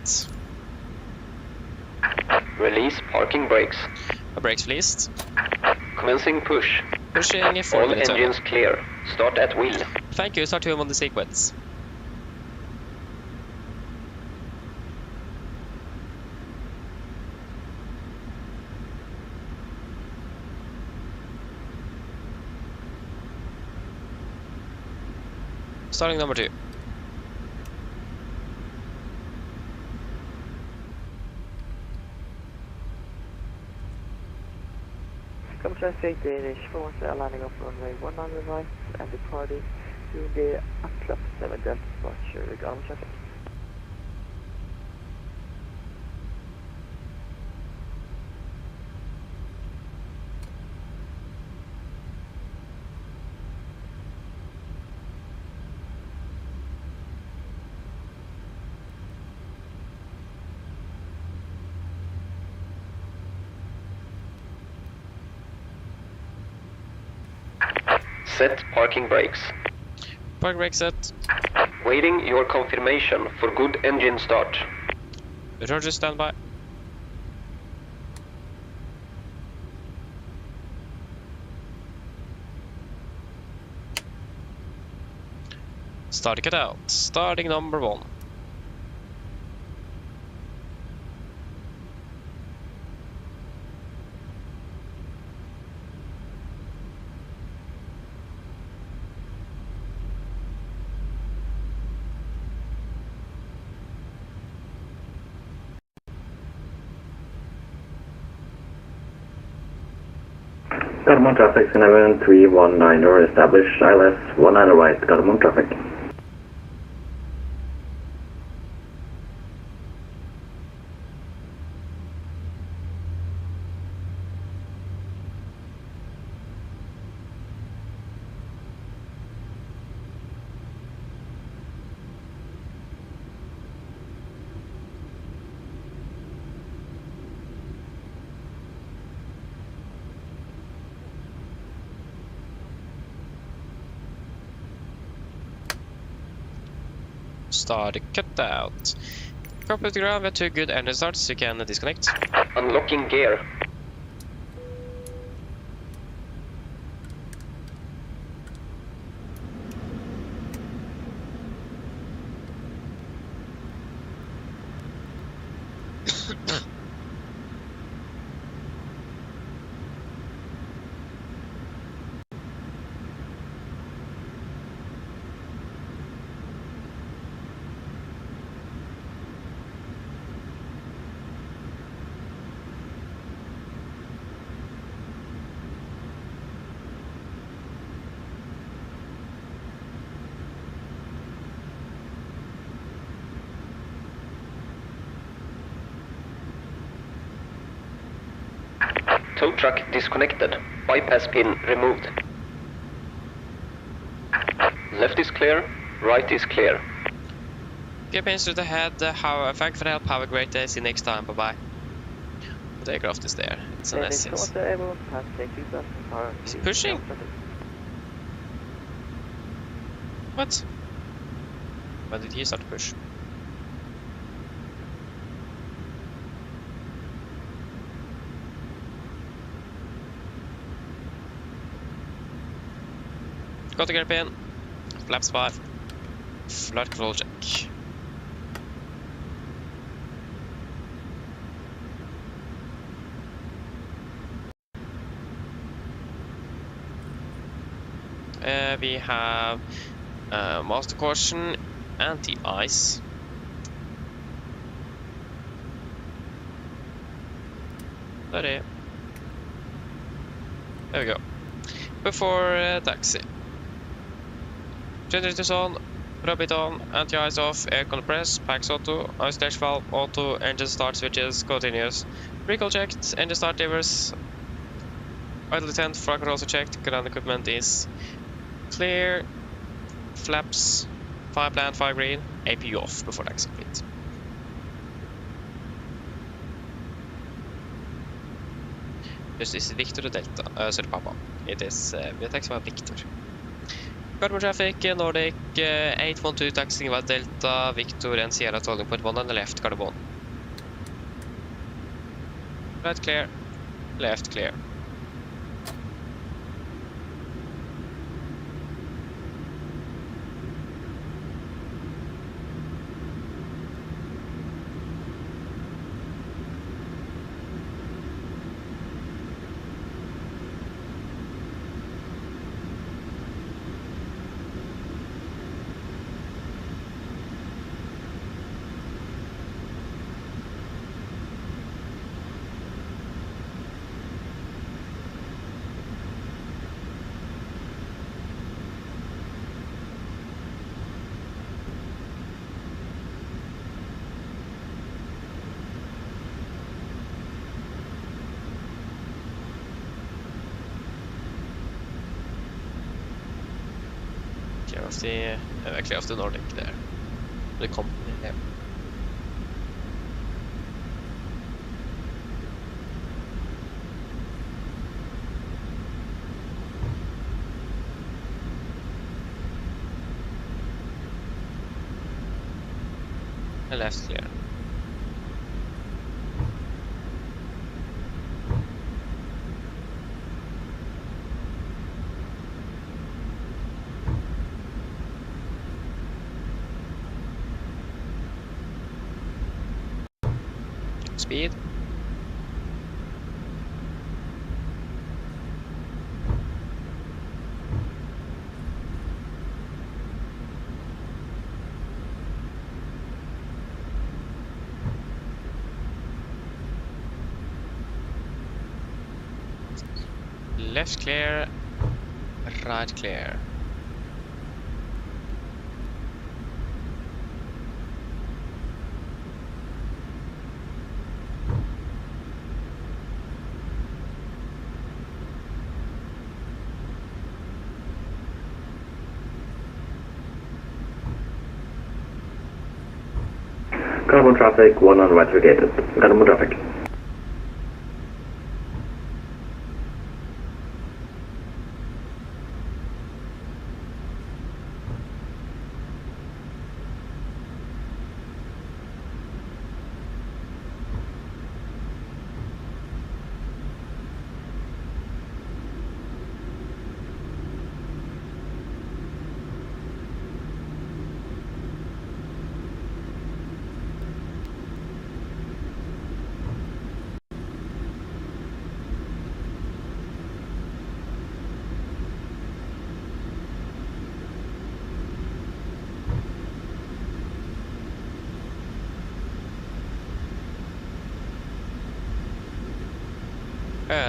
Release parking brakes. Brakes released. Commencing push. Pushing 4 All minutes engines clear. Start at wheel. Thank you, start to on the sequence. Starting number 2. Come traffic, Danish 4 landing off runway 100 right and departing to the Atlas 7 Delta departure, Gardermoen traffic. Set parking brakes. Park brake set. Waiting your confirmation for good engine start. Roger, standby. Starting it out. Starting number 1. Gardermoen traffic, 7319 or established, ILS 19 right, Gardermoen traffic. Start cut out. Copy the ground, we have 2 good engine starts, you can disconnect. Unlocking gear. Tow truck disconnected. Bypass pin removed. Left is clear. Right is clear. Get pins to the head. Thank for the help. Have a great day. See you next time. Bye bye. The aircraft is there. It's an SS. Is he pushing? What? When did he start to push? Got the gear pin. Flaps 5. Flight control check. We have master caution, anti-ice. There we go. Before taxi. Generators on, Rabbit on, anti-ice off, aircon press, packs auto, ice dash valve auto, engine start switches, continuous. Recall checked, engine start levers, idle tent, flight control also checked, ground equipment is clear, flaps, fire plant, fire green, APU off before taxi complete. This is Victor Delta, sorry Papa, it is taxi by Victor. Carbon traffic, Nordic 812 taxiing about Delta, Victor and Sierra tolling point 1 on the left, Carbon. Right clear, left clear. Clear of the Nordic there. The company there. And left clear. Speed. Left clear, right clear. Carbon traffic, 1 on right gated. Carbon traffic.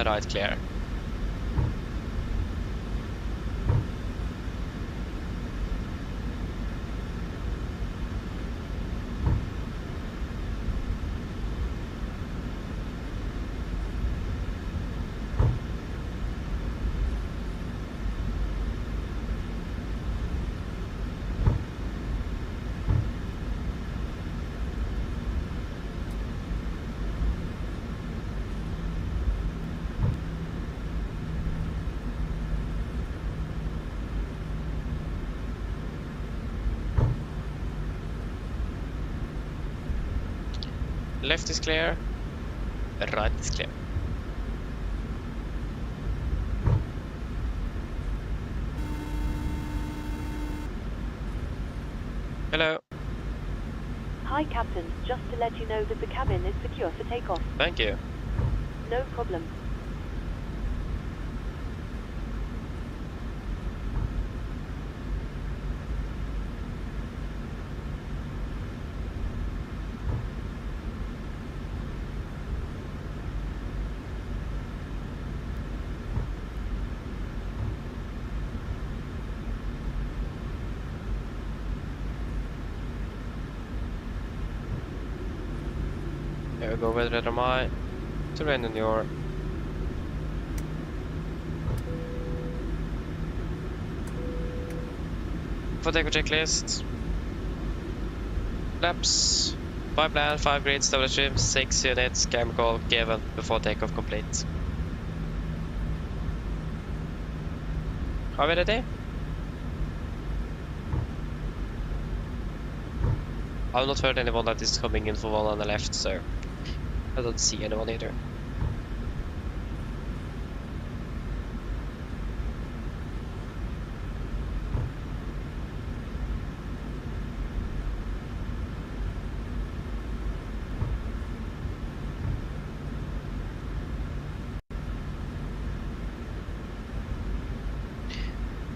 Right clear. Left is clear, right is clear. Hello. Hi Captain, just to let you know that the cabin is secure for takeoff. Thank you. No problem. Go with Red MI. Terrain in your. For takeoff checklist. Laps. 5 land, 5 grids, double trim, 6 units, camera call given before takeoff complete. Are we ready? I've not heard anyone that is coming in for one on the left, so I don't see anyone either.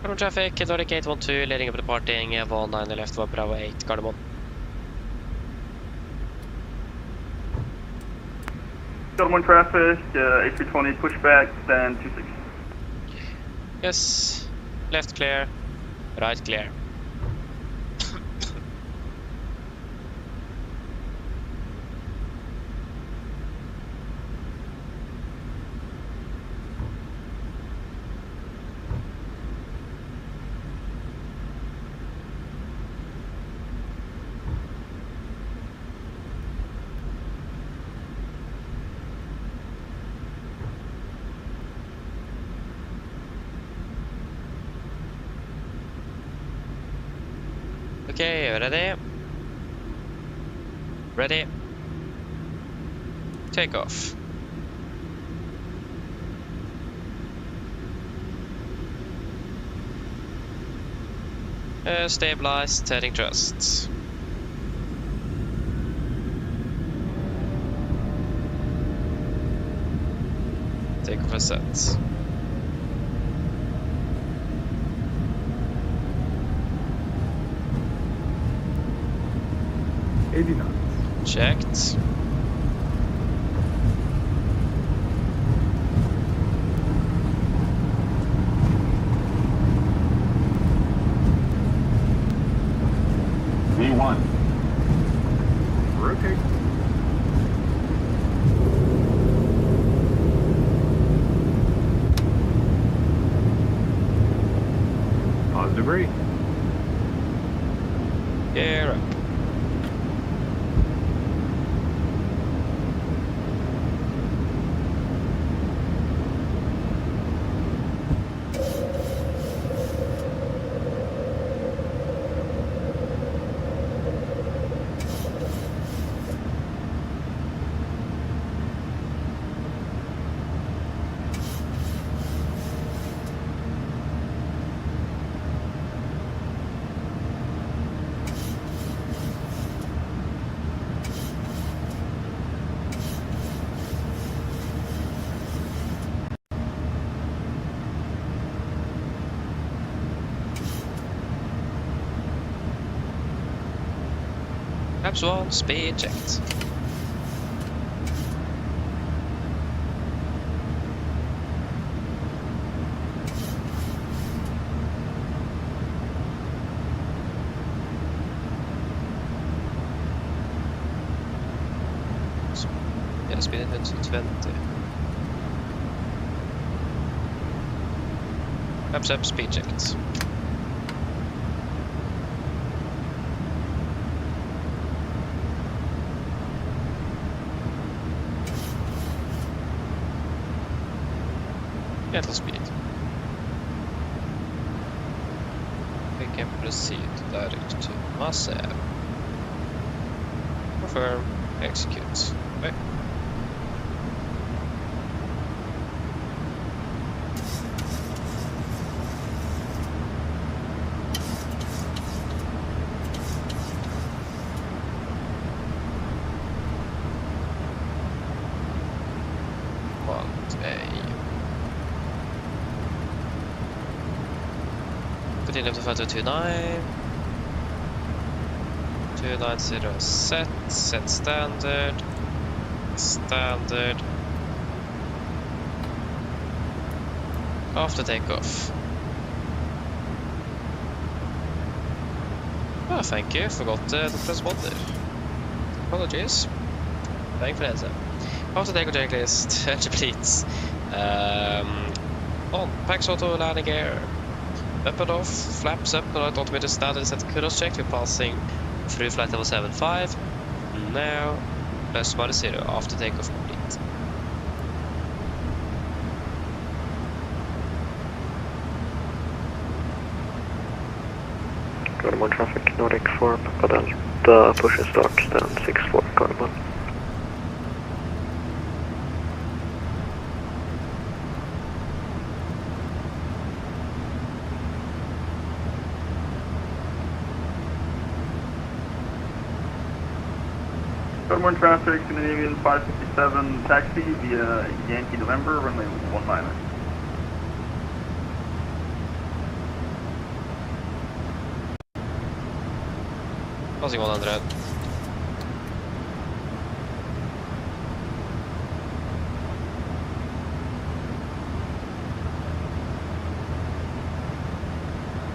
From traffic, Nordic 812, leading up departing, 19 left for Bravo 8, Gardermoen. Stockholm traffic, A320 pushback, stand 26. Yes, left clear, right clear. Okay, ready? Ready? Take off. Stabilized, heading thrust. Take off a set. Checked. V1. Rotate. Positive rate. Gear up. Perhaps one, speed checked. Yeah, speed into 20. Perhaps up, speed checked. Gentle speed. We can proceed direct to Marseille. Confirm, execute. Okay. Continue to 5229. 290 set standard. Standard. After takeoff. Oh, thank you. Forgot the transponder. Apologies. Thank for the heads up. After take checklist, entry please. On, Pax Auto, landing gear. Up and off, flaps up, right automated status at kudos check. We're passing through flight level 75. Now, ±0 after takeoff complete. Gardermoen traffic, Nordic 4, Papa Delta, push and start, stand 64, Gardermoen. Stockholm traffic, Scandinavian 557 taxi via Yankee November, runway 19. Passing 100.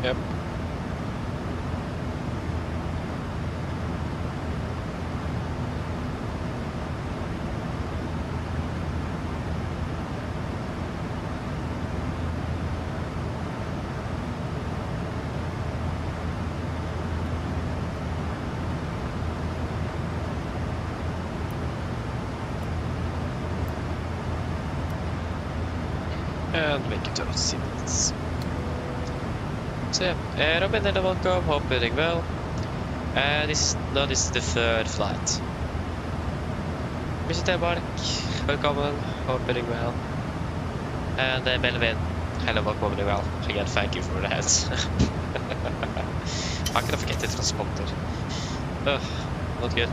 Yep. And make it to seatbelts. So yeah, Robin and welcome, hope you're doing well. This is the third flight. Mr. Telemark, welcome, hope you're doing well. And Melvin, hello, welcome, doing well. Again, thank you for the heads. How can I forget the transponder? Ugh, not good.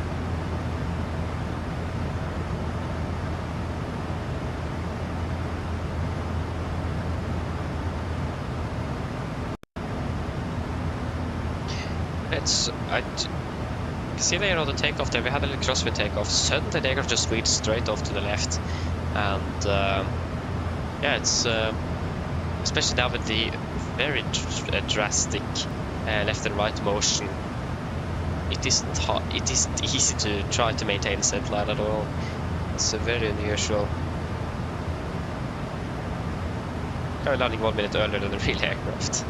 I can see there on the takeoff there, we had a little crosswind takeoff. Suddenly the aircraft just wheeled straight off to the left. And yeah, it's especially now with the very drastic left and right motion, it isn't easy to try to maintain a straight line at all. It's very unusual. I'm landing 1 minute earlier than the real aircraft.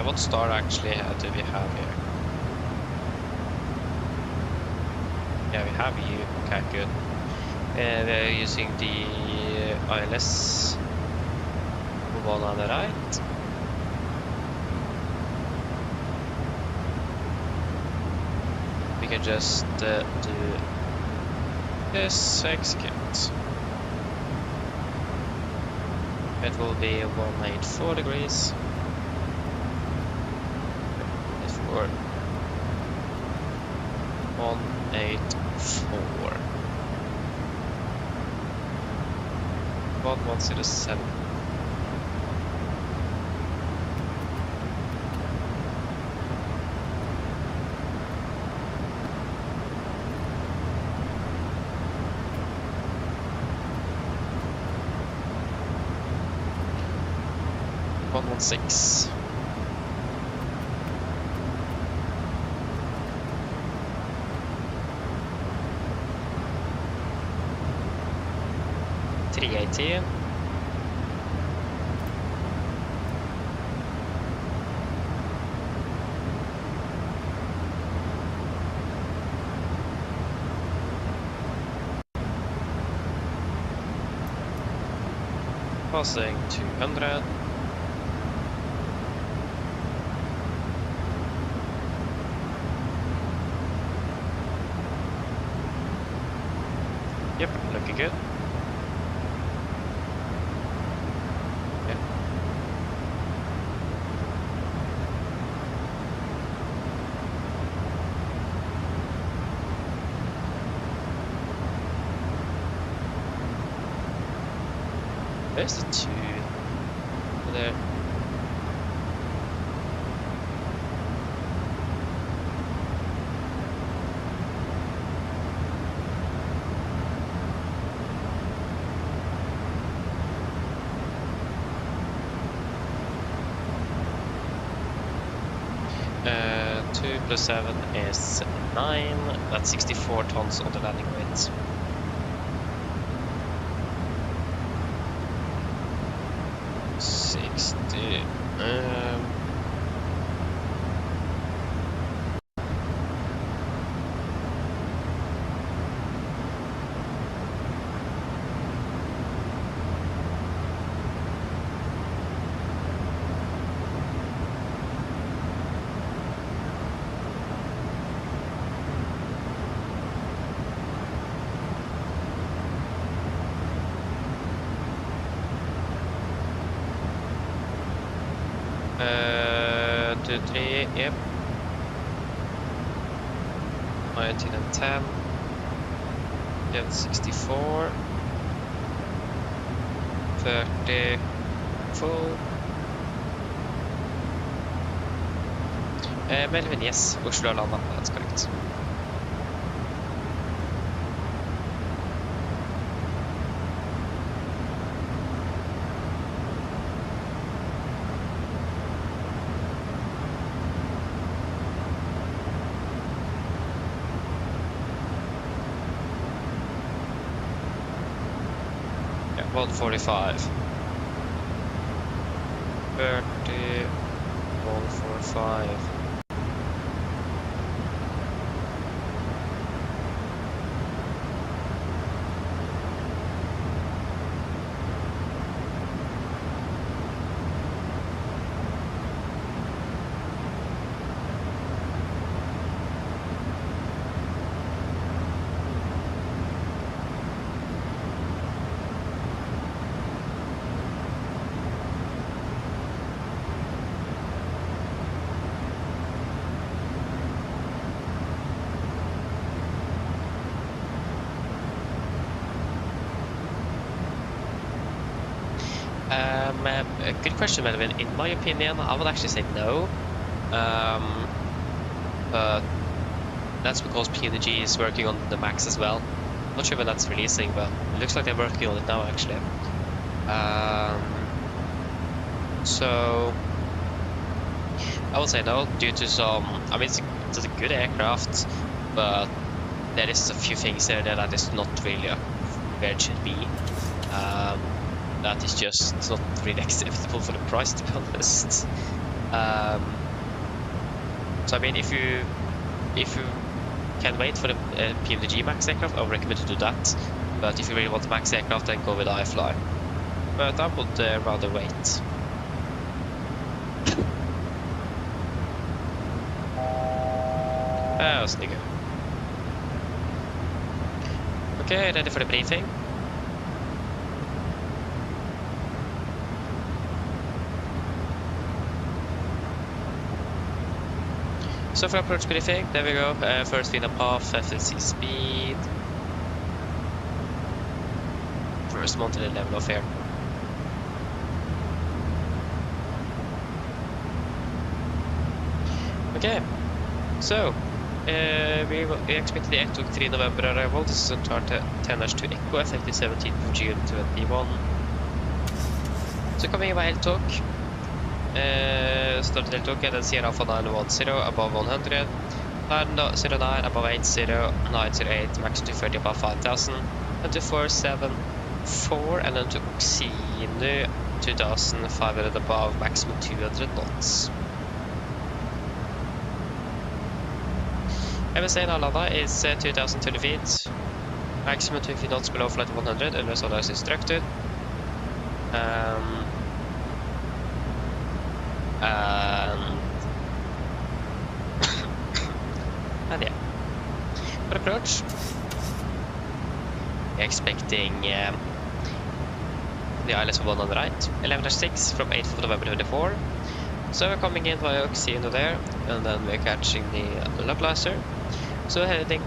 What star actually do we have here? Yeah, we have you. Okay, good. We're using the ILS one on the right. We can just do this, execute. It will be 184 degrees. 184 1107. One 6. $318. Passing 200. good? Yeah. There's the 2 there. Uh, 2 plus 7 is 9. That's 64 tons on the landing weight. Two, 3, yep. 19 and 10. Then 64. 30. Full. Melvin, yes. Oslo Landa, that's correct. Yeah, 145. 30. 145. A good question, Melvin. In my opinion, I would actually say no. But that's because PMDG is working on the Max as well. Not sure when that's releasing, but it looks like they're working on it now, actually. So I would say no, due to some. I mean, it's a good aircraft, but there is a few things there that is not really where it should be. That is just not really acceptable for the price, to be honest. So I mean, if you can wait for the PMDG Max aircraft, I would recommend to do that. But if you really want the Max aircraft, then go with iFly. But I would rather wait. Snygga. Okay, ready for the briefing. So for approach briefing, there we go. First wind up path, FLC speed. First monthly level of air. Okay, so we expect the air talk 3 November arrival. This is on chart 10-2 Echo, effective 17th of June 21. So coming by air talk. Started air talk and then Sierra Alpha 910 above 100, 909 above 80, 908 max 230 above 5000, and 2474 and then to Oxinu 2500 above maximum 200 knots. MSA in Arlanda is 2030 feet, maximum 2 knots below flight 100 unless otherwise instructed. And yeah, for approach, expecting the ILS 1 on the right, 11-6 from 8th of November 24. So we're coming in via Oxino there, and then we're catching the localizer. So heading,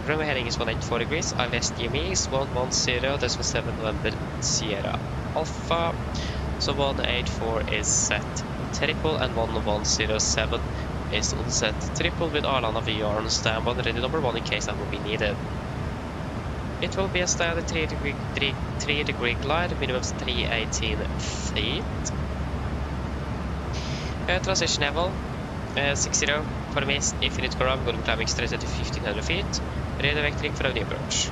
runway heading is 184 degrees, ILS DME is 110.7 November Sierra Alpha. So 184 is set triple and 1107 is on set triple with Arlanda VR on standby on ready number 1 in case that will be needed. It will be a standard 3 degree glide, minimum 318 feet. Transition level 60 for the mist, infinite ground, going to be climbing straight at 1500 feet. Radar vectoring for the approach.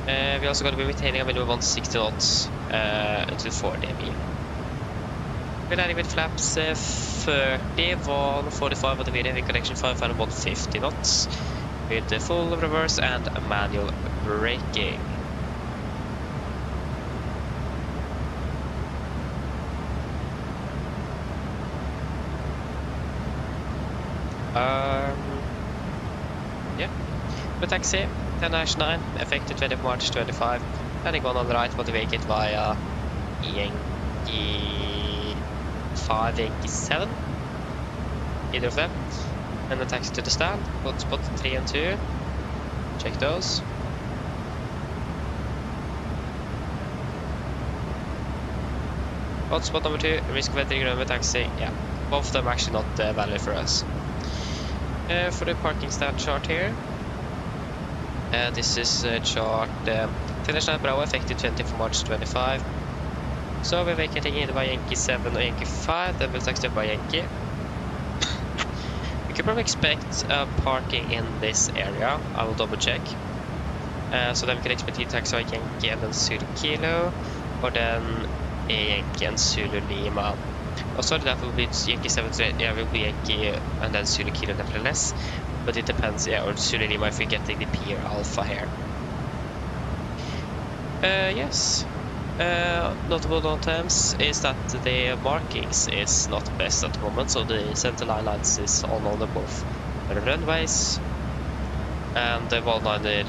We're also going to be maintaining a minimum 160 knots until 4 dB. We're landing with flaps 30, 145 on the video, connection 5 and 150 knots. With the full reverse and manual braking. Yeah. The taxi, 10-9, effective 20th March 25. Landing 1 on the right, but vacate via Yankee 5, Yankee 7. Either of them. And then taxi to the stand, hotspot 3 and 2. Check those. Hotspot number 2, risk of entering runway taxi. Yeah, both of them actually not valid for us. For the parking stand chart here. This is chart 10-9 Bravo, effective 20th March 25. So we're vacating either by Yankee 7 or Yankee 5, then we'll taxi up by Yankee. You can probably expect parking in this area. I will double check. So then we can expect either taxi by Yankee and then Zulu Kilo, or then a Yankee and Zulu Lima. Oh, sorry, that will be Yankee 7, yeah, will be Yankee and then Zulu Kilo nevertheless. But it depends, yeah, or Zulu Lima if we're getting the Pier Alpha here. Yes. Notable items is that the markings is not best at the moment, so the center line lights is on the both runways, and the one on the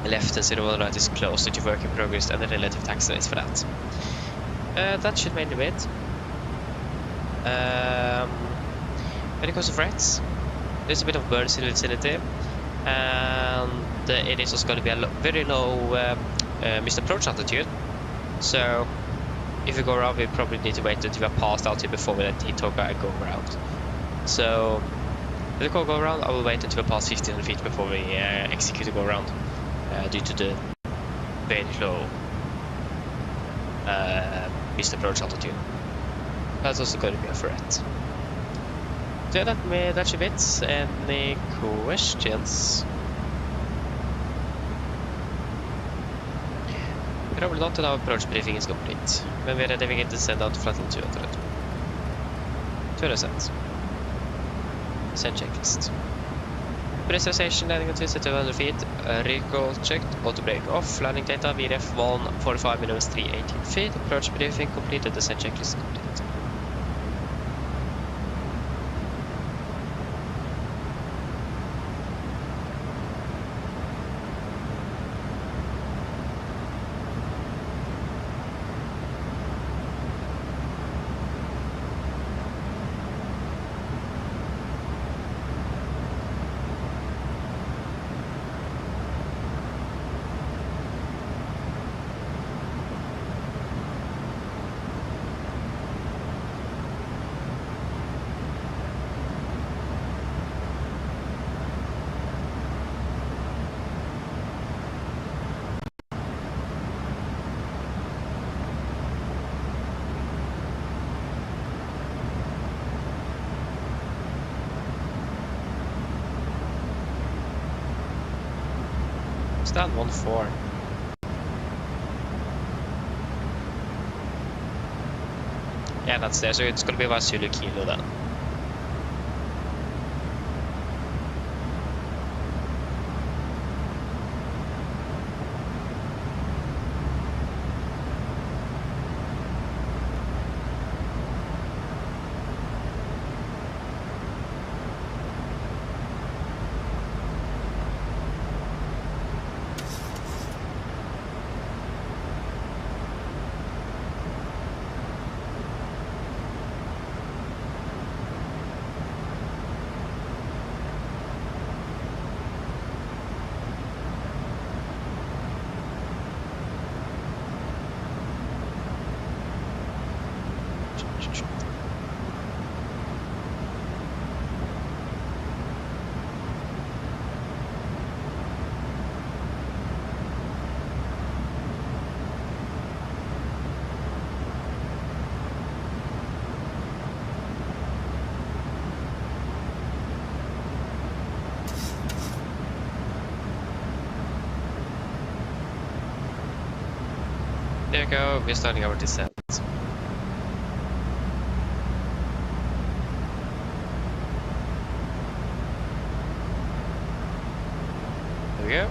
left and 01 right is closed to work in progress, and the relative tax is for that. That should mainly be it. When it comes to threats, there's a bit of birds in the vicinity, and it is also going to be a very low missed approach altitude. So if we go around, we probably need to wait until we are passed out here before we let the Toga go around. So if we go around, I will wait until we pass 1500 feet before we execute the go around, due to the very low missed approach altitude. That's also going to be a threat. So yeah, that should be it. Any questions? Probably not, and our approach briefing is complete. When we are ready, we get to send out flight level 200. 200 send checklist. Pressurization landing at 200 feet, recall checked, auto brake off, landing data VRF 145 minus 318 feet, approach briefing completed, the send checklist complete. Stand 1-4. Yeah, that's there, so it's gonna be about Zulu Kilo then. Echo, we're starting our descent. There we go.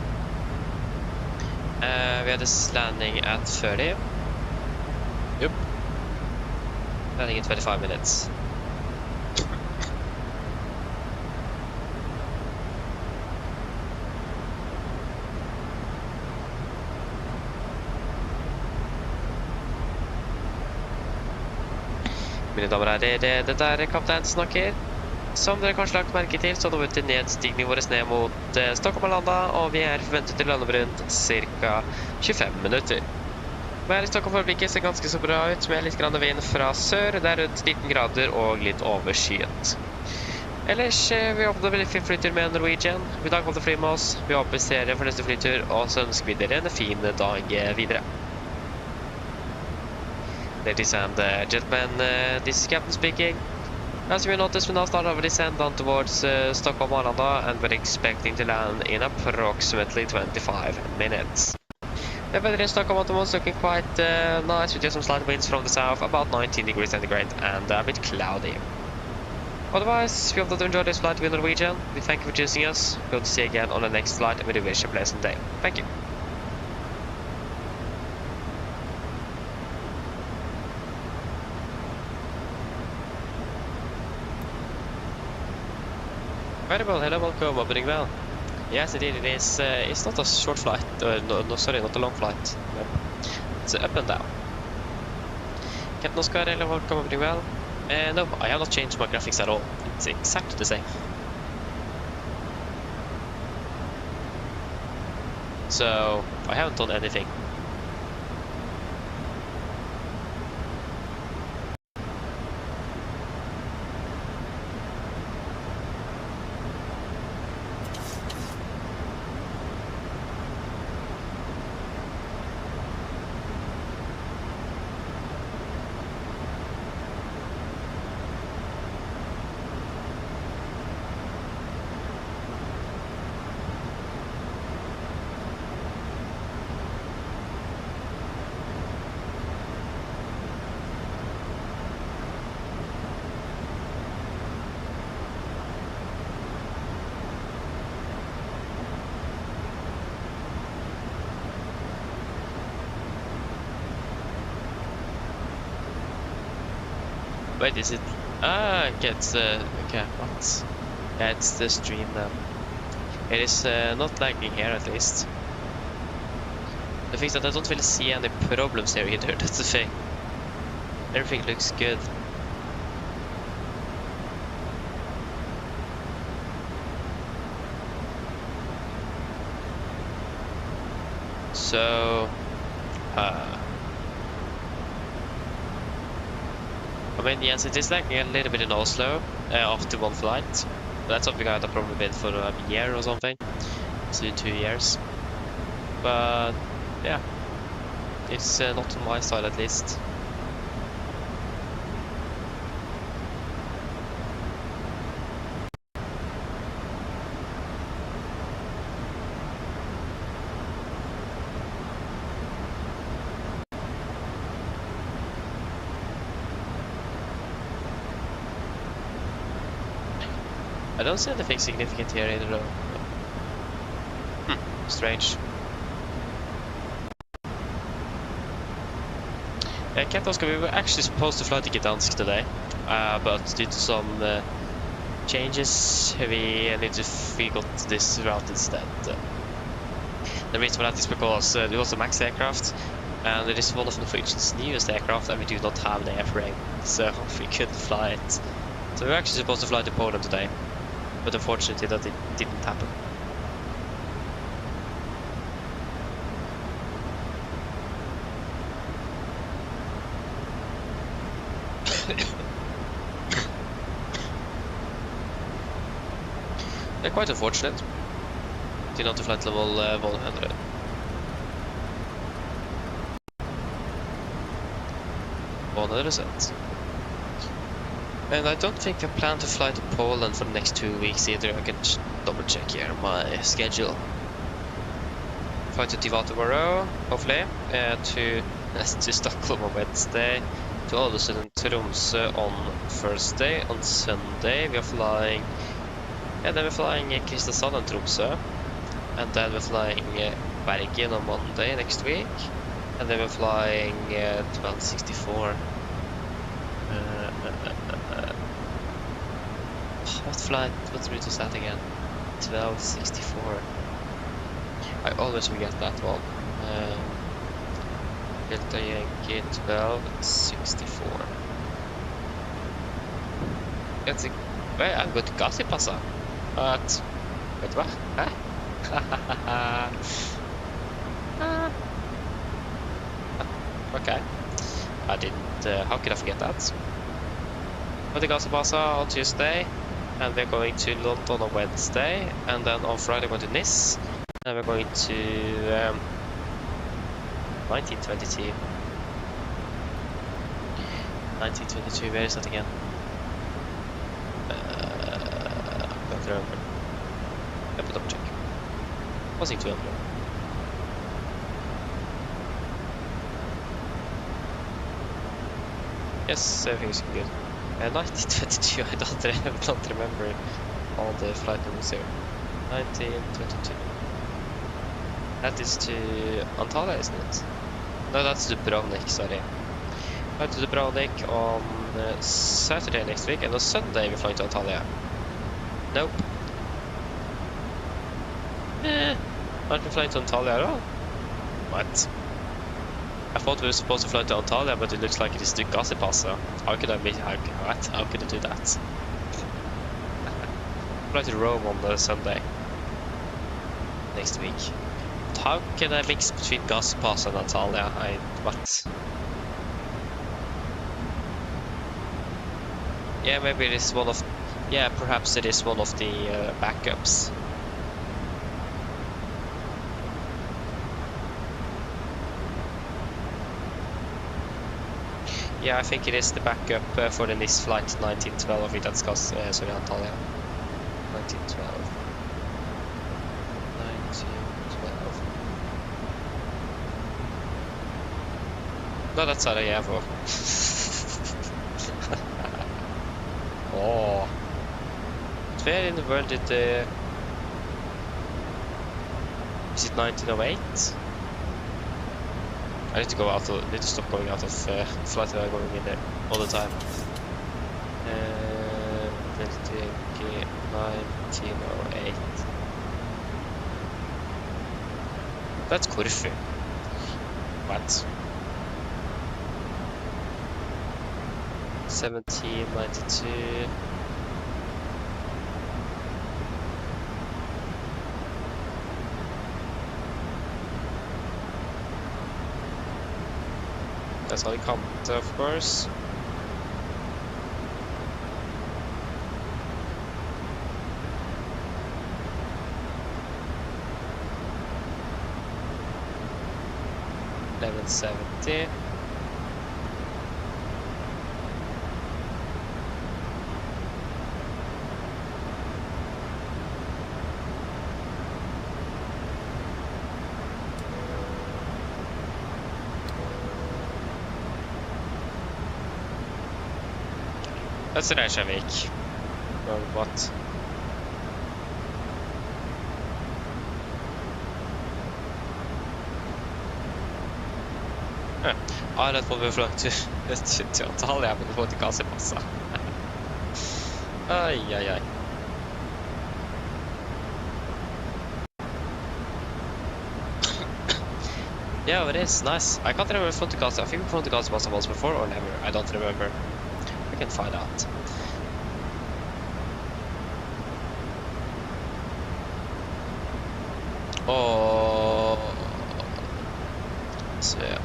We had this landing at 30. Yep. Landing in 25 minutes. Mine damer og herrer, det der kapteinen snakker. Som dere kanskje lagt merke til, så nå vet nedstigningen vår ned mot Stockholm og landa, og vi er forventet til å lande rundt ca. 25 minutter. Været i Stockholm for blikket ser ganske så bra ut, med litt grann vind fra sør. Det er rundt 19 grader og litt overskyet. Ellers, vi håper veldig fin flytur med Norwegian. I dag holder fly med oss. Vi håper serien for neste flytur, og så ønsker vi dere en fin dag videre. Ladies and gentlemen, this is Captain speaking. As you notice, we now start our descent down towards Stockholm Arlanda, and we're expecting to land in approximately 25 minutes. The weather in Stockholm at the moment is looking quite nice, with just some slight winds from the south, about 19 degrees centigrade, and a bit cloudy. Otherwise, we hope that you enjoyed this flight with Norwegian. We thank you for choosing us. We hope to see you again on the next flight, and we wish you a pleasant day. Thank you. Very well, hello, welcome, opening well. Yes, indeed, it is. It's not a short flight, sorry, not a long flight. It's up and down. Captain Oscar, hello, welcome, opening well. No, I have not changed my graphics at all. It's exactly the same. So, I haven't done anything. Wait, is it? Ah, okay, it's okay, what? Yeah, it's the stream now. It is not lagging here at least. The thing is that I don't really see any problems here either, that's the thing. Everything looks good. So, I mean, yes, it is lagging a little bit in Oslo after one flight. But that's something I had a problem with for a year or something. So 2 years. But yeah, it's not on my side at least. I don't see anything significant here either though. Strange. Captain Oscar, we were actually supposed to fly to Gdansk today, but due to some changes, we got this route instead. The reason for that is because it was a MAX aircraft, and it is one of Norwegian's newest aircraft, and we do not have the airframe, so we couldn't fly it. So we were actually supposed to fly to Poland today, but unfortunately that it didn't happen. They're quite unfortunate. Did not to flight level 100. And I don't think I plan to fly to Poland for the next 2 weeks either. I can double check here my schedule. Fly to Diva tomorrow, hopefully, to to Stockholm on Wednesday, to Oslo and Tromsø on Thursday. On Sunday we are flying, then we're flying Kristiansand and Tromsø, and then we're flying Bergen on Monday next week, and then we're flying 1264. What route is that again? 1264. I always forget that one. Delta Yankee 1264. Wait, I'm going to Gassipassa. What? Wait, what? Huh? Okay. I didn't. How could I forget that? Going to Gassipassa on Tuesday, and we're going to London on Wednesday, and then on Friday we're going to Nice, and we're going to 1922. 1922, where is that again? I don't remember. Let me double check. Was it 200? Yes, everything is good. 1922, I don't remember all the flight numbers here. 1922. That is to Antalya, isn't it? No, that's to Dubrovnik, sorry. Fly to Dubrovnik on Saturday next week, and on Sunday we fly to Antalya. Nope. Aren't we flying to Antalya at all? What? I thought we were supposed to fly to Antalya, but it looks like it is to Gassipassa. How could I miss? What? How could I do that? Fly to Rome on the Sunday next week. But how can I mix between Gassipassa and Antalya? What? Yeah, maybe it is one of. Yeah, perhaps it is one of the backups. Yeah, I think it is the backup for the Nice flight 1912. I think that's sorry, Antalya. 1912. 1912. No, that's Sarajevo. Oh. Where in the world did the... Is it 1908? I need to go out of, need to stop going out of flight that I'm going in there all the time. 1908. That's Corfu. What? 1792. That's Alicante, of course. $11.70. That's an Reykjavik. Or what? Huh. I thought we were flying to Antalya, but we were to Gassipassa. Ay, ay, ay. Yeah, it is nice. I can't remember if we flew to Gassipassa. I think we flew to Gassipassa once before or never. I don't remember. I can find out. Oh, so yeah.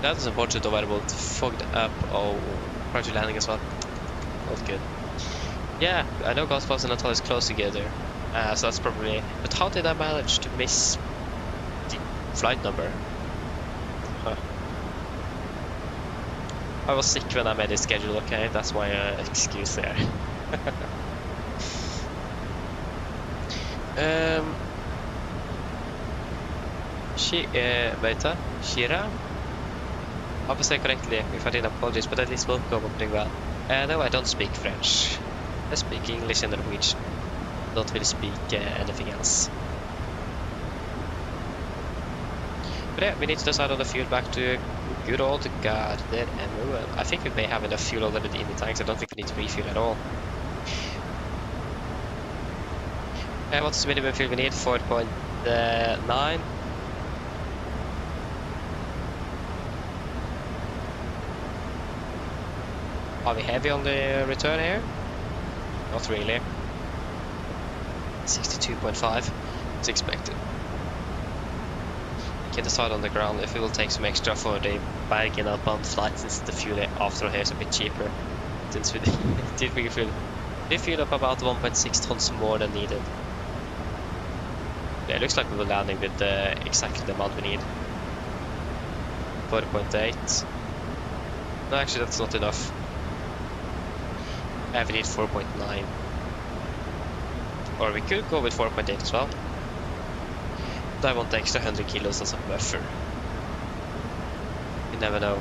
That is unfortunate though, but it fucked up. Oh, prior to landing as well. Not good. Yeah, I know Gassipassa and Antalya is close together, so that's probably. But how did I manage to miss the flight number? Huh. I was sick when I made the schedule, okay? That's my excuse there. Shira? I hope I say correctly. If I didn't, apologize, but at least both go pretty well. No, I don't speak French. I speak English and Norwegian. Don't really speak anything else. But yeah, we need to decide on the fuel back to good old guarded ammo. I think we may have enough fuel already in the tanks. I don't think we need to refuel at all. What's the minimum fuel we need? 4.9. Are we heavy on the return here? Not really. 62.5. It's expected. We can decide on the ground if we will take some extra for the bagging up on flight, since the fuel after here is a bit cheaper. Since we did refuel up about 1.6 tons more than needed. Yeah, it looks like we were landing with exactly the amount we need. 4.8. No, actually that's not enough. We need 4.9. Or we could go with 4.8 as well. But I want the extra 100 kilos as a buffer. You never know.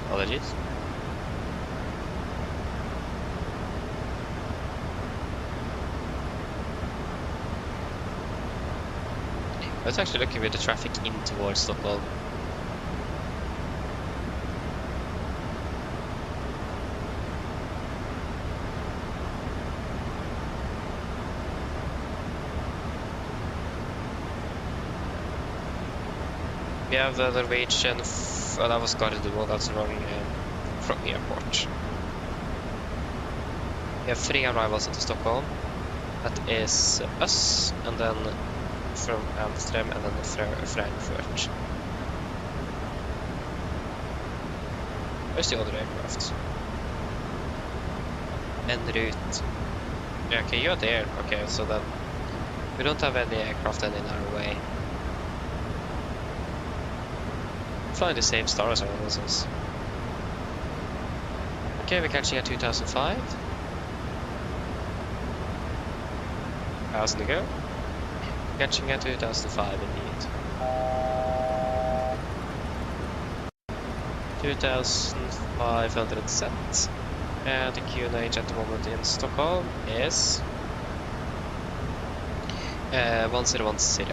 Apologies. I was actually looking at the traffic in towards Stockholm. We have the Norwegian, that was guarded the wall, that's running from the airport. We have 3 arrivals into Stockholm. That is us, and then from Amsterdam, and then Frankfurt. Where's the other aircraft? En route. Yeah, okay, you're there. Okay, so then we don't have any aircraft in our way. Flying the same star as everyone else. Okay, we're catching at 2005. 1,000 to go. Catching at 2005 indeed. 2,500 set. And the QNH at the moment in Stockholm is 1010.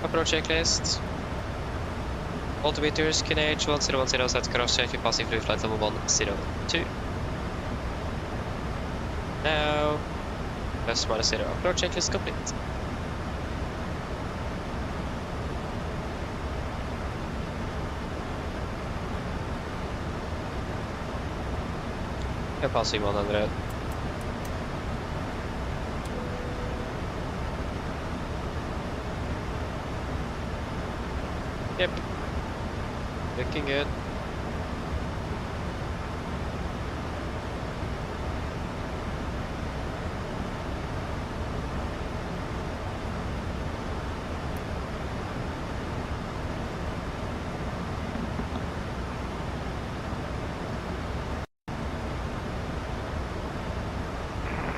Approach checklist. Altimeters, QNH 1010 set cross check, passing through flight level 102. Now, plus minus 0. Approach checklist complete. We're passing 100. Yep. Looking good.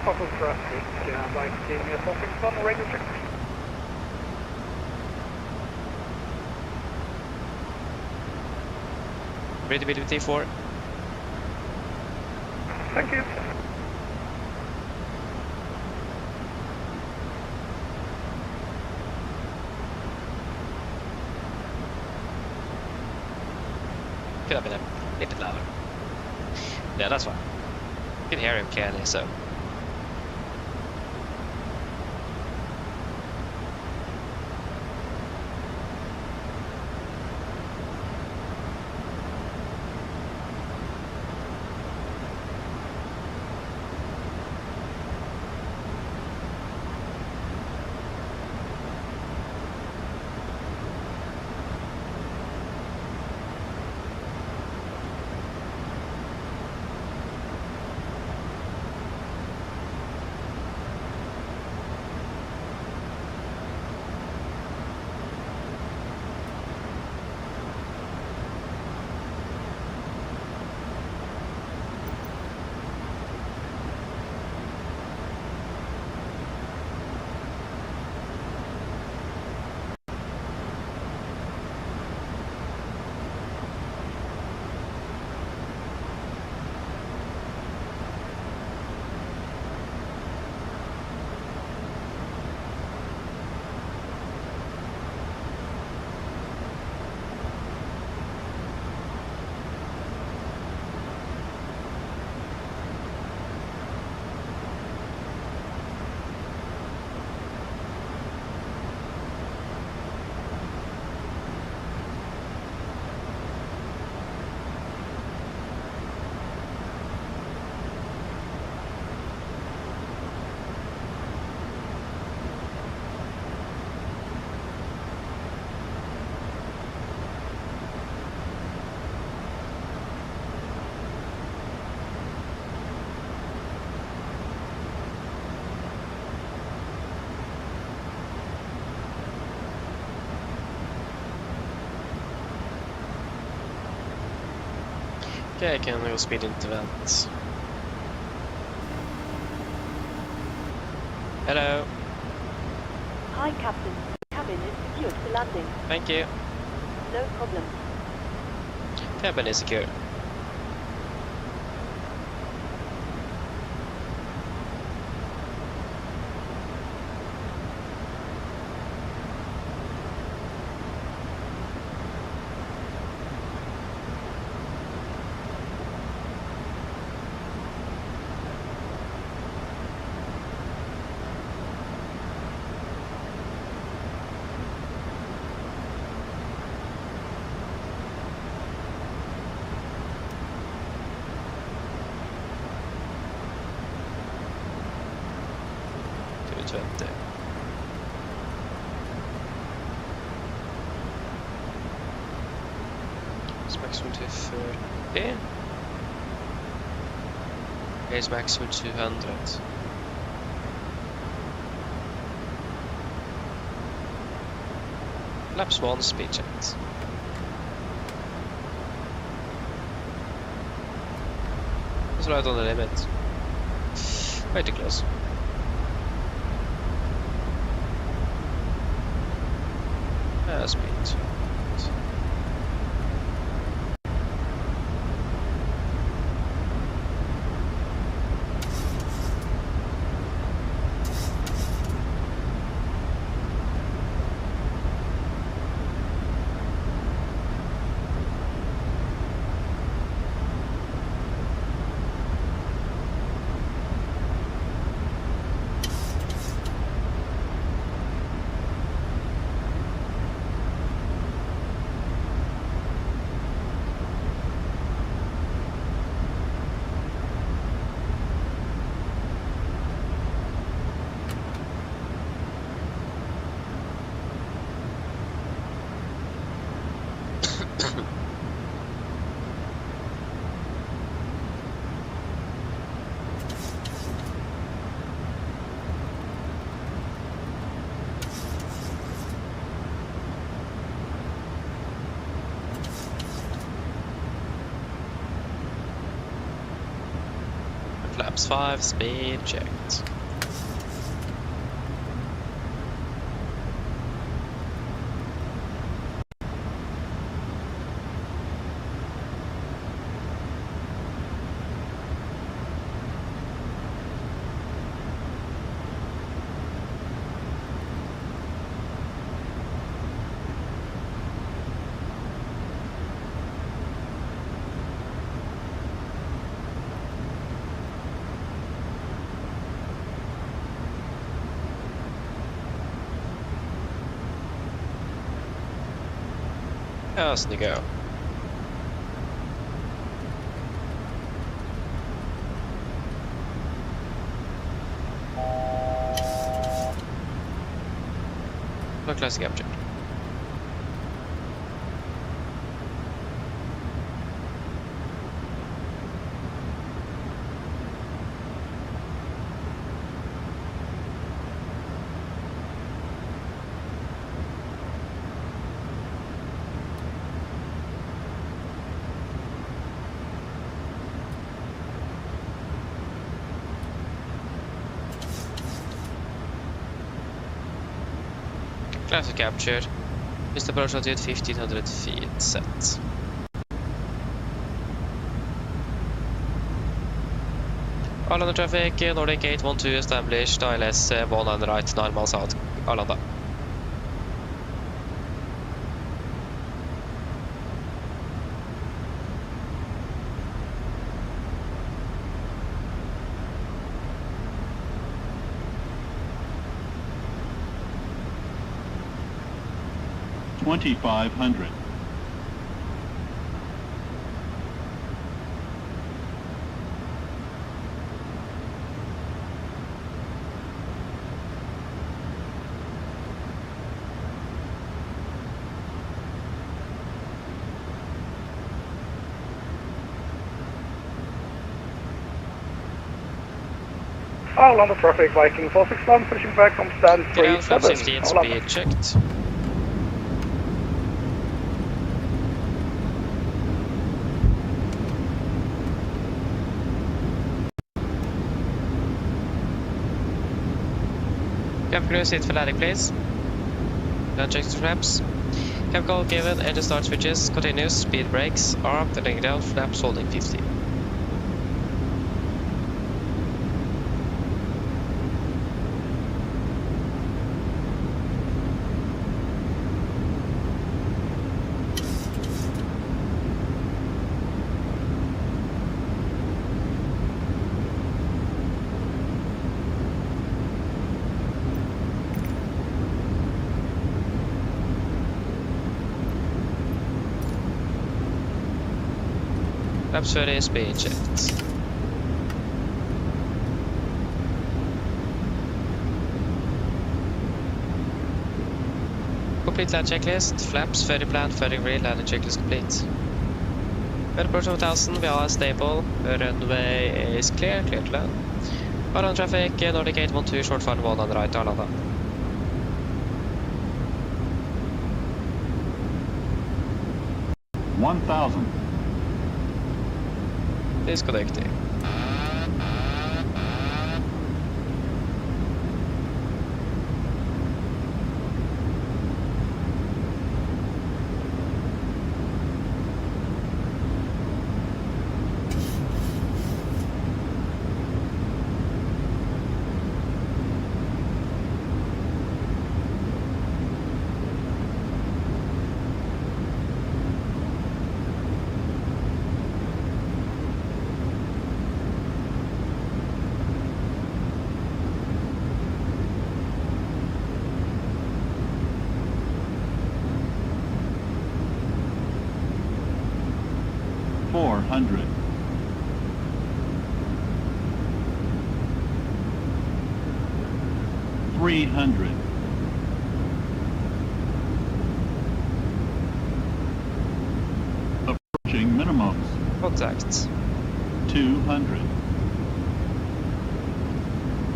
Possible traffic, liking Stockholm, radio check. Ready with T4. Thank you. Could have been a bit louder. Yeah, that's fine. You can hear him clearly, so. Okay, I can go speed into that. Hello. Hi, Captain. Cabin is secured for landing. Thank you. No problem. Cabin is secure. Maximum to 30. Here's maximum 200. Laps 1 speed checks. It's right on the limit. Way too close. Speed 200. Flaps 5, speed checked. How's the go? No classic object. Classic captured. Just approach altitude 1500 feet set. Arlanda traffic, Nordic 812 established, ILS 1 and right, 9 miles out, Arlanda. $2,500. Arlanda traffic, Viking 461, pushing back on stand 37. 15 speed checked. Cap crew, sit for landing, please. Land checks the flaps. Cap call given, engine start switches, continuous, speed brakes, armed, letting down, flaps holding 50. Flaps 30, speed checked. Complete land checklist. Flaps 30 planned, 30 real, landing checklist complete. We're approaching 1000, we are stable. Runway is clear to land. All on traffic, Nordic 812, short final 1 on the right, Arlanda. $1,000. Disconnecting. $400. $300. Approaching minimums. Contact. 200.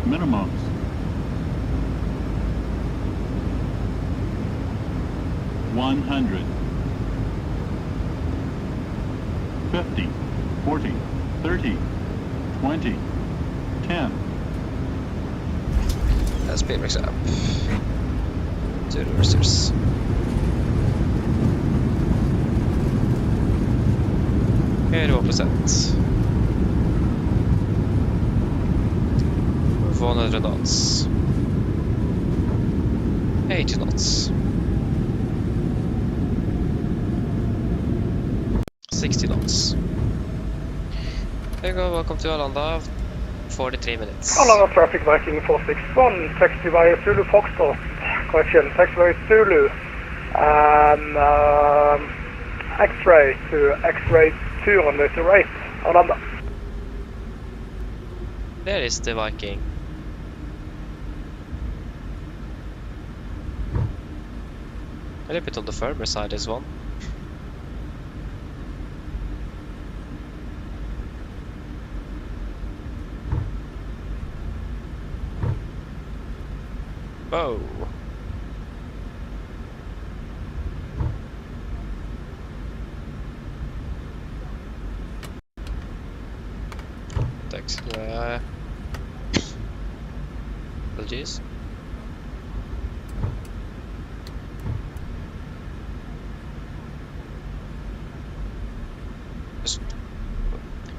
Minimums. 100. 50, 40, 30, 20, 10. Speed brakes up. 2 reversers. Here 2%. 100 knots. 80 knots. 60 knots. There you go, welcome to Arlanda. 43 minutes. Arlanda traffic Viking 461, taxi via Zulu Foxtrot. Correction, taxi via Zulu. X-ray to X-ray 200 to right, Arlanda. There is the Viking. A little bit on the firmer side, this one. Whoa. Thanks. Apologies.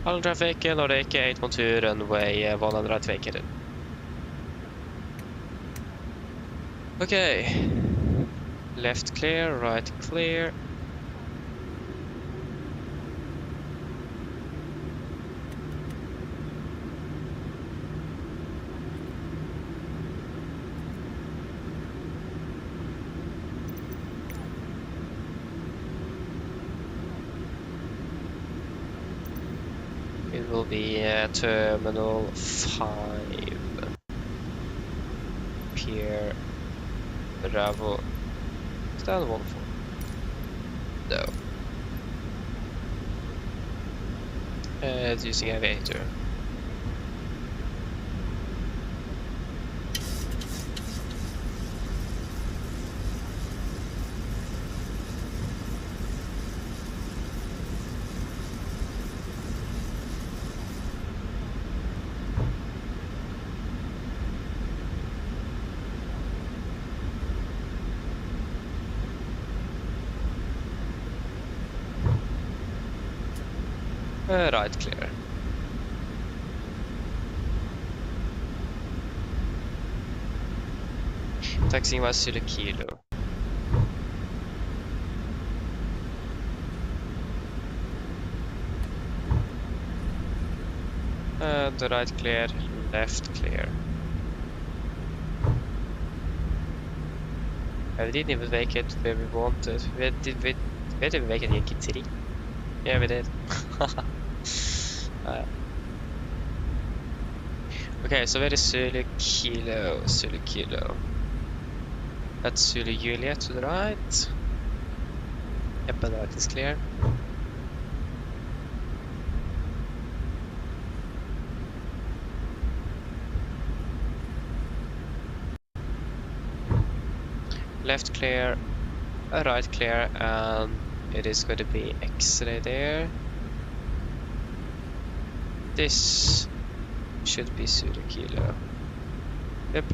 All traffic, Nordic 812, runway 100 vacated. Okay. Left clear, right clear. It will be Terminal 5. Pier Bravo. Stand 1-4. No. It's using aviator. Right clear. Taxiing by Zulu Kilo. The right clear, left clear. We didn't even make it where we wanted. Where did we make it? Yankee 3? Yeah, we did. Okay, so where is Zulu Kilo? Zulu Kilo. That's Zulu Juliet to the right. Yep, and the right is clear. Left clear, a right clear, and it is going to be X-ray there. This should be Zulu Kilo. Yep.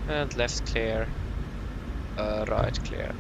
And left clear, right clear.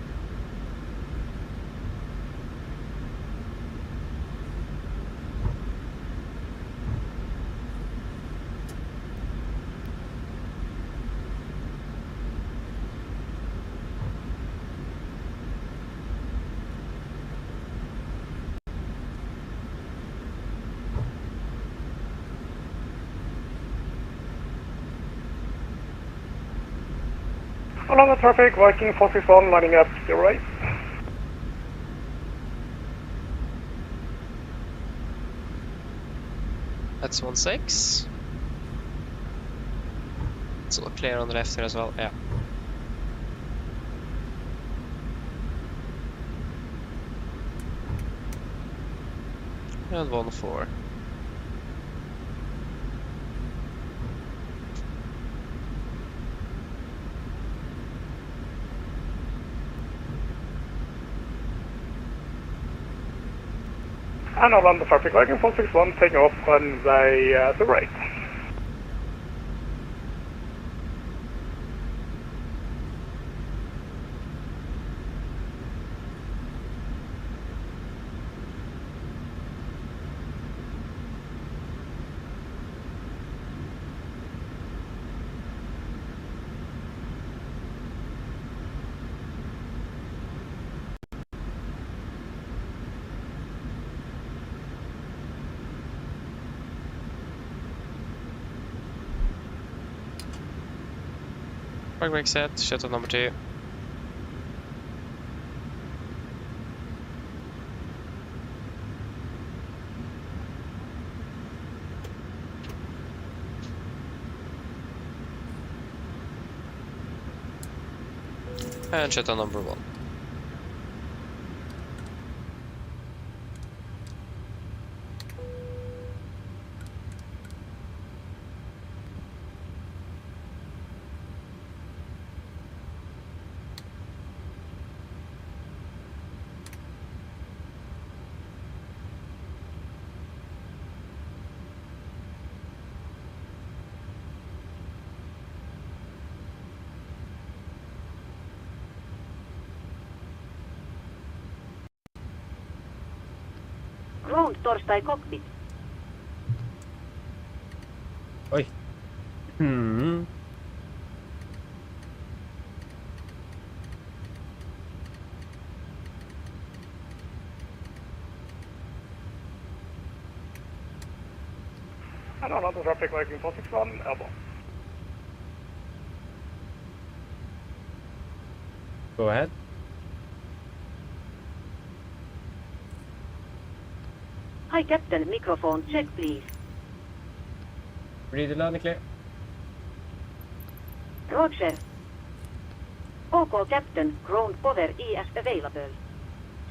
Along the traffic, Viking 461 lining up to the right. That's 16. It's all clear on the left here as well, yeah. And 14. And along the traffic, Viking 461 taking off runway the right. Park brake set, shuttle number 2. And shuttle number 1. Ground torstai cockpit. Oi. And along the traffic, Viking 461 elbow. Go ahead. Hi Captain, microphone check please. Read the line clear. Roger. OK Captain, ground power ES available.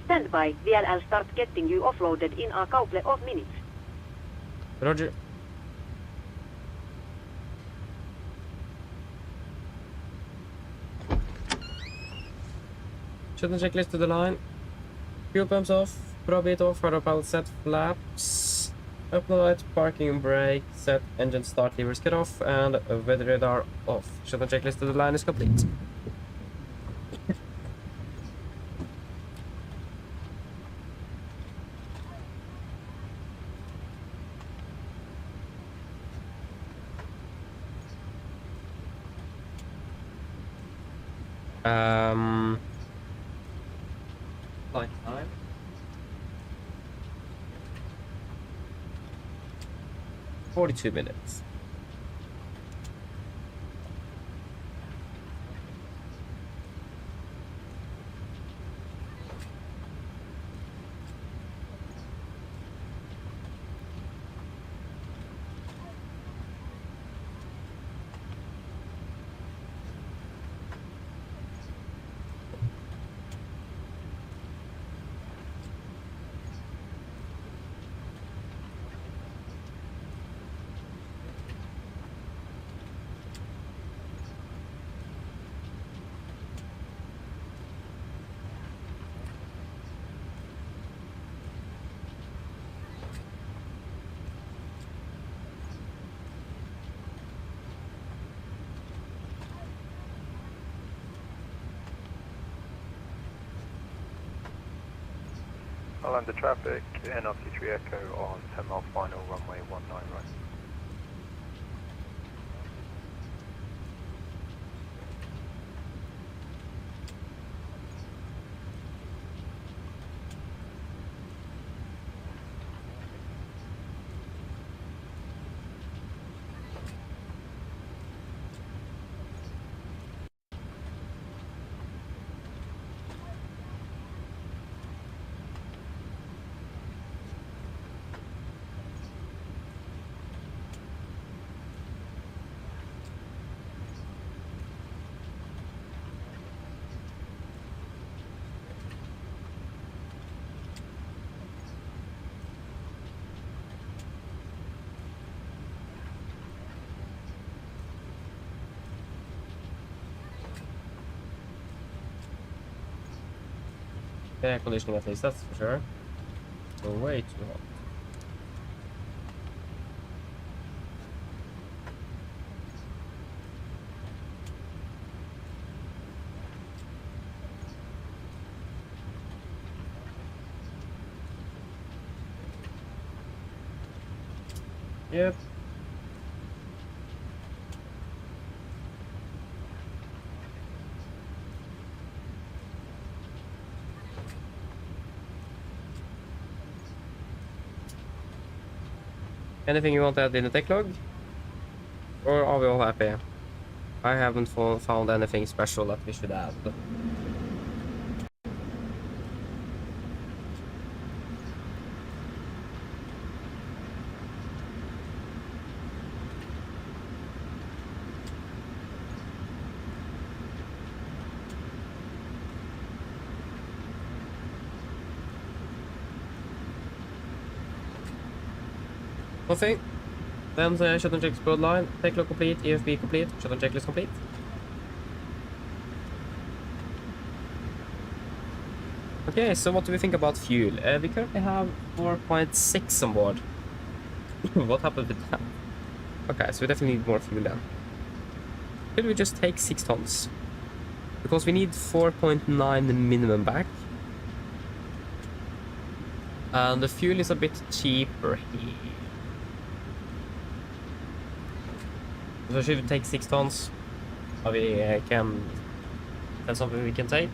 Stand by, VLL start getting you offloaded in a couple of minutes. Roger. Shuttle checklist to the line. Fuel pumps off. Probate off. Rudder pilot set. Flaps. Open the light. Parking brake set. Engine start levers cut off. And weather radar off. Shuttle checklist to the line is complete. Flight time. 42 minutes. I'll land the traffic in RC3 Echo on 10 mile final, runway 19 right. Air conditioning at least, that's for sure. So way too hot. Yep. Anything you want to add in the tech log? Or are we all happy? I haven't found anything special that we should add. Nothing. Then shutdown check explode line. Tech log complete. EFB complete. Shutdown checklist complete. Okay, so what do we think about fuel? We currently have 4.6 on board. What happened with that? Okay, so we definitely need more fuel then. Could we just take 6 tons? Because we need 4.9 minimum back. And the fuel is a bit cheaper here. So should we take 6 tons? Or we can... That's something we can take.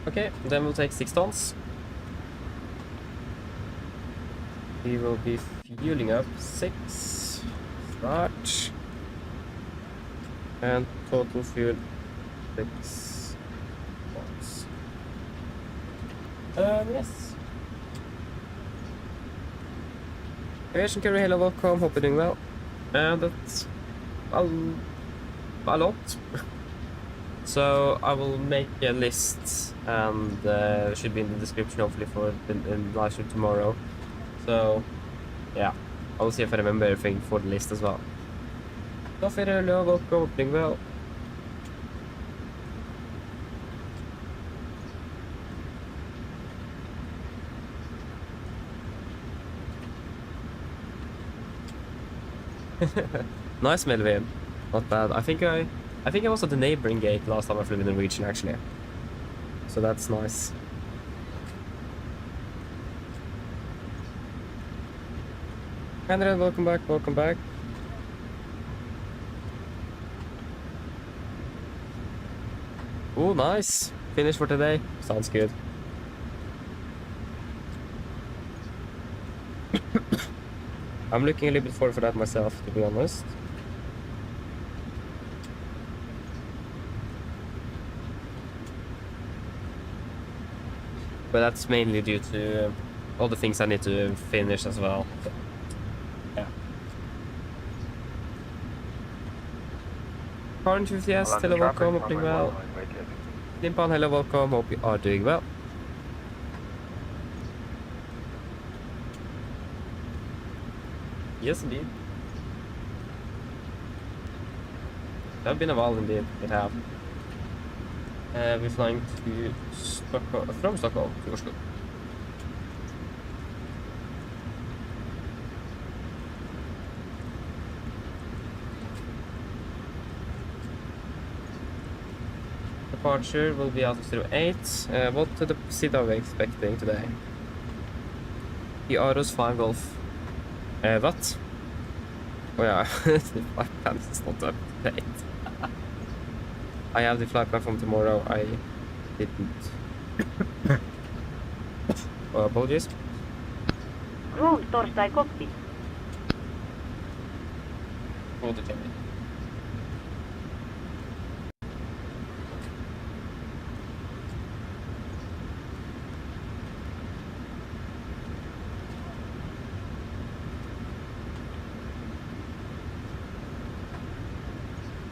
Okay, then we'll take 6 tons. We will be fueling up 6. Start. And total fuel 6 tons. Yes. Aviation carrier, hello, welcome. Hope you're doing well. And that's a lot. So I will make a list, and it should be in the description hopefully for the live stream tomorrow. So yeah, I will see if I remember everything for the list as well. Coffee hello, welcome, doing well. Nice, Melvin. Not bad. I think I was at the neighboring gate last time I flew with Norwegian actually. So that's nice. Andrea, welcome back, welcome back. Oh, nice. Finish for today. Sounds good. I'm looking a little bit forward for that myself, to be honest. But that's mainly due to all the things I need to finish as well. Yeah. Orange with yes, hello, welcome, hope doing well. Limpan, hello, welcome, hope you are doing well. Yes, indeed. It's been a while indeed, it have. We're flying to Stockholm, from Stockholm to Oslo. Departure will be out of 08. What to the seat are we expecting today? The Aros 5 Golf. What? Oh yeah, the flight plan is not up to date. I have the flight plan from tomorrow. I didn't. Oh, apologies. Ground torstai cockpit. Hold the camera.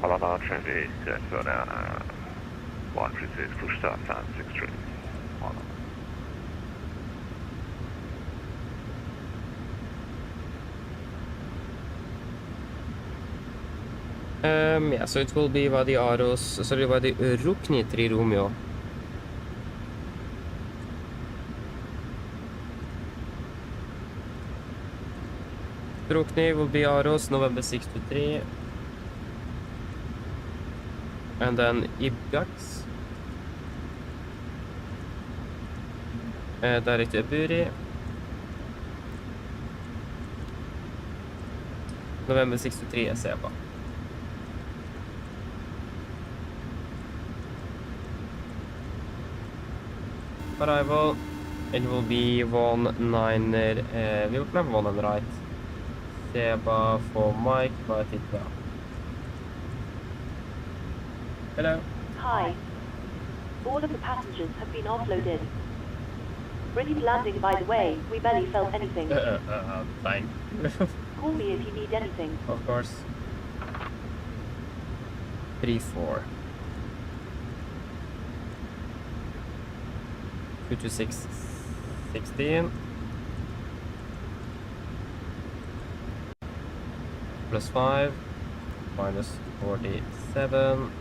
Alla Norwegian is för 136 första 563. Yeah, so it will be Vadi Aros, sorry, Vadi Rukni 3 Romeo. Rukni will be Aros, November 6 to 3. And then Ibgax. Direct to Buri. November 6 to 3 ser jag bara. Arrival, it will be 19, we will plan 1 on the right. Seba for Mike, but it now. Hello. Hi. All of the passengers have been offloaded. Brilliant landing, by the way. We barely felt anything. Fine. Call me if you need anything. Of course. 3-4. 226 16 plus 5 minus 47.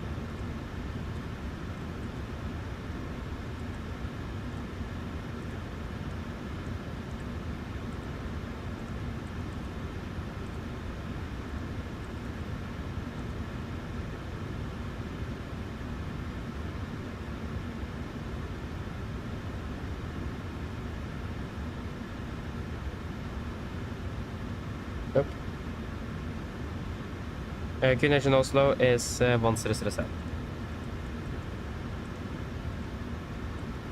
Nope. Q-Nation Oslo is 1007.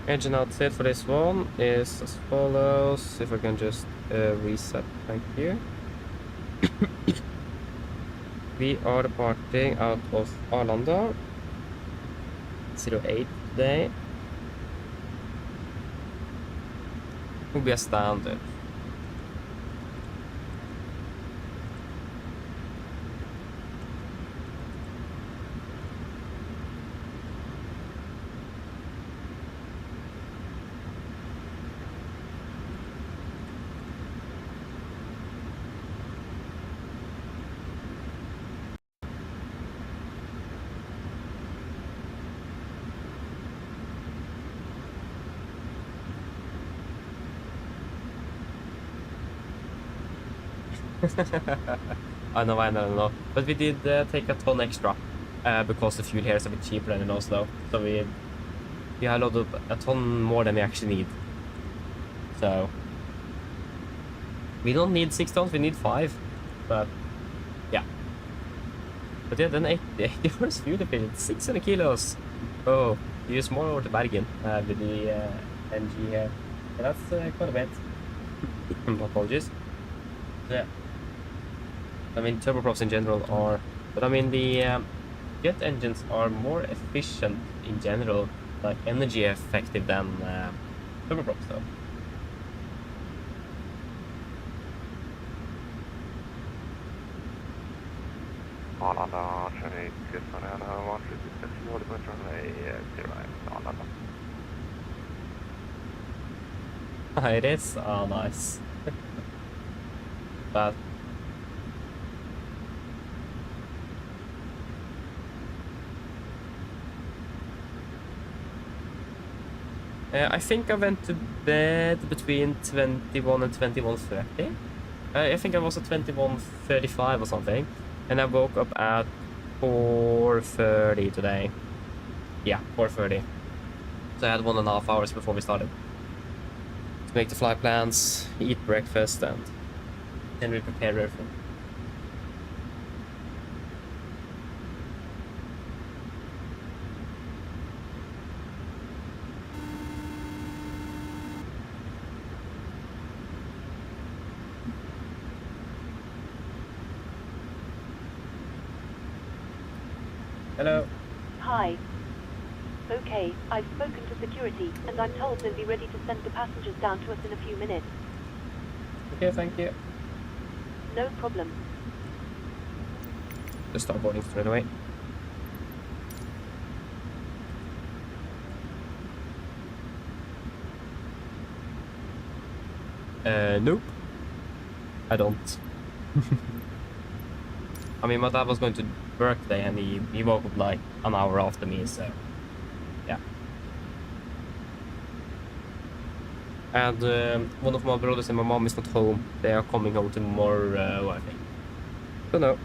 Engine outfit for this one is as follows. If I can just reset, thank you. We are departing out of Arlanda. 08 today. Will be a standard. I know. But we did take a ton extra because the fuel here is a bit cheaper than in Oslo. So we have loaded up a ton more than we actually need. So we don't need 6 tons, we need 5. But yeah. But yeah, then 80 hours fuel efficient, 600 kilos. Oh, you use more over to Bergen with the NG here. Yeah, that's quite a bit. Apologies. Yeah. I mean, turboprops in general are, but I mean the jet engines are more efficient in general, like energy effective than turboprops though. Arlanda, traffic, Sonera, 156, Norwegian runway 0, Arlanda. It is? Oh, nice. But I think I went to bed between 21 and 21:30. I think I was at 21:35 or something, and I woke up at 4:30 today. Yeah, 4:30. So I had 1.5 hours before we started to make the flight plans, eat breakfast, and then we prepare everything. Hello. Hi. Okay, I've spoken to security, and I'm told they'll be ready to send the passengers down to us in a few minutes. Okay, thank you. No problem. Just start boarding straight away. Nope. I don't. I mean, my dad was going to work today, and he woke up like an hour after me, so yeah. And one of my brothers and my mom is not home. They are coming home tomorrow, I think. Don't know.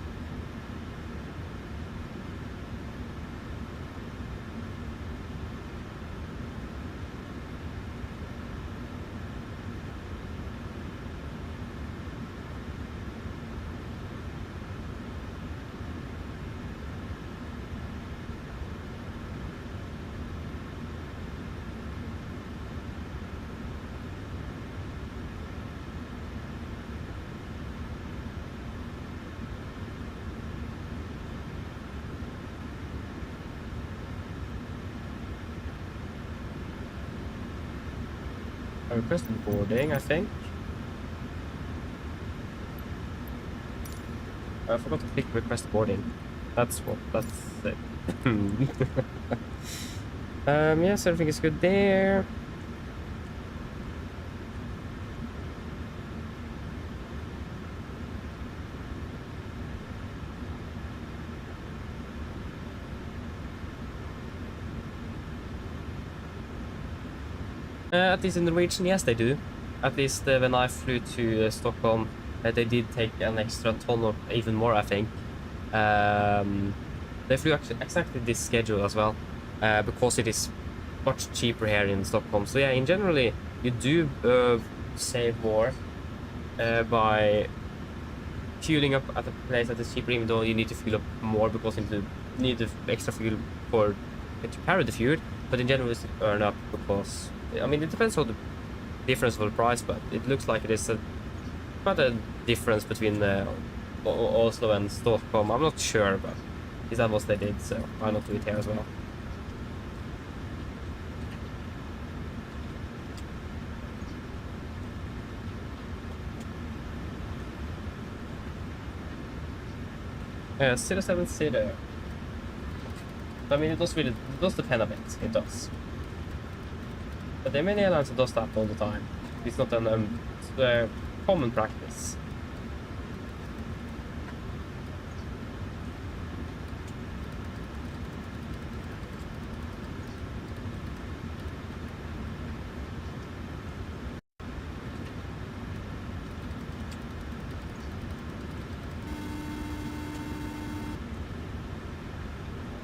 I requested boarding, I think. I forgot to click request boarding. That's it. Yes, everything is good there. At least in Norwegian, yes, they do. At least when I flew to Stockholm, they did take an extra ton or even more, I think. They flew actually exactly this schedule as well, because it is much cheaper here in Stockholm. So yeah, in generally, you do save more by fueling up at a place that is cheaper, even though you need to fuel up more because you need the extra fuel to carry the fuel. But in general, it's earn up because, I mean, it depends on the difference of the price, but it looks like it is quite a difference between Oslo and Stockholm. I'm not sure, but that was what they did, so why not do it here as well? Yeah, 070. I mean, it does depend a bit. It does. But there are many airlines that does that all the time. It's not an it's a common practice.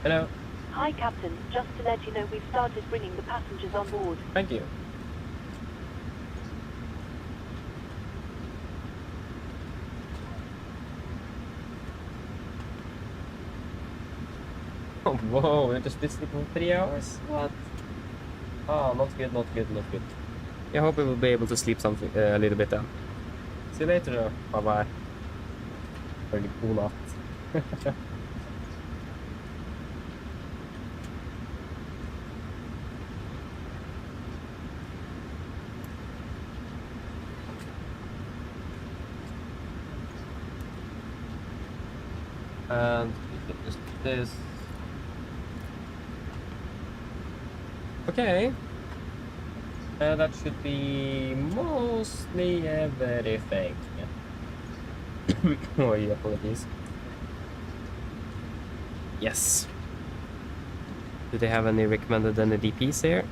Hello. Hi, Captain. Just to let you know, we've started bringing the passengers on board. Thank you. Oh, whoa, we're just been sleeping for 3 hours? What? Oh, not good, not good, not good. I hope we will be able to sleep something a little bit then. See you later though. Bye-bye. Pretty cool natt. And we can just do this. Okay. That should be mostly everything. Oh, yeah, apologies. Yes. Do they have any recommended DPs here?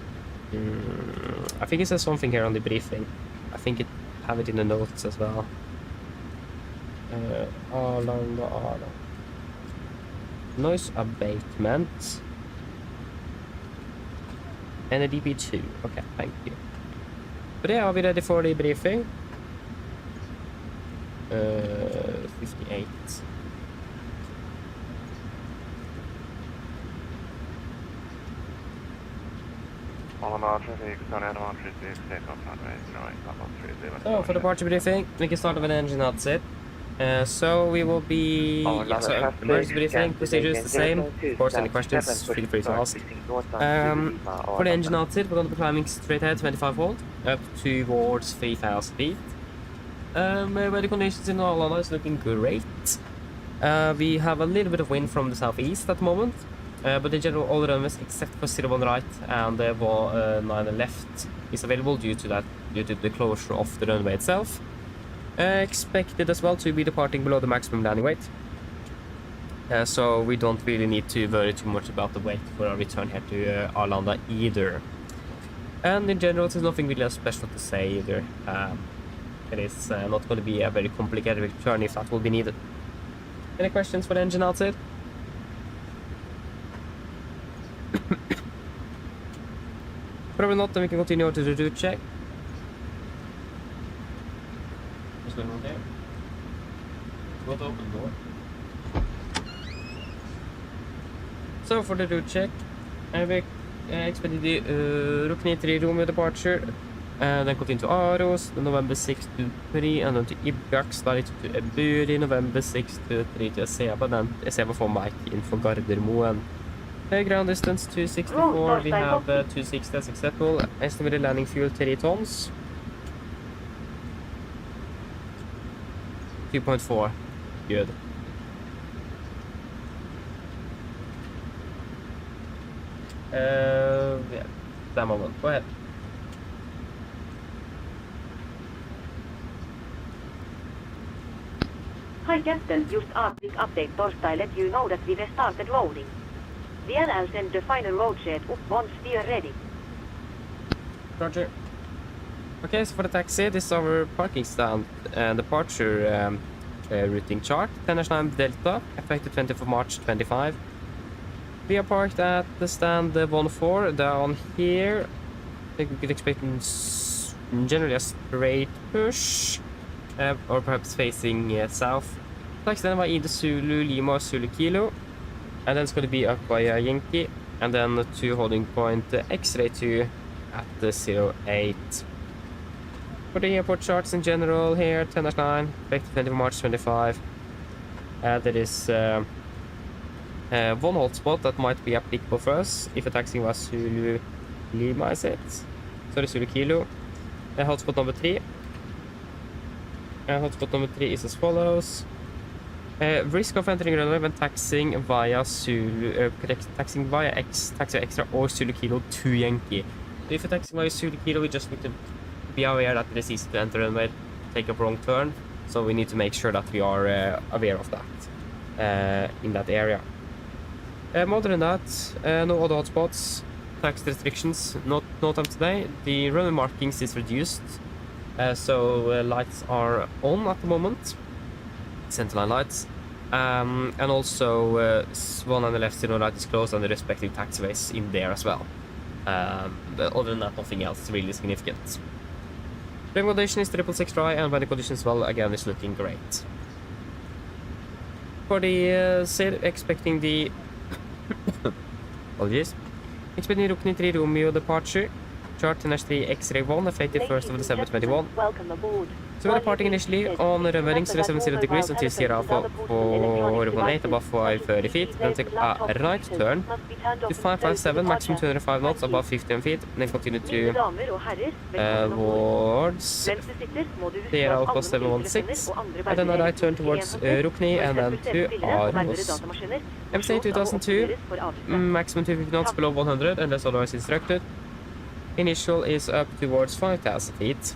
I think it says something here on the briefing. I think it have it in the notes as well. Arlanda. Noise abatement. And a DP2. Okay, thank you. But yeah, are we ready for the briefing? 58. So for the departure briefing, we can start with an engine outset. So we will be emergency briefing procedures the same. Of course, any questions, feel free to ask. For the engine outset, we're going to be climbing straight ahead 25 volt up towards 3,000 feet. Weather conditions in Arlanda is looking great. We have a little bit of wind from the southeast at the moment, but in general all the runways except for 01 right and 9 left is available due to the closure of the runway itself. Expected as well to be departing below the maximum landing weight, so we don't really need to worry too much about the weight for our return here to Arlanda either. And in general, there's nothing really special to say either. It is not going to be a very complicated return if that will be needed. Any questions for the engine outside? Probably not, then we can continue to the route check. What's going on there? What open door? So for the route check, we expected the Ruknitri Romeo departure, then continue to Aros, November 6 to 3, and then to Ibrax, direct to Eburi, November 6 to 3 to Eseba, then Eseba for Mike in for Gardermoen. Ground distance 264, we have 260 as acceptable, estimated landing fuel 3 tons. 2.4, good. Yeah, that moment, go ahead. Hi Captain, just Arctic update torstai let you know that we have started loading. DLL send the final road set up once we are ready. Roger. Okay, so for the taxi, this is our parking stand and departure routing chart. 10-9 Delta, effective 20th of March 25. We are parked at the stand 14 down here. I think we could expect generally a straight push, or perhaps facing south. Taxi then by either Zulu, Lima or Zulu Kilo. And then it's going to be up by Yankee, and then to holding point X-ray 2 at the 08. For the airport charts in general here, 10-9, effective 20th of March 25. There is one hotspot that might be applicable for us if a taxi was Zulu Lima, is it? Sorry, Zulu Kilo. Hotspot number 3. Hotspot number 3 is as follows. Risk of entering runway when taxiing via Zulu, taxiing via taxi extra or Zulu Kilo to Yankee. So if you're taxiing via Zulu Kilo, we just need to be aware that it is easy to enter runway, take a wrong turn. So we need to make sure that we are aware of that in that area. Other than that, no other hotspots, tax restrictions, no time today. The runway markings is reduced, so lights are on at the moment. Centerline lights. And also one on the left and right is closed and the respective taxiways in there as well. But other than that, nothing else really significant. Driving condition is 666 dry, and weather condition as well, again, is looking great. For the SID, expecting the apologies, expecting Rukni 3 Romeo departure, chart NH3 X-ray 1, effective 1st of December 21. Welcome aboard. So we're departing initially on runway 70 degrees until Sierra for 418 above 530 feet, then take a right turn to 557, maximum 205 knots above 15 feet, then continue to towards Sierra Alpha 716, and then a right turn towards Rukni, and then to Aarhus. MSA 2002, maximum 250 knots below 100, unless otherwise instructed. Initial is up towards 5,000 feet.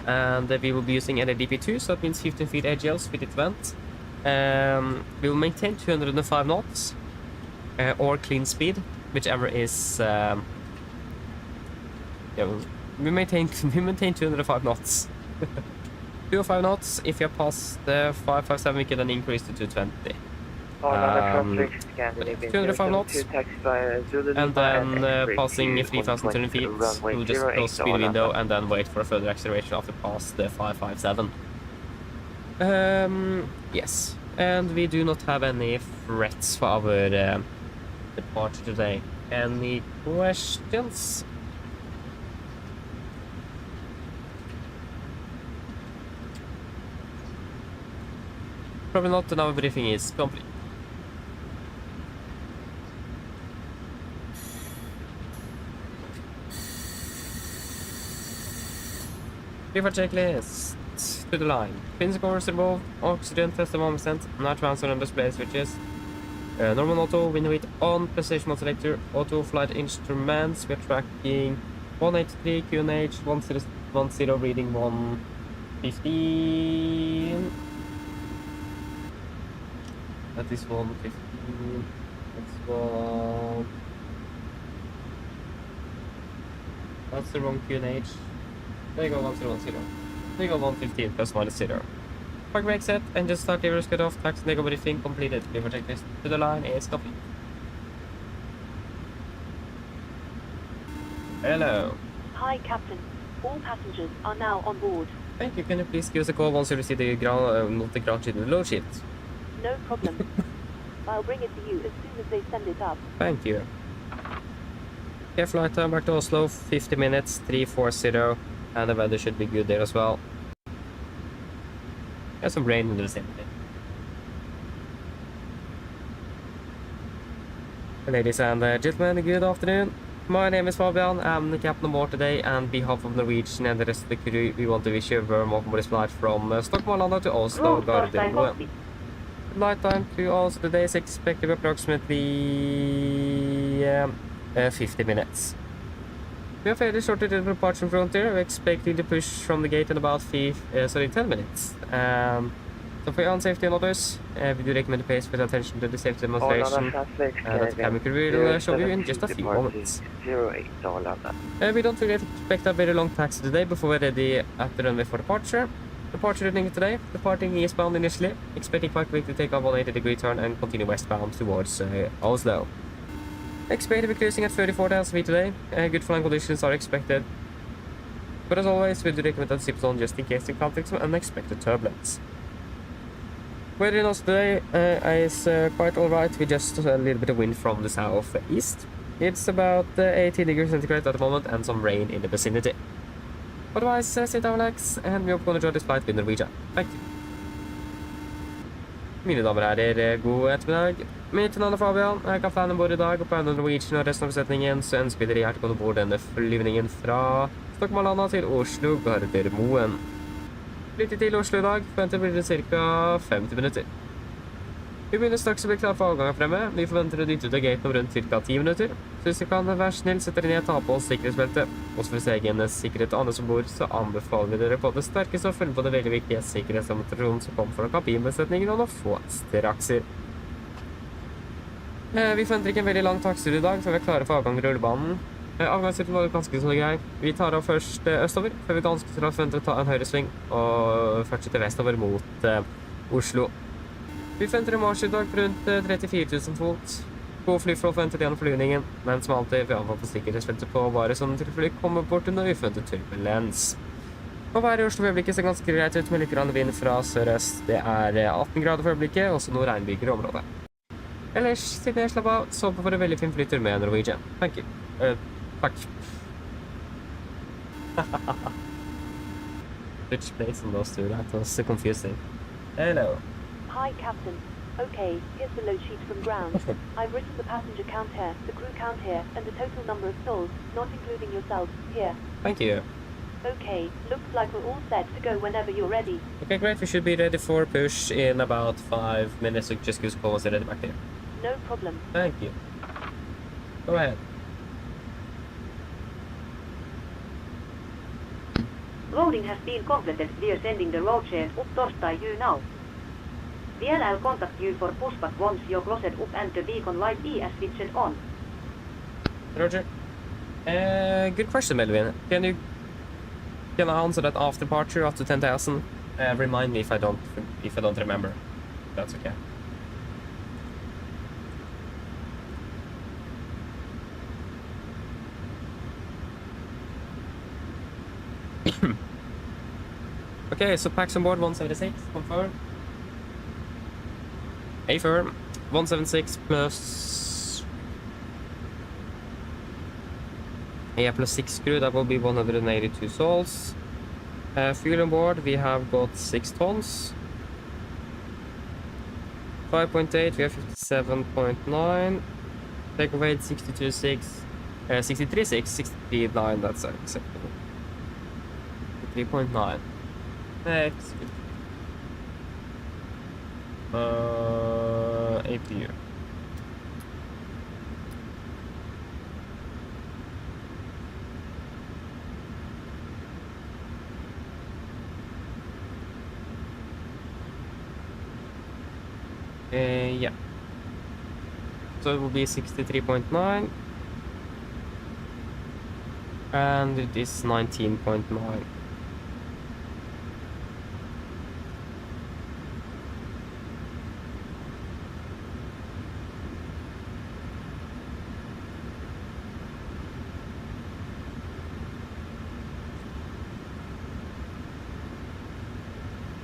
And we will be using NADP2, so that means 15 feet AGL, split it vent. We will maintain 205 knots, or clean speed, whichever is... yeah, we maintain 205 knots. 205 knots, if you're past 557, we can then increase to 220. 205 knots, and then passing 3,200 feet, we'll just close speed window and then wait for a further acceleration after past the 557. Yes, and we do not have any threats for our departure today. Any questions? Probably not, and our briefing is complete. River checklist to the line. Pins course above, oxygen test of 1%, night transfer on display switches. Normal auto, window weight on, precision mode selector, auto flight instruments. We're tracking 183 QNH, 1010 reading 115. That is 115. That's one. That's the wrong QNH. There you go, 1010. There you go, 115 plus minus 0. Park brake set, engine start, levers cut off, tax nego briefing completed. River checklist to the line is complete. Hello. Hi, Captain. All passengers are now on board. Thank you. Can you please give us a call once you receive the not the ground sheet, the load sheet? No problem. I'll bring it to you as soon as they send it up. Thank you. Yeah, flight time back to Oslo, 50 minutes, 340. And the weather should be good there as well. There's some rain in the vicinity. Ladies and gentlemen, good afternoon. My name is Fabian. I'm the captain aboard today, and on behalf of Norwegian and the rest of the crew, we want to wish you a warm welcome on this flight from Stockholm to Oslo. Flight time to Oslo today is expected to be approximately 50 minutes. We are fairly short to the departure frontier. We're expecting to push from the gate in about 10 minutes. So for your own safety and others, we do recommend to pay special attention to the safety demonstration that the cabin crew will show you in just a few moments. We don't really expect a very long taxi today before we're ready at the runway for departure. Departure running today, departing eastbound initially, expecting quite quick to take a 180-degree turn and continue westbound towards Oslo. Expect to be cruising at 34,000 feet today. Good flying conditions are expected. But as always, we do recommend that zip zone just in case you encounter some unexpected turbulence. Weather in Oslo today is quite alright, with just a little bit of wind from the southeast. It's about 18 degrees centigrade at the moment and some rain in the vicinity. Otherwise, sit down, relax, and we hope you enjoy this flight with Norwegian. Thank you. Mine damer og herrer, god ettermiddag. Mitt navn er Fabian. Jeg kan flyne ombord i dag, og på vegne av Norwegian og resten av besetningen så ønsker vi dere hjertelig velkommen ombord denne flyvningen fra Stockholm til Oslo Gardermoen. Flyttet til Oslo i dag, forventer blir det ca. 50 minutter. Vi begynner straks å bli klar for avgang fremme. Vi forventer å dytte ut av gaten om rundt ca. 10 minutter. Så hvis vi kan være snill, setter dere ned, ta på oss sikkerhetsbeltet. Også for egen sikkerhet og andre som bor, så anbefaler vi dere på det sterkeste å følge på det veldig viktige sikkerhetsdemonstrasjonen som kom fra kabinbesetningen og noen få strakser. Vi forventer ikke en veldig lang takstur i dag, før vi er klare for avgang i rullebanen. Avgangsruten var ganske så grei. Vi tar av først østover, før vi ganske snart forventer å ta en høyresving og fortsette vestover mot Oslo. Vi forventer en marsj i dag på rundt 34 000 fot. God flyflåt forventet gjennom flyvningen, men som alltid vi avholder på sikkerhetsfeltet på bare sånn til fly kommer bort under uforventet turbulens. Og været i Oslo for øyeblikket ser ganske greit ut med litt grann vind fra sørøst. Det er 18 grader for øyeblikket, også noen regnbyger i området. Ellers, siden jeg slapp av, så håper for en veldig fin flytur med Norwegian. Thank you. Takk. Which place on those two? That was confusing. Hello. Hi, Captain. Okay, here's the load sheet from ground. I've written the passenger count here, the crew count here, and the total number of souls, not including yourselves, here. Thank you. Okay, looks like we're all set to go whenever you're ready. Okay, great. We should be ready for push in about 5 minutes. So just give us a call and say ready back there. No problem. Thank you. Go ahead. Loading has been completed. We are sending the load share up torstai you now. VLL contact you for pushback once you're closed up and the beacon light is switched on. Roger. Good question, Melvin. Can I answer that after departure after 10,000? Remind me if I don't remember. That's okay. Okay, so packs on board 176, confirm. Affirm. 176 plus... Yeah, plus 6 crew, that will be 182 souls. Fuel on board, we have got 6 tons. 5.8, we have 57.9. Take weight 62.6. 63.6, 63.9, that's acceptable. 3.9. Next. APU. Yeah. So it will be 63.9. And it is 19.9.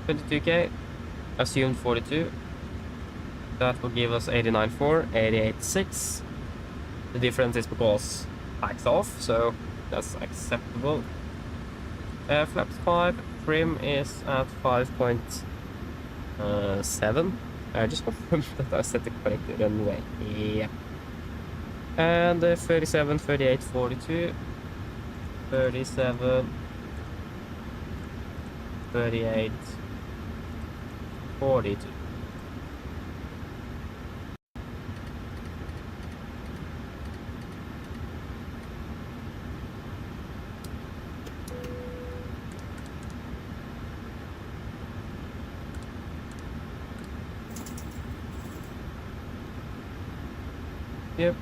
$22K, assumed 42. That will give us 89.4, 88.6. The difference is because packs off, so that's acceptable. Flaps 5, trim is at 5.7. I just confirmed that I set the correct runway. Yeah. And 37, 38, 42. 37, 38, 42. Yep.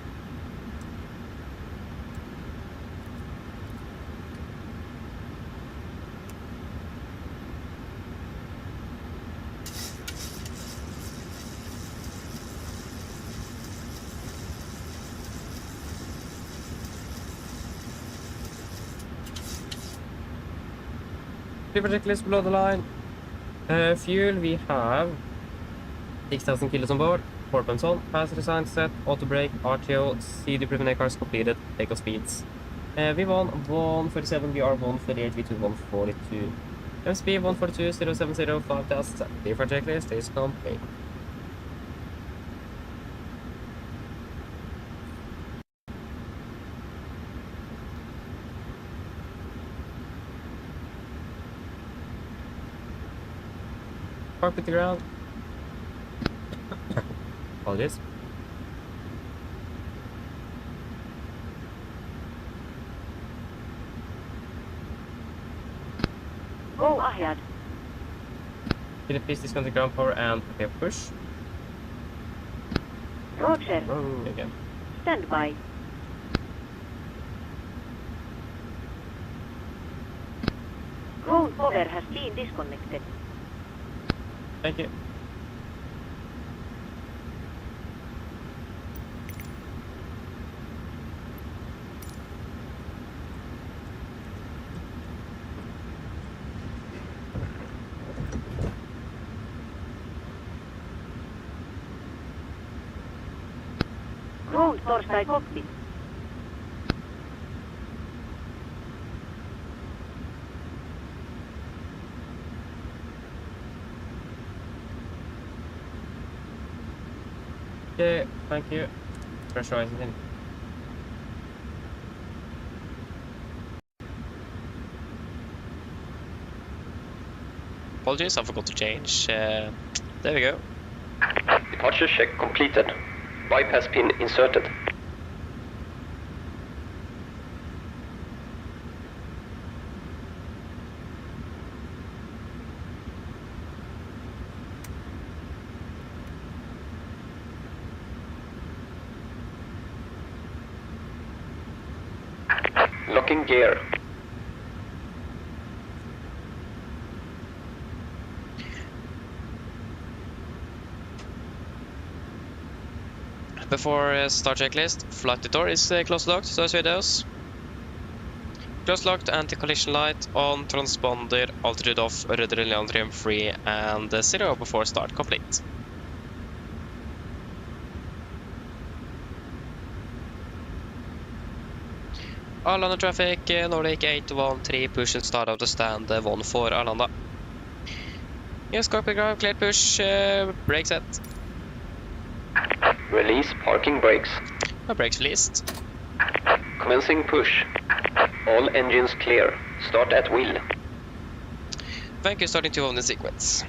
Project list below the line. Fuel, we have 6,000 kilos on board, 4 pumps on, passenger sign set, auto brake, RTO, CD preliminary cars completed, takeoff speeds. V1 147, VR 138, V2 142. MSP 142, 070, 5000. The project list is complete. Park with the ground. Apologies. Go ahead. Can you please discount the ground power and prepare push? Roger. Again. Stand by. Ground power has been disconnected. Thank you. ground Torstai cockpit. Okay, thank you. Pressurizing in. Apologies, I forgot to change. There we go. Departure check completed. Bypass pin inserted. Locking gear. Before start checklist, flight door is close locked, so as those. Close locked, anti-collision light on, transponder, altitude off, rudder and trim free, and 0 before start complete. Arlanda traffic, Nordic 813, push and start out to stand 1 for Arlanda. Yes, cockpit ground, clear push, brake set. Release parking brakes. Brakes released. Commencing push. All engines clear. Start at wheel. Thank you, starting 2 on the sequence.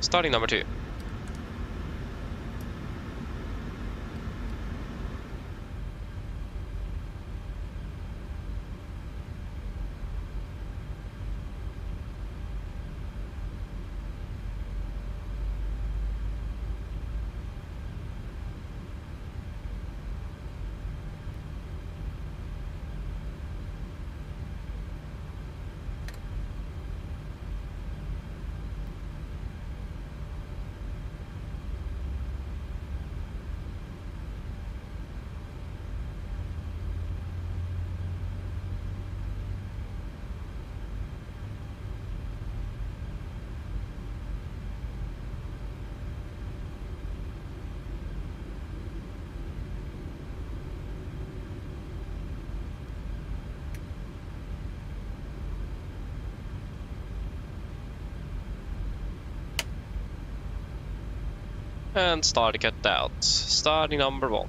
Starting number 2. And start cut out. Starting number 1.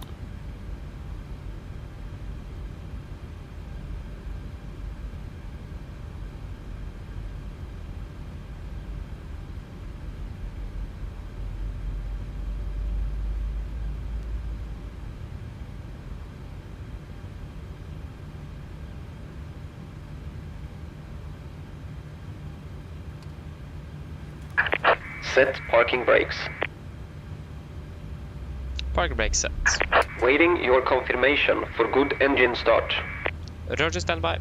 Set parking brakes. Parking brake set. Waiting your confirmation for good engine start. Roger, standby.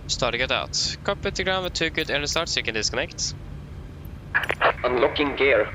Starting it out. Cockpit to ground with 2 good engine starts, so you can disconnect. Unlocking gear.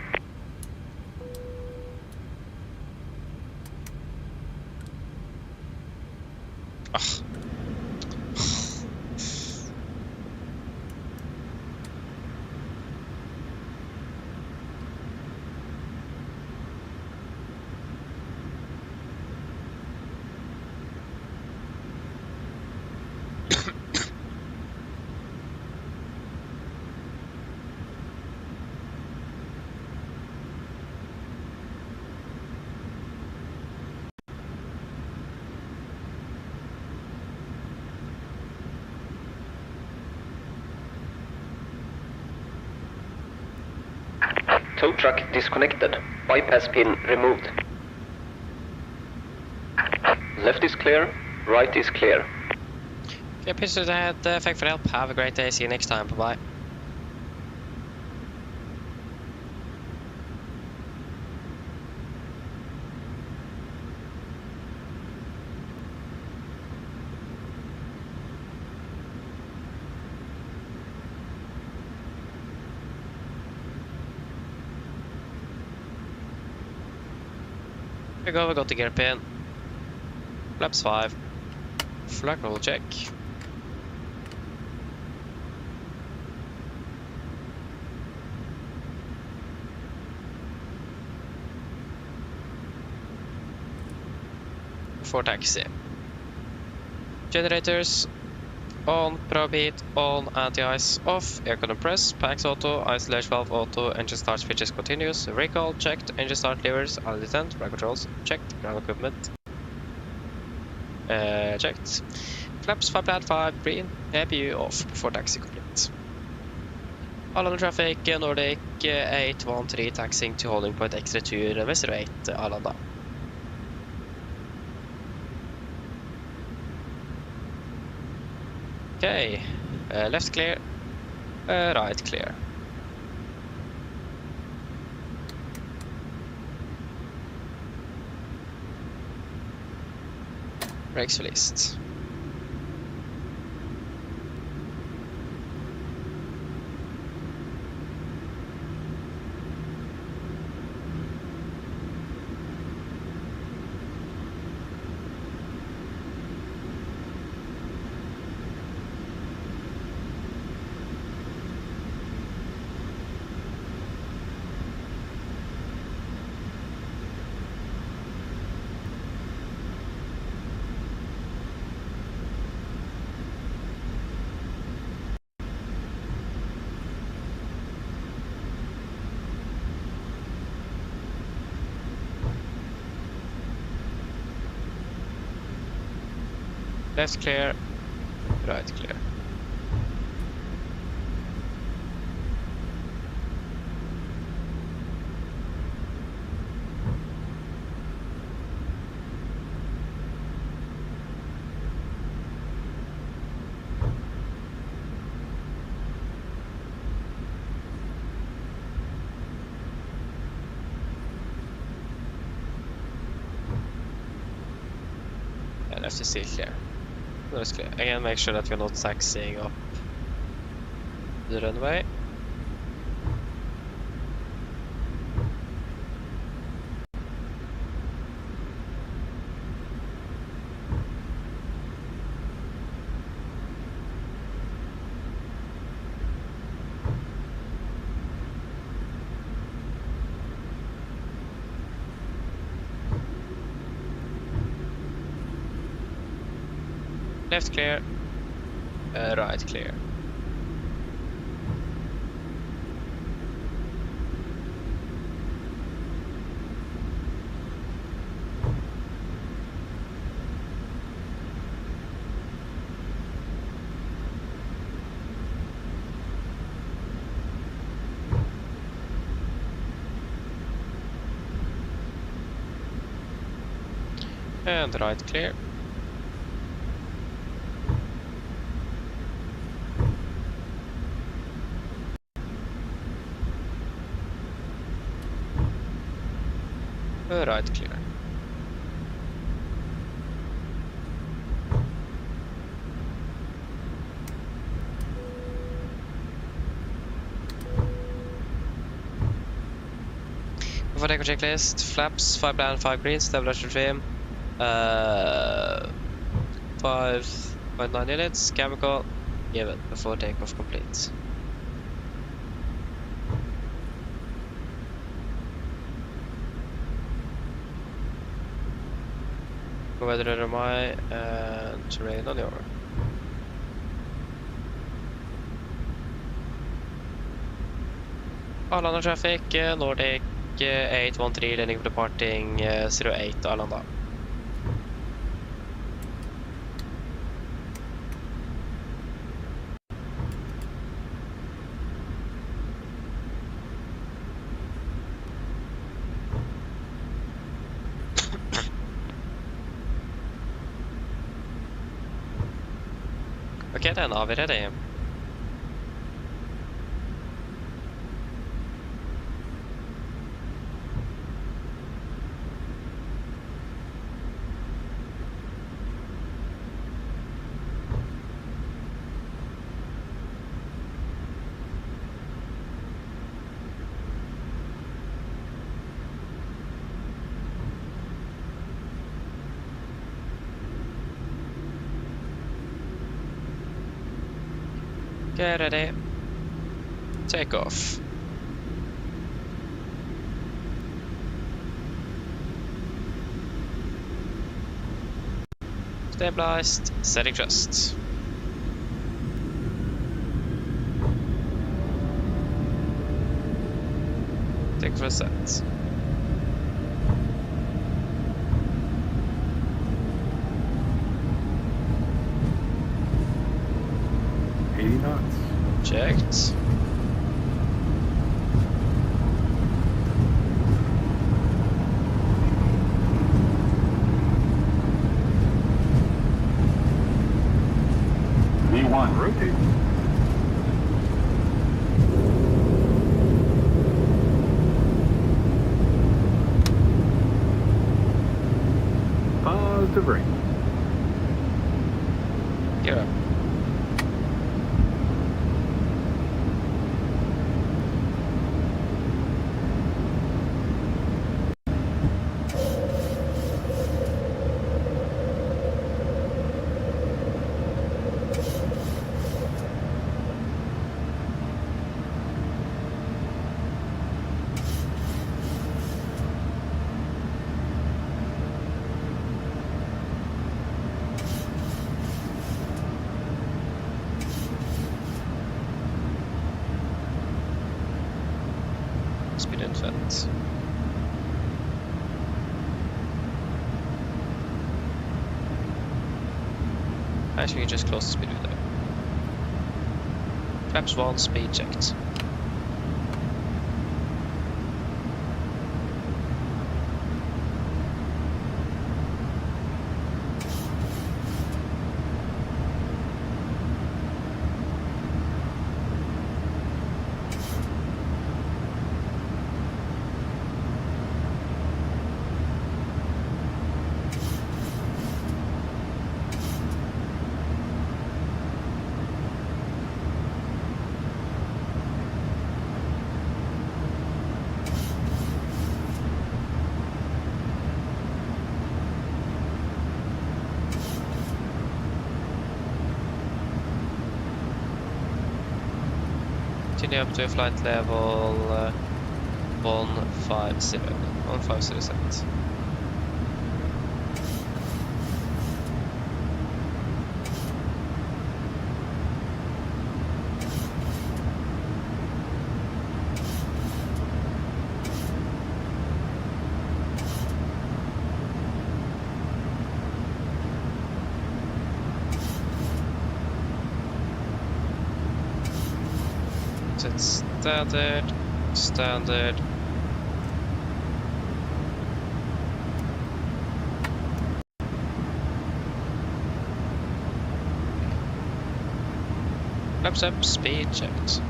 Tow truck disconnected. Bypass pin removed. Left is clear, right is clear. Okay, pitch to the head, thank for the help. Have a great day, see you next time, bye-bye. Here we go, we got the gear pin. Flaps 5. Flag roll check. For taxi. Generators on, probeat on, anti-ice off, aircon and press, packs auto, isolation valve auto, engine start switches continuous, recall checked, engine start levers, auto detent, flight controls checked, ground equipment checked. Flaps 5 bad 5 green, APU off before taxi complete. All on traffic, Nordic 813 taxiing to holding point extra tur med 08 Arlanda. Okay, left clear, right clear. Brakes released. Left clear, right clear. Yeah, left is still clear. That's clear. Again, make sure that we're not taxiing up the runway. Left clear, right clear. And right clear. Right clear. Before take a checklist, flaps 5 bland 5 green, stabilizer trim 5.9 units, chemical given before takeoff complete. Weather RMI and terrain on your. Arlanda traffic, Nordic 813 landing for departing 08 Arlanda. Okej, den har vi ready. Get ready. Take off. Stabilized, setting thrust. Take for a set. Checked. V1, rotate. Positive ring. Get up. Speed infant. Actually, we can just close the speed window. Flaps 1, speed checked. Continue up to flight level 150. 150 set. It's standard. Flaps up, speed checked.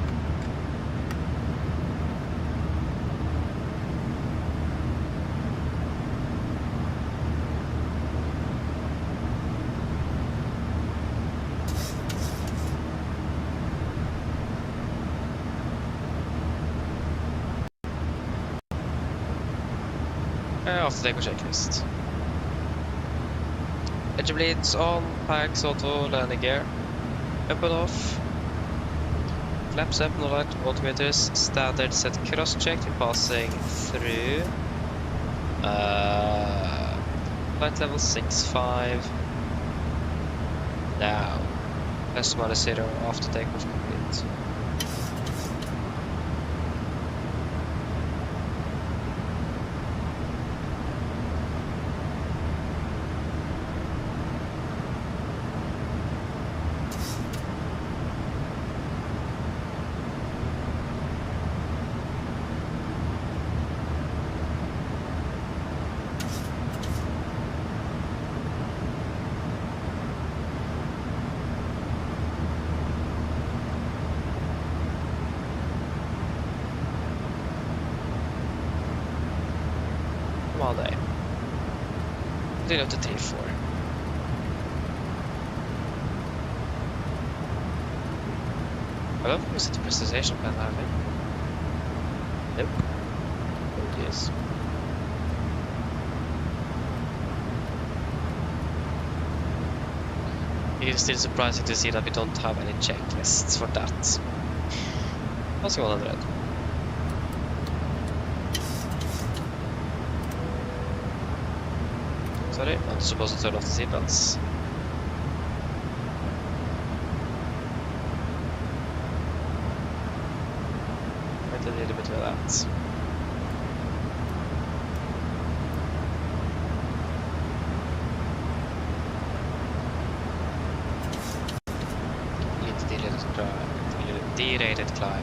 After deco checklist. Engine bleeds on, packs auto, landing gear. Up and off. Flaps up, no light altimeters. Standard set cross checked. We're passing through. Flight level 65. Now. Plus minus 0 after takeoff complete. continue up to 3-4. I don't think we set the presentation plan, have we? Nope. Oh, yes. It is still surprising to see that we don't have any checklists for that. What's 100? Sorry, I'm not supposed to turn off the seatbelts. Wait a little bit of that. D-rated climb.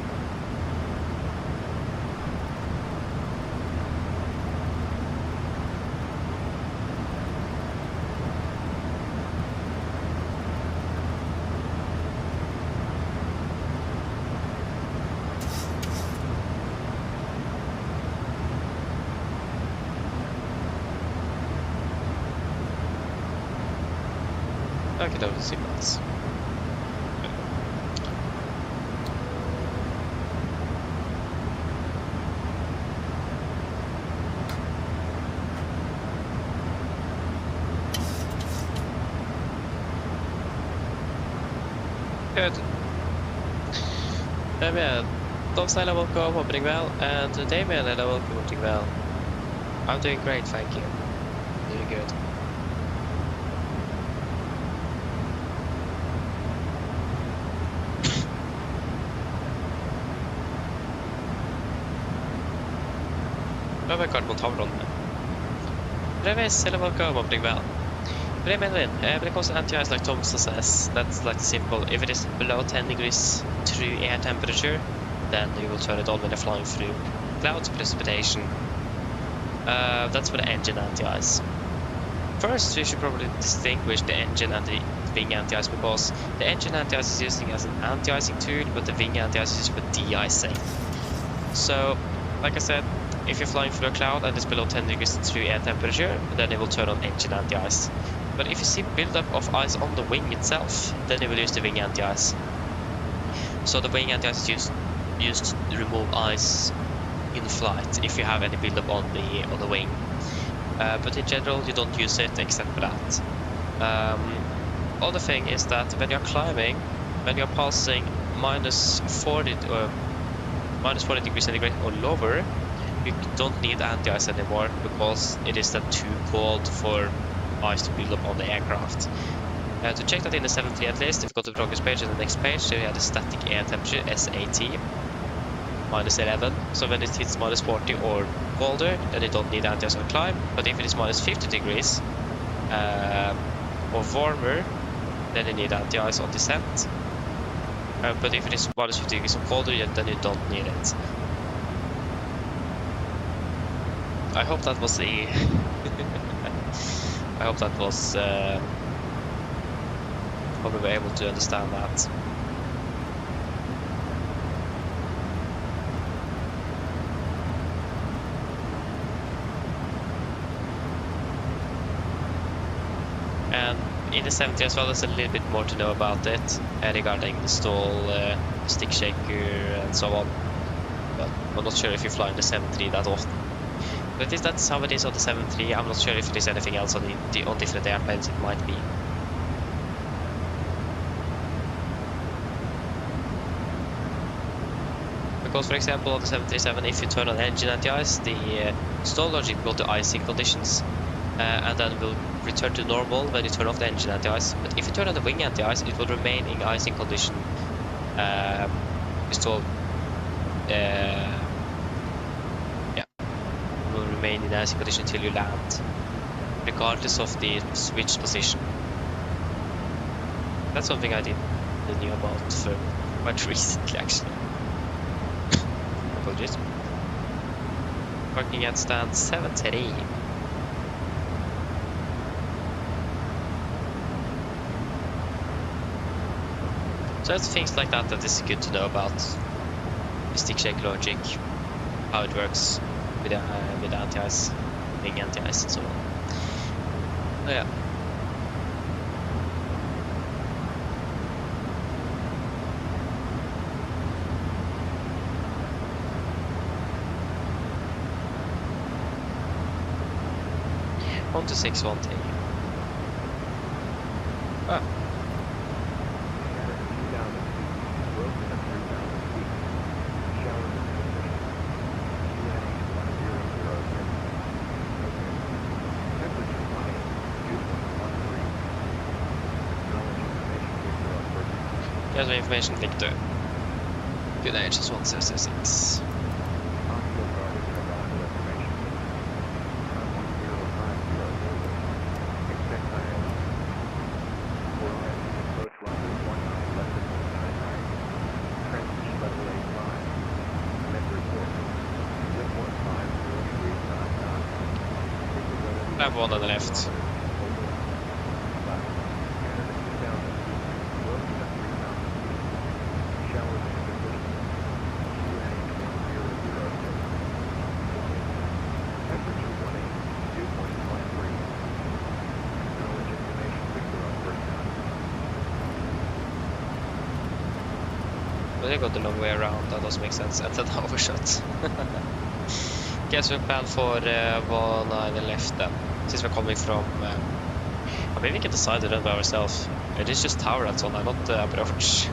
Okay, that was sequence. Good. Damien, Tom Snyder, welcome, hoping well, and Damien, hello, welcome, hoping well. I'm doing great, thank you. Doing good. Nå har vi klart mot tavlene. Brevis, hello, welcome, hoping well. When it comes to anti-ice, like Thompson says, that's like simple. If it is below 10 degrees true air temperature, then you will turn it on when you're flying through clouds, precipitation. That's for the engine anti-ice. First, we should probably distinguish the engine and the wing anti-ice, because the engine anti-ice is used as an anti-icing tool, but the wing anti-ice is used for de-icing. So, like I said, if you're flying through a cloud and it's below 10 degrees true air temperature, then it will turn on engine anti-ice. But if you see build-up of ice on the wing itself, then it will use the wing anti-ice. So the wing anti-ice is used to remove ice in flight if you have any build-up on the wing. But in general, you don't use it except for that. Other thing is that when you're climbing, when you're passing minus 40 degrees centigrade or lower, you don't need anti-ice anymore, because it is then too cold for ice to build up on the aircraft. To check that in the 7.3 at least, if you go to the progress page and the next page, there you have the static air temperature, SAT, minus 11. So when it hits minus 40 or colder, then you don't need anti-ice on climb. But if it is minus 50 degrees or warmer, then you need anti-ice on descent. But if it is minus 50 degrees or colder, then you don't need it. I hope that was the I hope that was probably were able to understand that. And in the 70 as well, there's a little bit more to know about it regarding the stall, stick shaker and so on. But I'm not sure if you fly in the 7.3 that often. But at least that's how it is on the 7.3. I'm not sure if there's anything else on on different airplanes. It might be. Because, for example, on the 737, if you turn on engine anti-ice, the stall logic will go to icing conditions, and then will return to normal when you turn off the engine anti-ice. But if you turn on the wing anti-ice, it will remain in icing condition. Stall. Remain in icing condition until you land, regardless of the switch position. That's something I didn't knew about for quite recently, actually. Apologies. Parking at stand 7.3. So it's things like that that is good to know about the stick shake logic, how it works with anti-ice, wing anti-ice and so on. Yeah. On to 6-1 take. Ah. Here's my information, Victor. Good age is 1006. I have one on the left. But they got the long way around, that doesn't make sense, and then overshot. Guess we plan for 19 left then, since we're coming from... I mean, we can decide to run by ourselves. It is just tower that's on, not the approach.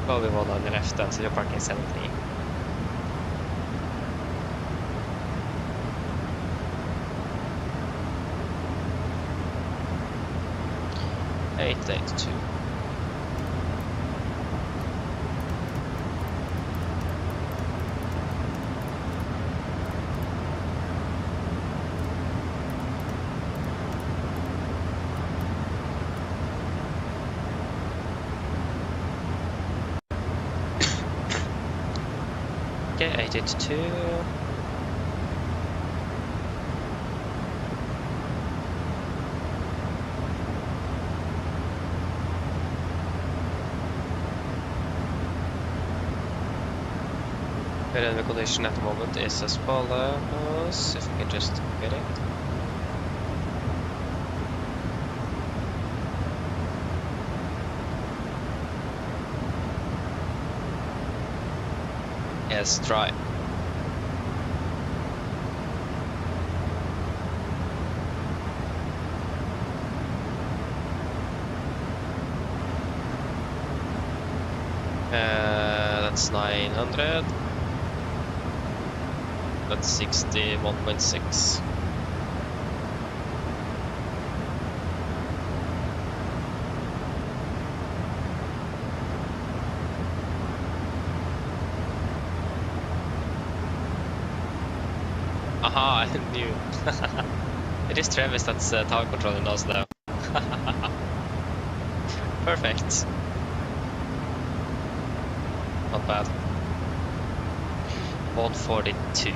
Well, we 19 left then, so you're parking 70. $882. Okay, 882. The condition at the moment is as follows, if we can just get it. Yes, dry. That's 900. That's 61.6. Aha, I knew. It is Travis that's tower controlling us now. Perfect. Not bad. 142.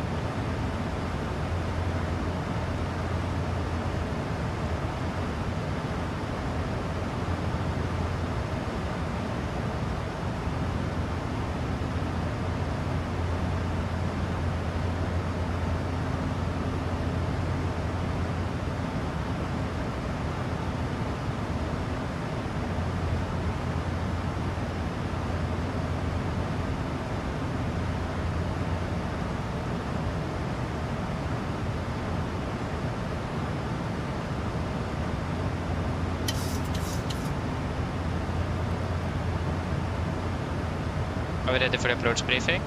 Are we ready for the approach briefing?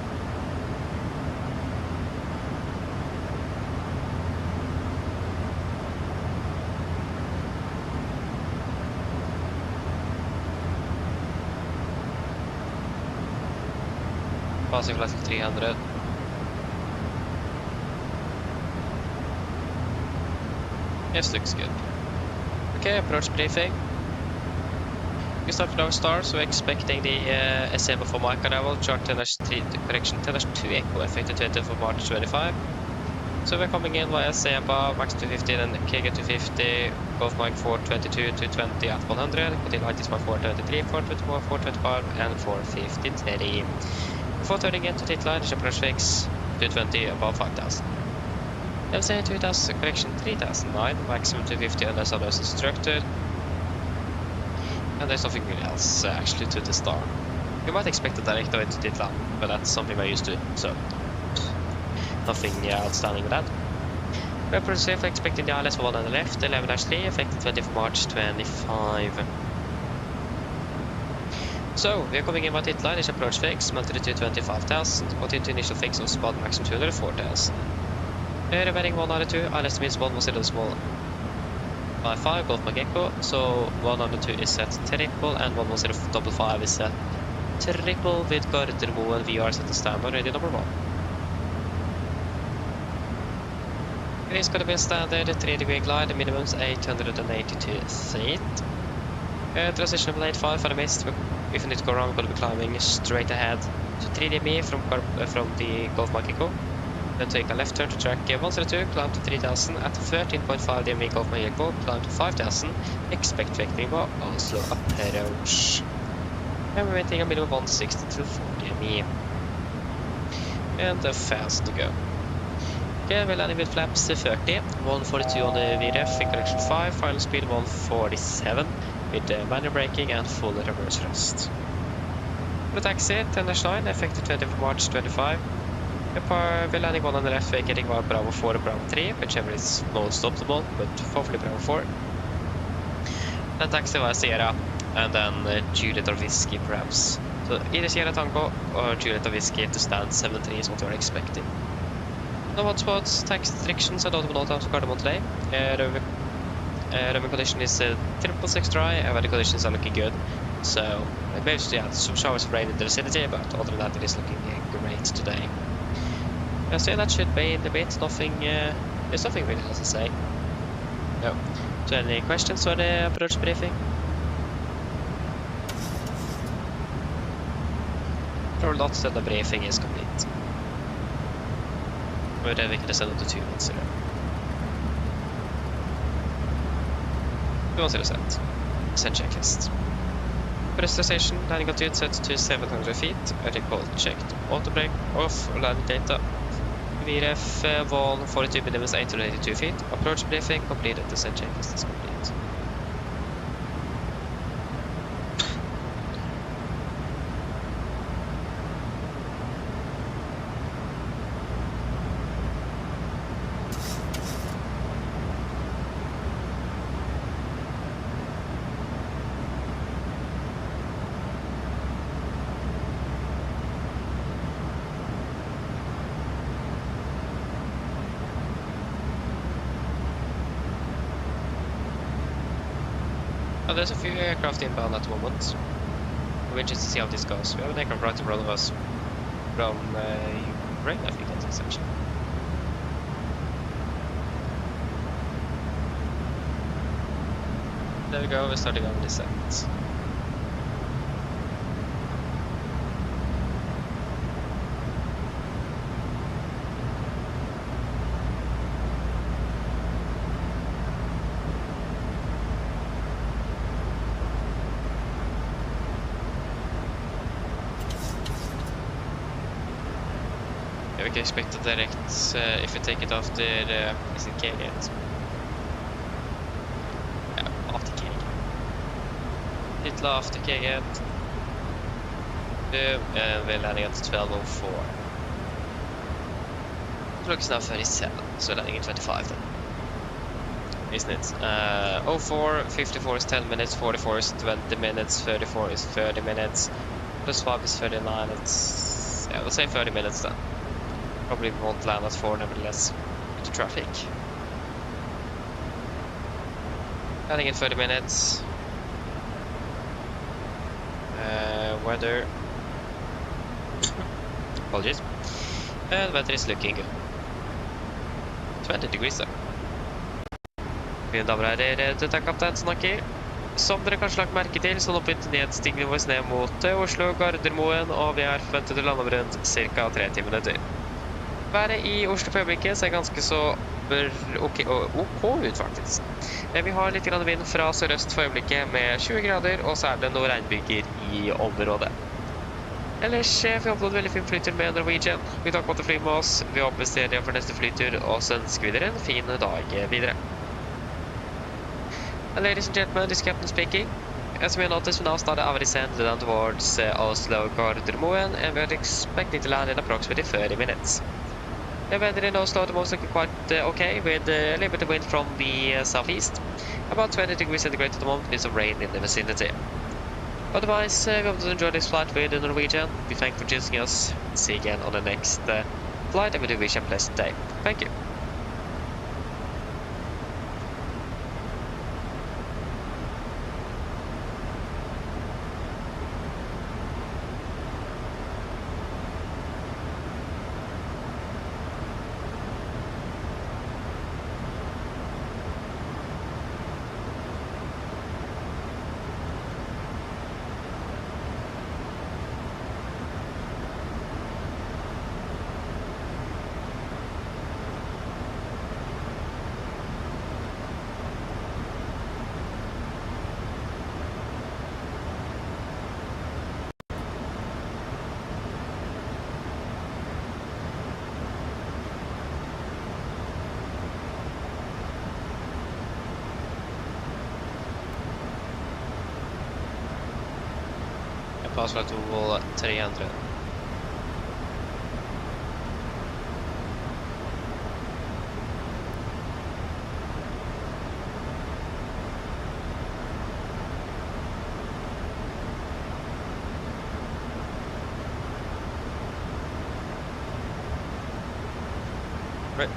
Passing Classic 300. Yes, looks good. Okay, approach briefing. We start with our stars, so we're expecting the SM for Mike arrival, chart 10-3, correction 10-2 echo, effective 20 for March 25. So we're coming in via Seba, Max 250 and KG 250, Golf Mike 422 to 20 at 100, continue light is my 423, 424, 425 and 453. Before turning into tit line, approach fix 220 above 5000. MSA 2000, correction 3009, maximum 250 unless otherwise instructed. And there's nothing really else actually to the star. You might expect a direct into Ditland, but that's something we're used to, so nothing outstanding with that. We're safe expecting the ILS for 1 on the left, 11-3, effective 20th March 25. So, we are coming in by Ditland, initial approach fix, multitude to 25,000, continue to initial fix of spot maximum 204,000. Remaining 192, ILS means 1 was a little small. By 5, Golf Magecko, so 192 is set triple, and 11055 is set triple with Gardermoen VR set to standby, ready number 1. It's going to be a standard 3-degree glide, the minimum is 882 feet. Transition of late 5 for the mist. If you need to go wrong, we're going to be climbing straight ahead to 3DME from the Golf Magecko. Then take a left turn to track 102, climb to 3000 at 13.5 DME Golf Magecko, climb to 5000, expect vectoring by Oslo approach. And we're waiting a minimum 160 to 40 DME. And 1,000 to go. Okay, we're landing with flaps 30, 142 on the VRF in correction 5, final speed 147 with manual braking and full reverse thrust. For the taxi, 10-9, effective 20th March 25. We're landing 1 on the left, vacating while Bravo 4 or Bravo 3, whichever is most optimal, but hopefully Bravo 4. Then taxi via Sierra, and then Juliet or Whiskey perhaps. So either Sierra Tango or Juliet or Whiskey to stand 7-3 is what we're expecting. No hotspots, tax restrictions, I don't have no time to Gardermoen today. Runway condition is 666 dry, and weather conditions are looking good. So maybe some showers of rain in the vicinity, but other than that it is looking great today. So that should be in the bit, nothing, there's nothing really else to say. No. So any questions for the approach briefing? Or not, then the briefing is complete. We're ready to send it to 210. 210 set. Set checklist. Pressurization, landing altitude set to 700 feet. Recall checked. Auto brake off, landing data. VRF 142 minimum 882 feet. Approach briefing completed. The set checklist is complete. There's a few aircraft inbound at the moment. We're interested to see how this goes. We have an aircraft right in front of us from Ukraine, I think that's essential. There we go, we're starting on descent. We can expect a direct if we take it after is it K-gate? Yeah, after K-gate. Little after K-gate. We're landing at 12:04. Clock is now 37, so landing in 25 then. Isn't it? 04, 54 is 10 minutes, 44 is 20 minutes, 34 is 30 minutes, plus 5 is 39, it's, yeah, we'll say 30 minutes then. Probably won't land at 4 nevertheless, due to traffic. Landing in 30 minutes. Weather. Apologies. And weather is looking good. 20 degrees there. Mine damer og herrer, dette kaptein snakker. Som dere kanskje lagt merke til, så nå begynte nedstigningen vår ned mot Oslo, Gardermoen, og vi er forventet å lande om rundt ca. 3 minutter. Været i Oslo på øyeblikket ser ganske så ok ut faktisk. Vi har litt vind fra sørøst for øyeblikket med 20 grader, og så er det noen regnbyger i området. Ellers, vi har en veldig fin flytur med Norwegian. Vi takker for at du flyr med oss. Vi håper ser deg for neste flytur, og så ønsker vi dere en fin dag videre. Ladies and gentlemen, this is Captain speaking. As we noticed, we now start our descent down towards Oslo Gardermoen, and we're expecting to land in approximately 30 minutes. The weather in Oslo at the most looking quite okay, with a little bit of wind from the southeast. About 20 degrees centigrade at the moment, with some rain in the vicinity. Otherwise, we hope to enjoy this flight with Norwegian. We thank you for choosing us. See you again on the next flight, and we do wish you a pleasant day. Thank you. Passflight to wall 300. Right.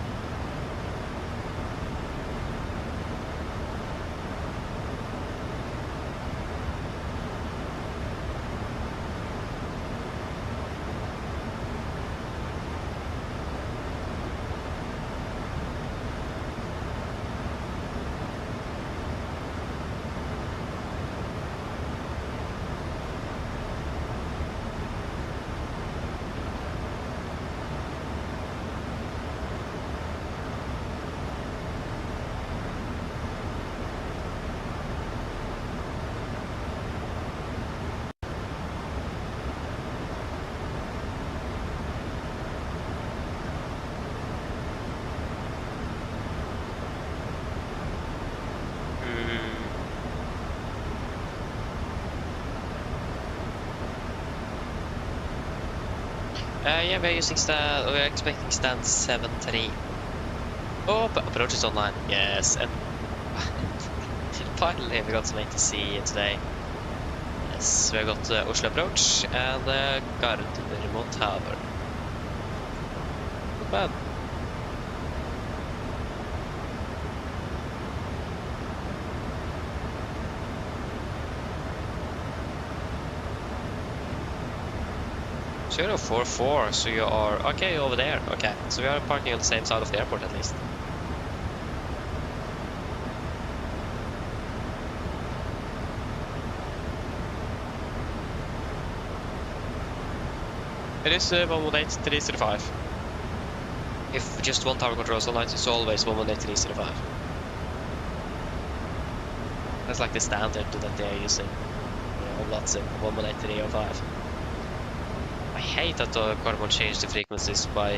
Yeah, we're expecting stand 7-3. Oh, but approach is online. Yes, and finally we got some ATC today. Yes, we got Oslo approach and Gardermoen Tower. Not bad. So you're 4-4, so you are okay over there. Okay, so we are parking on the same side of the airport at least. It is 118-305. If just one tower controls online, it's always 118-305. That's like the standard that they are using. On lots of 118-305. I hate that Gardermoen changed the frequencies by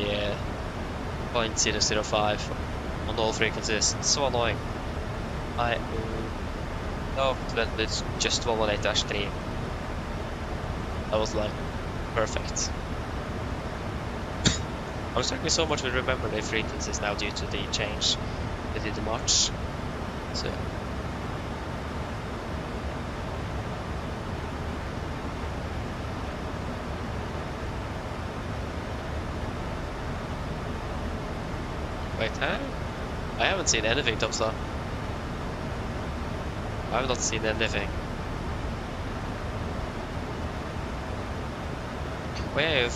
0.005 on all frequencies. It's so annoying. No, it's just 118-3. That was like perfect. I was struggling so much with remember the frequencies now due to the change they did in March. So. Wait, huh? I haven't seen anything, Topstar. I have not seen anything. Where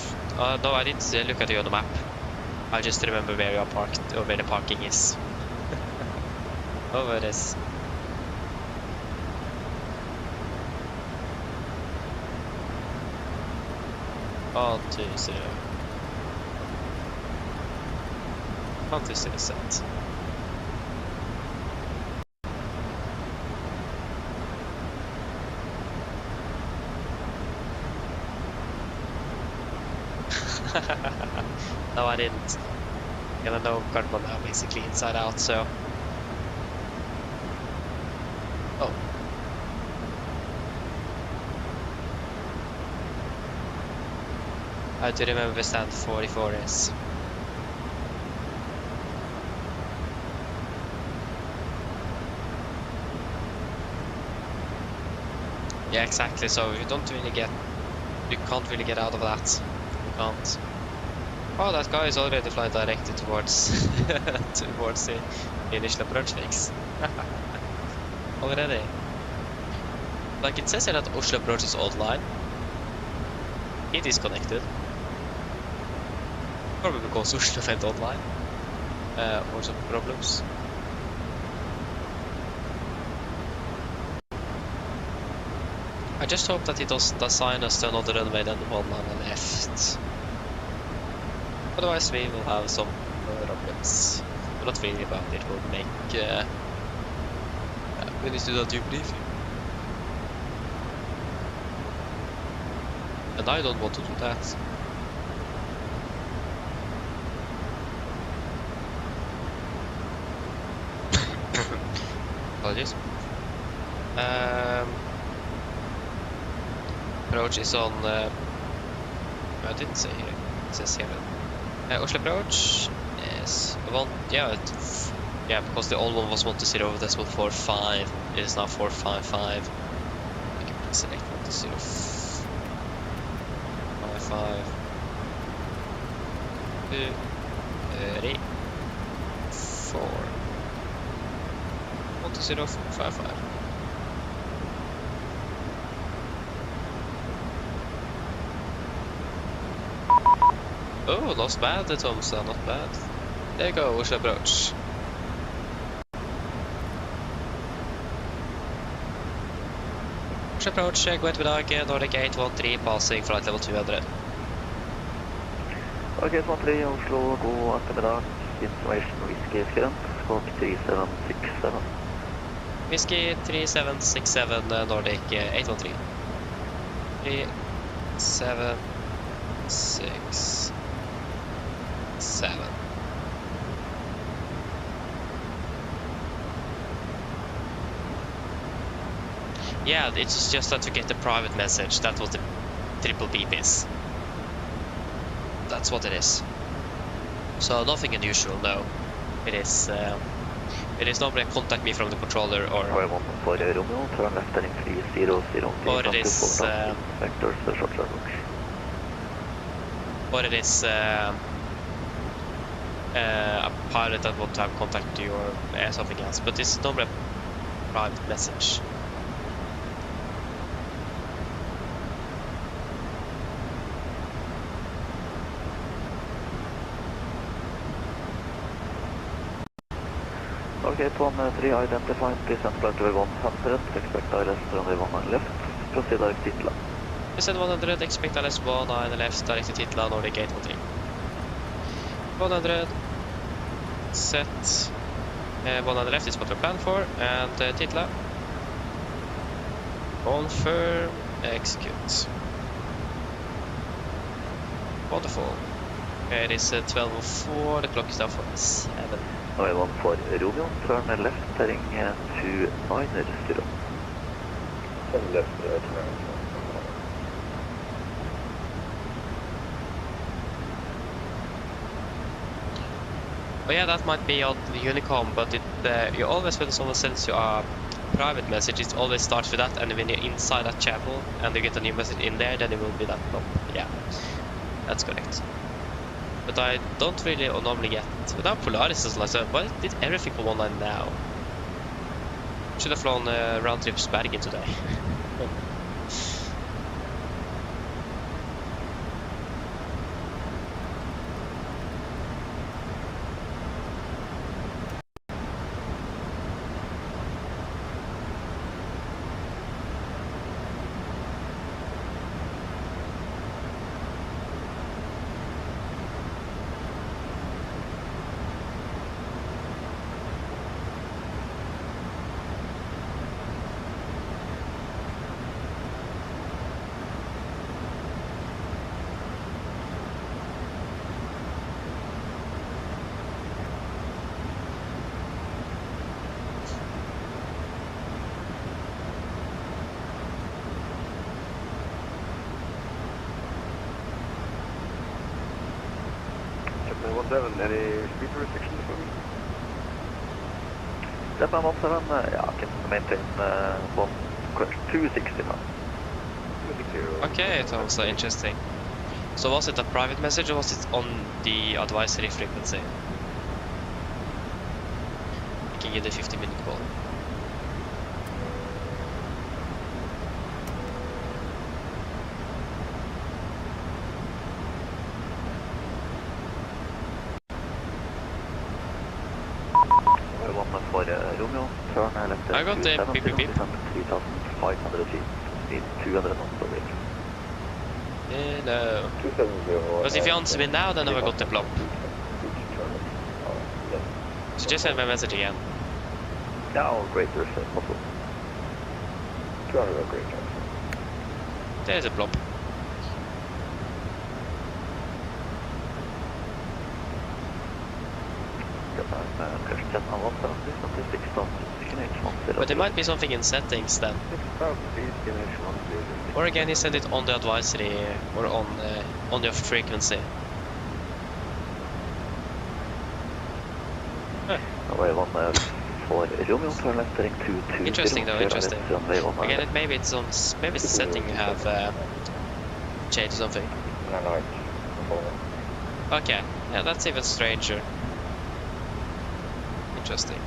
no, I didn't look at you on the map. I just remember where you are parked, or where the parking is. Over this. On to 0. On to 0 set. No, I didn't. And I know Cardinal now basically inside out, so... Oh. I do remember stand 44 is. Yeah, exactly, so you don't really get... You can't really get out of that. You can't. Oh, that guy is already flying directly towards towards the initial approach fix. Already. Like it says here that Oslo approach is online. It is connected. Probably because Oslo went online. Or some problems. I just hope that it doesn't assign us to another runway than the one on the left. Otherwise we will have some problems. We're not really about it, we'll make... we need to do a debriefing. And I don't want to do that. Apologies. Approach is on... I didn't say here. It says here. Oslo approach is yeah, because the old one was 120.45. It is now 455. We can select 120.55. 2, 3, 4. 120.55. Oh, not bad, Thompson, not bad. There you go, Oslo approach. Oslo approach, go ahead with Arke, Nordic 813, passing flight level 200. Okay, 813, Oslo, go after the information, Whiskey current, squawk 3767. Whiskey 3767, Nordic 813. 3767. Yeah, it's just that to get the private message. That's what the triple beep is. That's what it is. So nothing unusual, no. It is normally contact me from the controller or... for Romeo, turn left heading 3003. Or it is... Vectors for short travel. Or it is... a pilot that want to have contact with you or something else, but it's normally a private message. Okay, 1-3 identified, present flight level 100, expect ILS runway 19 left, proceed direct Titla. Present 100, expect ILS 19 left, direct to Titla, Nordic 813. 100, set, 100 left is what we're planned for, and Titla. Confirm, execute. Wonderful. Okay, it is 12:04, the clock is now 47. Okay, 1 for Romeo, turn left heading 29 0. Turn left, turn. Oh yeah, that might be on the Unicom, but you always, when someone sends you a private message, it always starts with that, and when you're inside that chapel and you get a new message in there, then it will be that one. Yeah, that's correct. But I don't really normally get... Without Polaris is like that, why did everything go online now? Should have flown round trips Bergen today. 17, any speed restrictions for me? Stefan 17, yeah, I can maintain 260 now. 260. Okay, it was interesting. So was it a private message or was it on the advisory frequency? I can give the 50-minute call. Romeo, turn left. I got the beep beep beep. 3,500 feet, speed 200 knots per rate. No. 270. Because if you answer me now, then I got the plop. So just send me a message again. No, great, there's a possible. 200 great. There's a plop. But there might be something in settings then. Or again, you send it on the advisory or on your frequency. Interesting though, interesting. Again, maybe it's on, maybe it's a setting you have changed something. Okay, yeah, that's even stranger. Interesting.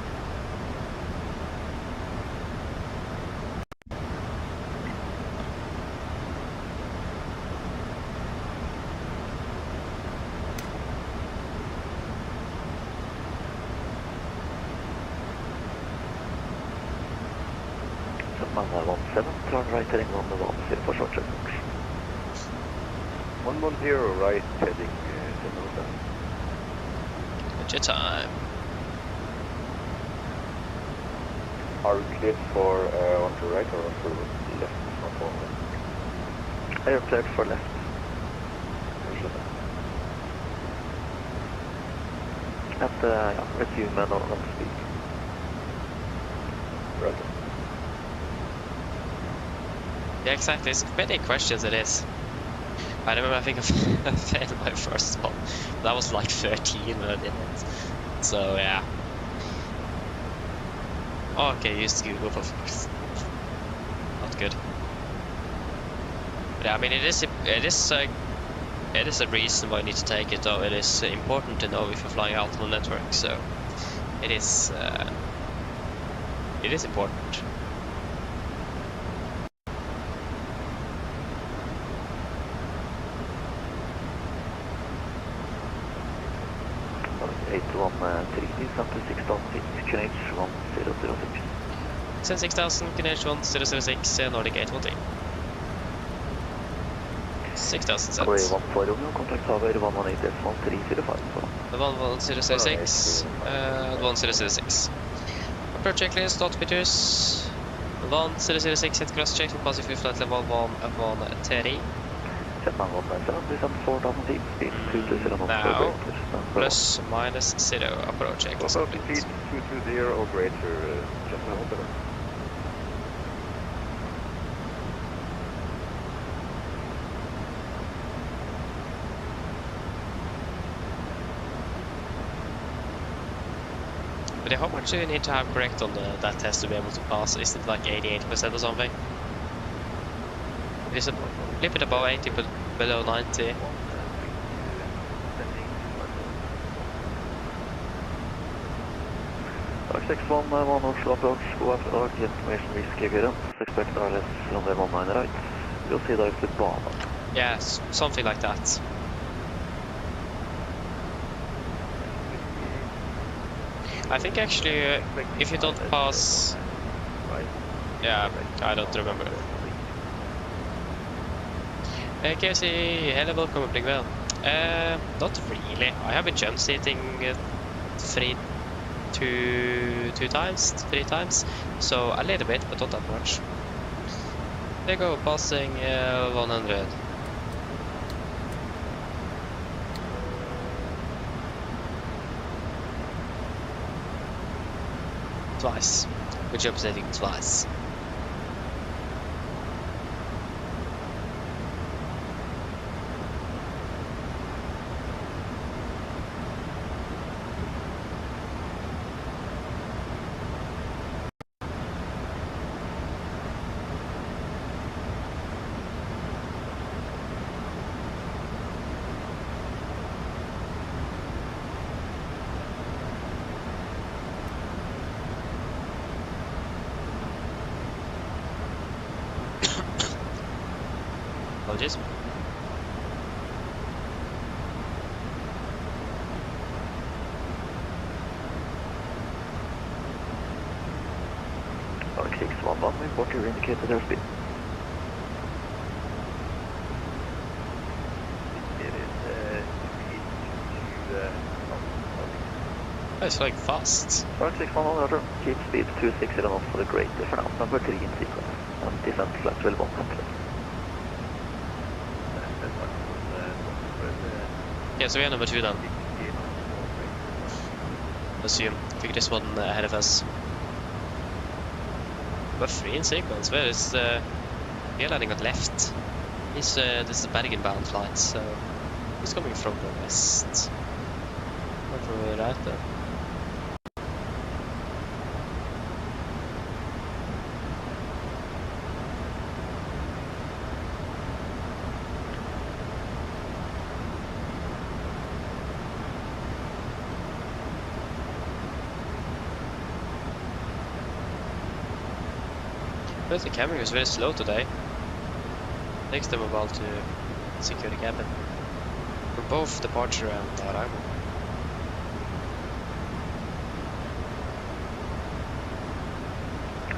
Turn right heading on the 10 for short trip. 110 right heading 10 At your time. Are we cleared for on to right or on to left? I am cleared for left. At resume and on speed. Right. Yeah, exactly. It's many questions it is. I remember I think I failed my first one. That was like 13 when I did it. So yeah. Okay, use Google for first. Not good. But yeah, I mean it is a reason why you need to take it though. It is important to know if you're flying out on the network, so it is important. Send 6000, QNH 1006, Nordic 820. 6000 sets. 1006, 1006. Approach checklist, dot meters. 1006, hit cross check, positive flight level 113. Now, plus minus 0, approach checklist. 40 feet, 220 or greater, just an opener. But how much do you need to have correct on that test to be able to pass? Is it like 88% or something? It is a little bit above 80 but below 90. X61 1 Oslo approach, go after dark, information risky clearance, expect RLS runway 19 right, you'll see direct to Bama. Yes, something like that. I think actually, if you don't pass... Yeah, I don't remember. KFC, hello, welcome aboard well. Not really. I have been jump seating three times, so a little bit, but not that much. There you go, passing 100. Twice. We're jump seating twice. apologies. Arctic 611, report your indicated airspeed. It's like fast. Arctic 611, roger. Keep speed 260 knots for the greater for now. Number 3 in sequence. And descent flat 12 on template. Yeah, so we are number 2 then. Assume. Figure this one ahead of us. We're 3 in sequence. Where is we are landing on left. This is a Bergen bound flight, so he's coming from the west. Or from the right there. But the camera is very slow today. Takes them a while to secure the cabin. For both departure and arrival.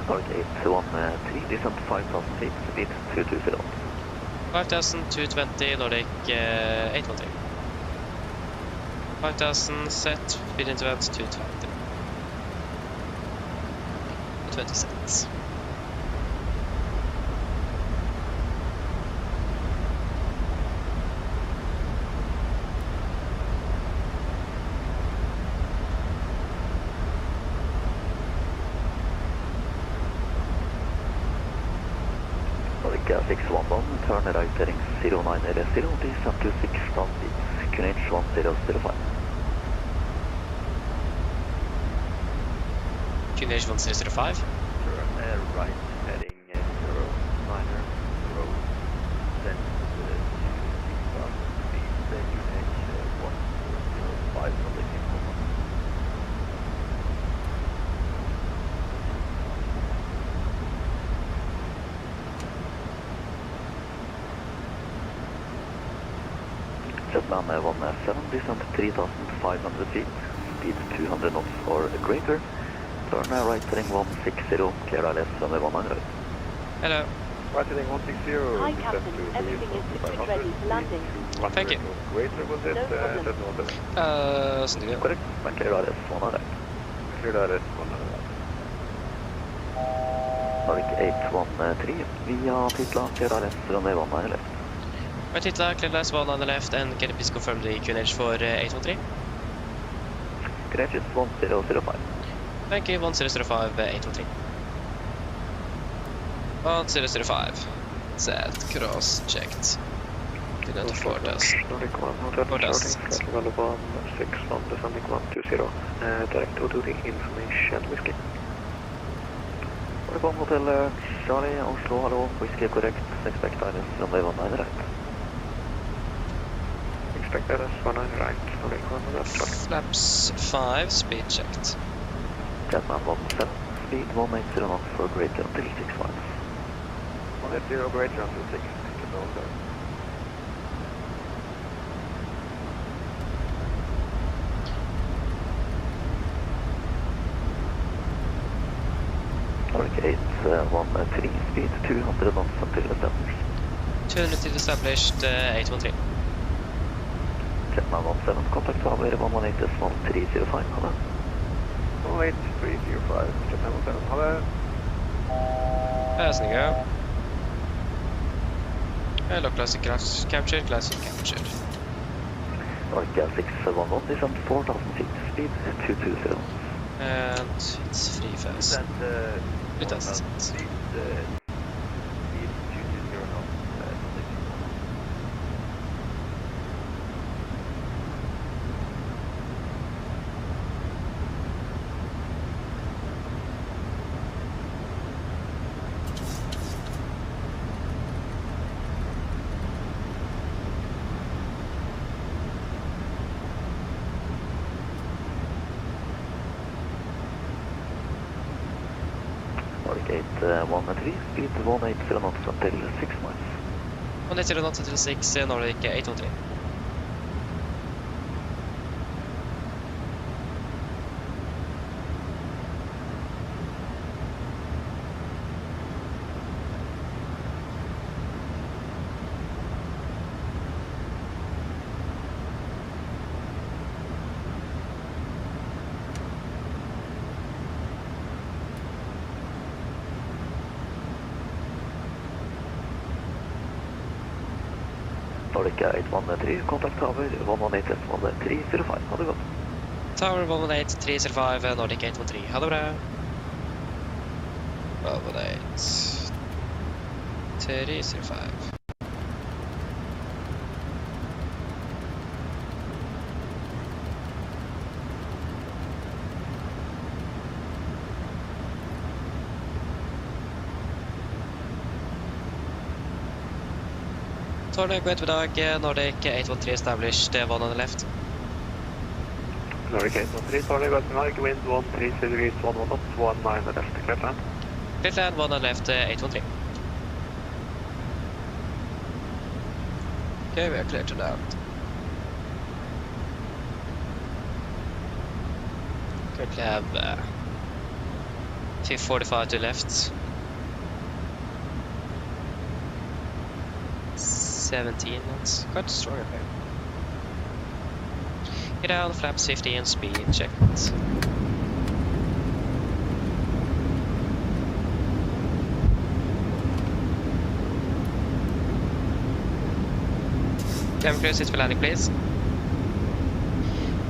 Target 813, descent 5,000 feet, speed 220. 5,220, Nordic 813. 5,000 set, speed into vent 220. 20 seconds. Nordic 611, turn right heading 0980, descent to 6 knots speed, QNH 1005. QNH 1005. Turn right heading 09er road, then to 6,000 feet, QNH 1005 from the Stockholm. Jetman 17, descent 3,500 feet, speed 200 knots or greater. Turn right heading 160, clear ILS runway 19 right. Hello. Right heading 160. Hi Captain, everything is liquid ready for landing. Thank you. Greater was it? No problem. Sånn det går. Correct, and clear ILS 19 right. Clear ILS 19 right. Nordic 813, via Titla, clear ILS runway 19 left. Right, Hitler, clear last one on the left, and can you please confirm the QNH for 813? QNH is 1005. Thank you, 1005, 813. 1005. Set, cross, checked. Didn't afford us. Nordic 1 hotel, starting on the 161, descending 120, direct to the information whiskey. Nordic 1 hotel, Charlie, Oslo, hello, whiskey correct, expect ILS runway 19 right. Expect ILS 19 right, Nordic 1 hotel, Charlie. Flaps 5, speed checked. Jetman 17, speed 180 knots for greater until 6 miles. 180 greater until 6, to go there. Nordic 813, speed 200 knots until established. 200 till established, 813. Jetman 17, contact Huawei 118 1305, hello. 18305, Japan 17, hello. Passing go. Hello, classic captured, classic captured. Nordic 611, descent 4,000 feet, speed 220. And it's free fast. It does. Speed 220 knots. Nordic 813, speed 180 knots until 6 miles. 180 knots until 6, Nordic 813. Nordic 813, kontakt Tower 118-305. Ha det godt. Tower 118-305, Nordic 813. Ha det bra. 118-305. Nordic, wait for dag, Nordic 813 established, 1 on the left. Nordic 813, Nordic west dag, wind 130 degrees, 11 knots, 19 left, clear land. Clear land, 1 on the left, 813. Okay, we are clear to land. Currently have 45 to left. 17 knots, quite strong there. Get down, flaps 50 and speed checked. Cam clear seats for landing, please.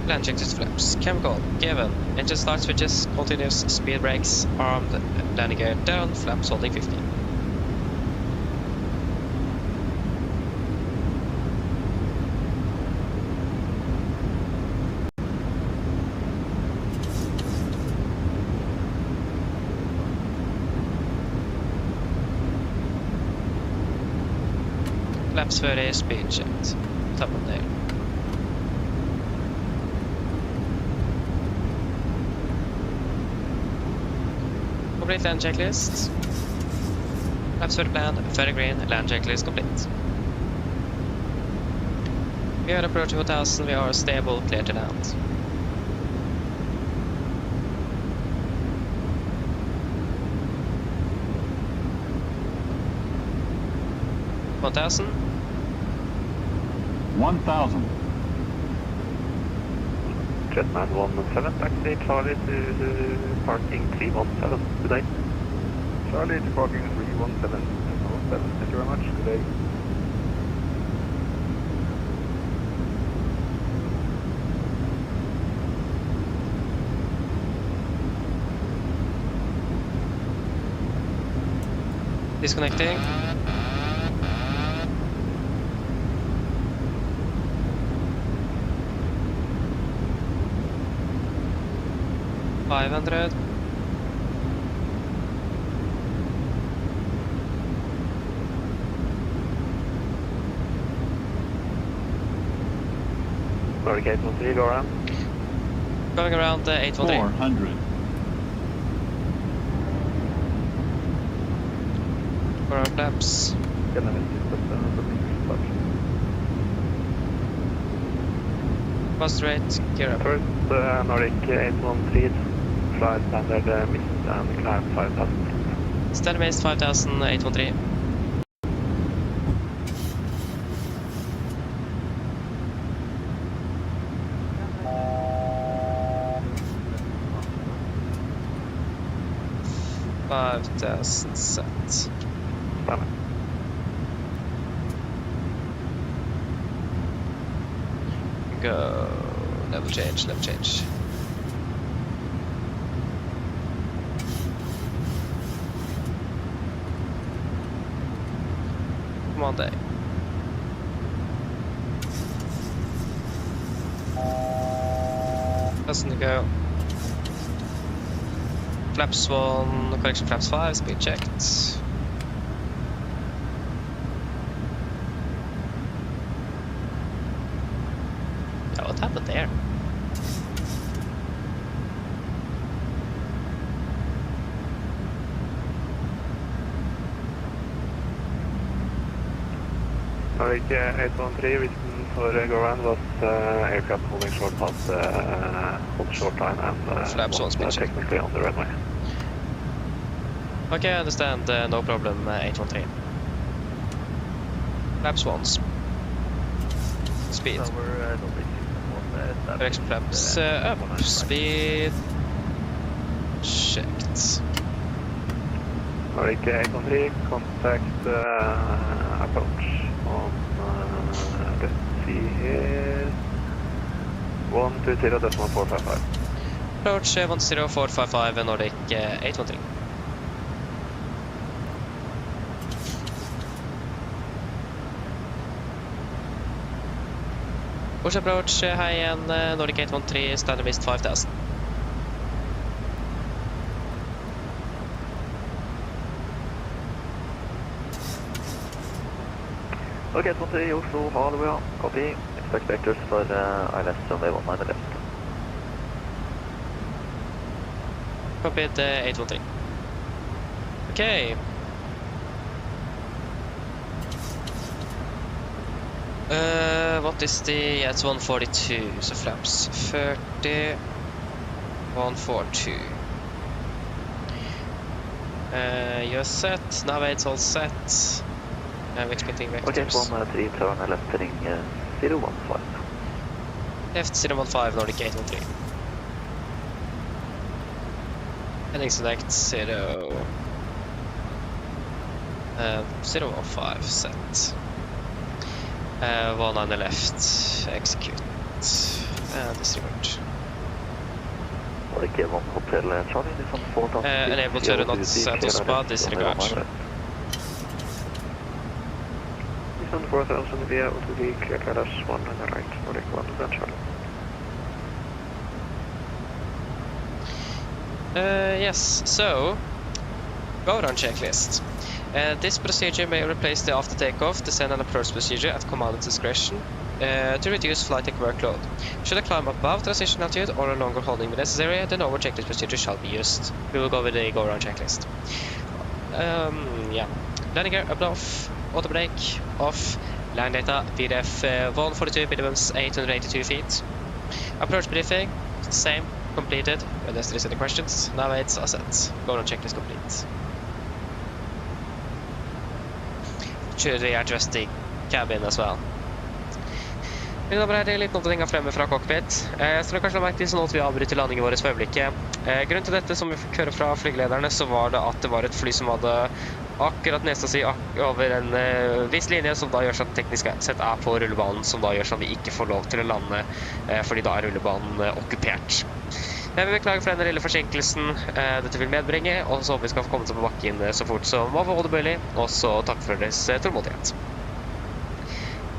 Land check to flaps. Chemical, given. Engine start switches, continuous speed brakes, armed, landing gear down, flaps holding 50. Flaps 30, speed checked. Top of there. Complete land checklist. Flaps 30 plan, 30 green, land checklist complete. We are approaching 1000, we are stable, clear to land. $1,000. 1,000. Jetman 17, taxi Charlie to parking 317, good day. Charlie to parking 317. Thank you very much, good day. Disconnecting. $500. Nordic 813, go around. Going around 813. 400. For our flaps. Fast rate, gear up. First, Nordic 813, fly standard mist and climb 5000. Standard mist 5813. set. Go. Level change, level change. Come on, day. Doesn't go. Flaps 1, correction flaps 5, speed checked. Yeah, what happened there? Nordic 813, reason for go-around was aircraft holding short past hold short line and Flaps on speed check. technically on the runway. Okay, I understand. No problem, 813. Flaps once. Speed. Direction flaps up. Speed checked. Nordic 813, contact approach on, let's see here, 120.455. Approach 10455 Nordic 813. Push approach, high and Nordic 813, standard mist 5000. Okay, 813 Oslo, Oslo, copy. Expect vectors for ILS runway 19 left. Copied 813. Okay. What is the... Yeah, it's 142, so flaps 30, 142. You're set, navigate's all set. I'm expecting vectors. Okay, 13, turn left heading 015. Left 015, Nordic 813. Heading select 0... 015, set. 1 on the left, execute, disregard. Nordic 1 Hotel Charlie, this on 4000 feet. Enable to aeronauts to spa, disregard. This on 4000 via OTD, clear Kailash 1 on the right, Nordic 1 Grand Charlie. Yes, so, go-around checklist. This procedure may replace the after takeoff, descent and approach procedure at commander's discretion to reduce flight deck workload. Should a climb above transition altitude or a longer holding be necessary, the normal checklist procedure shall be used. We will go with the go-around checklist. Yeah. Landing gear up and off, auto brake off, land data VDF 142 minimums 882 feet. Approach briefing, same, completed, unless there is any questions. Navigates are set. Go-around checklist complete. Should we adjust the cabin as well? Mine damer og herrer, litt oppdatering fremme fra cockpit. Så dere kanskje har merket så nå at vi avbryter landingen vår for øyeblikket. Grunnen til dette, som vi fikk høre fra flygelederne, så var det at det var et fly som hadde akkurat nesta si over en viss linje, som da gjør sånn teknisk sett er på rullebanen, som da gjør sånn vi ikke får lov til å lande, fordi da er rullebanen okkupert. Jeg vil beklage for denne lille forsinkelsen dette vil medbringe, og så håper vi skal få komme til på bakken så fort som overhodet mulig, og så takk for deres tålmodighet.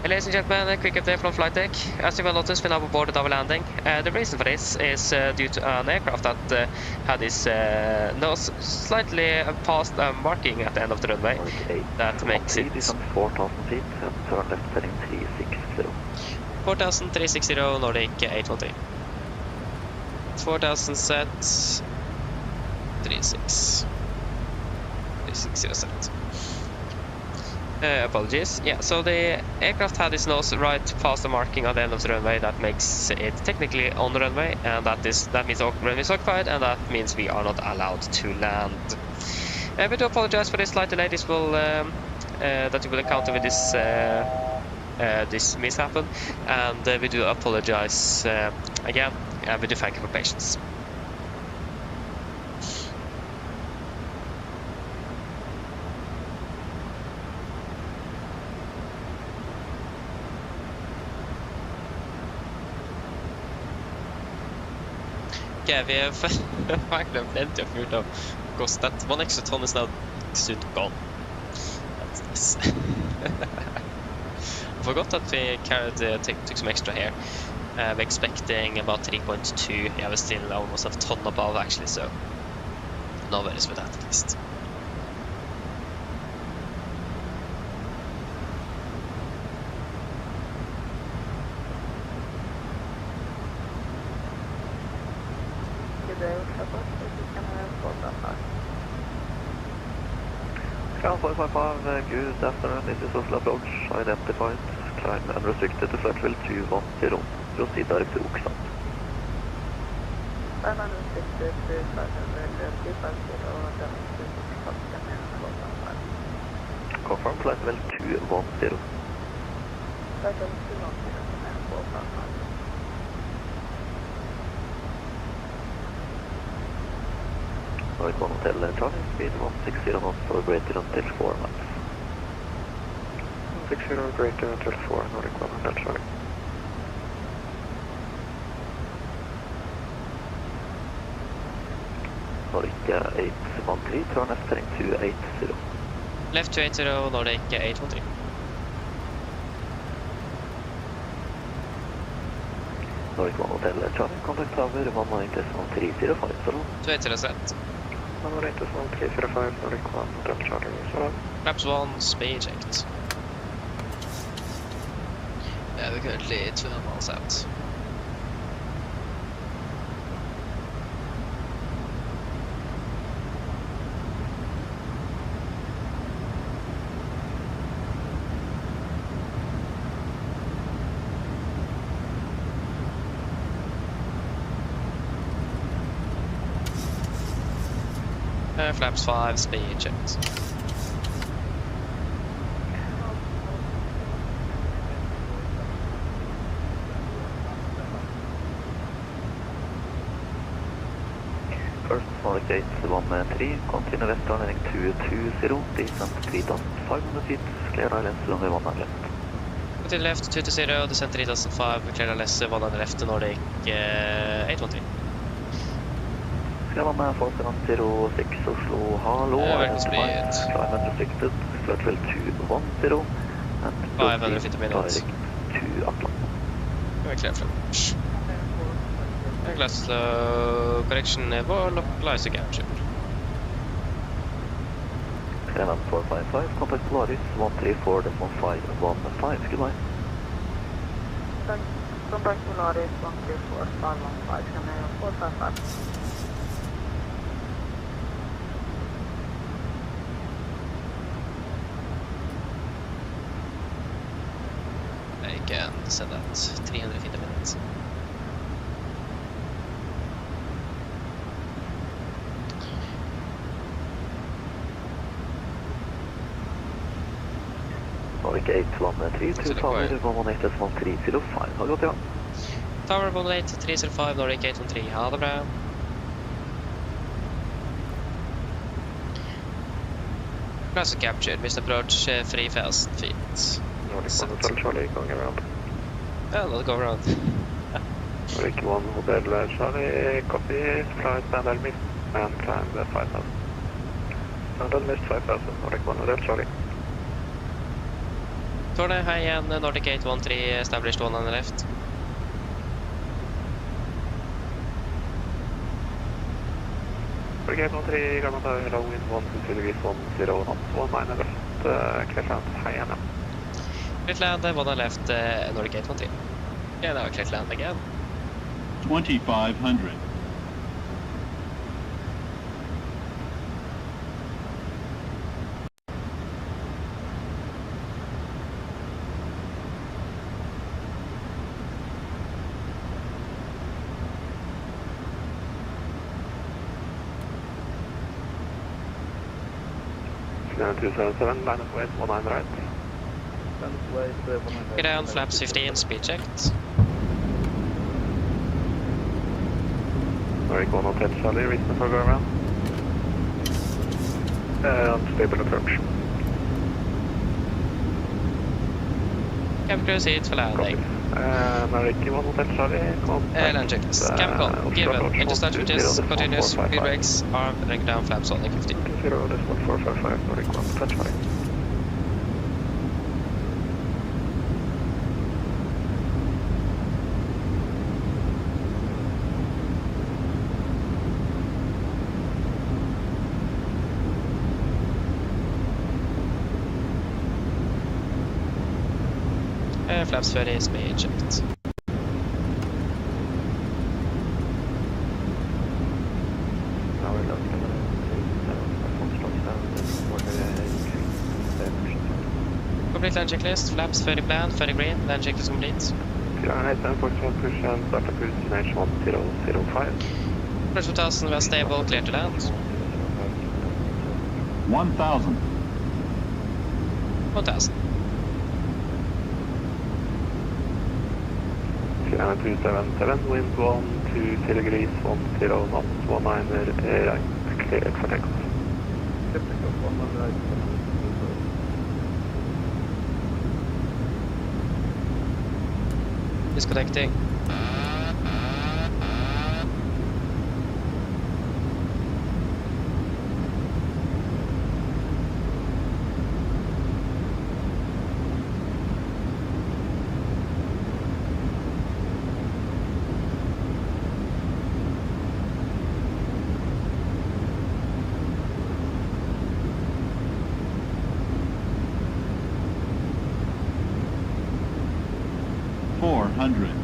Ladies and gentlemen, a quick update from flight deck. As you will notice, we now boarded our landing. The reason for this is due to an aircraft that had this nose slightly past marking at the end of the runway. That makes it 4,000 feet and turn left heading 360. 4,360 Nordic 813. 4,000 set 36 set. Apologies. Yeah, so the aircraft had its nose right past the marking at the end of the runway. That makes it technically on the runway, and that means the runway is occupied, and that means we are not allowed to land. We do apologize for this slight delay. This will that you will encounter with this this mishap, and we do apologize again, and we do thank you for patience. Okay, we have actually plenty of food now, because that one extra ton is now soon gone. That's nice. I forgot that we took some extra here. We're expecting about 3.2. Yeah, we're still almost a ton above actually, so no worries with that at least. Ground 455, good afternoon, this is Oslo approach, identified, climb unrestricted to flight level 210, proceed direct to Oxford. Climb unrestricted to flight level 250, Confirm flight level 210. Flight level 210, Norwegian Hotel Charlie, speed 160 knots for greater until 4 miles. 160 greater until 4, Norwegian Hotel Charlie. Nordic 813, turn left heading 280. Left 280, Nordic 813. Norwegian Hotel Charlie, contact tower 190.305, Salon. 280 set. 190.305, Norwegian Hotel Charlie, Salon. Flaps 1, speed checked. Yeah, we're currently 12 miles out. Flaps 5, speed checked. First Nordic 813, continue west turn heading 220, descent 3,500 feet, clear islands runway 1 left. Continue left 220, descent 3005, clear ILS 1 left, Nordic 813. Clear 4706 Oslo, hello, speed. climb unrestricted, flight level 210, and 550 minutes. direct to Atlant. We're clear for launch. Glass slow, correction never, localizer capture. Clear 455, contact Polaris 134.515, goodbye. Contact Polaris 134.515, Canadian 455. I can send that 350 minutes. Nordic 813, to tower 118.305, ha det godt, ja. Tower 18305, Nordic 813, ha det bra. Glass captured, missed approach, free fast feet. Nordic 1 Hotel Charlie, going around. Yeah, let's go around. Nordic 1 Hotel Charlie, copy, flight standard missed, and climb 5000. Standard missed 5000, Nordic 1 Hotel Charlie. Tårnet, hi igjen, Nordic 813, established 1 on the left. Nordic 813, Garmin Tower, hello, wind 120, 10 knots, 19 left, Clearland, hi igjen, ja. Clear land, 1 on left, Nordic 813. Yeah, now clear land again. 2500. Clear 277, line of west, 19 right. Get down, flaps 15, speed checked. Nordic 1 Hotel Charlie, reason for go around. Unstable approach. Cabin crew seat for landing. Nordic 1 Hotel Charlie, contact. Land checklist. Cabin call, given. Engine start switches, continuous, speed brakes, arm, ring down, flaps only 15. 0.455, Nordic 1 Hotel Charlie. Flaps 30, speed checked. Now we're looking at Complete land checklist. Flaps 30 plan, 30 green. Land checklist complete. Sierra 8 Foxtrot push and start a cruise destination 1005. Approach 1000, we are stable, clear to land. 1,000. 1000. Sierra 277, wind 12 degrees, 10 knots, 19 right, clear for takeoff. Disconnecting.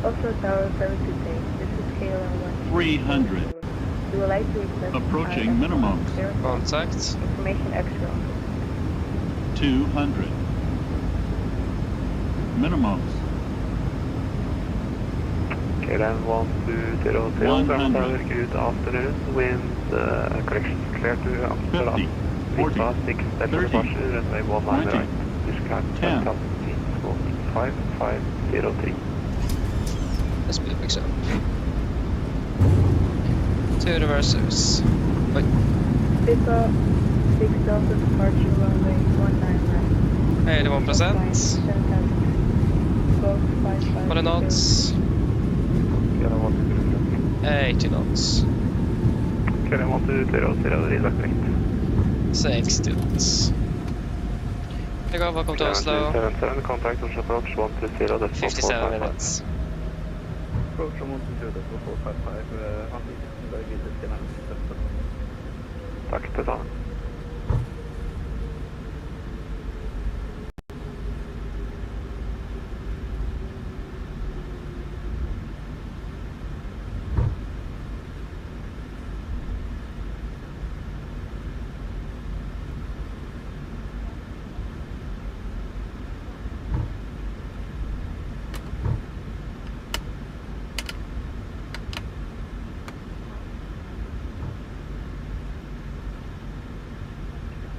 Oslo Tower, service to take. This is KLM 300. You would like to request Approaching minimums. Contact. Information extra. 200. Minimums. KLM 1200, tower, good afternoon, wind, correction, clear to Amsterdam. 50, 40, 6, Delta 30, departure, runway 19 right, describe 10. 5503. Let's speed up picks up. 2 reversers. Wait. Pick up 6 Delta departure runway 19 right. 81%. What are knots? 80 knots. KLM 1200, redirect. 60 knots. Take off, welcome to Oslo. 77, contact Oslo approach 130, 57 minutes. Approach 120, 455, Takk, det samme.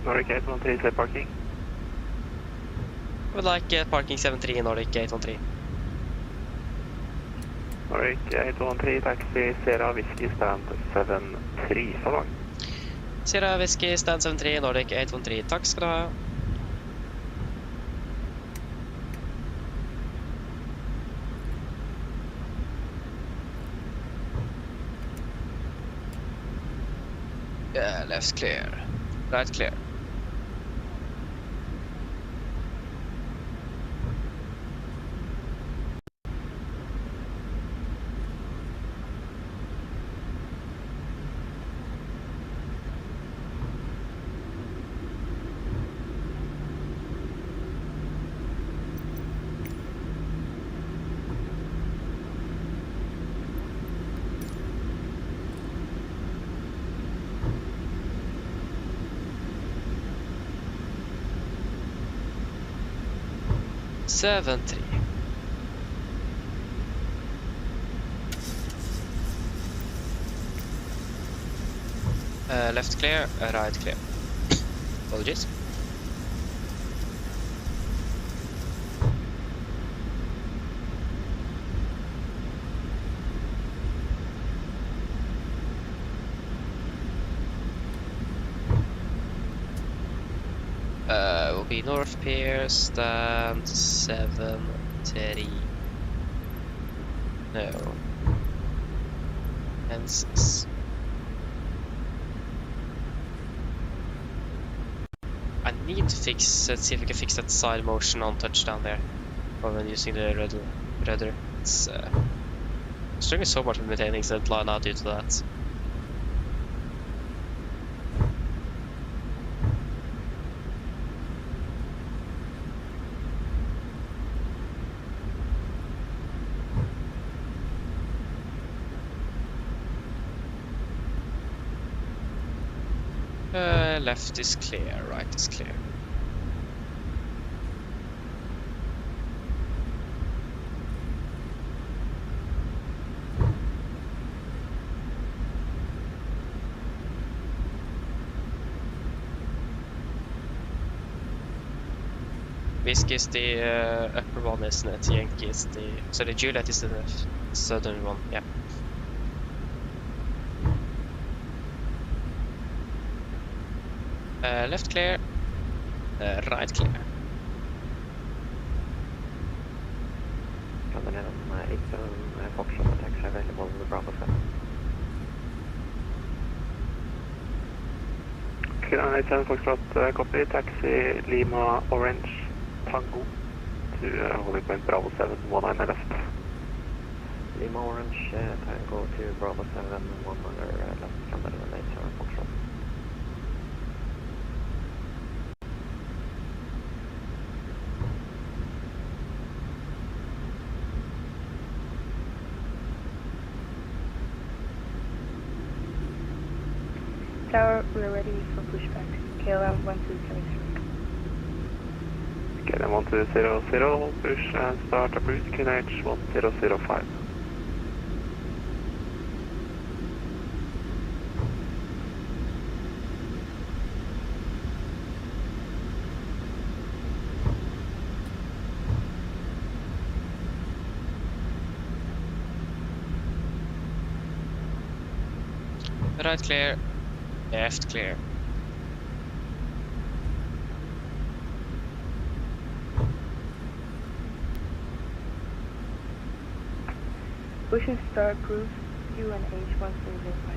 Nordic 813, clear parking. Would like parking 73 Nordic 813. Nordic 813, taxi, Sierra Whiskey, stand 73, så langt. Sierra Whiskey, stand 73 Nordic 813. Takk skal du ha. Yeah, left clear. Right clear. Seven three. Left clear, right clear. Apologies. Will be North Pier, stand 7-3. No. And 6. I need to fix, see if we can fix that side motion on touchdown there. When using the rudder. It's struggling so much with maintaining that line out due to that. Left is clear, right is clear. Whiskey is the upper one, isn't it? Yankee is the... So the Juliet is the southern one, yeah. Left clear, right clear. Coming in on 87 Foxtrot taxi available on the Bravo 7. Okay, 87 Foxtrot, copy, taxi Lima Orange Tango to holding point Bravo 7, 19 left. Lima Orange Tango to Bravo 7, 19 left, coming in on 87 Foxtrot. Tower, we're ready for pushback. KLM 1273. KLM 1200, push and start approach QNH 1005. Right clear, left clear. Push and start cruise UNH 1305.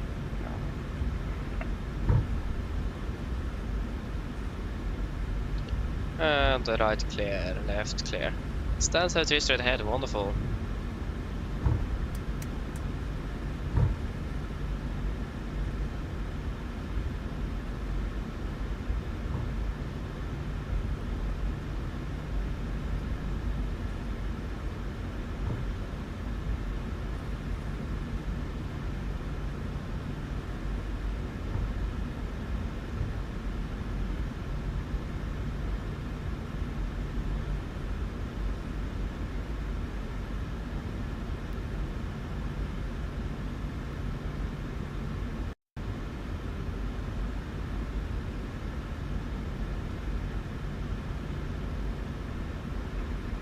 And the right clear, left clear. Stand 32 straight ahead, wonderful.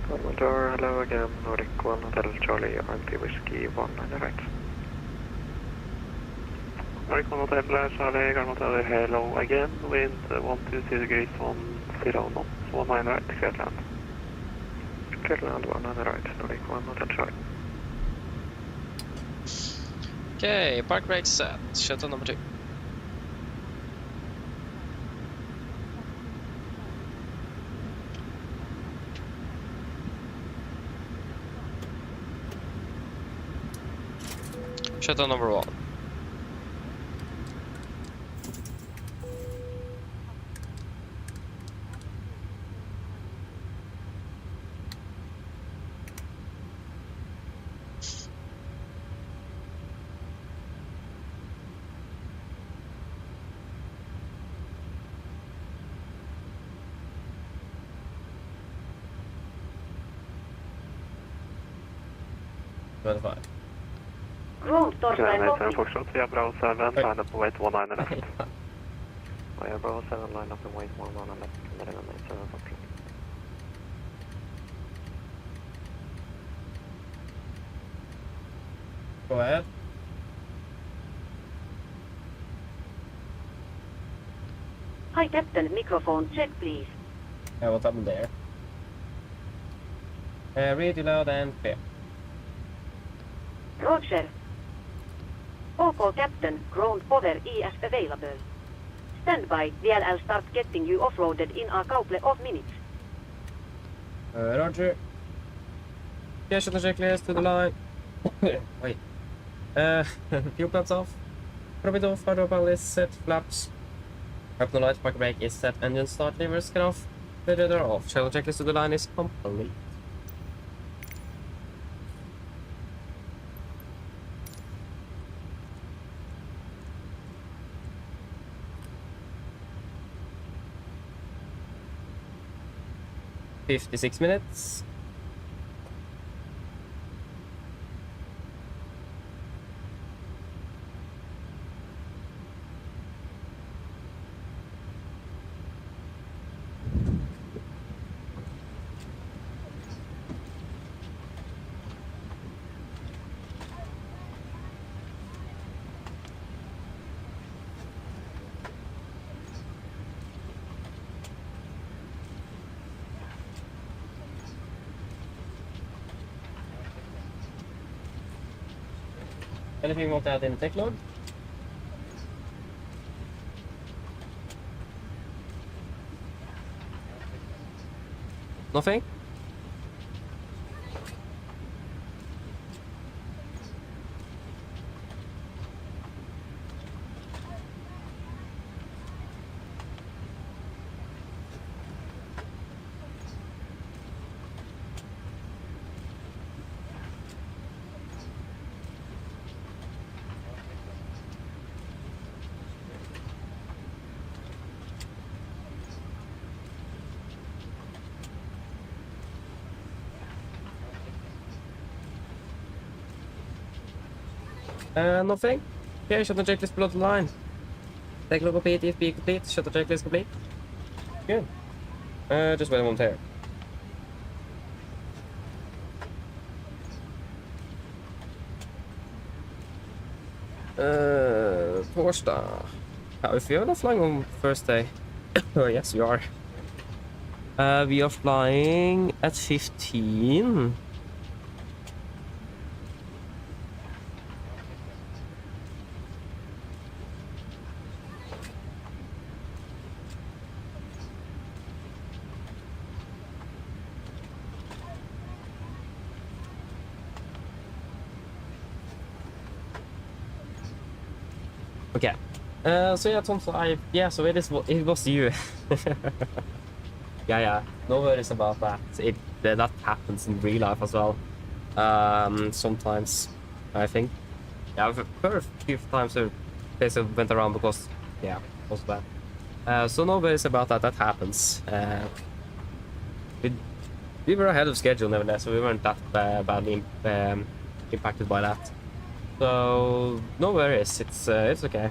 Commodore, hello again, Nordic 1 Hotel Charlie, RMP Whiskey 19 right. Nordic 1 Hotel Charlie, Garmotel, hello again, wind 120 degrees 10 knots, 19 right, clear land. Clear land 19 right, Nordic 1 Hotel Charlie. Okay, park brake set, shuttle number 2. Shuttle number 1. Ground Torstai KLM copy. Foxtrot, via Bravo 7, line up and wait 19 left. Via Bravo 7, line up and wait 19 left, coming in on 87 Foxtrot. Go ahead. Hi Captain, microphone check please. Yeah, what's happened there? Radio loud and clear. Roger. OK Captain, ground power ES available. Stand by, VLL start getting you off-roaded in a couple of minutes. Roger. Yeah, shuttle checklist to the line. Wait. Fuel pumps off. Profit off, hard up is set, flaps. Up the light, park brake is set, engine start, levers get off. The radar off. Shuttle checklist to the line is complete. $56 minutes. Anything you want to add in the tech log? Nothing? Nothing? Okay, shut the checklist below the line. Take a look complete, EFP complete, shut the checklist complete. Good. Just wait a moment here. Torsdag. How if you're not flying on first day? Oh yes, we are. We are flying at 15. Okay. So yeah, Tom, so so it was you. Yeah. No worries about that. That happens in real life as well. Sometimes, I think. Yeah, I've heard a few times I basically went around because, yeah, it was bad. So no worries about that. That happens. We were ahead of schedule nevertheless, so we weren't that badly impacted by that. So no worries. It's okay.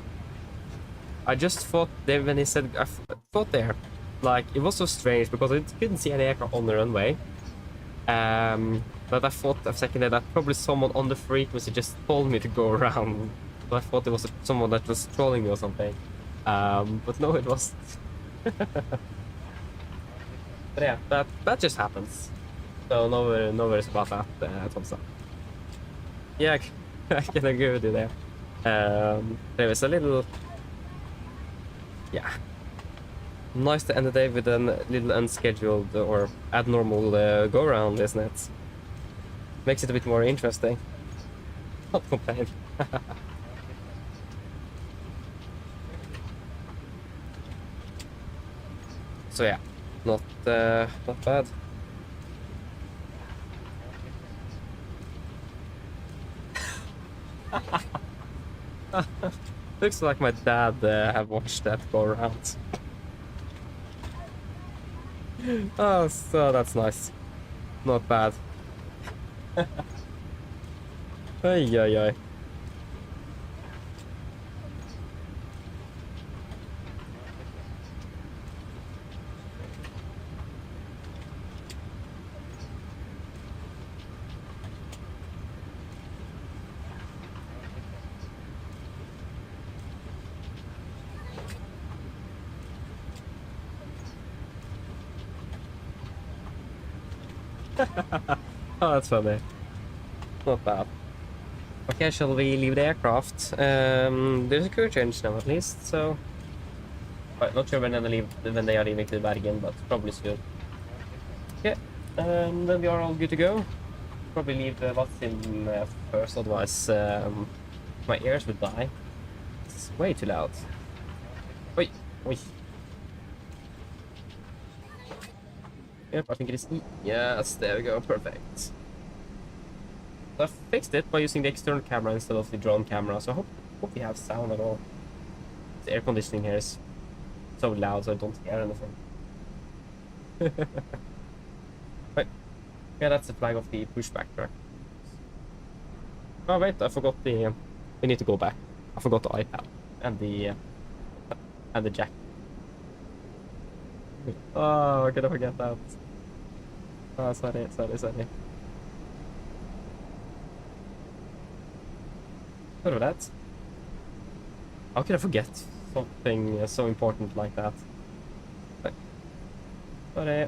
I just thought when he said, I thought there, like, it was so strange because I couldn't see any aircraft on the runway. But I thought a second that probably someone on the frequency just told me to go around. So I thought it was someone that was trolling me or something. But no, it wasn't. But yeah, that just happens. So no worries about that, Tomsa. Yeah, I can agree with you there. There was a little... Yeah. Nice to end the day with a little unscheduled or abnormal go-around, isn't it? Makes it a bit more interesting. Not complain. So yeah, not bad. Looks like my dad have watched that go around. Oh, so that's nice. Not bad. Ay. Oh, that's funny. Not bad. Okay, shall we leave the aircraft? There's a crew change now at least, so... Right, not sure when they are leaving to Bergen, but probably soon. Okay, then we are all good to go. Probably leave what's in first, otherwise my ears would die. It's way too loud. Oi. Yep, I think it is E. Yes, there we go, perfect. So I fixed it by using the external camera instead of the drone camera, so I hope we have sound at all. The air conditioning here is so loud, so I don't hear anything. Right. Yeah, that's the flag of the pushback track. Oh wait, I forgot the... we need to go back. I forgot the iPad and the jack. Oh, I'm gonna forget that. Oh, sorry. Sorry for that. How could I forget something so important like that? Sorry.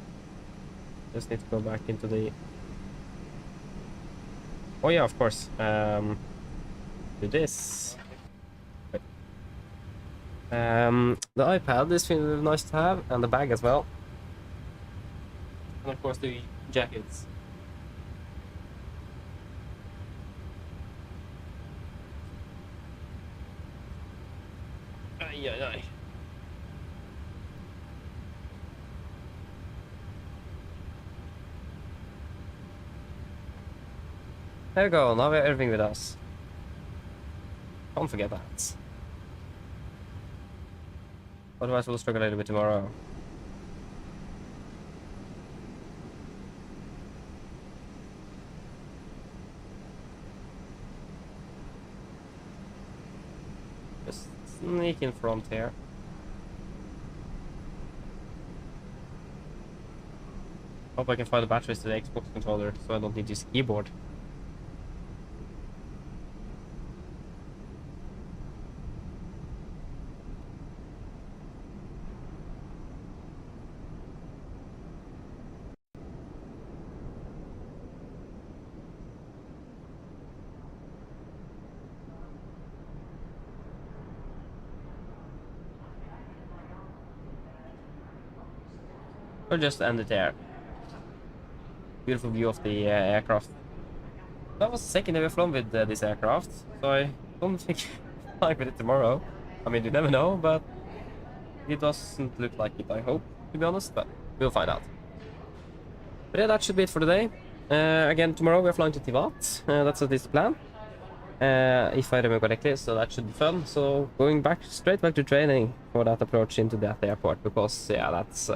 Just need to go back into the... Oh yeah, of course. do this. The iPad is really nice to have, and the bag as well. And of course the jackets. Ay, ay, ay. There we go, now we have everything with us. Don't forget that. Otherwise we'll struggle a little bit tomorrow. Just sneak in front here. Hope I can find the batteries to the Xbox controller so I don't need to use keyboard. Or just end it there. Beautiful view of the aircraft. That was the second day we've flown with this aircraft, so I don't think I'll fly with it tomorrow. I mean, you never know, but it doesn't look like it, I hope, to be honest, but we'll find out. But yeah, that should be it for today. Again, tomorrow we're flying to Tivat. That's at least the plan. If I remember correctly, so that should be fun. So going back, straight back to training for that approach into that airport, because yeah, that's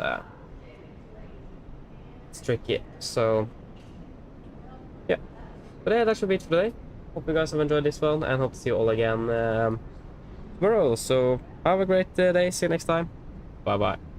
it's tricky. So yeah, but yeah, that should be it for today. Hope you guys have enjoyed this one, and hope to see you all again tomorrow. So have a great day. See you next time. Bye bye.